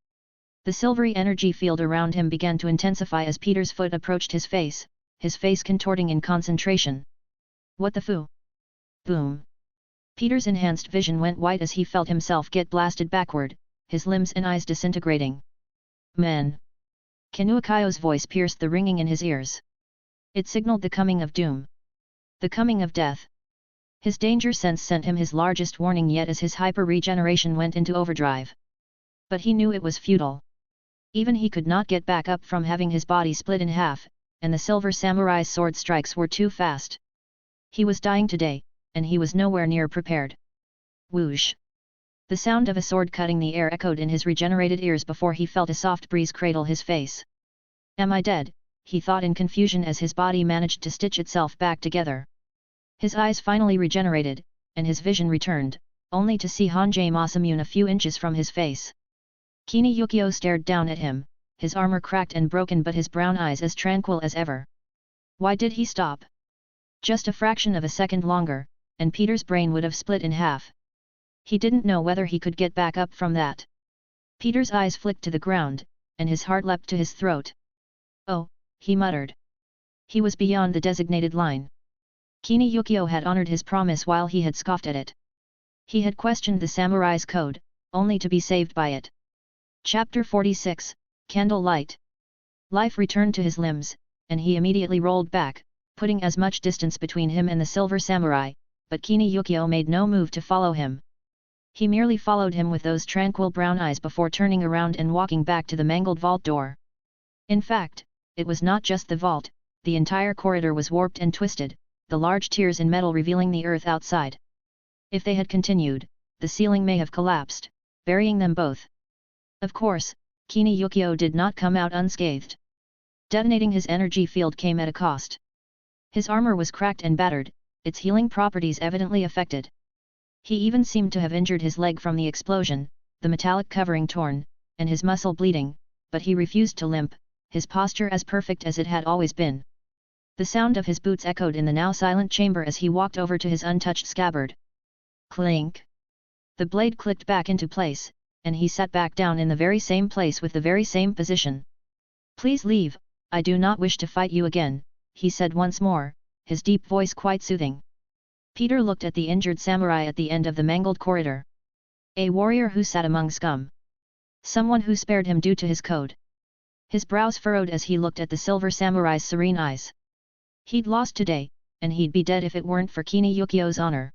The silvery energy field around him began to intensify as Peter's foot approached his face contorting in concentration. What the foo? Boom! Peter's enhanced vision went white as he felt himself get blasted backward, his limbs and eyes disintegrating. Men! Kinuakyo's voice pierced the ringing in his ears. It signaled the coming of doom. The coming of death. His danger sense sent him his largest warning yet as his hyper-regeneration went into overdrive. But he knew it was futile. Even he could not get back up from having his body split in half, and the Silver Samurai's sword strikes were too fast. He was dying today, and he was nowhere near prepared. Whoosh! The sound of a sword cutting the air echoed in his regenerated ears before he felt a soft breeze cradle his face. Am I dead? He thought in confusion as his body managed to stitch itself back together. His eyes finally regenerated, and his vision returned, only to see Hanjay Masamune a few inches from his face. Kini Yukio stared down at him, his armor cracked and broken but his brown eyes as tranquil as ever. Why did he stop? Just a fraction of a second longer, and Peter's brain would have split in half. He didn't know whether he could get back up from that. Peter's eyes flicked to the ground, and his heart leapt to his throat. Oh, he muttered. He was beyond the designated line. Kini Yukio had honored his promise while he had scoffed at it. He had questioned the samurai's code, only to be saved by it. Chapter 46, Candle Light. Life returned to his limbs, and he immediately rolled back, putting as much distance between him and the Silver Samurai, but Kini Yukio made no move to follow him. He merely followed him with those tranquil brown eyes before turning around and walking back to the mangled vault door. In fact, it was not just the vault, the entire corridor was warped and twisted, the large tears in metal revealing the earth outside. If they had continued, the ceiling may have collapsed, burying them both. Of course, Kini Yukio did not come out unscathed. Detonating his energy field came at a cost. His armor was cracked and battered, its healing properties evidently affected. He even seemed to have injured his leg from the explosion, the metallic covering torn, and his muscle bleeding, but he refused to limp, his posture as perfect as it had always been. The sound of his boots echoed in the now silent chamber as he walked over to his untouched scabbard. Clink! The blade clicked back into place, and he sat back down in the very same place with the very same position. Please leave, I do not wish to fight you again, he said once more, his deep voice quite soothing. Peter looked at the injured samurai at the end of the mangled corridor. A warrior who sat among scum. Someone who spared him due to his code. His brows furrowed as he looked at the Silver Samurai's serene eyes. He'd lost today, and he'd be dead if it weren't for Kini Yukio's honor.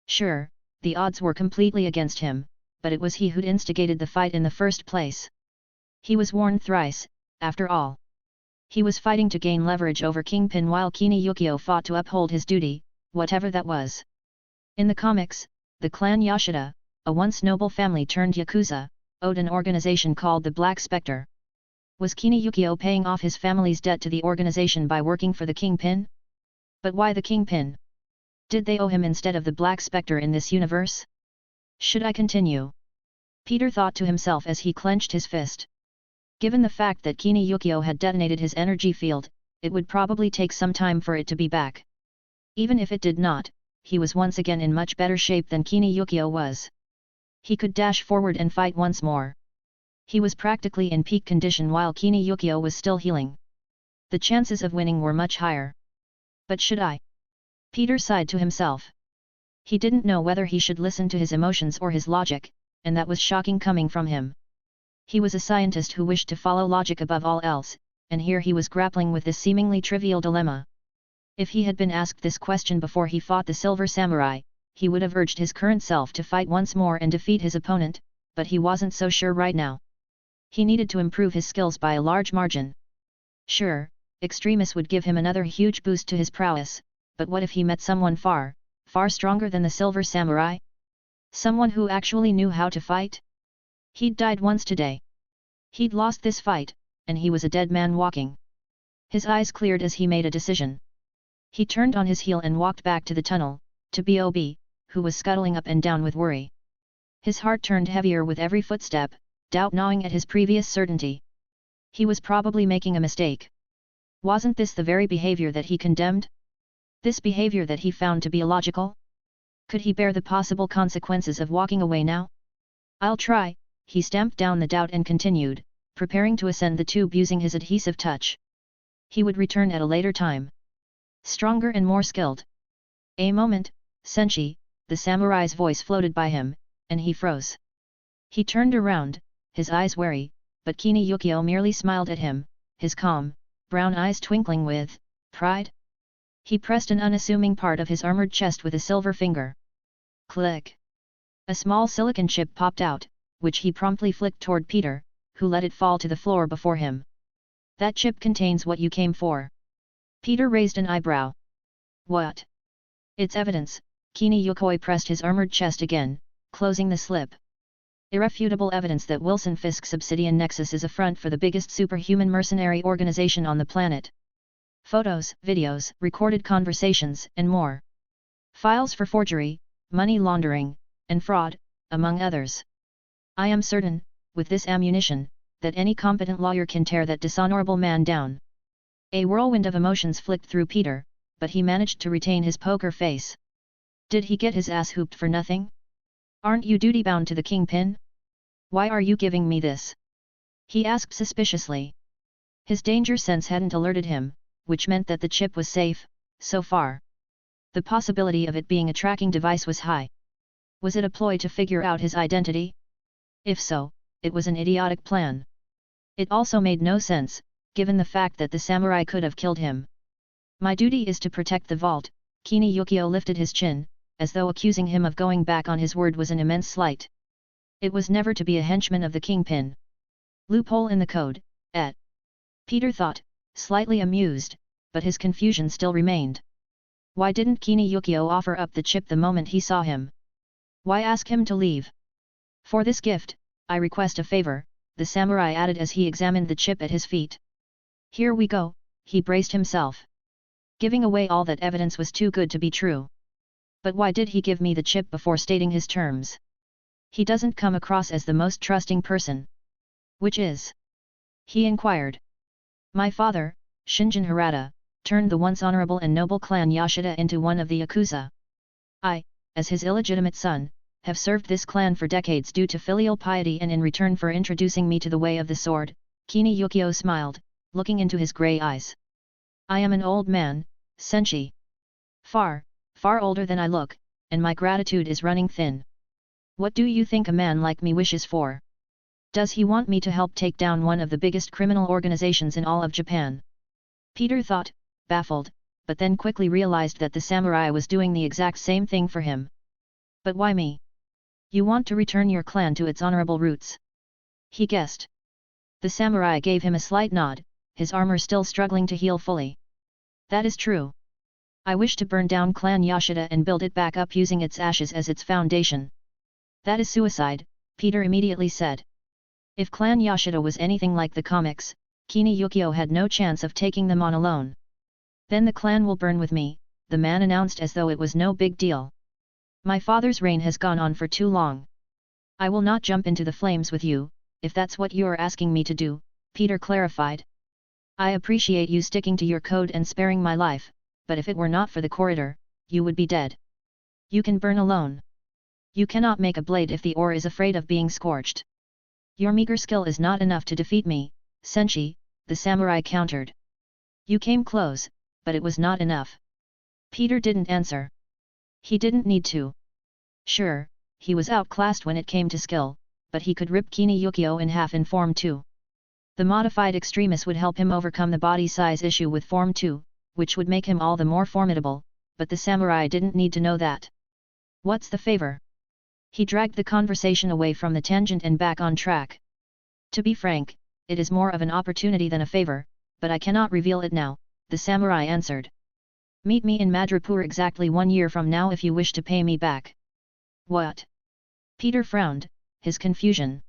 Sure, the odds were completely against him, but it was he who'd instigated the fight in the first place. He was warned thrice, after all. He was fighting to gain leverage over Kingpin while Kini Yukio fought to uphold his duty, whatever that was. In the comics, the clan Yashida, a once noble family turned Yakuza, owed an organization called the Black Spectre. Was Kini Yukio paying off his family's debt to the organization by working for the Kingpin? But why the Kingpin? Did they owe him instead of the Black Spectre in this universe? Should I continue? Peter thought to himself as he clenched his fist. Given the fact that Kini Yukio had detonated his energy field, it would probably take some time for it to be back. Even if it did not, he was once again in much better shape than Kiniyukio was. He could dash forward and fight once more. He was practically in peak condition while Kiniyukio was still healing. The chances of winning were much higher. But should I? Peter sighed to himself. He didn't know whether he should listen to his emotions or his logic, and that was shocking coming from him. He was a scientist who wished to follow logic above all else, and here he was grappling with this seemingly trivial dilemma. If he had been asked this question before he fought the Silver Samurai, he would have urged his current self to fight once more and defeat his opponent, but he wasn't so sure right now. He needed to improve his skills by a large margin. Sure, Extremis would give him another huge boost to his prowess, but what if he met someone far, far stronger than the Silver Samurai? Someone who actually knew how to fight? He'd died once today. He'd lost this fight, and he was a dead man walking. His eyes cleared as he made a decision. He turned on his heel and walked back to the tunnel, to Bob, who was scuttling up and down with worry. His heart turned heavier with every footstep, doubt gnawing at his previous certainty. He was probably making a mistake. Wasn't this the very behavior that he condemned? This behavior that he found to be illogical? Could he bear the possible consequences of walking away now? I'll try, he stamped down the doubt and continued, preparing to ascend the tube using his adhesive touch. He would return at a later time. Stronger and more skilled. A moment, Senshi, the samurai's voice floated by him, and he froze. He turned around, his eyes wary, but Kiniyukio merely smiled at him, his calm, brown eyes twinkling with pride. He pressed an unassuming part of his armored chest with a silver finger. Click! A small silicon chip popped out, which he promptly flicked toward Peter, who let it fall to the floor before him. That chip contains what you came for. Peter raised an eyebrow. What? It's evidence. Kiniyukio pressed his armored chest again, closing the slip. Irrefutable evidence that Wilson Fisk's Obsidian Nexus is a front for the biggest superhuman mercenary organization on the planet. Photos, videos, recorded conversations, and more. Files for forgery, money laundering, and fraud, among others. I am certain, with this ammunition, that any competent lawyer can tear that dishonorable man down. A whirlwind of emotions flicked through Peter, but he managed to retain his poker face. Did he get his ass hooped for nothing? Aren't you duty-bound to the kingpin? Why are you giving me this? He asked suspiciously. His danger sense hadn't alerted him, which meant that the chip was safe, so far. The possibility of it being a tracking device was high. Was it a ploy to figure out his identity? If so, it was an idiotic plan. It also made no sense, given the fact that the samurai could have killed him. My duty is to protect the vault. Kiniyukio lifted his chin, as though accusing him of going back on his word was an immense slight. It was never to be a henchman of the kingpin. Loophole in the code, Peter thought, slightly amused, but his confusion still remained. Why didn't Kiniyukio offer up the chip the moment he saw him? Why ask him to leave? For this gift, I request a favor, the samurai added as he examined the chip at his feet. Here we go, he braced himself. Giving away all that evidence was too good to be true. But why did he give me the chip before stating his terms? He doesn't come across as the most trusting person. Which is? He inquired. My father, Shinjin Harada, turned the once honorable and noble clan Yashida into one of the Yakuza. I, as his illegitimate son, have served this clan for decades due to filial piety, and in return for introducing me to the way of the sword, Kiniyukio smiled, looking into his grey eyes. I am an old man, Senshi. Far, far older than I look, and my gratitude is running thin. What do you think a man like me wishes for? Does he want me to help take down one of the biggest criminal organizations in all of Japan? Peter thought, baffled, but then quickly realized that the samurai was doing the exact same thing for him. But why me? You want to return your clan to its honorable roots? He guessed. The samurai gave him a slight nod, his armor still struggling to heal fully. That is true. I wish to burn down Clan Yashida and build it back up using its ashes as its foundation. That is suicide, Peter immediately said. If Clan Yashida was anything like the comics, Kiniyukio had no chance of taking them on alone. Then the clan will burn with me, the man announced as though it was no big deal. My father's reign has gone on for too long. I will not jump into the flames with you, if that's what you are asking me to do, Peter clarified. I appreciate you sticking to your code and sparing my life, but if it were not for the corridor, you would be dead. You can burn alone. You cannot make a blade if the ore is afraid of being scorched. Your meager skill is not enough to defeat me, Senshi, the samurai countered. You came close, but it was not enough. Peter didn't answer. He didn't need to. Sure, he was outclassed when it came to skill, but he could rip Kini Yukio in half in Form 2. The modified extremis would help him overcome the body size issue with Form 2, which would make him all the more formidable, but the samurai didn't need to know that. What's the favor? He dragged the conversation away from the tangent and back on track. To be frank, it is more of an opportunity than a favor, but I cannot reveal it now, the samurai answered. Meet me in Madripur exactly 1 year from now if you wish to pay me back. What? Peter frowned, his confusion.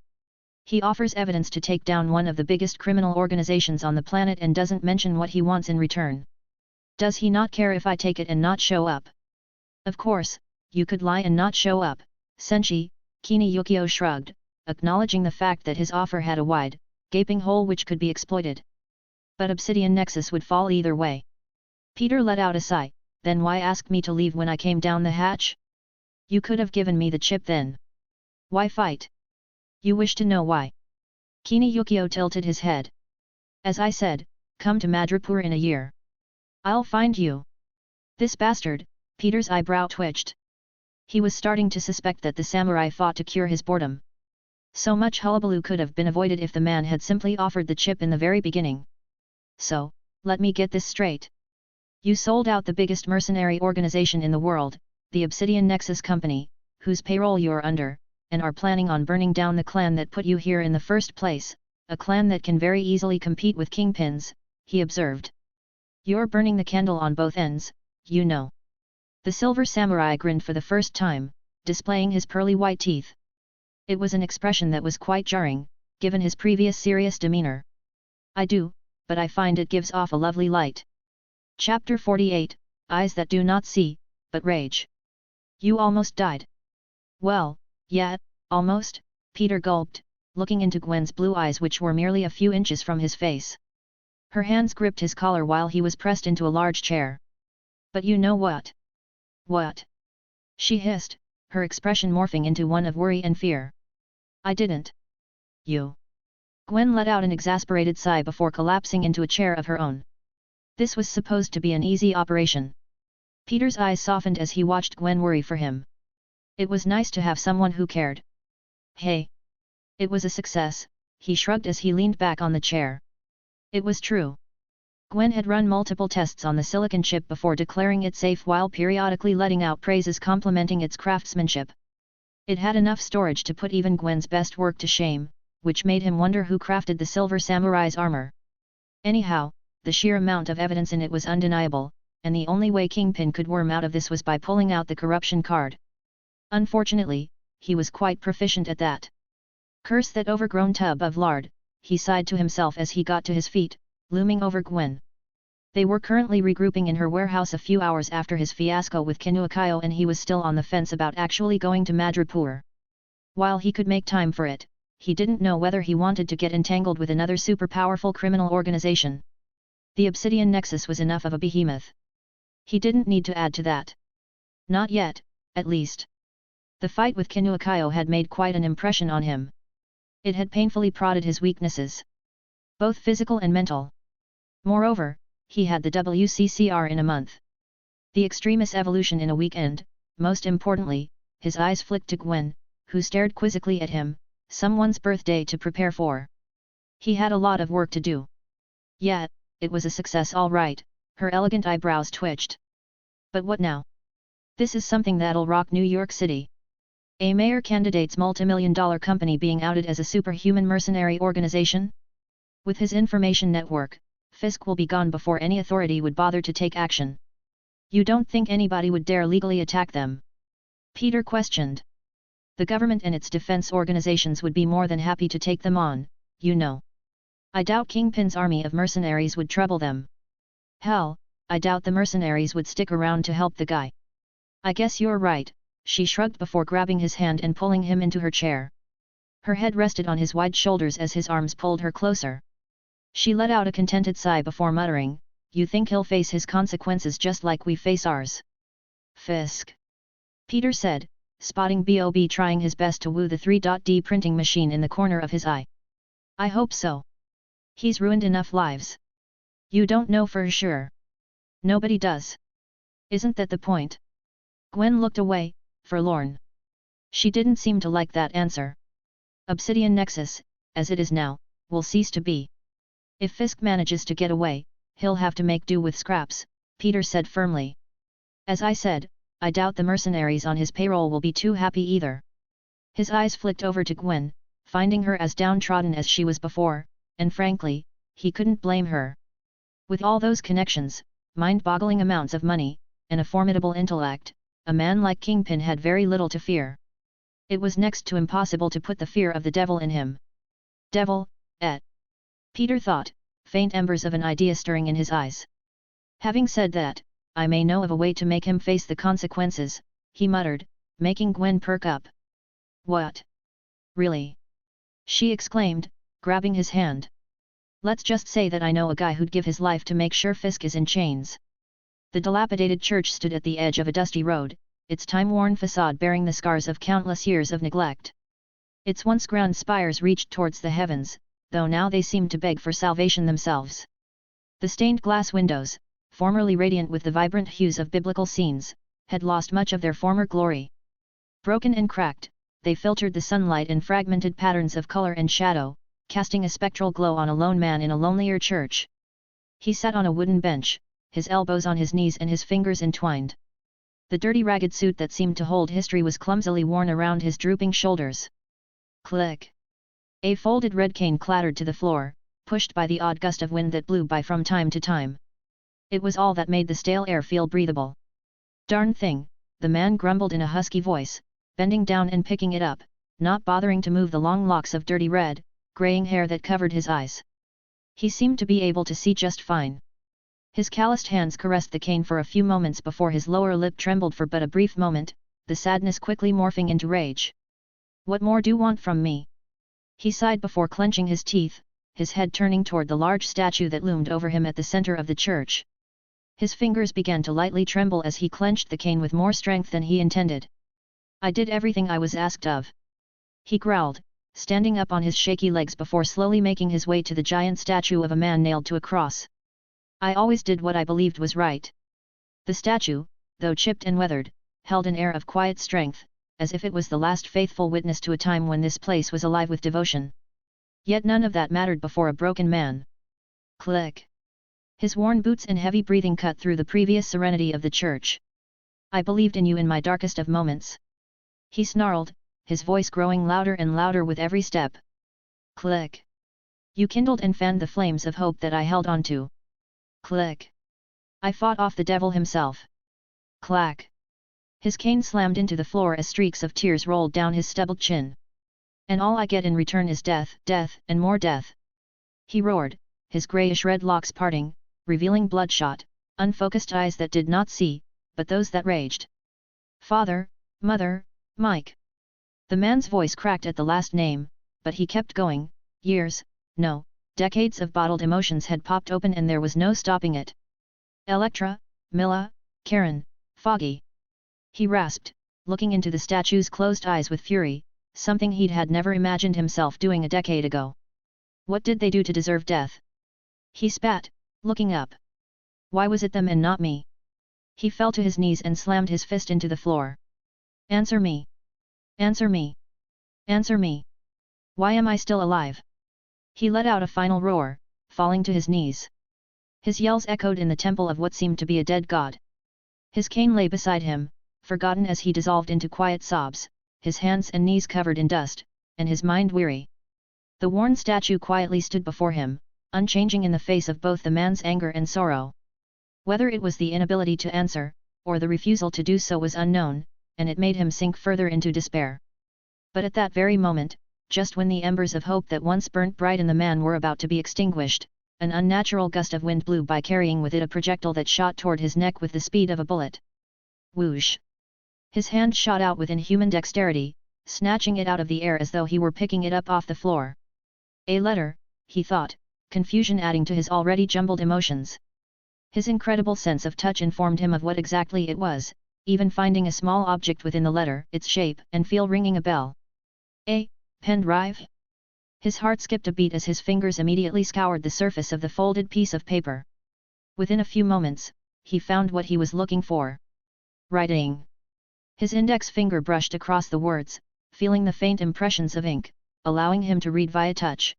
He offers evidence to take down one of the biggest criminal organizations on the planet and doesn't mention what he wants in return. Does he not care if I take it and not show up? Of course, you could lie and not show up, Senshi, Kini Yukio shrugged, acknowledging the fact that his offer had a wide, gaping hole which could be exploited. But Obsidian Nexus would fall either way. Peter let out a sigh, then why ask me to leave when I came down the hatch? You could have given me the chip then. Why fight? You wish to know why? Kini Yukio tilted his head. As I said, come to Madripur in a year. I'll find you. This bastard, Peter's eyebrow twitched. He was starting to suspect that the samurai fought to cure his boredom. So much hullabaloo could have been avoided if the man had simply offered the chip in the very beginning. So, let me get this straight. You sold out the biggest mercenary organization in the world, the Obsidian Nexus Company, whose payroll you're under, and are planning on burning down the clan that put you here in the first place, a clan that can very easily compete with kingpins, he observed. You're burning the candle on both ends, you know. The silver samurai grinned for the first time, displaying his pearly white teeth. It was an expression that was quite jarring, given his previous serious demeanor. I do, but I find it gives off a lovely light. Chapter 48, Eyes That Do Not See, But Rage. You almost died. Well, yeah, almost, Peter gulped, looking into Gwen's blue eyes which were merely a few inches from his face. Her hands gripped his collar while he was pressed into a large chair. But you know what? What? She hissed, her expression morphing into one of worry and fear. I didn't. You. Gwen let out an exasperated sigh before collapsing into a chair of her own. This was supposed to be an easy operation. Peter's eyes softened as he watched Gwen worry for him. It was nice to have someone who cared. Hey. It was a success, he shrugged as he leaned back on the chair. It was true. Gwen had run multiple tests on the silicon chip before declaring it safe while periodically letting out praises complimenting its craftsmanship. It had enough storage to put even Gwen's best work to shame, which made him wonder who crafted the silver samurai's armor. Anyhow, the sheer amount of evidence in it was undeniable, and the only way Kingpin could worm out of this was by pulling out the corruption card. Unfortunately, he was quite proficient at that. Curse that overgrown tub of lard, he sighed to himself as he got to his feet, looming over Gwen. They were currently regrouping in her warehouse a few hours after his fiasco with Kinuakayo and he was still on the fence about actually going to Madripur. While he could make time for it, he didn't know whether he wanted to get entangled with another super powerful criminal organization. The Obsidian Nexus was enough of a behemoth. He didn't need to add to that. Not yet, at least. The fight with Kinuakayo had made quite an impression on him. It had painfully prodded his weaknesses. Both physical and mental. Moreover, he had the WCCR in a month. The extremis evolution in a weekend, most importantly, his eyes flicked to Gwen, who stared quizzically at him, someone's birthday to prepare for. He had a lot of work to do. Yet, it was a success all right, her elegant eyebrows twitched. But what now? This is something that'll rock New York City. A mayor candidate's multimillion-dollar company being outed as a superhuman mercenary organization? With his information network, Fisk will be gone before any authority would bother to take action. You don't think anybody would dare legally attack them? Peter questioned. The government and its defense organizations would be more than happy to take them on, you know. I doubt Kingpin's army of mercenaries would trouble them. Hell, I doubt the mercenaries would stick around to help the guy. I guess you're right, she shrugged before grabbing his hand and pulling him into her chair. Her head rested on his wide shoulders as his arms pulled her closer. She let out a contented sigh before muttering, you think he'll face his consequences just like we face ours? Fisk. Peter said, spotting Bob trying his best to woo the 3D printing machine in the corner of his eye. I hope so. He's ruined enough lives. You don't know for sure. Nobody does. Isn't that the point? Gwen looked away, forlorn. She didn't seem to like that answer. Obsidian Nexus, as it is now, will cease to be. If Fisk manages to get away, he'll have to make do with scraps, Peter said firmly. As I said, I doubt the mercenaries on his payroll will be too happy either. His eyes flicked over to Gwen, finding her as downtrodden as she was before, and frankly, he couldn't blame her. With all those connections, mind-boggling amounts of money, and a formidable intellect, a man like Kingpin had very little to fear. It was next to impossible to put the fear of the devil in him. Devil, Peter thought, faint embers of an idea stirring in his eyes. Having said that, I may know of a way to make him face the consequences, he muttered, making Gwen perk up. What? Really? She exclaimed, grabbing his hand. Let's just say that I know a guy who'd give his life to make sure Fisk is in chains. The dilapidated church stood at the edge of a dusty road, its time-worn facade bearing the scars of countless years of neglect. Its once grand spires reached towards the heavens, though now they seemed to beg for salvation themselves. The stained glass windows, formerly radiant with the vibrant hues of biblical scenes, had lost much of their former glory. Broken and cracked, they filtered the sunlight in fragmented patterns of color and shadow, casting a spectral glow on a lone man in a lonelier church. He sat on a wooden bench, his elbows on his knees and his fingers entwined. The dirty ragged suit that seemed to hold history was clumsily worn around his drooping shoulders. Click! A folded red cane clattered to the floor, pushed by the odd gust of wind that blew by from time to time. It was all that made the stale air feel breathable. Darn thing, the man grumbled in a husky voice, bending down and picking it up, not bothering to move the long locks of dirty red, graying hair that covered his eyes. He seemed to be able to see just fine. His calloused hands caressed the cane for a few moments before his lower lip trembled for but a brief moment, the sadness quickly morphing into rage. What more do you want from me? He sighed before clenching his teeth, his head turning toward the large statue that loomed over him at the center of the church. His fingers began to lightly tremble as he clenched the cane with more strength than he intended. I did everything I was asked of. He growled, standing up on his shaky legs before slowly making his way to the giant statue of a man nailed to a cross. I always did what I believed was right. The statue, though chipped and weathered, held an air of quiet strength, as if it was the last faithful witness to a time when this place was alive with devotion. Yet none of that mattered before a broken man. Click! His worn boots and heavy breathing cut through the previous serenity of the church. I believed in you in my darkest of moments. He snarled, his voice growing louder and louder with every step. Click! You kindled and fanned the flames of hope that I held on to. Click! I fought off the devil himself. Clack! His cane slammed into the floor as streaks of tears rolled down his stubbled chin. And all I get in return is death, death, and more death. He roared, his grayish-red locks parting, revealing bloodshot, unfocused eyes that did not see, but those that raged. Father, Mother, Mike. The man's voice cracked at the last name, but he kept going. Years, no, decades of bottled emotions had popped open and there was no stopping it. Electra, Milla, Karen, Foggy. He rasped, looking into the statue's closed eyes with fury, something he'd had never imagined himself doing a decade ago. What did they do to deserve death? He spat, looking up. Why was it them and not me? He fell to his knees and slammed his fist into the floor. Answer me! Answer me! Answer me! Why am I still alive? He let out a final roar, falling to his knees. His yells echoed in the temple of what seemed to be a dead god. His cane lay beside him, forgotten as he dissolved into quiet sobs, his hands and knees covered in dust, and his mind weary. The worn statue quietly stood before him, unchanging in the face of both the man's anger and sorrow. Whether it was the inability to answer, or the refusal to do so was unknown, and it made him sink further into despair. But at that very moment, just when the embers of hope that once burnt bright in the man were about to be extinguished, an unnatural gust of wind blew by carrying with it a projectile that shot toward his neck with the speed of a bullet. Whoosh! His hand shot out with inhuman dexterity, snatching it out of the air as though he were picking it up off the floor. A letter, he thought, confusion adding to his already jumbled emotions. His incredible sense of touch informed him of what exactly it was, even finding a small object within the letter, its shape, and feel ringing a bell. A pen drive? His heart skipped a beat as his fingers immediately scoured the surface of the folded piece of paper. Within a few moments, he found what he was looking for. Writing. His index finger brushed across the words, feeling the faint impressions of ink, allowing him to read via touch.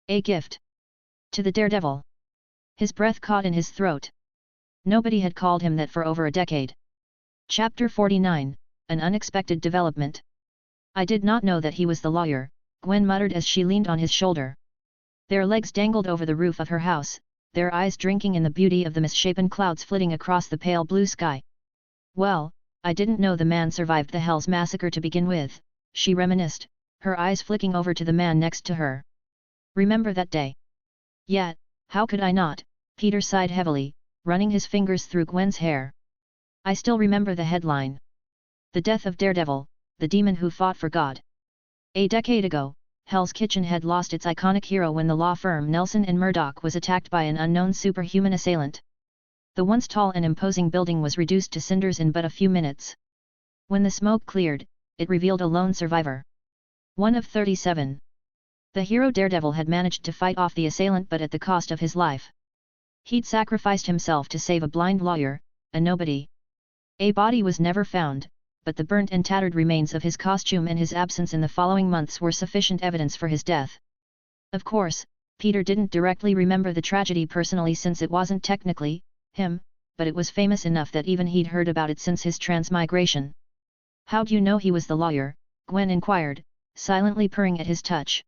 A gift. To the daredevil. His breath caught in his throat. Nobody had called him that for over a decade. Chapter 49, An Unexpected Development. I did not know that he was the lawyer, Gwen muttered as she leaned on his shoulder. Their legs dangled over the roof of her house, their eyes drinking in the beauty of the misshapen clouds flitting across the pale blue sky. Well, I didn't know the man survived the Hells massacre to begin with, she reminisced, her eyes flicking over to the man next to her. Remember that day? Yet, how could I not? Peter sighed heavily, running his fingers through Gwen's hair. I still remember the headline. The death of Daredevil, the demon who fought for God. A decade ago, Hell's Kitchen had lost its iconic hero when the law firm Nelson and Murdoch was attacked by an unknown superhuman assailant. The once tall and imposing building was reduced to cinders in but a few minutes. When the smoke cleared, it revealed a lone survivor. One of 37. The hero Daredevil had managed to fight off the assailant, but at the cost of his life. He'd sacrificed himself to save a blind lawyer, a nobody. A body was never found, but the burnt and tattered remains of his costume and his absence in the following months were sufficient evidence for his death. Of course, Peter didn't directly remember the tragedy personally since it wasn't technically him, but it was famous enough that even he'd heard about it since his transmigration. How'd you know he was the lawyer? Gwen inquired, silently purring at his touch.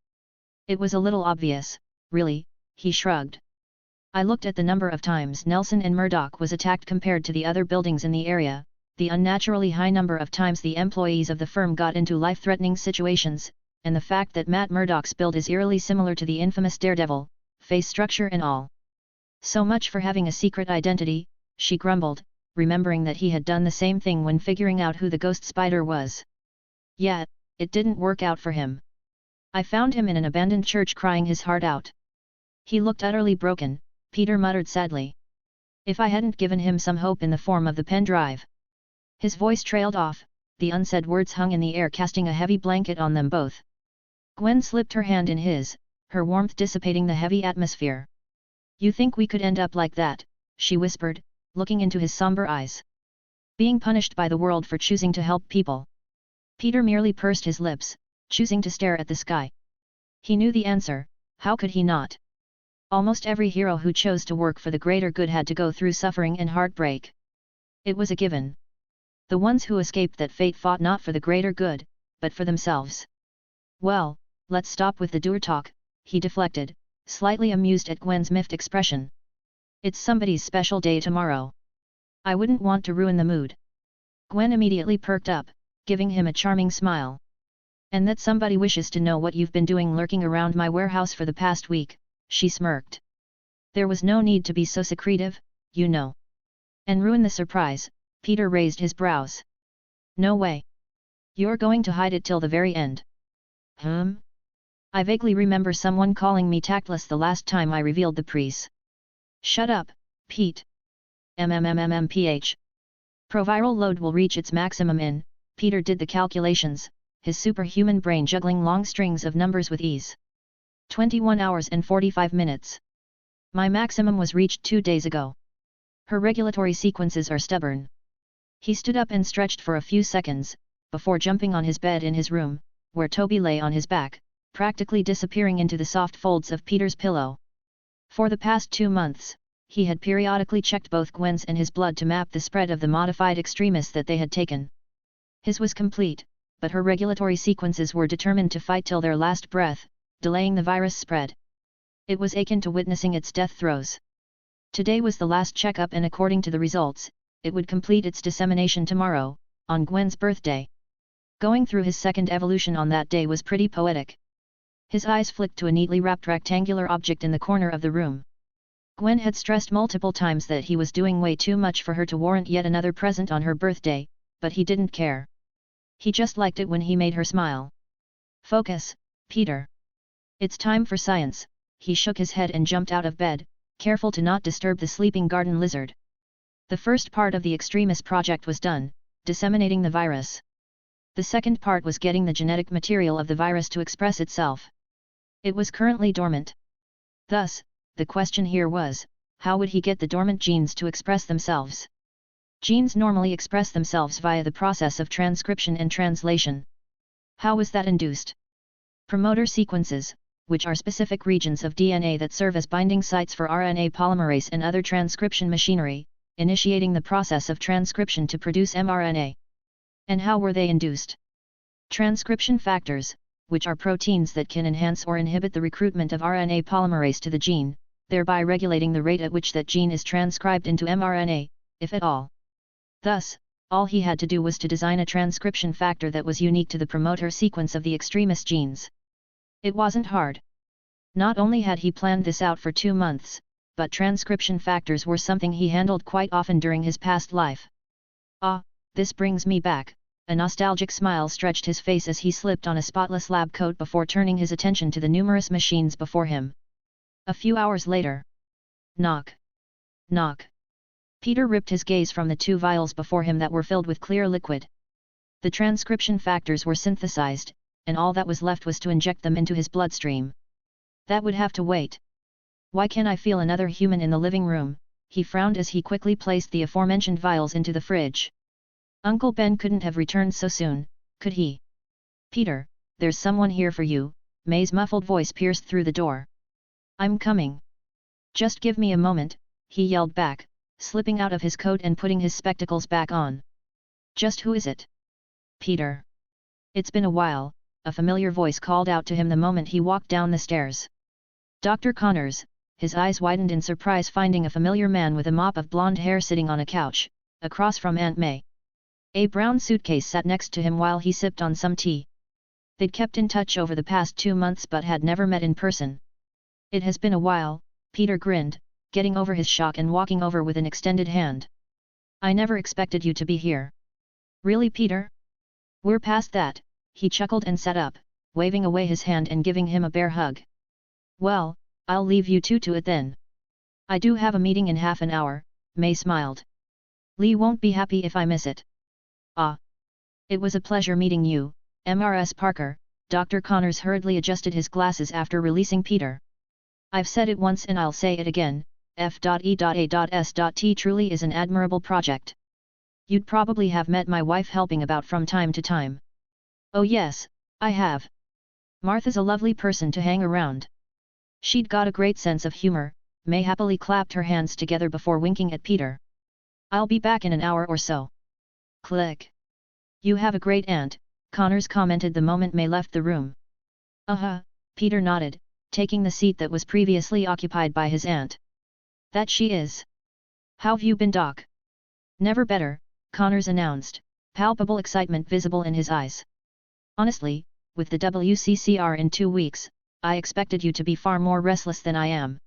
It was a little obvious, really, he shrugged. I looked at the number of times Nelson and Murdoch was attacked compared to the other buildings in the area, the unnaturally high number of times the employees of the firm got into life-threatening situations, and the fact that Matt Murdoch's build is eerily similar to the infamous Daredevil, face structure and all. So much for having a secret identity, she grumbled, remembering that he had done the same thing when figuring out who the ghost spider was. Yet, it didn't work out for him. I found him in an abandoned church crying his heart out. He looked utterly broken, Peter muttered sadly. If I hadn't given him some hope in the form of the pen drive. His voice trailed off, the unsaid words hung in the air, casting a heavy blanket on them both. Gwen slipped her hand in his, her warmth dissipating the heavy atmosphere. You think we could end up like that? She whispered, looking into his somber eyes. Being punished by the world for choosing to help people. Peter merely pursed his lips, choosing to stare at the sky. He knew the answer, how could he not? Almost every hero who chose to work for the greater good had to go through suffering and heartbreak. It was a given. The ones who escaped that fate fought not for the greater good, but for themselves. Well, let's stop with the dour talk, he deflected, slightly amused at Gwen's miffed expression. It's somebody's special day tomorrow. I wouldn't want to ruin the mood. Gwen immediately perked up, giving him a charming smile. And that somebody wishes to know what you've been doing lurking around my warehouse for the past week, she smirked. There was no need to be so secretive, you know. And ruin the surprise, Peter raised his brows. No way. You're going to hide it till the very end. I vaguely remember someone calling me tactless the last time I revealed the priest. Shut up, Pete. MMMMPH. Proviral load will reach its maximum in, Peter did the calculations, his superhuman brain juggling long strings of numbers with ease. 21 hours and 45 minutes. My maximum was reached 2 days ago. Her regulatory sequences are stubborn. He stood up and stretched for a few seconds, before jumping on his bed in his room, where Toby lay on his back, practically disappearing into the soft folds of Peter's pillow. For the past 2 months, he had periodically checked both Gwen's and his blood to map the spread of the modified extremis that they had taken. His was complete, but her regulatory sequences were determined to fight till their last breath, delaying the virus spread. It was akin to witnessing its death throes. Today was the last checkup, and according to the results, it would complete its dissemination tomorrow, on Gwen's birthday. Going through his second evolution on that day was pretty poetic. His eyes flicked to a neatly wrapped rectangular object in the corner of the room. Gwen had stressed multiple times that he was doing way too much for her to warrant yet another present on her birthday, but he didn't care. He just liked it when he made her smile. Focus, Peter. It's time for science. He shook his head and jumped out of bed, careful to not disturb the sleeping garden lizard. The first part of the Extremis project was done, disseminating the virus. The second part was getting the genetic material of the virus to express itself. It was currently dormant. Thus, the question here was, how would he get the dormant genes to express themselves? Genes normally express themselves via the process of transcription and translation. How was that induced? Promoter sequences, which are specific regions of DNA that serve as binding sites for RNA polymerase and other transcription machinery, initiating the process of transcription to produce mRNA. And how were they induced? Transcription factors, which are proteins that can enhance or inhibit the recruitment of RNA polymerase to the gene, thereby regulating the rate at which that gene is transcribed into mRNA, if at all. Thus, all he had to do was to design a transcription factor that was unique to the promoter sequence of the extremist genes. It wasn't hard. Not only had he planned this out for 2 months, but transcription factors were something he handled quite often during his past life. Ah, this brings me back. A nostalgic smile stretched his face as he slipped on a spotless lab coat before turning his attention to the numerous machines before him. A few hours later. Knock. Knock. Peter ripped his gaze from the 2 vials before him that were filled with clear liquid. The transcription factors were synthesized, and all that was left was to inject them into his bloodstream. That would have to wait. Why can't I feel another human in the living room? He frowned as he quickly placed the aforementioned vials into the fridge. Uncle Ben couldn't have returned so soon, could he? Peter, there's someone here for you, May's muffled voice pierced through the door. I'm coming. Just give me a moment, he yelled back, slipping out of his coat and putting his spectacles back on. Just who is it? Peter. It's been a while, a familiar voice called out to him the moment he walked down the stairs. Dr. Connors, his eyes widened in surprise finding a familiar man with a mop of blonde hair sitting on a couch, across from Aunt May. A brown suitcase sat next to him while he sipped on some tea. They'd kept in touch over the past 2 months but had never met in person. It has been a while, Peter grinned, getting over his shock and walking over with an extended hand. I never expected you to be here. Really, Peter? We're past that, he chuckled and sat up, waving away his hand and giving him a bear hug. Well, I'll leave you two to it then. I do have a meeting in half an hour, May smiled. Lee won't be happy if I miss it. Ah. It was a pleasure meeting you, Mrs. Parker. Dr. Connors hurriedly adjusted his glasses after releasing Peter. I've said it once and I'll say it again, F.E.A.S.T truly is an admirable project. You'd probably have met my wife helping about from time to time. Oh yes, I have. Martha's a lovely person to hang around. She'd got a great sense of humor. May happily clapped her hands together before winking at Peter. I'll be back in an hour or so. Click. You have a great aunt, Connors commented the moment May left the room. Peter nodded, taking the seat that was previously occupied by his aunt. That she is. How've you been, Doc? Never better, Connors announced, palpable excitement visible in his eyes. Honestly, with the WCCR in 2 weeks, I expected you to be far more restless than I am.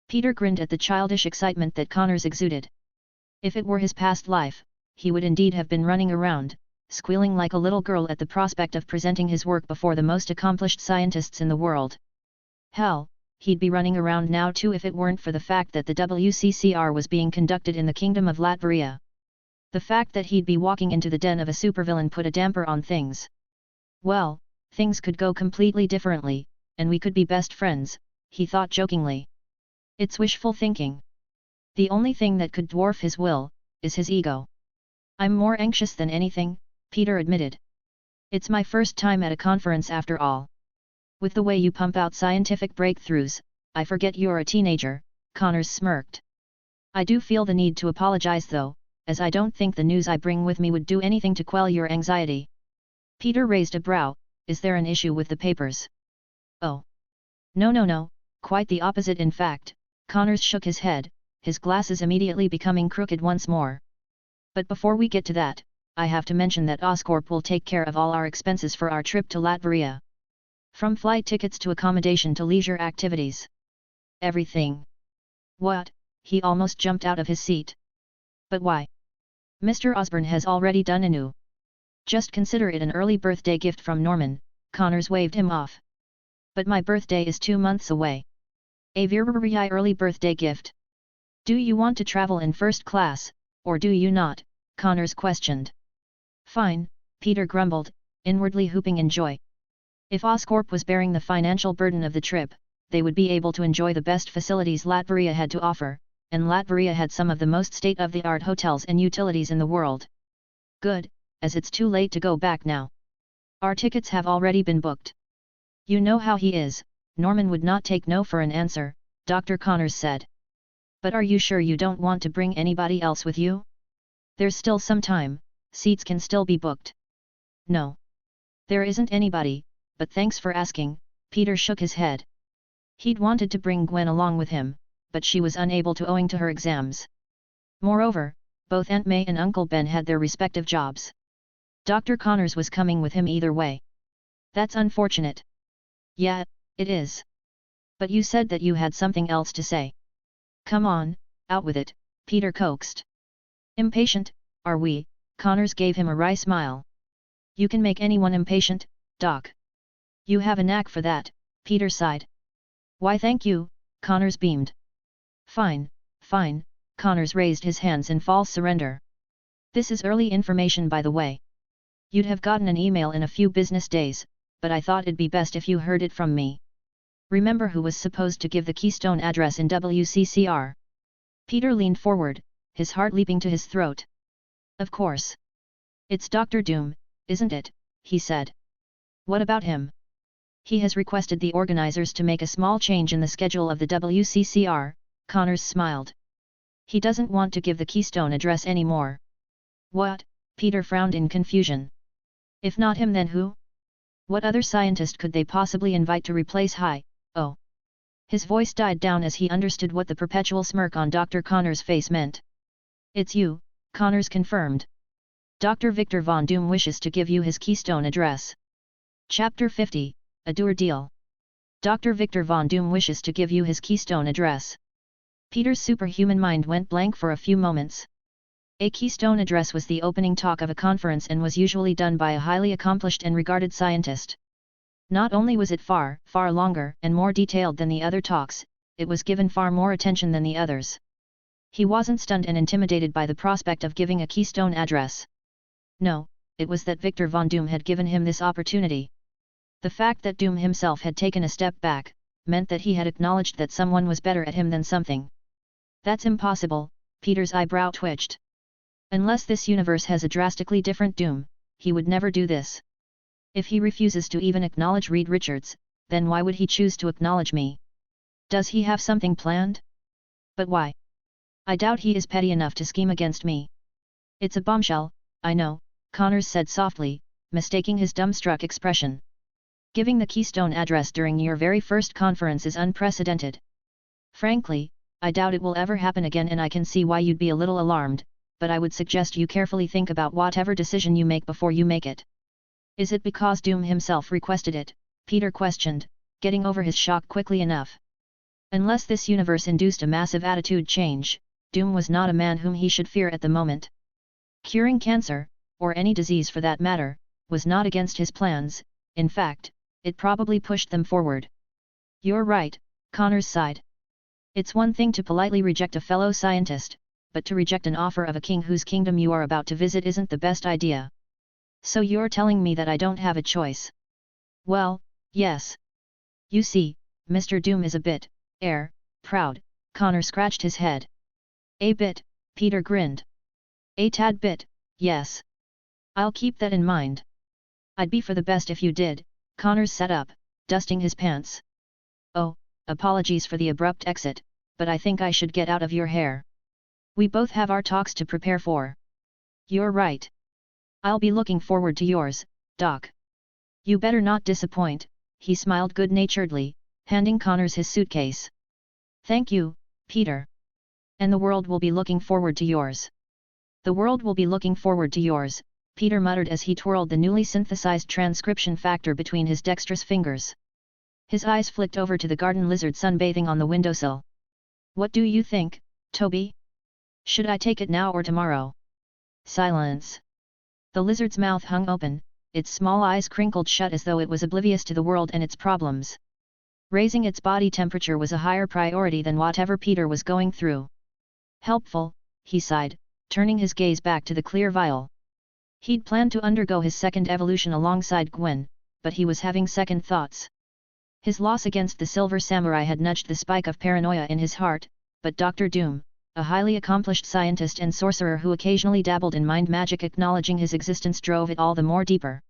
Peter grinned at the childish excitement that Connors exuded. If it were his past life, he would indeed have been running around, squealing like a little girl at the prospect of presenting his work before the most accomplished scientists in the world. Hell, he'd be running around now too if it weren't for the fact that the WCCR was being conducted in the Kingdom of Latveria. The fact that he'd be walking into the den of a supervillain put a damper on things. Well, things could go completely differently, and we could be best friends, he thought jokingly. It's wishful thinking. The only thing that could dwarf his will, is his ego. I'm more anxious than anything, Peter admitted. It's my first time at a conference after all. With the way you pump out scientific breakthroughs, I forget you're a teenager, Connors smirked. I do feel the need to apologize though, as I don't think the news I bring with me would do anything to quell your anxiety. Peter raised a brow. Is there an issue with the papers? Oh. No, quite the opposite in fact, Connors shook his head, his glasses immediately becoming crooked once more. But before we get to that, I have to mention that Oscorp will take care of all our expenses for our trip to Latveria. From flight tickets to accommodation to leisure activities. Everything. What? He almost jumped out of his seat. But why? Mr. Osborne has already done anew. Just consider it an early birthday gift from Norman, Connors waved him off. But my birthday is 2 months away. A very early birthday gift. Do you want to travel in first class, or do you not? Connors questioned. Fine, Peter grumbled, inwardly whooping in joy. If Oscorp was bearing the financial burden of the trip, they would be able to enjoy the best facilities Latveria had to offer, and Latveria had some of the most state-of-the-art hotels and utilities in the world. Good, as it's too late to go back now. Our tickets have already been booked. You know how he is, Norman would not take no for an answer, Dr. Connors said. But are you sure you don't want to bring anybody else with you? There's still some time, seats can still be booked. No. There isn't anybody, but thanks for asking, Peter shook his head. He'd wanted to bring Gwen along with him, but she was unable to owing to her exams. Moreover, both Aunt May and Uncle Ben had their respective jobs. Dr. Connors was coming with him either way. That's unfortunate. Yeah, it is. But you said that you had something else to say. Come on, out with it, Peter coaxed. Impatient, are we? Connors gave him a wry smile. You can make anyone impatient, Doc. You have a knack for that, Peter sighed. Why thank you, Connors beamed. Fine, fine, Connors raised his hands in false surrender. This is early information by the way. You'd have gotten an email in a few business days, but I thought it'd be best if you heard it from me. Remember who was supposed to give the Keystone address in WCCR? Peter leaned forward, his heart leaping to his throat. Of course. It's Dr. Doom, isn't it? He said. What about him? He has requested the organizers to make a small change in the schedule of the WCCR, Connors smiled. He doesn't want to give the Keystone address anymore. What? Peter frowned in confusion. If not him then who? What other scientist could they possibly invite to replace Oh. His voice died down as he understood what the perpetual smirk on Dr. Connors' face meant. It's you, Connors confirmed. Dr. Victor von Doom wishes to give you his Keystone address. Chapter 50, A Doer Deal. Dr. Victor von Doom wishes to give you his Keystone address. Peter's superhuman mind went blank for a few moments. A Keystone address was the opening talk of a conference and was usually done by a highly accomplished and regarded scientist. Not only was it far, far longer and more detailed than the other talks, it was given far more attention than the others. He wasn't stunned and intimidated by the prospect of giving a Keystone address. No, it was that Victor von Doom had given him this opportunity. The fact that Doom himself had taken a step back, meant that he had acknowledged that someone was better at him than something. That's impossible, Peter's eyebrow twitched. Unless this universe has a drastically different Doom, he would never do this. If he refuses to even acknowledge Reed Richards, then why would he choose to acknowledge me? Does he have something planned? But why? I doubt he is petty enough to scheme against me. It's a bombshell, I know, Connors said softly, mistaking his dumbstruck expression. Giving the Keystone address during your very first conference is unprecedented. Frankly, I doubt it will ever happen again and I can see why you'd be a little alarmed, but I would suggest you carefully think about whatever decision you make before you make it. Is it because Doom himself requested it? Peter questioned, getting over his shock quickly enough. Unless this universe induced a massive attitude change, Doom was not a man whom he should fear at the moment. Curing cancer, or any disease for that matter, was not against his plans, in fact, it probably pushed them forward. You're right, Connors sighed. It's one thing to politely reject a fellow scientist, but to reject an offer of a king whose kingdom you are about to visit isn't the best idea. So you're telling me that I don't have a choice? Well, yes. You see, Mr. Doom is a bit, proud, Connor scratched his head. A bit, Peter grinned. A tad bit, yes. I'll keep that in mind. I'd be for the best if you did, Connors sat up, dusting his pants. Oh, apologies for the abrupt exit, but I think I should get out of your hair. We both have our talks to prepare for. You're right. I'll be looking forward to yours, Doc. You better not disappoint, he smiled good-naturedly, handing Connors his suitcase. Thank you, Peter. And the world will be looking forward to yours. The world will be looking forward to yours, Peter muttered as he twirled the newly synthesized transcription factor between his dexterous fingers. His eyes flicked over to the garden lizard sunbathing on the windowsill. What do you think, Toby? Should I take it now or tomorrow? Silence. The lizard's mouth hung open, its small eyes crinkled shut as though it was oblivious to the world and its problems. Raising its body temperature was a higher priority than whatever Peter was going through. Helpful, he sighed, turning his gaze back to the clear vial. He'd planned to undergo his second evolution alongside Gwen, but he was having second thoughts. His loss against the Silver Samurai had nudged the spike of paranoia in his heart, but Dr. Doom, a highly accomplished scientist and sorcerer who occasionally dabbled in mind magic, acknowledging his existence drove it all the more deeper.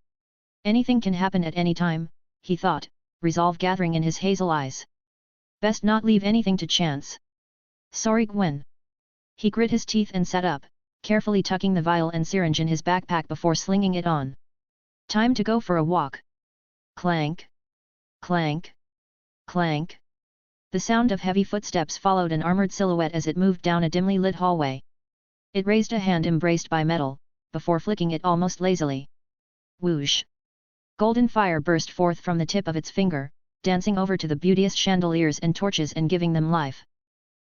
Anything can happen at any time, he thought, resolve gathering in his hazel eyes. Best not leave anything to chance. Sorry, Gwen. He grit his teeth and sat up, carefully tucking the vial and syringe in his backpack before slinging it on. Time to go for a walk. Clank. Clank. Clank. The sound of heavy footsteps followed an armored silhouette as it moved down a dimly lit hallway. It raised a hand embraced by metal, before flicking it almost lazily. Whoosh! Golden fire burst forth from the tip of its finger, dancing over to the beauteous chandeliers and torches and giving them life.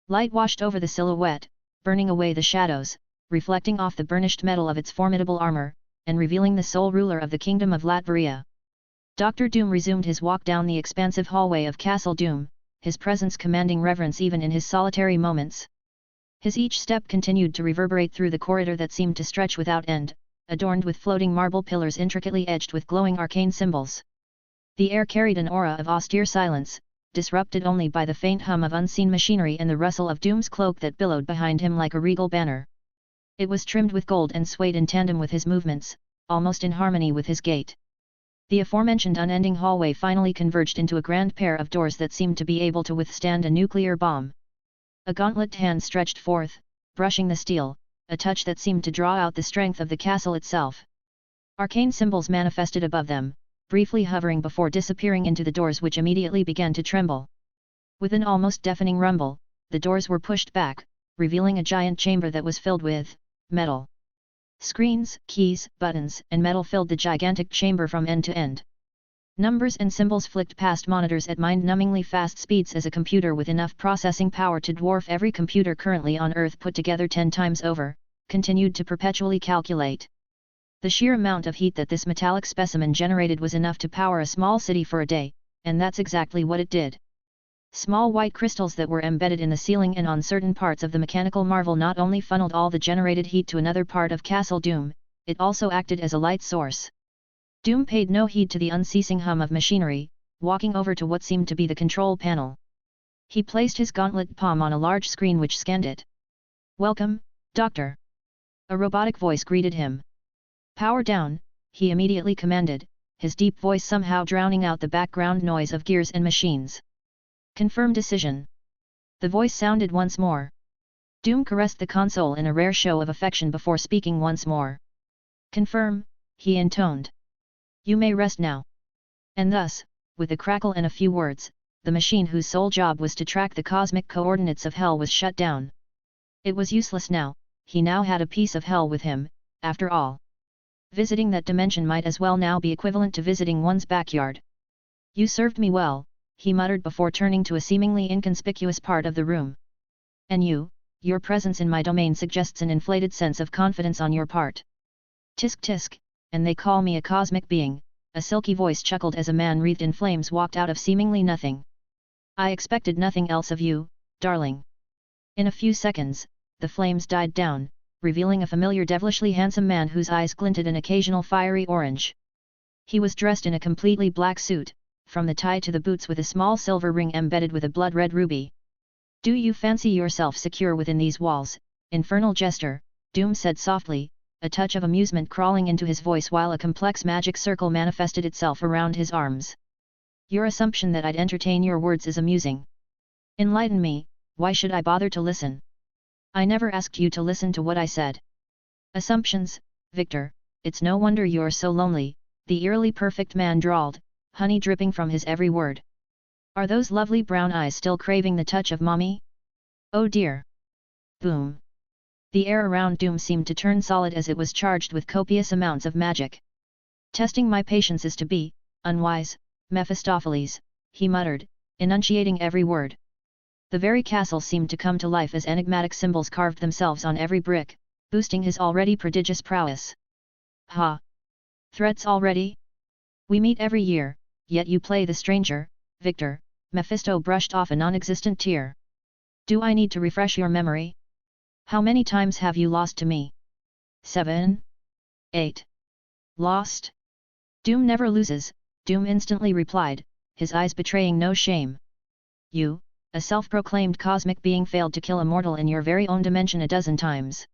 Light washed over the silhouette, burning away the shadows, reflecting off the burnished metal of its formidable armor, and revealing the sole ruler of the kingdom of Latveria. Dr. Doom resumed his walk down the expansive hallway of Castle Doom, his presence commanding reverence even in his solitary moments. His each step continued to reverberate through the corridor that seemed to stretch without end, adorned with floating marble pillars intricately edged with glowing arcane symbols. The air carried an aura of austere silence, disrupted only by the faint hum of unseen machinery and the rustle of Doom's cloak that billowed behind him like a regal banner. It was trimmed with gold and swayed in tandem with his movements, almost in harmony with his gait. The aforementioned unending hallway finally converged into a grand pair of doors that seemed to be able to withstand a nuclear bomb. A gauntlet hand stretched forth, brushing the steel, a touch that seemed to draw out the strength of the castle itself. Arcane symbols manifested above them, briefly hovering before disappearing into the doors, which immediately began to tremble. With an almost deafening rumble, the doors were pushed back, revealing a giant chamber that was filled with metal. Screens, keys, buttons, and metal filled the gigantic chamber from end to end. Numbers and symbols flicked past monitors at mind-numbingly fast speeds as a computer with enough processing power to dwarf every computer currently on Earth put together 10 times over, continued to perpetually calculate. The sheer amount of heat that this metallic specimen generated was enough to power a small city for a day, and that's exactly what it did. Small white crystals that were embedded in the ceiling and on certain parts of the mechanical marvel not only funneled all the generated heat to another part of Castle Doom, it also acted as a light source. Doom paid no heed to the unceasing hum of machinery, walking over to what seemed to be the control panel. He placed his gauntlet palm on a large screen which scanned it. "Welcome, Doctor." A robotic voice greeted him. "Power down," he immediately commanded, his deep voice somehow drowning out the background noise of gears and machines. "Confirm decision." The voice sounded once more. Doom caressed the console in a rare show of affection before speaking once more. "Confirm," he intoned. "You may rest now." And thus, with a crackle and a few words, the machine whose sole job was to track the cosmic coordinates of Hell was shut down. It was useless now, he now had a piece of Hell with him, after all. Visiting that dimension might as well now be equivalent to visiting one's backyard. "You served me well," he muttered before turning to a seemingly inconspicuous part of the room. "And your presence in my domain suggests an inflated sense of confidence on your part." "Tisk tisk, and they call me a cosmic being," a silky voice chuckled as a man wreathed in flames walked out of seemingly nothing. "I expected nothing else of you, darling." In a few seconds, the flames died down, revealing a familiar devilishly handsome man whose eyes glinted an occasional fiery orange. He was dressed in a completely black suit, from the tie to the boots, with a small silver ring embedded with a blood-red ruby. "Do you fancy yourself secure within these walls, infernal jester?" Doom said softly, a touch of amusement crawling into his voice while a complex magic circle manifested itself around his arms. "Your assumption that I'd entertain your words is amusing. Enlighten me, why should I bother to listen? I never asked you to listen to what I said." "Assumptions, Victor, it's no wonder you're so lonely," the eerily perfect man drawled, honey dripping from his every word. "Are those lovely brown eyes still craving the touch of mommy? Oh dear." Boom. The air around Doom seemed to turn solid as it was charged with copious amounts of magic. "Testing my patience is to be unwise, Mephistopheles," he muttered, enunciating every word. The very castle seemed to come to life as enigmatic symbols carved themselves on every brick, boosting his already prodigious prowess. "Ha! Threats already? We meet every year, yet you play the stranger, Victor." Mephisto brushed off a non-existent tear. "Do I need to refresh your memory? How many times have you lost to me? 7? 8? Lost? Doom never loses, Doom instantly replied, his eyes betraying no shame. You, a self-proclaimed cosmic being, failed to kill a mortal in your very own dimension a dozen times.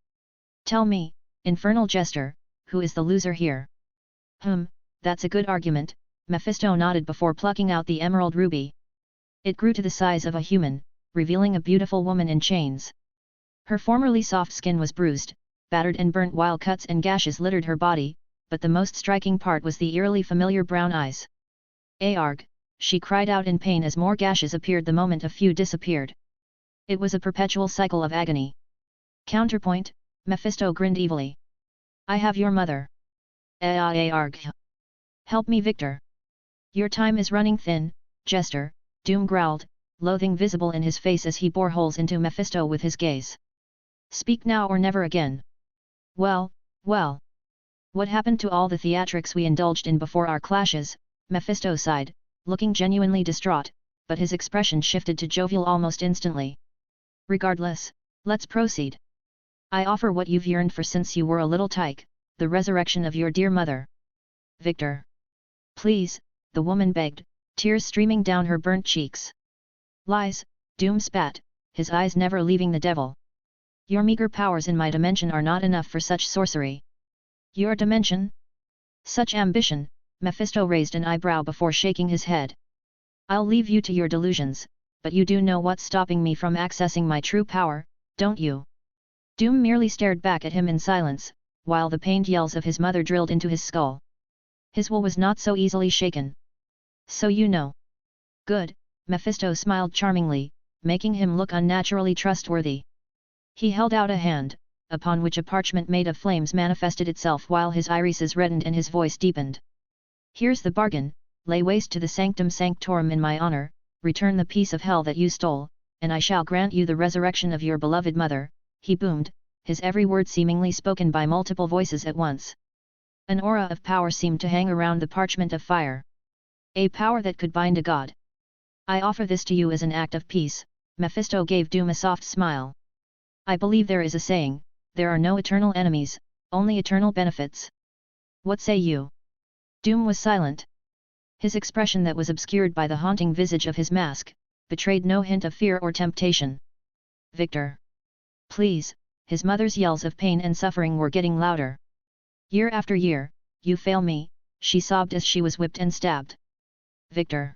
Tell me, infernal jester, who is the loser here? That's a good argument, Mephisto nodded before plucking out the emerald ruby. It grew to the size of a human, revealing a beautiful woman in chains. Her formerly soft skin was bruised, battered and burnt, while cuts and gashes littered her body, but the most striking part was the eerily familiar brown eyes. Arg! She cried out in pain as more gashes appeared the moment a few disappeared. It was a perpetual cycle of agony. Counterpoint, Mephisto grinned evilly. I have your mother. Arg! Help me, Victor. Your time is running thin, jester, Doom growled, loathing visible in his face as he bore holes into Mephisto with his gaze. Speak now or never again. Well. What happened to all the theatrics we indulged in before our clashes? Mephisto sighed, looking genuinely distraught, but his expression shifted to jovial almost instantly. Regardless, let's proceed. I offer what you've yearned for since you were a little tyke, the resurrection of your dear mother. Victor. Please, the woman begged, tears streaming down her burnt cheeks. Lies, Doom spat, his eyes never leaving the devil. Your meager powers in my dimension are not enough for such sorcery. Your dimension? Such ambition, Mephisto raised an eyebrow before shaking his head. I'll leave you to your delusions, but you do know what's stopping me from accessing my true power, don't you? Doom merely stared back at him in silence, while the pained yells of his mother drilled into his skull. His will was not so easily shaken. So you know. Good, Mephisto smiled charmingly, making him look unnaturally trustworthy. He held out a hand, upon which a parchment made of flames manifested itself while his irises reddened and his voice deepened. Here's the bargain, lay waste to the sanctum sanctorum in my honor, return the piece of hell that you stole, and I shall grant you the resurrection of your beloved mother, he boomed, his every word seemingly spoken by multiple voices at once. An aura of power seemed to hang around the parchment of fire. A power that could bind a god. I offer this to you as an act of peace, Mephisto gave Doom a soft smile. I believe there is a saying, there are no eternal enemies, only eternal benefits. What say you? Doom was silent. His expression, that was obscured by the haunting visage of his mask, betrayed no hint of fear or temptation. Victor. Please, his mother's yells of pain and suffering were getting louder. Year after year, you fail me, she sobbed as she was whipped and stabbed. Victor.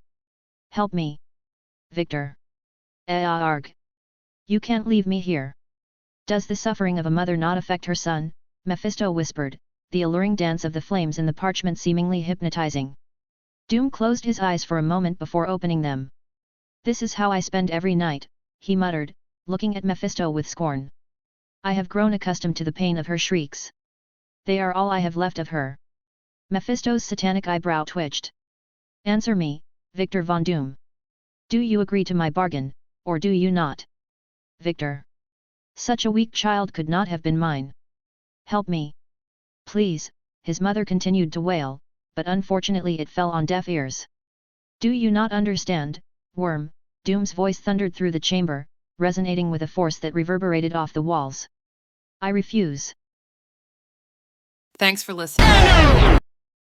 Help me. Victor. Arg. You can't leave me here. Does the suffering of a mother not affect her son? Mephisto whispered, the alluring dance of the flames in the parchment seemingly hypnotizing. Doom closed his eyes for a moment before opening them. This is how I spend every night, he muttered, looking at Mephisto with scorn. I have grown accustomed to the pain of her shrieks. They are all I have left of her. Mephisto's satanic eyebrow twitched. Answer me, Victor von Doom. Do you agree to my bargain, or do you not? Victor. Such a weak child could not have been mine. Help me. Please, his mother continued to wail, but unfortunately it fell on deaf ears. Do you not understand, worm? Doom's voice thundered through the chamber, resonating with a force that reverberated off the walls. I refuse. Thanks for listening.